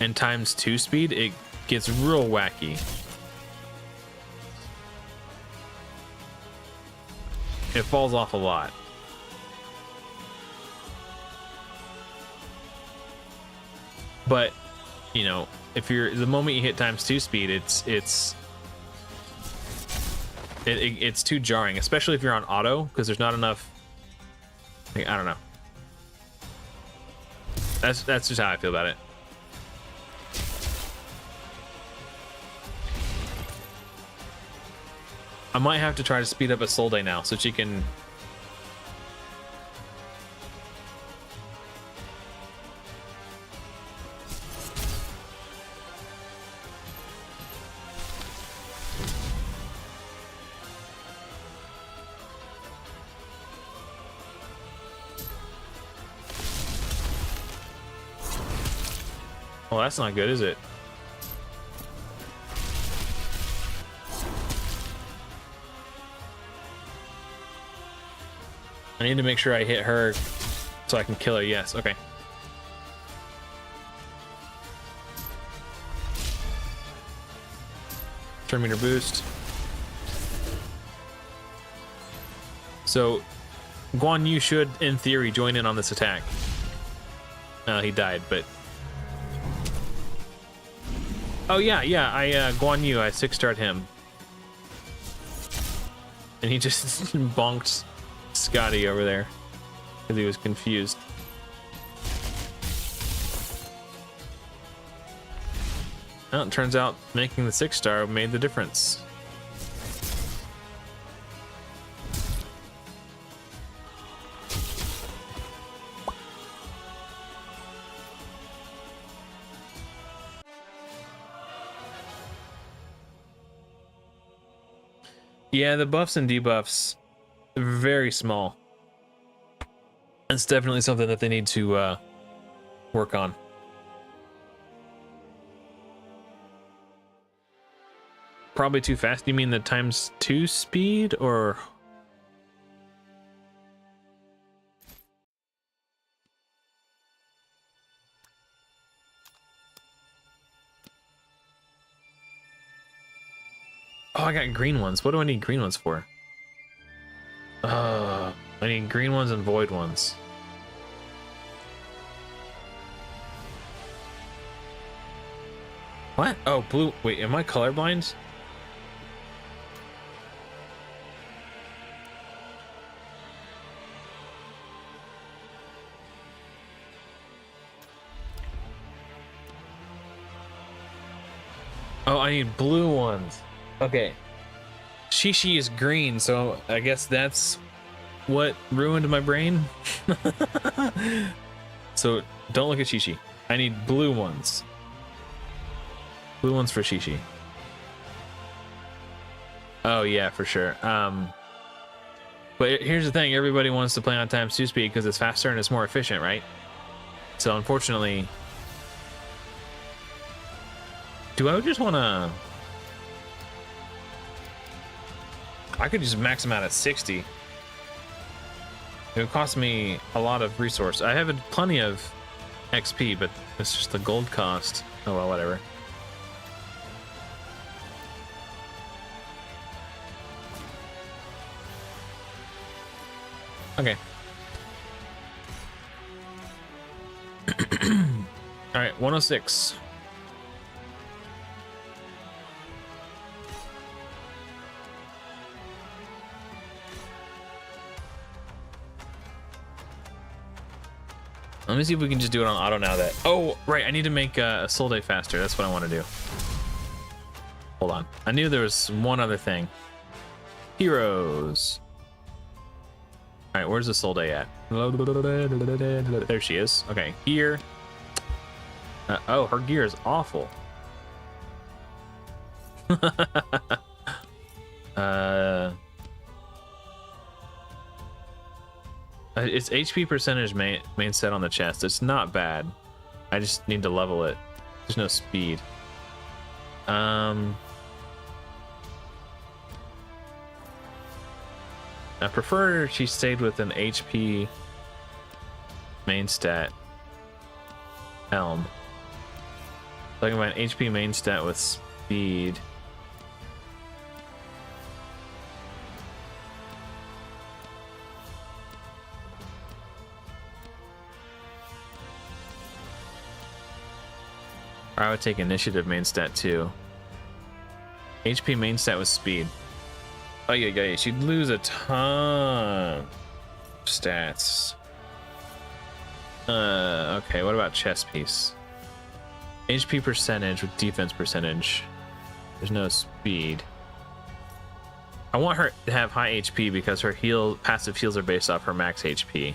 and ×2 speed, it gets real wacky. It falls off a lot. But, you know, if you're the moment you hit ×2 speed, it's too jarring, especially if you're on auto, because there's not enough. Like, I don't know. That's just how I feel about it. I might have to try to speed up Isolde now so she can. Well, that's not good, is it? I need to make sure I hit her so I can kill her. Yes, okay. Turn meter boost. So, Guan Yu should, in theory, join in on this attack. He died, but... Oh, yeah, Guan Yu, I 6-starred him. And he just bonked Scotty over there because he was confused. Well, it turns out making the 6-star made the difference. Yeah, the buffs and debuffs, very small. It's definitely something that they need to work on. Probably too fast. You mean the ×2 speed, or? Oh, I got green ones. What do I need green ones for? I need green ones and void ones. What? Oh, blue. Wait, am I colorblind? Oh, I need blue ones. Okay. Shishi is green, so I guess that's what ruined my brain. So don't look at Shishi. I need blue ones. Blue ones for Shishi. Oh yeah, for sure. But here's the thing, everybody wants to play on ×2 speed because it's faster and it's more efficient, right? So unfortunately, do I just want to... I could just max them out at 60. It would cost me a lot of resource. I have plenty of XP, but it's just the gold cost. Oh well, whatever. Okay. All right, 106. Let me see if we can just do it on auto now that... Oh, right, I need to make a Soul Day faster. That's what I want to do. Hold on. I knew there was one other thing. Heroes. All right, where's the Soul Day at? There she is. Okay, here. Oh, her gear is awful. It's HP percentage main set on the chest. It's not bad. I just need to level it. There's no speed. I prefer she stayed with an HP main stat helm. Talking about an HP main stat with speed. Or I would take initiative main stat too. HP main stat with speed. Oh yeah, she'd lose a ton of stats. Okay, what about chest piece? HP percentage with defense percentage. There's no speed. I want her to have high HP because her passive heals are based off her max HP.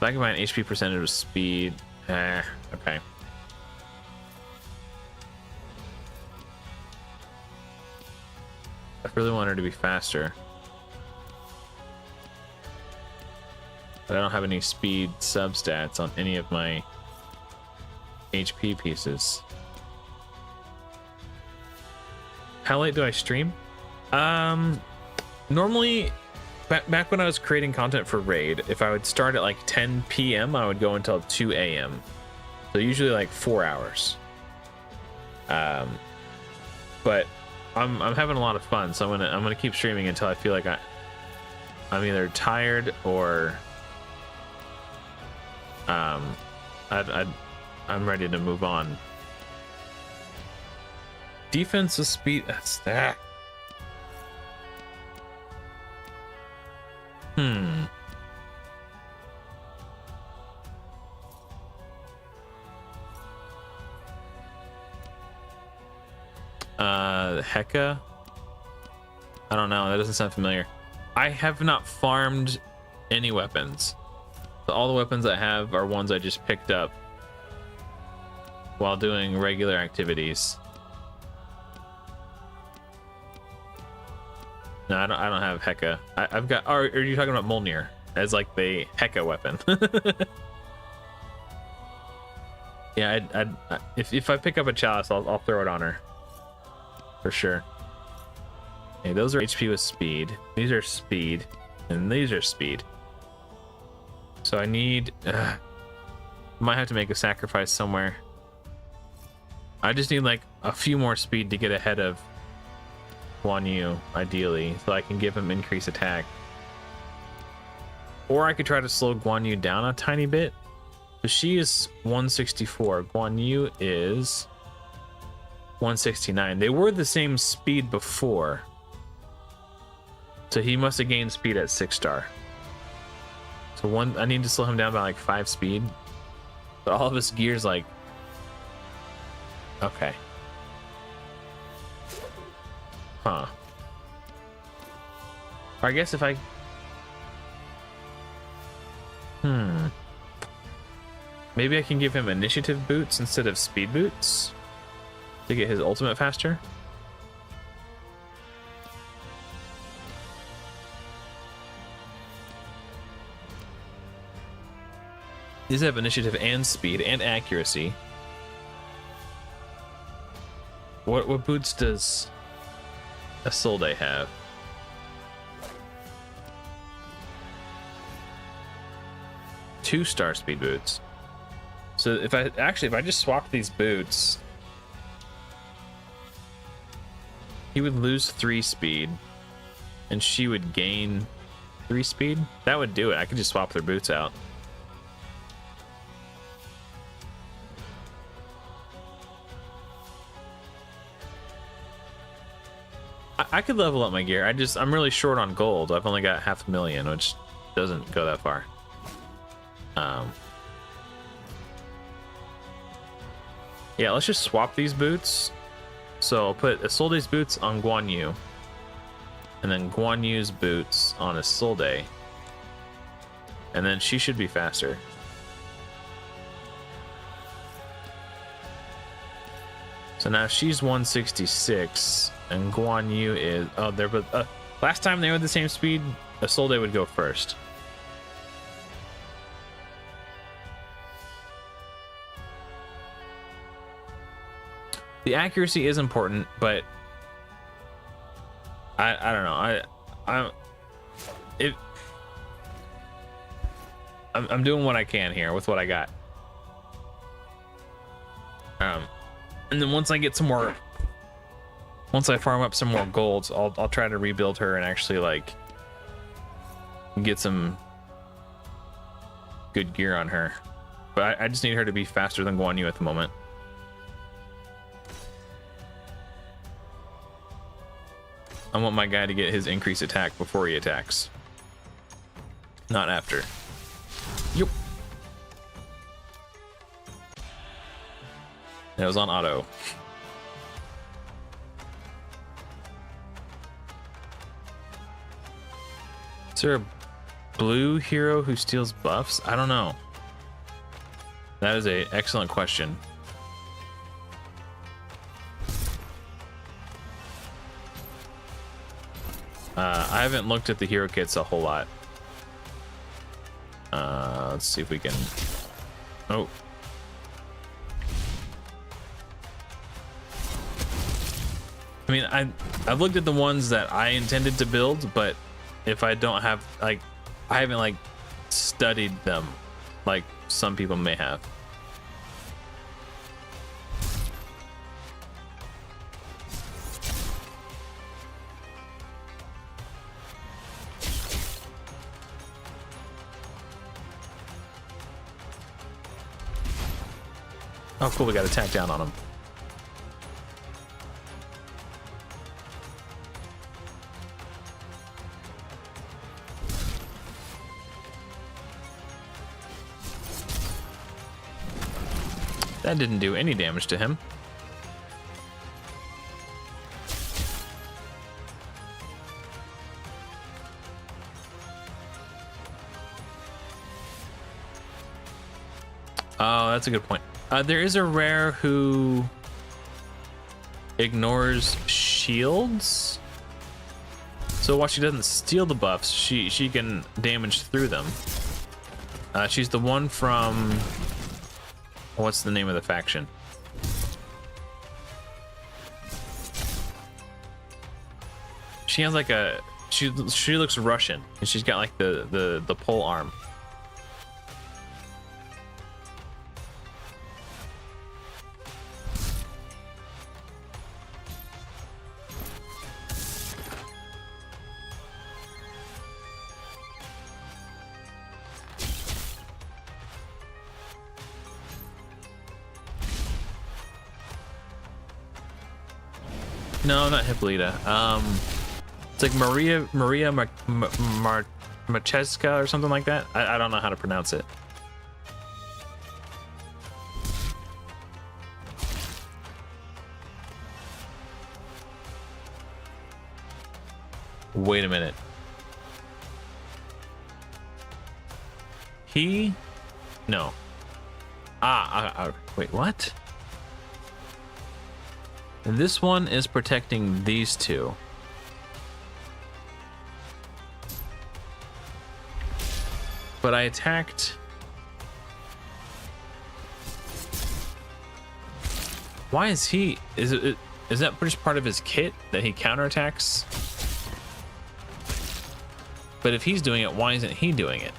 So I can find HP percentage with speed. Okay. I really want her to be faster. But I don't have any speed substats on any of my HP pieces. How late do I stream? Normally, back when I was creating content for Raid, if I would start at like 10 p.m., I would go until 2 a.m. So usually like 4 hours. But I'm having a lot of fun, so I'm gonna keep streaming until I feel like I'm either tired or I'm ready to move on. Defense with speed. That's that. Heka? I don't know. That doesn't sound familiar. I have not farmed any weapons. All the weapons I have are ones I just picked up while doing regular activities. No, I don't have Heka. I've got. Or are you talking about Mjolnir as like the Heka weapon? Yeah, if I pick up a chalice, I'll throw it on her for sure. Okay, those are HP with speed. These are speed, and these are speed. So I need. Might have to make a sacrifice somewhere. I just need like a few more speed to get ahead of Guan Yu, ideally, so I can give him increased attack. Or I could try to slow Guan Yu down a tiny bit. So she is 164. Guan Yu is 169. They were the same speed before. So he must have gained speed at 6-star. So I need to slow him down by like 5 speed. But all of his gear's like... Okay. Huh. Or I guess if I... Maybe I can give him initiative boots instead of speed boots to get his ultimate faster. These have initiative and speed and accuracy. What boots does Isolde have? Two-star speed boots. So if I just swap these boots, he would lose 3 speed and she would gain 3 speed. That would do it. I could just swap their boots out. I could level up my gear. I'm really short on gold. I've only got 500,000, which doesn't go that far. Yeah, let's just swap these boots. So I'll put Isolde's boots on Guan Yu, and then Guan Yu's boots on Isolde, and then she should be faster. So now she's 166, and Guan Yu is... Oh, they're both... last time they were the same speed, Isolde would go first. The accuracy is important, but I don't know. I'm doing what I can here with what I got. And then once I get some more, once I farm up some more golds, I'll try to rebuild her and actually like get some good gear on her. But I just need her to be faster than Guan Yu at the moment. I want my guy to get his increased attack before he attacks, not after. Yep. It was on auto. Is there a blue hero who steals buffs? I don't know. That is an excellent question. I haven't looked at the hero kits a whole lot. Let's see if we can... Oh. I mean, I've looked at the ones that I intended to build, but if I don't have, like, I haven't, like, studied them like some people may have. Oh, cool, we got attack down on him. That didn't do any damage to him. Oh, that's a good point. There is a rare who ignores shields. So while she doesn't steal the buffs, she can damage through them. She's the one from, what's the name of the faction? She has like a, she looks Russian, and she's got like the pole arm. No, not Hippolyta. It's like Maria Marcheska or something like that. I don't know how to pronounce it. Wait a minute. No. Wait, what? And this one is protecting these two. But I attacked. Why is he? Is that just part of his kit that he counterattacks? But if he's doing it, why isn't he doing it?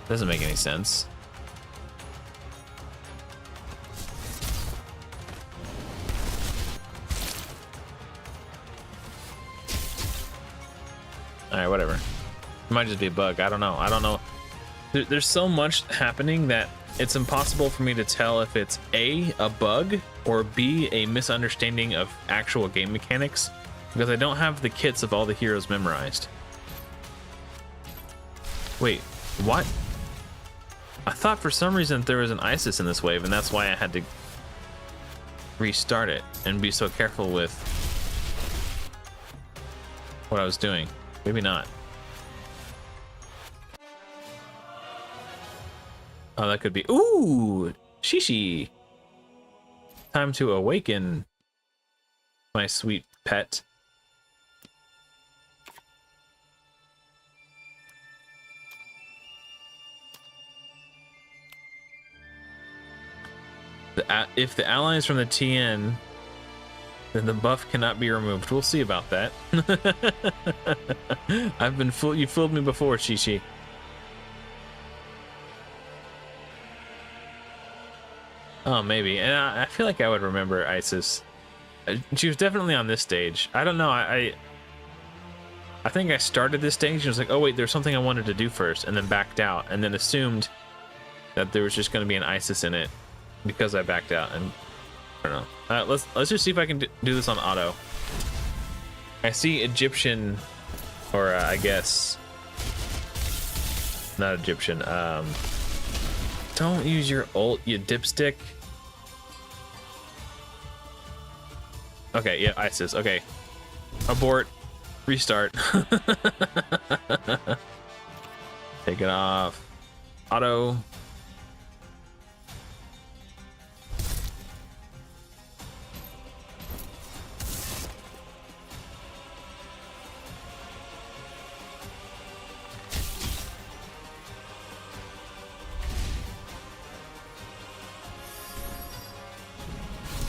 Doesn't make any sense. Alright, whatever. It might just be a bug. I don't know. There's so much happening that it's impossible for me to tell if it's A, a bug, or B, a misunderstanding of actual game mechanics, because I don't have the kits of all the heroes memorized. Wait, what? I thought for some reason there was an Isis in this wave, and that's why I had to restart it and be so careful with what I was doing. Maybe not. Oh, that could be. Ooh, Shishi. Time to awaken my sweet pet. If the allies from the TN, then the buff cannot be removed. We'll see about that. I've been fooled. You fooled me before, Shishi. Oh, maybe. And I feel like I would remember Isis. She was definitely on this stage. I don't know. I think I started this stage and was like, oh wait, there's something I wanted to do first, and then backed out, and then assumed that there was just going to be an Isis in it because I backed out. And I don't know. Let's just see if I can do this on auto. I see Egyptian, or I guess not Egyptian. Don't use your ult, you dipstick. Okay, yeah, Isis. Okay, abort, restart. Take it off. Auto.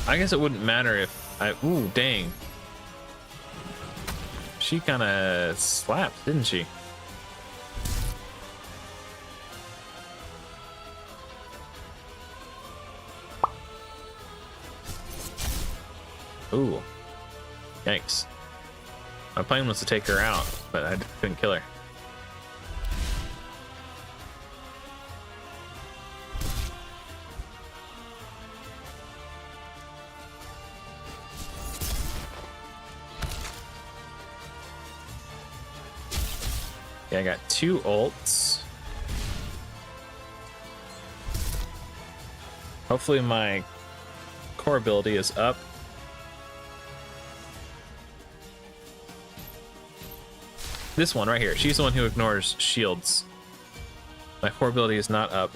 I guess it wouldn't matter if I... Ooh, dang. She kind of slapped, didn't she? Ooh. Yikes. My plan was to take her out, but I couldn't kill her. Yeah, I got 2 ults. Hopefully my core ability is up. This one right here. She's the one who ignores shields. My core ability is not up.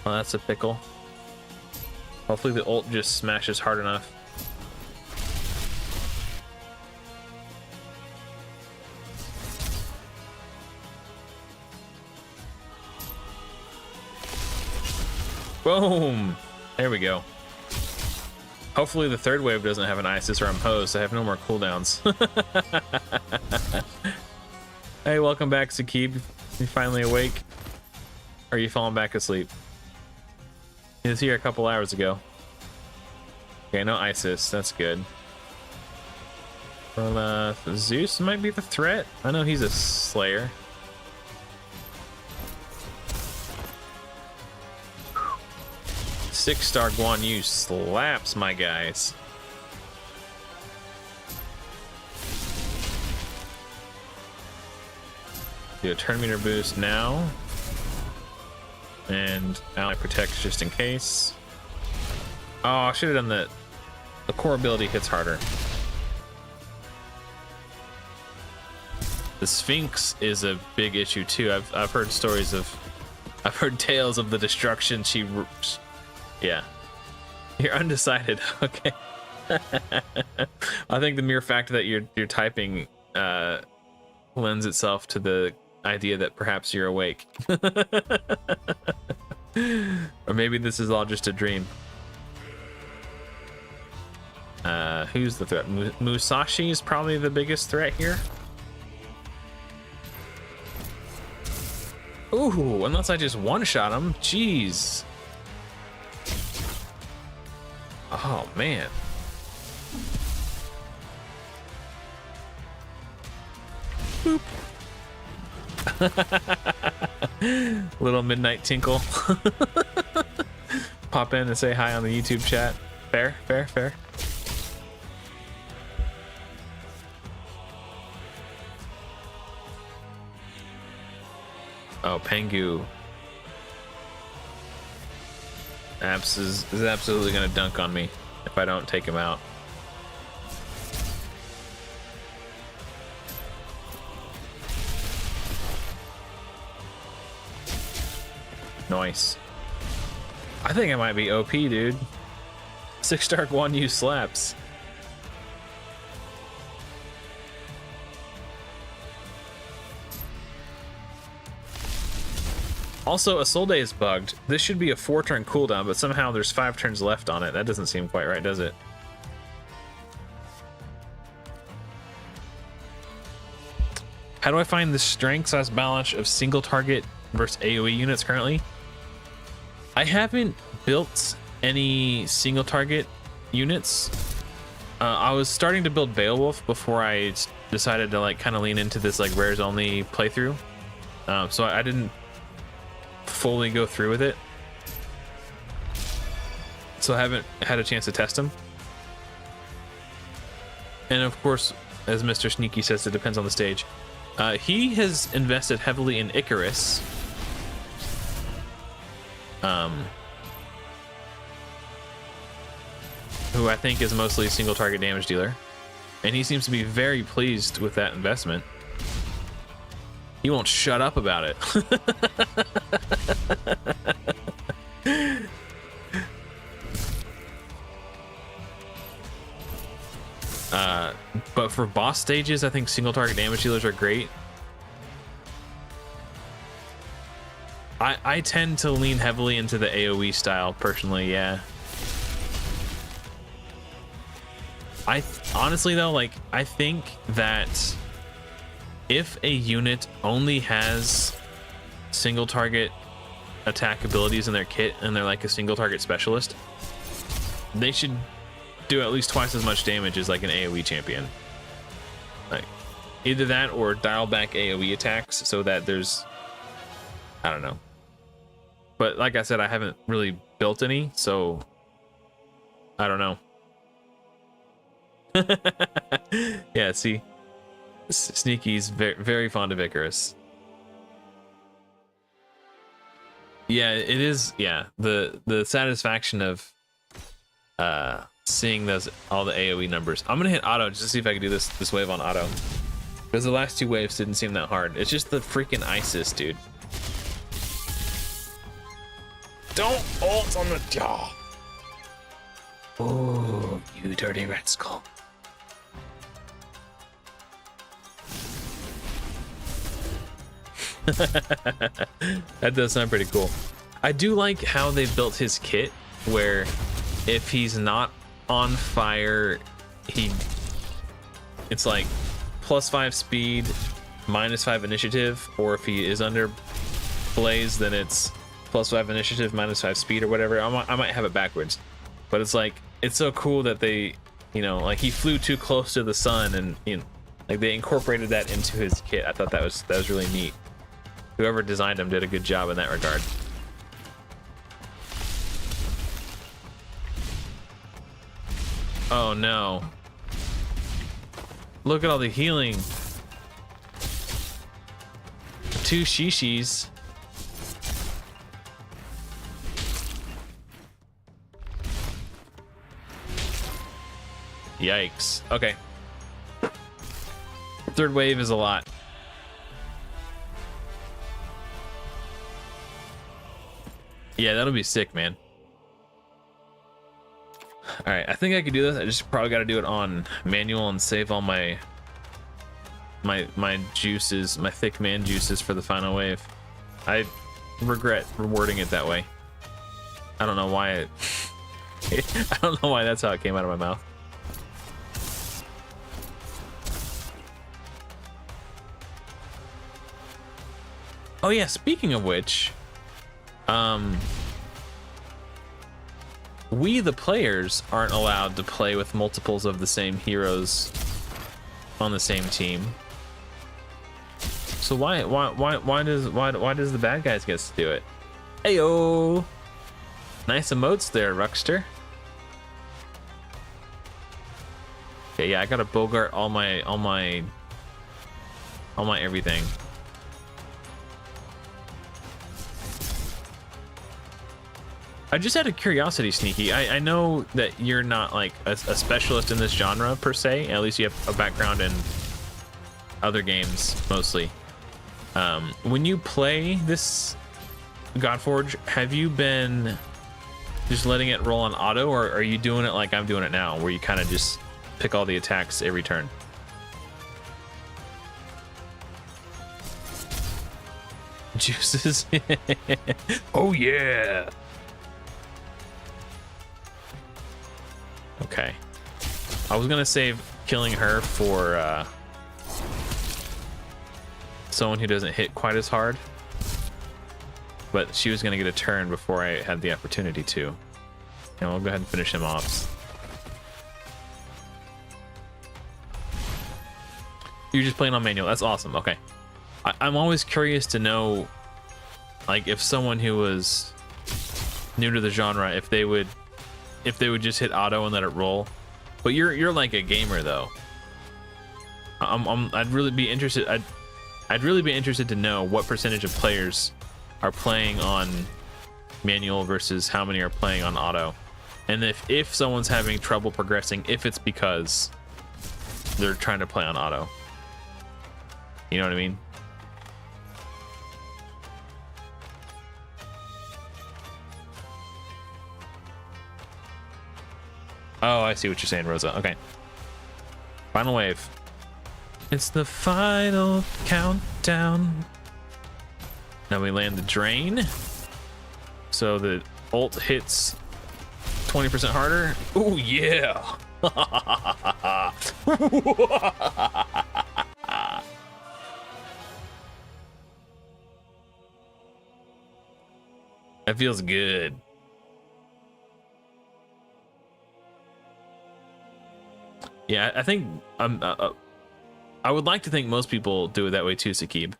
Well, that's a pickle. Hopefully the ult just smashes hard enough. Boom! There we go. Hopefully the third wave doesn't have an ISIS or I'm hosed. I have no more cooldowns. Hey, welcome back, Sakib. You finally awake? Or are you falling back asleep? He was here a couple hours ago. Okay, no ISIS. That's good. Well, Zeus might be the threat. I know he's a slayer. Six-star Guan Yu slaps, my guys. Do a turn meter boost now. And ally protects just in case. Oh, I should have done that. The core ability hits harder. The Sphinx is a big issue too. I've heard stories of, I've heard tales of the destruction she. Yeah, you're undecided. Okay. I think the mere fact that you're typing lends itself to the idea that perhaps you're awake. Or maybe this is all just a dream. Who's the threat? Musashi is probably the biggest threat here. Ooh, unless I just one-shot him. Jeez. Oh, man. Boop. Little midnight tinkle. Pop in and say hi on the YouTube chat. Fair, fair, fair. Oh, Pengu. Apps is absolutely gonna dunk on me if I don't take him out. Nice. I think I might be OP, dude. 6-star Guan Yu slaps. Also, Isolde is bugged. This should be a 4-turn cooldown, but somehow there's 5 turns left on it. That doesn't seem quite right, does it? How do I find the strength / balance of single target versus AoE units currently? I haven't built any single target units. I was starting to build Beowulf before I decided to like kind of lean into this like rares only playthrough. So I didn't fully go through with it, so I haven't had a chance to test them. And of course, as Mr. Sneaky says, it depends on the stage. He has invested heavily in Icarus, who I think is mostly single target damage dealer, and he seems to be very pleased with that investment. He won't shut up about it. But for boss stages, I think single target damage dealers are great. I tend to lean heavily into the AoE style personally, yeah. Honestly though, like, I think that if a unit only has single target attack abilities in their kit and they're like a single target specialist, they should do at least twice as much damage as like an AoE champion. Like either that or dial back AoE attacks so that there's, I don't know. But like I said, I haven't really built any, so I don't know. Yeah, see, Sneaky's very, very fond of Icarus. Yeah, it is. Yeah, the satisfaction of seeing those all the AoE numbers. I'm gonna hit auto just to see if I can do this wave on auto, because the last 2 waves didn't seem that hard. It's just the freaking ISIS, dude. Don't ult on the jaw. Oh, you dirty red skull. That does sound pretty cool. I do like how they built his kit, where if he's not on fire, it's like +5 speed, -5 initiative, or if he is under blaze, then it's +5 initiative, -5 speed, or whatever. I might have it backwards, but it's like, it's so cool that they, you know, like he flew too close to the sun, and you know, like they incorporated that into his kit. I thought that was really neat. Whoever designed him did a good job in that regard. Oh no. Look at all the healing. 2 shishis. Yikes. Okay. Third wave is a lot. Yeah, that'll be sick, man. All right, I think I could do this. I just probably got to do it on manual and save all my juices, my thick man juices for the final wave. I regret rewarding it that way. I don't know why I don't know why that's how it came out of my mouth. Oh yeah, speaking of which, we the players aren't allowed to play with multiples of the same heroes on the same team. So why does the bad guys get to do it? Heyo, nice emotes there, Ruckster. Okay, yeah, I gotta bogart all my everything. I just had a curiosity, Sneaky. I know that you're not like a specialist in this genre per se. At least you have a background in other games mostly. When you play this Godforge, have you been just letting it roll on auto, or are you doing it like I'm doing it now, where you kind of just pick all the attacks every turn? Juices. Oh yeah. Okay. I was gonna save killing her for someone who doesn't hit quite as hard, but she was gonna get a turn before I had the opportunity to. And we'll go ahead and finish him off. You're just playing on manual. That's awesome. Okay. I'm always curious to know, like, if someone who was new to the genre, if they would just hit auto and let it roll. But you're like a gamer though. I'd really be interested. I'd really be interested to know what percentage of players are playing on manual versus how many are playing on auto, and if someone's having trouble progressing, if it's because they're trying to play on auto. You know what I mean? Oh, I see what you're saying, Rosa. Okay. Final wave. It's the final countdown. Now we land the drain. So the ult hits 20% harder. Oh, yeah. That feels good. Yeah, I think I would like to think most people do it that way too, Sakib.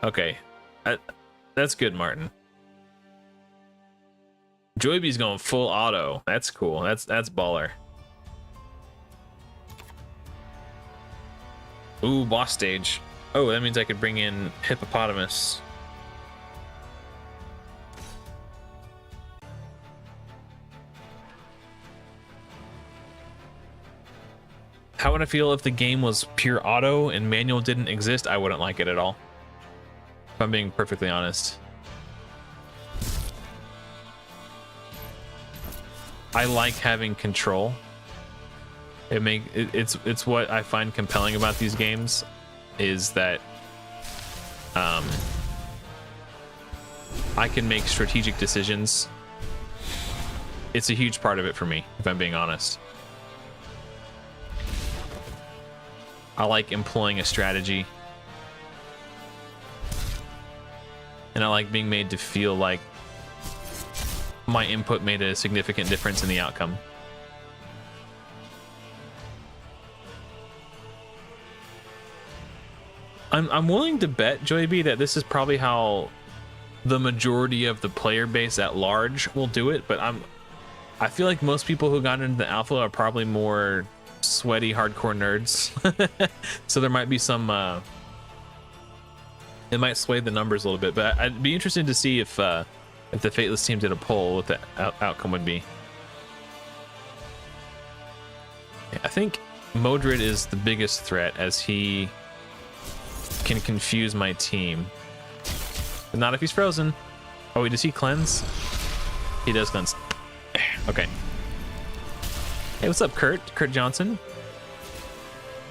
Okay, that's good, Martin. Joybee's going full auto. That's cool. That's baller. Ooh, boss stage. Oh, that means I could bring in Hippopotamus. How would I feel if the game was pure auto and manual didn't exist? I wouldn't like it at all, if I'm being perfectly honest. I like having control. It's what I find compelling about these games, is that I can make strategic decisions. It's a huge part of it for me, if I'm being honest. I like employing a strategy, and I like being made to feel like my input made a significant difference in the outcome. I'm willing to bet, Joey B, that this is probably how the majority of the player base at large will do it, but I feel like most people who got into the alpha are probably more sweaty hardcore nerds. So there might be some it might sway the numbers a little bit, but I'd be interested to see if the Fateless team did a poll, what the outcome would be. Yeah, I think Modred is the biggest threat, as he can confuse my team. But not if he's frozen. Oh wait, does he cleanse? He does cleanse. Okay. Hey, what's up, Kurt? Kurt Johnson.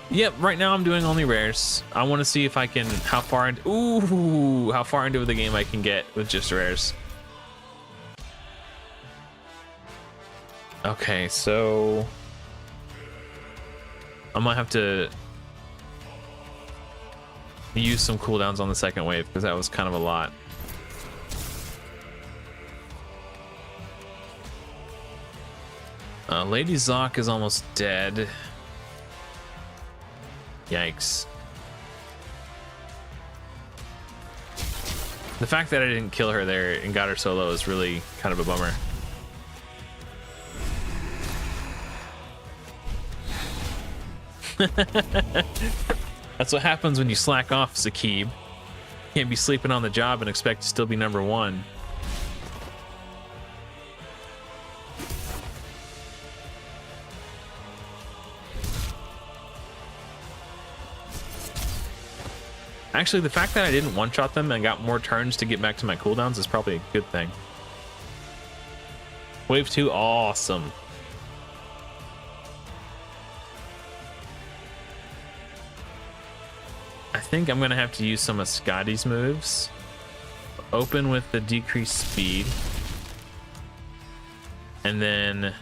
Yep, right now I'm doing only rares. I want to see if I can, how far into the game I can get with just rares. Okay, so I might have to use some cooldowns on the second wave, because that was kind of a lot. Lady Zoc is almost dead. Yikes. The fact that I didn't kill her there and got her so low is really kind of a bummer. That's what happens when you slack off, Zakib. Can't be sleeping on the job and expect to still be number one. Actually, the fact that I didn't one-shot them and got more turns to get back to my cooldowns is probably a good thing. Wave 2, awesome. I think I'm gonna have to use some of Scotty's moves. Open with the decreased speed. And then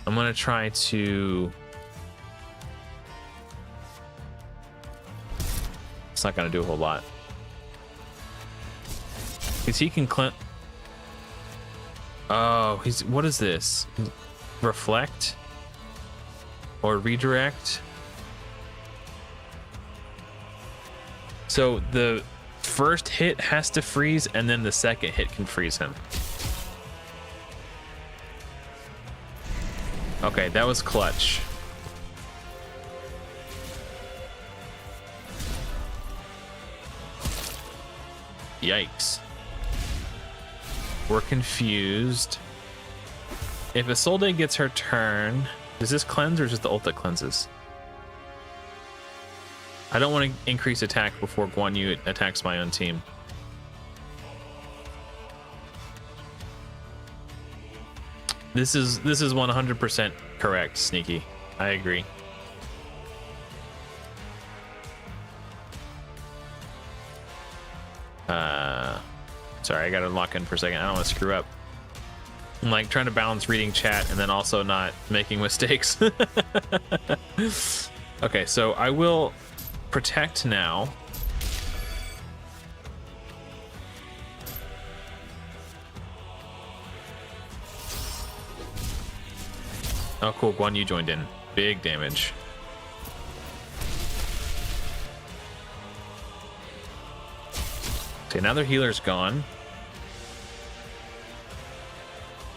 I'm gonna try to... It's not gonna do a whole lot. Because he can cleanse. Oh, he's, what is this? Reflect? Or redirect? So the first hit has to freeze, and then the second hit can freeze him. Okay, that was clutch. Yikes. We're confused. If Isolde gets her turn, does this cleanse or is it the ult that cleanses? I don't want to increase attack before Guan Yu attacks my own team. This is 100% correct, Sneaky. I agree. Sorry, I gotta lock in for a second. I don't want to screw up. I'm like trying to balance reading chat and then also not making mistakes. Okay, so I will protect now. Oh, cool. Guan Yu joined in. Big damage. Okay, now their healer's gone.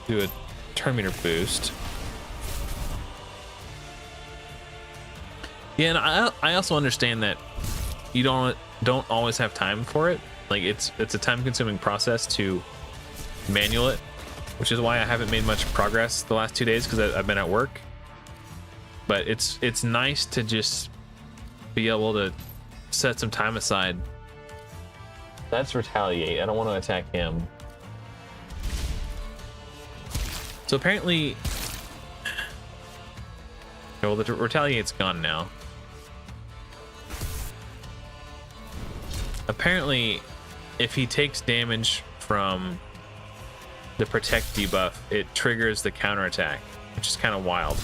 Do a turn meter boost. Yeah, and I also understand that you don't always have time for it. Like it's a time-consuming process to manual it, which is why I haven't made much progress the last 2 days, because I've been at work. But it's nice to just be able to set some time aside. That's retaliate. I don't want to attack him. So So apparently, well, the retaliate's gone now. Apparently, if he takes damage from the protect debuff, it triggers the counterattack, which is kind of wild.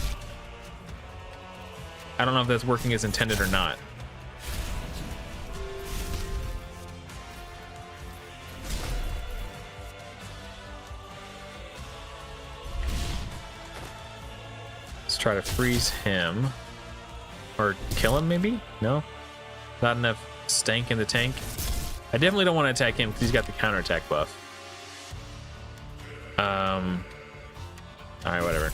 I don't know if that's working as intended or not. Let's try to freeze him. Or kill him, maybe? No? Not enough stank in the tank. I definitely don't want to attack him because he's got the counterattack buff. Alright, whatever.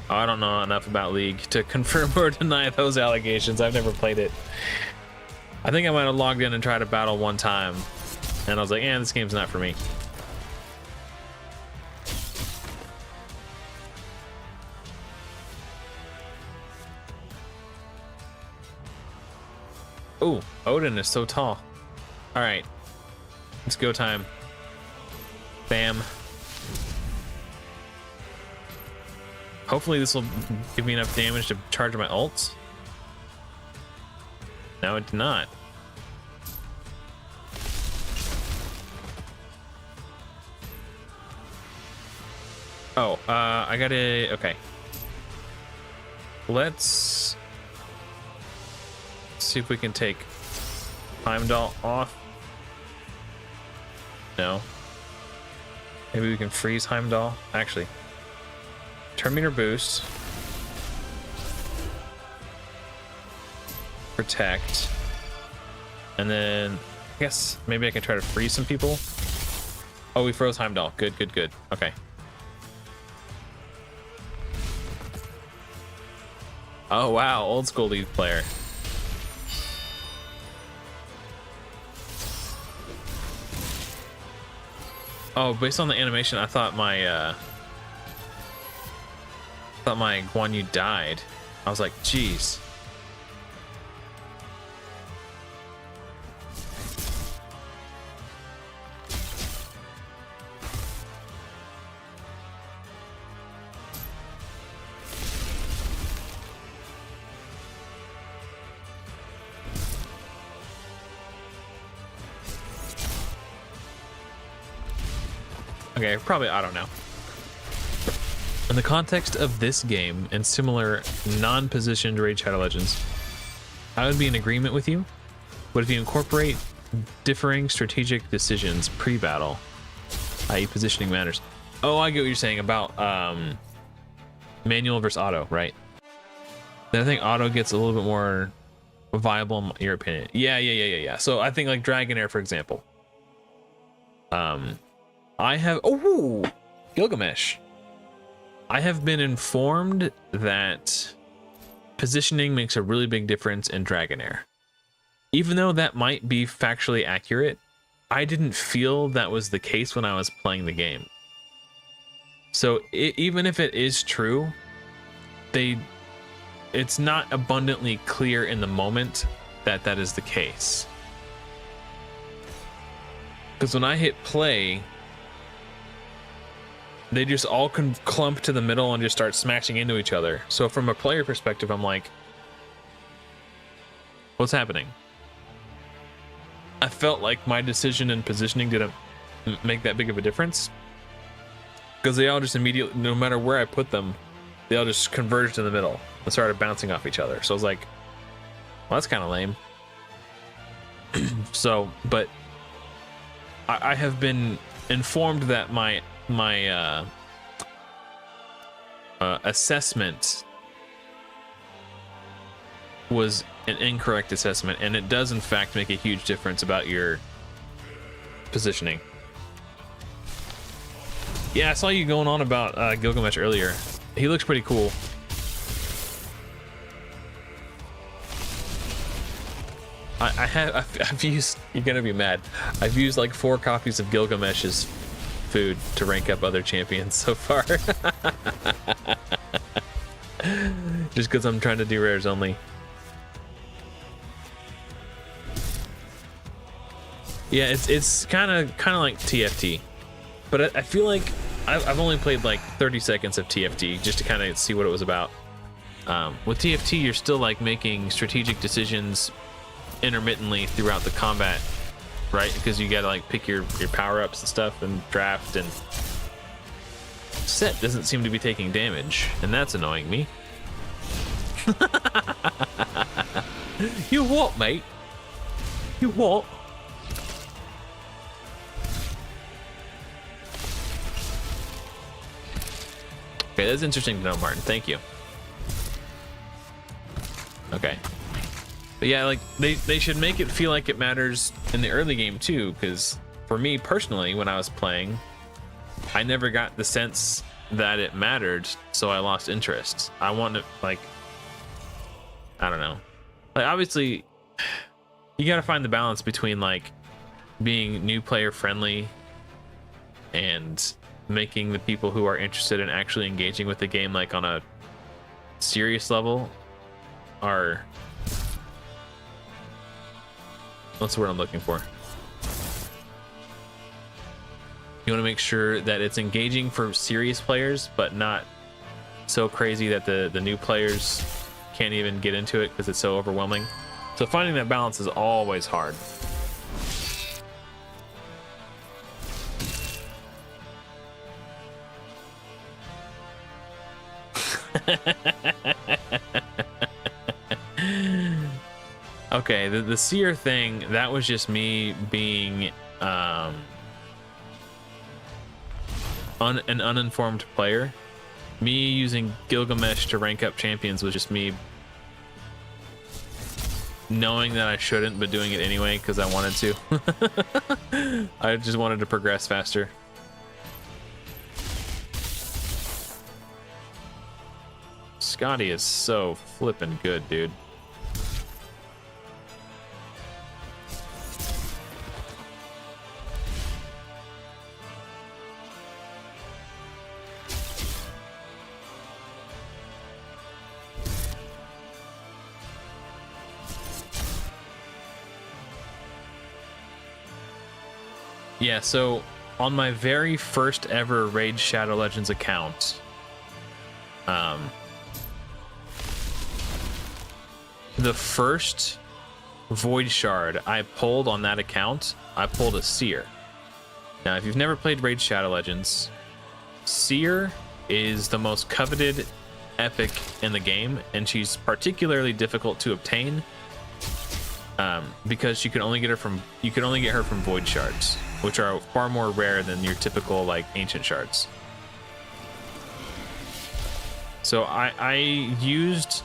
Oh, I don't know enough about League to confirm or deny those allegations. I've never played it. I think I might have logged in and tried to battle one time, and I was like, this game's not for me. Ooh, Odin is so tall. All right, it's go time. Bam. Hopefully this will give me enough damage to charge my ults. No, it did not. Oh, I gotta, okay. Let's see if we can take Heimdall off. No. Maybe we can freeze Heimdall. Actually, turn meter boost. Protect. And then I guess maybe I can try to freeze some people. Oh, we froze Heimdall. Good, good, good. Okay. Oh wow, old school League player. Oh, based on the animation, I thought my Guan Yu died. I was like, geez. Okay, probably, I don't know. In the context of this game and similar non-positioned Raid Shadow Legends, I would be in agreement with you, but if you incorporate differing strategic decisions pre-battle, i.e. positioning matters. Oh, I get what you're saying about manual versus auto, right? Then I think auto gets a little bit more viable in your opinion. Yeah. So I think like Dragonair, for example. I have, oh, Gilgamesh. I have been informed that positioning makes a really big difference in Dragonair. Even though that might be factually accurate, I didn't feel that was the case when I was playing the game. So even if it is true, it's not abundantly clear in the moment that that is the case. Because when I hit play, they just all clump to the middle and just start smashing into each other. So from a player perspective, I'm like, what's happening? I felt like my decision and positioning didn't make that big of a difference. Because they all just immediately, no matter where I put them, they all just converged in the middle and started bouncing off each other. So I was like, well, that's kind of lame. So, but I have been informed that my assessment was an incorrect assessment, and it does in fact make a huge difference about your positioning. Yeah, I saw you going on about Gilgamesh earlier. He looks pretty cool. I've used, you're gonna be mad, I've used like 4 copies of Gilgamesh's food to rank up other champions so far. Just because I'm trying to do rares only. Yeah, it's kind of like TFT, but I feel like I've only played like 30 seconds of TFT just to kind of see what it was about. With TFT, you're still like making strategic decisions intermittently throughout the combat, right? Because you gotta like pick your power-ups and stuff and draft, and Set doesn't seem to be taking damage, and that's annoying me. You what, mate? You what? Okay, that's interesting to know, Martin. Thank you. Okay. But yeah, like they should make it feel like it matters in the early game too, because for me personally, when I was playing, I never got the sense that it mattered, so I lost interest. I want to, like, I don't know. Like, obviously, you got to find the balance between like being new player friendly and making the people who are interested in actually engaging with the game like on a serious level are, what's the word I'm looking for? You want to make sure that it's engaging for serious players, but not so crazy that the new players can't even get into it because it's so overwhelming. So finding that balance is always hard. Okay, the seer thing, that was just me being an uninformed player. Me using Gilgamesh to rank up champions was just me knowing that I shouldn't, but doing it anyway because I wanted to. I just wanted to progress faster. Scotty is so flippin' good, dude. Yeah, so on my very first ever Raid Shadow Legends account, the first Void Shard I pulled on that account, I pulled a Seer. Now, if you've never played Raid Shadow Legends, Seer is the most coveted epic in the game, and she's particularly difficult to obtain because you can only get her from Void Shards, which are far more rare than your typical like ancient shards. So I used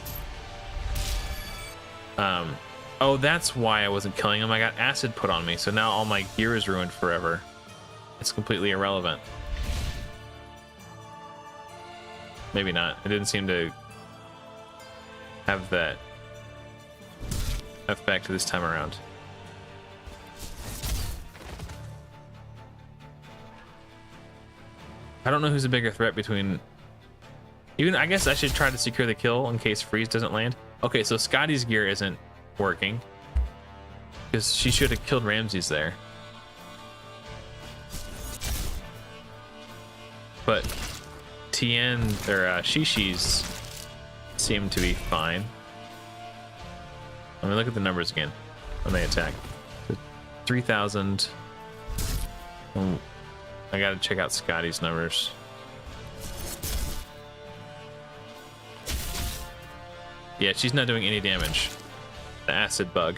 oh, that's why I wasn't killing him. I got acid put on me, so now all my gear is ruined forever. It's completely irrelevant. Maybe not. It didn't seem to have that effect this time around. I don't know who's a bigger threat between... Even, I guess I should try to secure the kill in case Freeze doesn't land. Okay, so Scotty's gear isn't working because she should have killed Ramses there. But Tien or Shishi's seem to be fine. Let me look at the numbers again when they attack. 3,000. I gotta check out Scotty's numbers. Yeah, she's not doing any damage. The acid bug.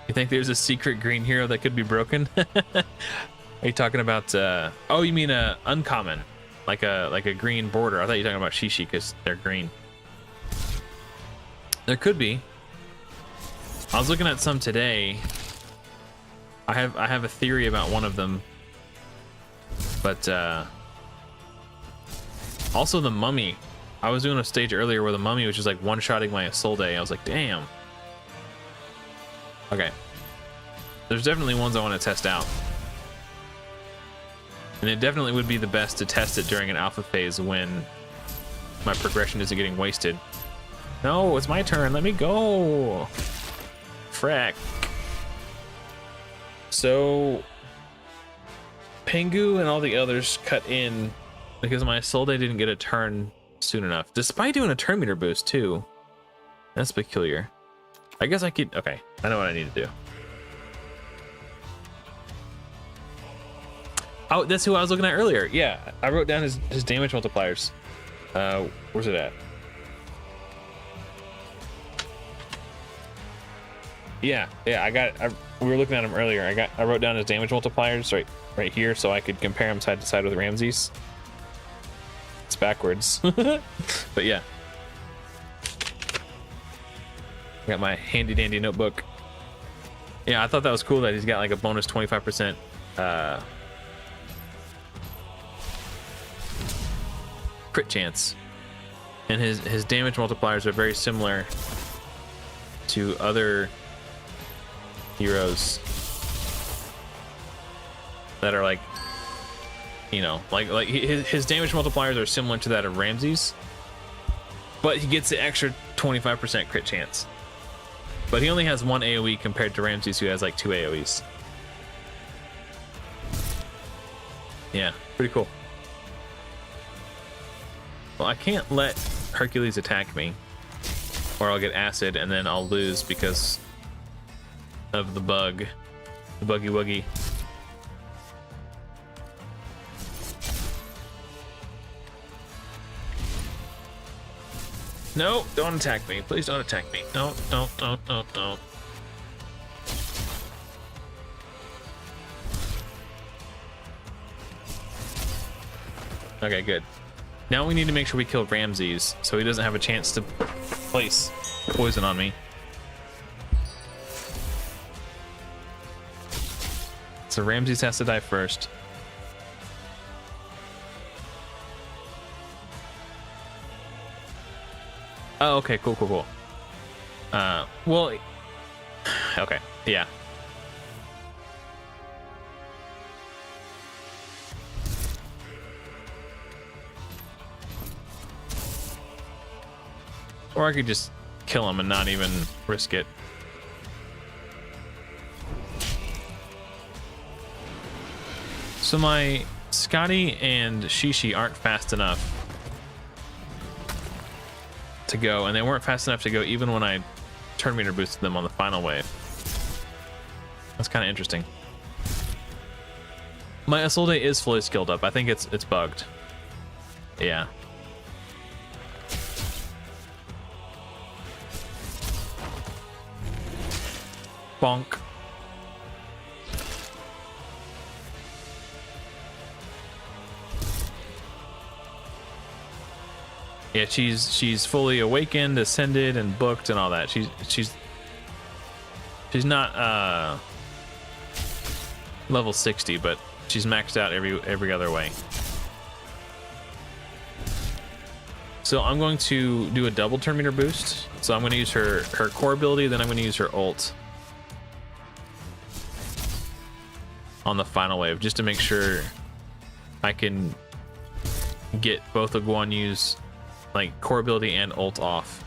You think there's a secret green hero that could be broken? Are you talking about oh, you mean a uncommon, like a green border? I thought you were talking about Shishi because they're green. There could be. I was looking at some today. I have a theory about one of them, but also the mummy. I was doing a stage earlier where the mummy was just like one-shotting my Isolde. I was like, damn. Okay. There's definitely ones I want to test out. And it definitely would be the best to test it during an alpha phase when my progression isn't getting wasted. No, it's my turn. Let me go. Frack. So Pengu and all the others cut in because my Isolde didn't get a turn soon enough, despite doing a turn meter boost too. That's peculiar. I guess I could. Okay, I know what I need to do. Oh, that's who I was looking at earlier. Yeah, I wrote down his damage multipliers. Where's it at? Yeah, we were looking at him earlier. I wrote down his damage multipliers right here so I could compare him side to side with Ramses. It's backwards. But yeah. I got my handy dandy notebook. Yeah, I thought that was cool that he's got like a bonus 25% crit chance. And his damage multipliers are very similar to other heroes that are like, you know, like his damage multipliers are similar to that of Ramses, but he gets the extra 25% crit chance. But he only has one AoE compared to Ramses, who has like 2 AoEs. Yeah, pretty cool. Well, I can't let Hercules attack me, or I'll get acid and then I'll lose because of the bug. The buggy wuggy. No, don't attack me. Please don't attack me. No. Okay, good. Now we need to make sure we kill Ramses so he doesn't have a chance to place poison on me. So Ramses has to die first. Oh, okay, cool. Well, okay, yeah. Or I could just kill him and not even risk it. So my Scotty and Shishi aren't fast enough to go, and they weren't fast enough to go even when I turn meter boosted them on the final wave. That's kind of interesting. My Isolde is fully skilled up. I think it's bugged. Yeah. Bonk. Yeah, she's fully awakened, ascended, and booked, and all that. She's not level 60, but she's maxed out every other way. So I'm going to do a double turn meter boost. So I'm going to use her core ability, then I'm going to use her ult on the final wave, just to make sure I can get both of Guan Yu's like core ability and ult off.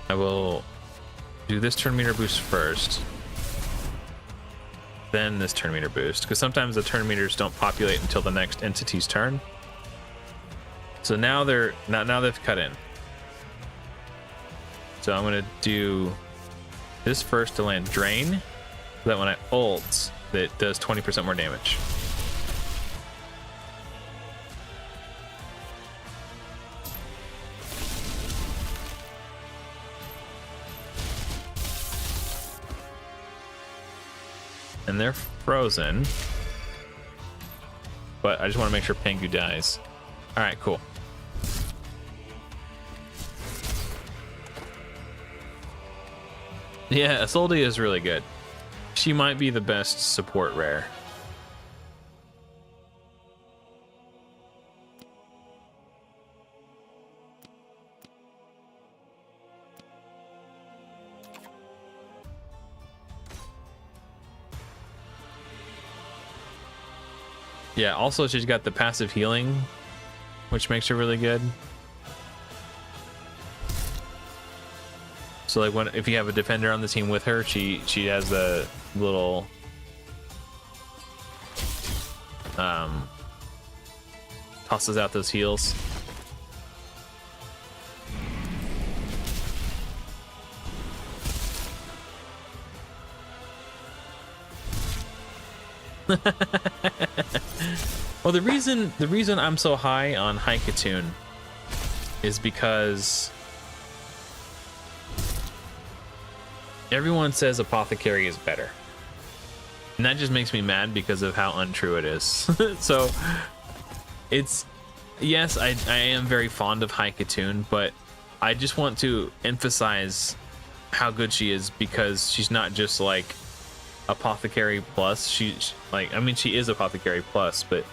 I will do this turn meter boost first, then this turn meter boost, because sometimes the turn meters don't populate until the next entity's turn. So now they've cut in. So I'm gonna do this first to land drain, so that when I ult, it does 20% more damage. And they're frozen, but I just want to make sure Pengu dies. All right, cool. Yeah, Isolde is really good. She might be the best support rare. Yeah, also she's got the passive healing, which makes her really good. So like if you have a defender on the team with her, she has the little tosses out those heals. Well, the reason I'm so high on Haikatune is because everyone says Apothecary is better. And that just makes me mad because of how untrue it is. So it's, yes, I am very fond of Haikatune, but I just want to emphasize how good she is because she's not just like Apothecary plus. She's like, I mean, she is Apothecary plus, but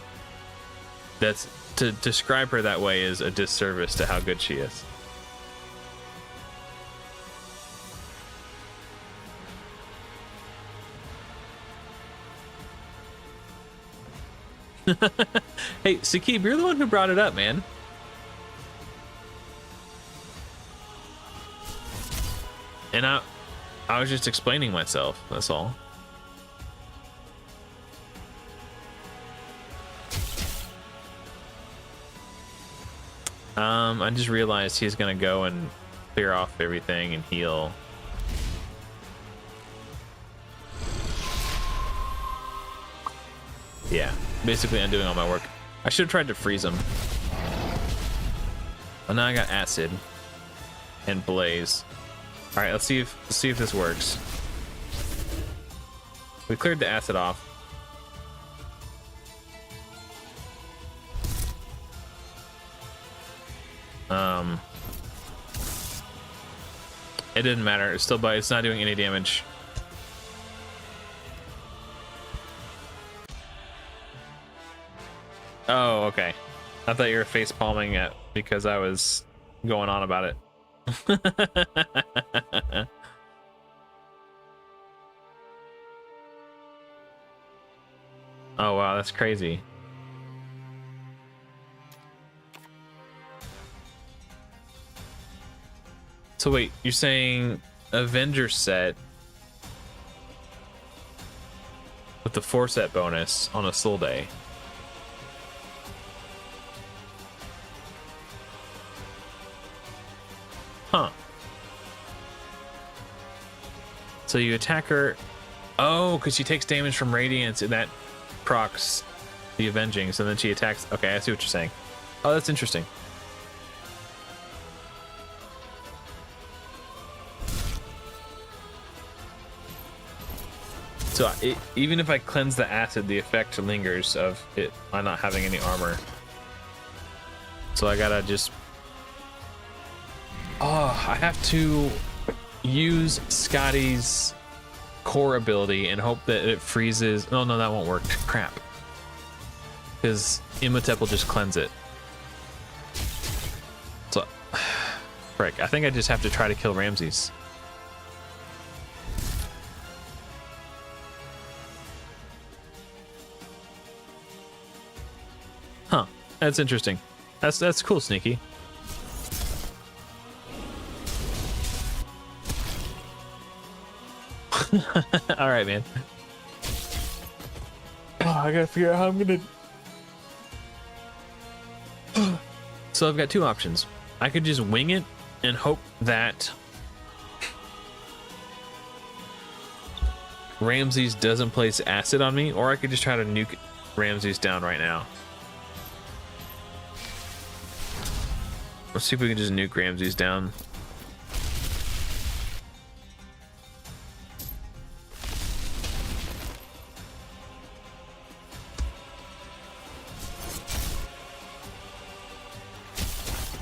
that's, to describe her that way is a disservice to how good she is. Hey, Sakib, you're the one who brought it up, man. And I was just explaining myself, that's all. I just realized he's gonna go and clear off everything and heal. Yeah, basically undoing all my work. I should have tried to freeze him. Well, now I got acid and blaze. All right, let's see if this works. We cleared the acid off. It didn't matter. It's still, but it's not doing any damage. Oh, okay. I thought you were face palming it because I was going on about it. Oh wow, that's crazy. So wait, you're saying Avenger set with the 4-set bonus on a Soul Day? Huh. So you attack her. Oh, because she takes damage from Radiance and that procs the Avenging, so then she attacks. Okay, I see what you're saying. Oh, that's interesting. So even if I cleanse the acid, the effect lingers of it on not having any armor. So I gotta just... Oh, I have to use Scotty's core ability and hope that it freezes. Oh no, that won't work. Crap. Because Imhotep will just cleanse it. So, frick. I think I just have to try to kill Ramses. Huh. That's interesting. That's cool, Sneaky. All right, man. Oh, I gotta figure out how I'm gonna... So I've got two options. I could just wing it and hope that Ramses doesn't place acid on me, or I could just try to nuke Ramses down right now. Let's see if we can just nuke Ramses down.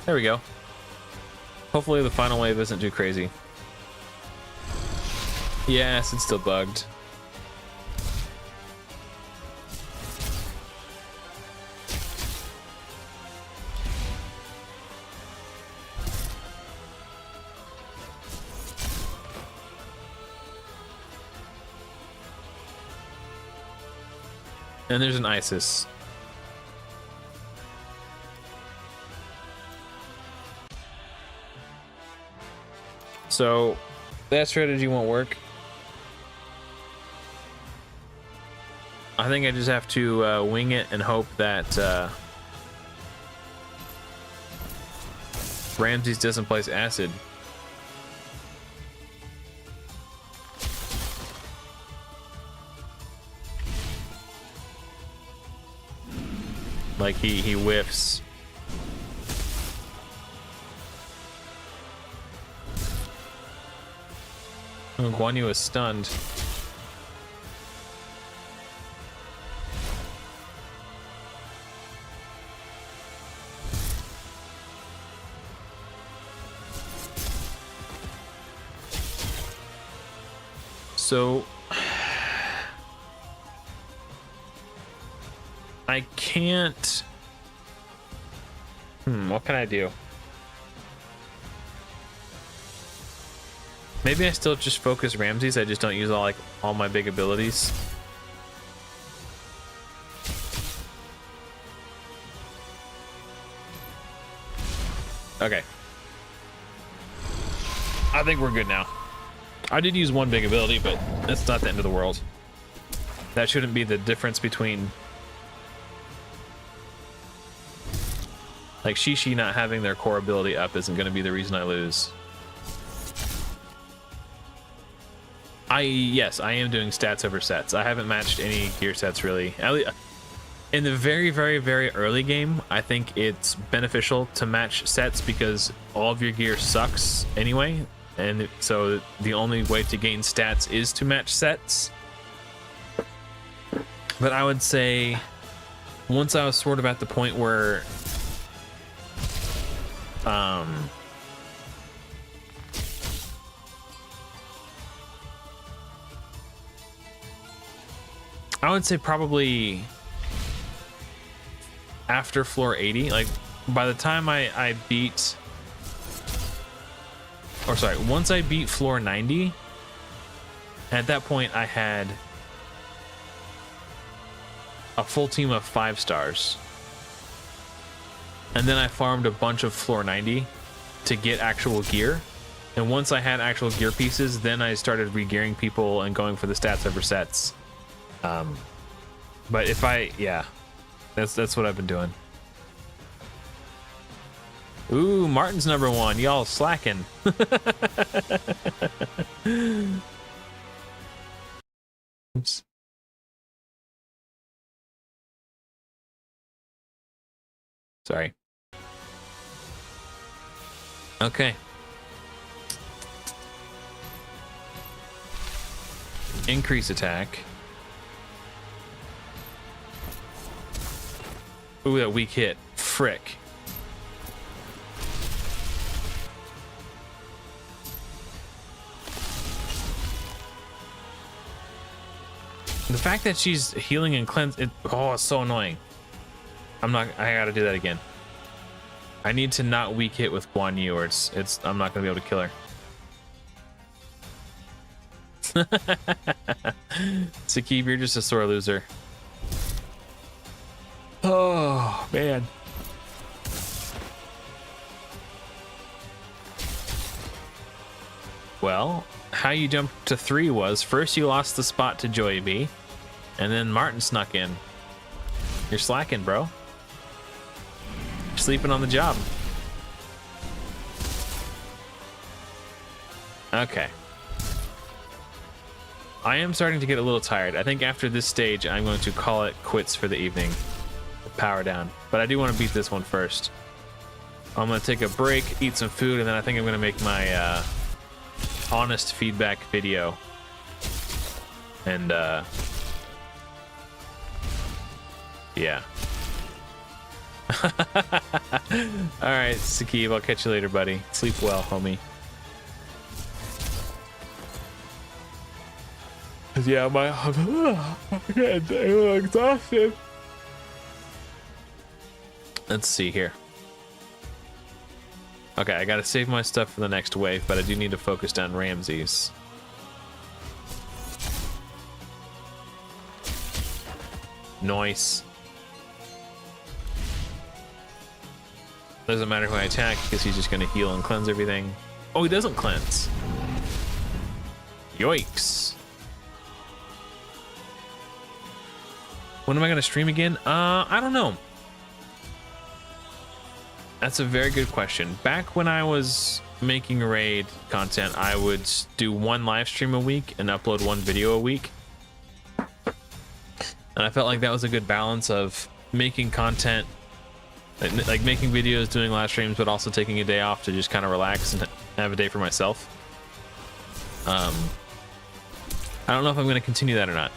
There we go. Hopefully the final wave isn't too crazy. Yes, it's still bugged. And there's an Isis. So that strategy won't work. I think I just have to wing it and hope that Ramses doesn't place acid. Like he whiffs. Oh, Guan Yu is stunned. So I can't. What can I do? Maybe I still just focus Ramses. I just don't use all my big abilities. Okay. I think we're good now. I did use one big ability, but that's not the end of the world. That shouldn't be the difference between like Shishi not having their core ability up isn't going to be the reason I lose. Yes, I am doing stats over sets. I haven't matched any gear sets really. In the very, very, very early game, I think it's beneficial to match sets because all of your gear sucks anyway. And so the only way to gain stats is to match sets. But I would say once I was sort of at the point where I would say probably after floor 80, like by the time I beat, or sorry, once I beat floor 90, at that point I had a full team of 5 stars. And then I farmed a bunch of floor 90 to get actual gear. And once I had actual gear pieces, then I started re-gearing people and going for the stats over sets. But if that's what I've been doing. Ooh, Martin's number 1. Y'all slacking. Oops. Sorry. Okay. Increase attack. Ooh, that weak hit. Frick. The fact that she's healing and cleanse, it's so annoying. I gotta do that again. I need to not weak hit with Guan Yu or I'm not gonna be able to kill her. Sakib, you're just a sore loser. Oh, man. Well, how you jumped to 3 was first you lost the spot to Joey B, and then Martin snuck in. You're slacking, bro. You're sleeping on the job. Okay. I am starting to get a little tired. I think after this stage, I'm going to call it quits for the evening. Power down. But I do want to beat this one first. I'm going to take a break, eat some food, and then I think I'm going to make my honest feedback video. And, yeah. Alright, Sakib, I'll catch you later, buddy. Sleep well, homie. Yeah, I'm exhausted. Let's see here. Okay, I gotta save my stuff for the next wave, but I do need to focus down Ramses. Nice. Doesn't matter who I attack because he's just gonna heal and cleanse everything. Oh, he doesn't cleanse. Yoicks. When am I gonna stream again? I don't know. That's a very good question. Back when I was making raid content, I would do one live stream a week and upload one video a week. And I felt like that was a good balance of making content, like making videos, doing live streams, but also taking a day off to just kind of relax and have a day for myself. I don't know if I'm going to continue that or not.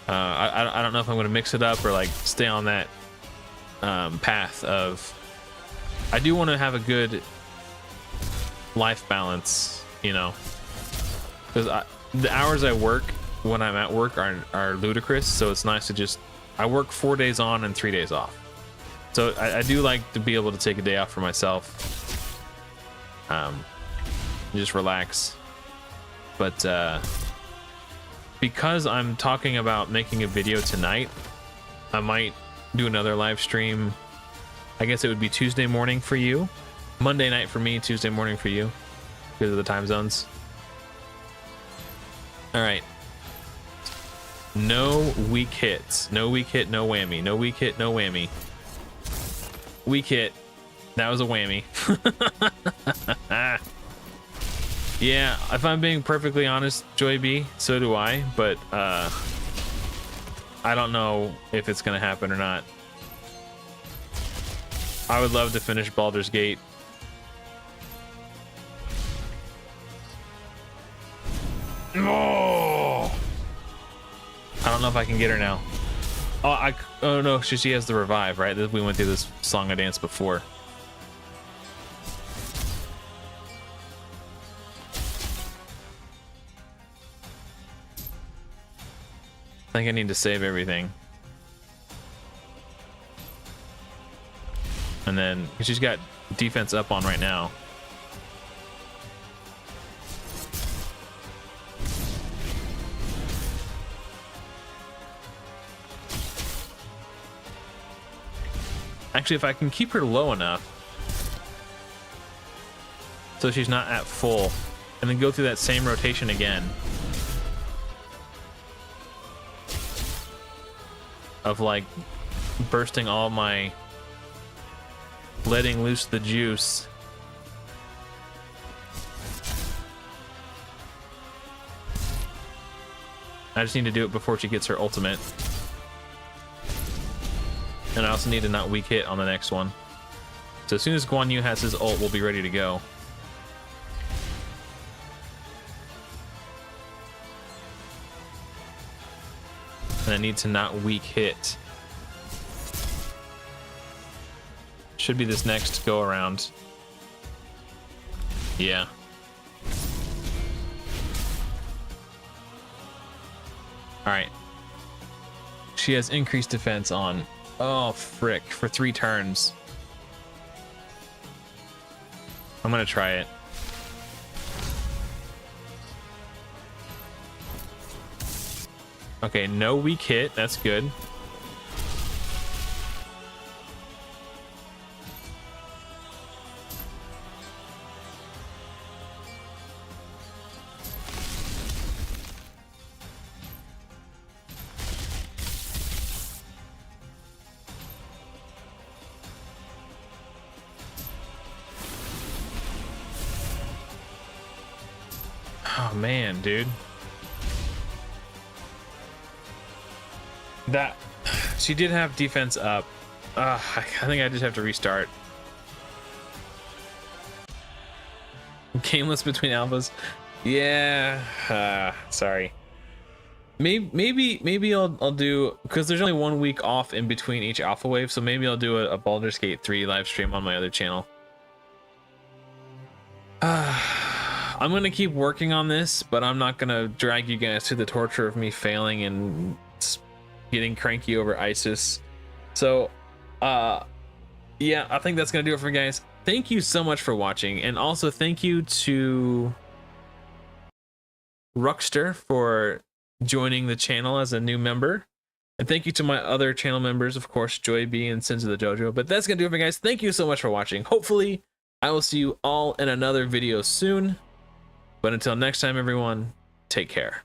I don't know if I'm going to mix it up or like stay on that path of. I do want to have a good life balance, you know, because the hours I work when I'm at work are ludicrous. So it's nice to just, I work 4 days on and 3 days off. So I do like to be able to take a day off for myself, just relax. But because I'm talking about making a video tonight, I might do another live stream. I guess it would be Tuesday morning for you, Monday night for me, Tuesday morning for you, because of the time zones. All right. No weak hits. No weak hit, no whammy. No weak hit, no whammy. Weak hit. That was a whammy. Yeah, if I'm being perfectly honest, Joy B, so do I, but I don't know if it's gonna happen or not. I would love to finish Baldur's Gate. Oh! I don't know if I can get her now. Oh no, she has the revive, right? We went through this song and dance before. I think I need to save everything. And then she's got defense up on right now. Actually, if I can keep her low enough so she's not at full, and then go through that same rotation again of like bursting all my, letting loose the juice. I just need to do it before she gets her ultimate. And I also need to not weak hit on the next one. So as soon as Guan Yu has his ult, we'll be ready to go. And I need to not weak hit. Should be this next go around. Yeah. All right. She has increased defense on. Oh, frick. For 3 turns. I'm gonna try it. Okay, no weak hit. That's good. Oh man, dude. That she did have defense up. I think I just have to restart. Gameless between alphas. Yeah. Sorry. Maybe I'll do, because there's only 1 week off in between each alpha wave, so maybe I'll do a Baldur's Gate 3 live stream on my other channel. I'm gonna keep working on this, but I'm not gonna drag you guys through the torture of me failing and getting cranky over ISIS. So yeah, I think that's gonna do it for you guys. Thank you so much for watching, and also thank you to Ruckster for joining the channel as a new member, and thank you to my other channel members, of course, Joy B and Sins of the Jojo. But that's gonna do it for you guys. Thank you so much for watching. Hopefully I will see you all in another video soon. But until next time, everyone, take care.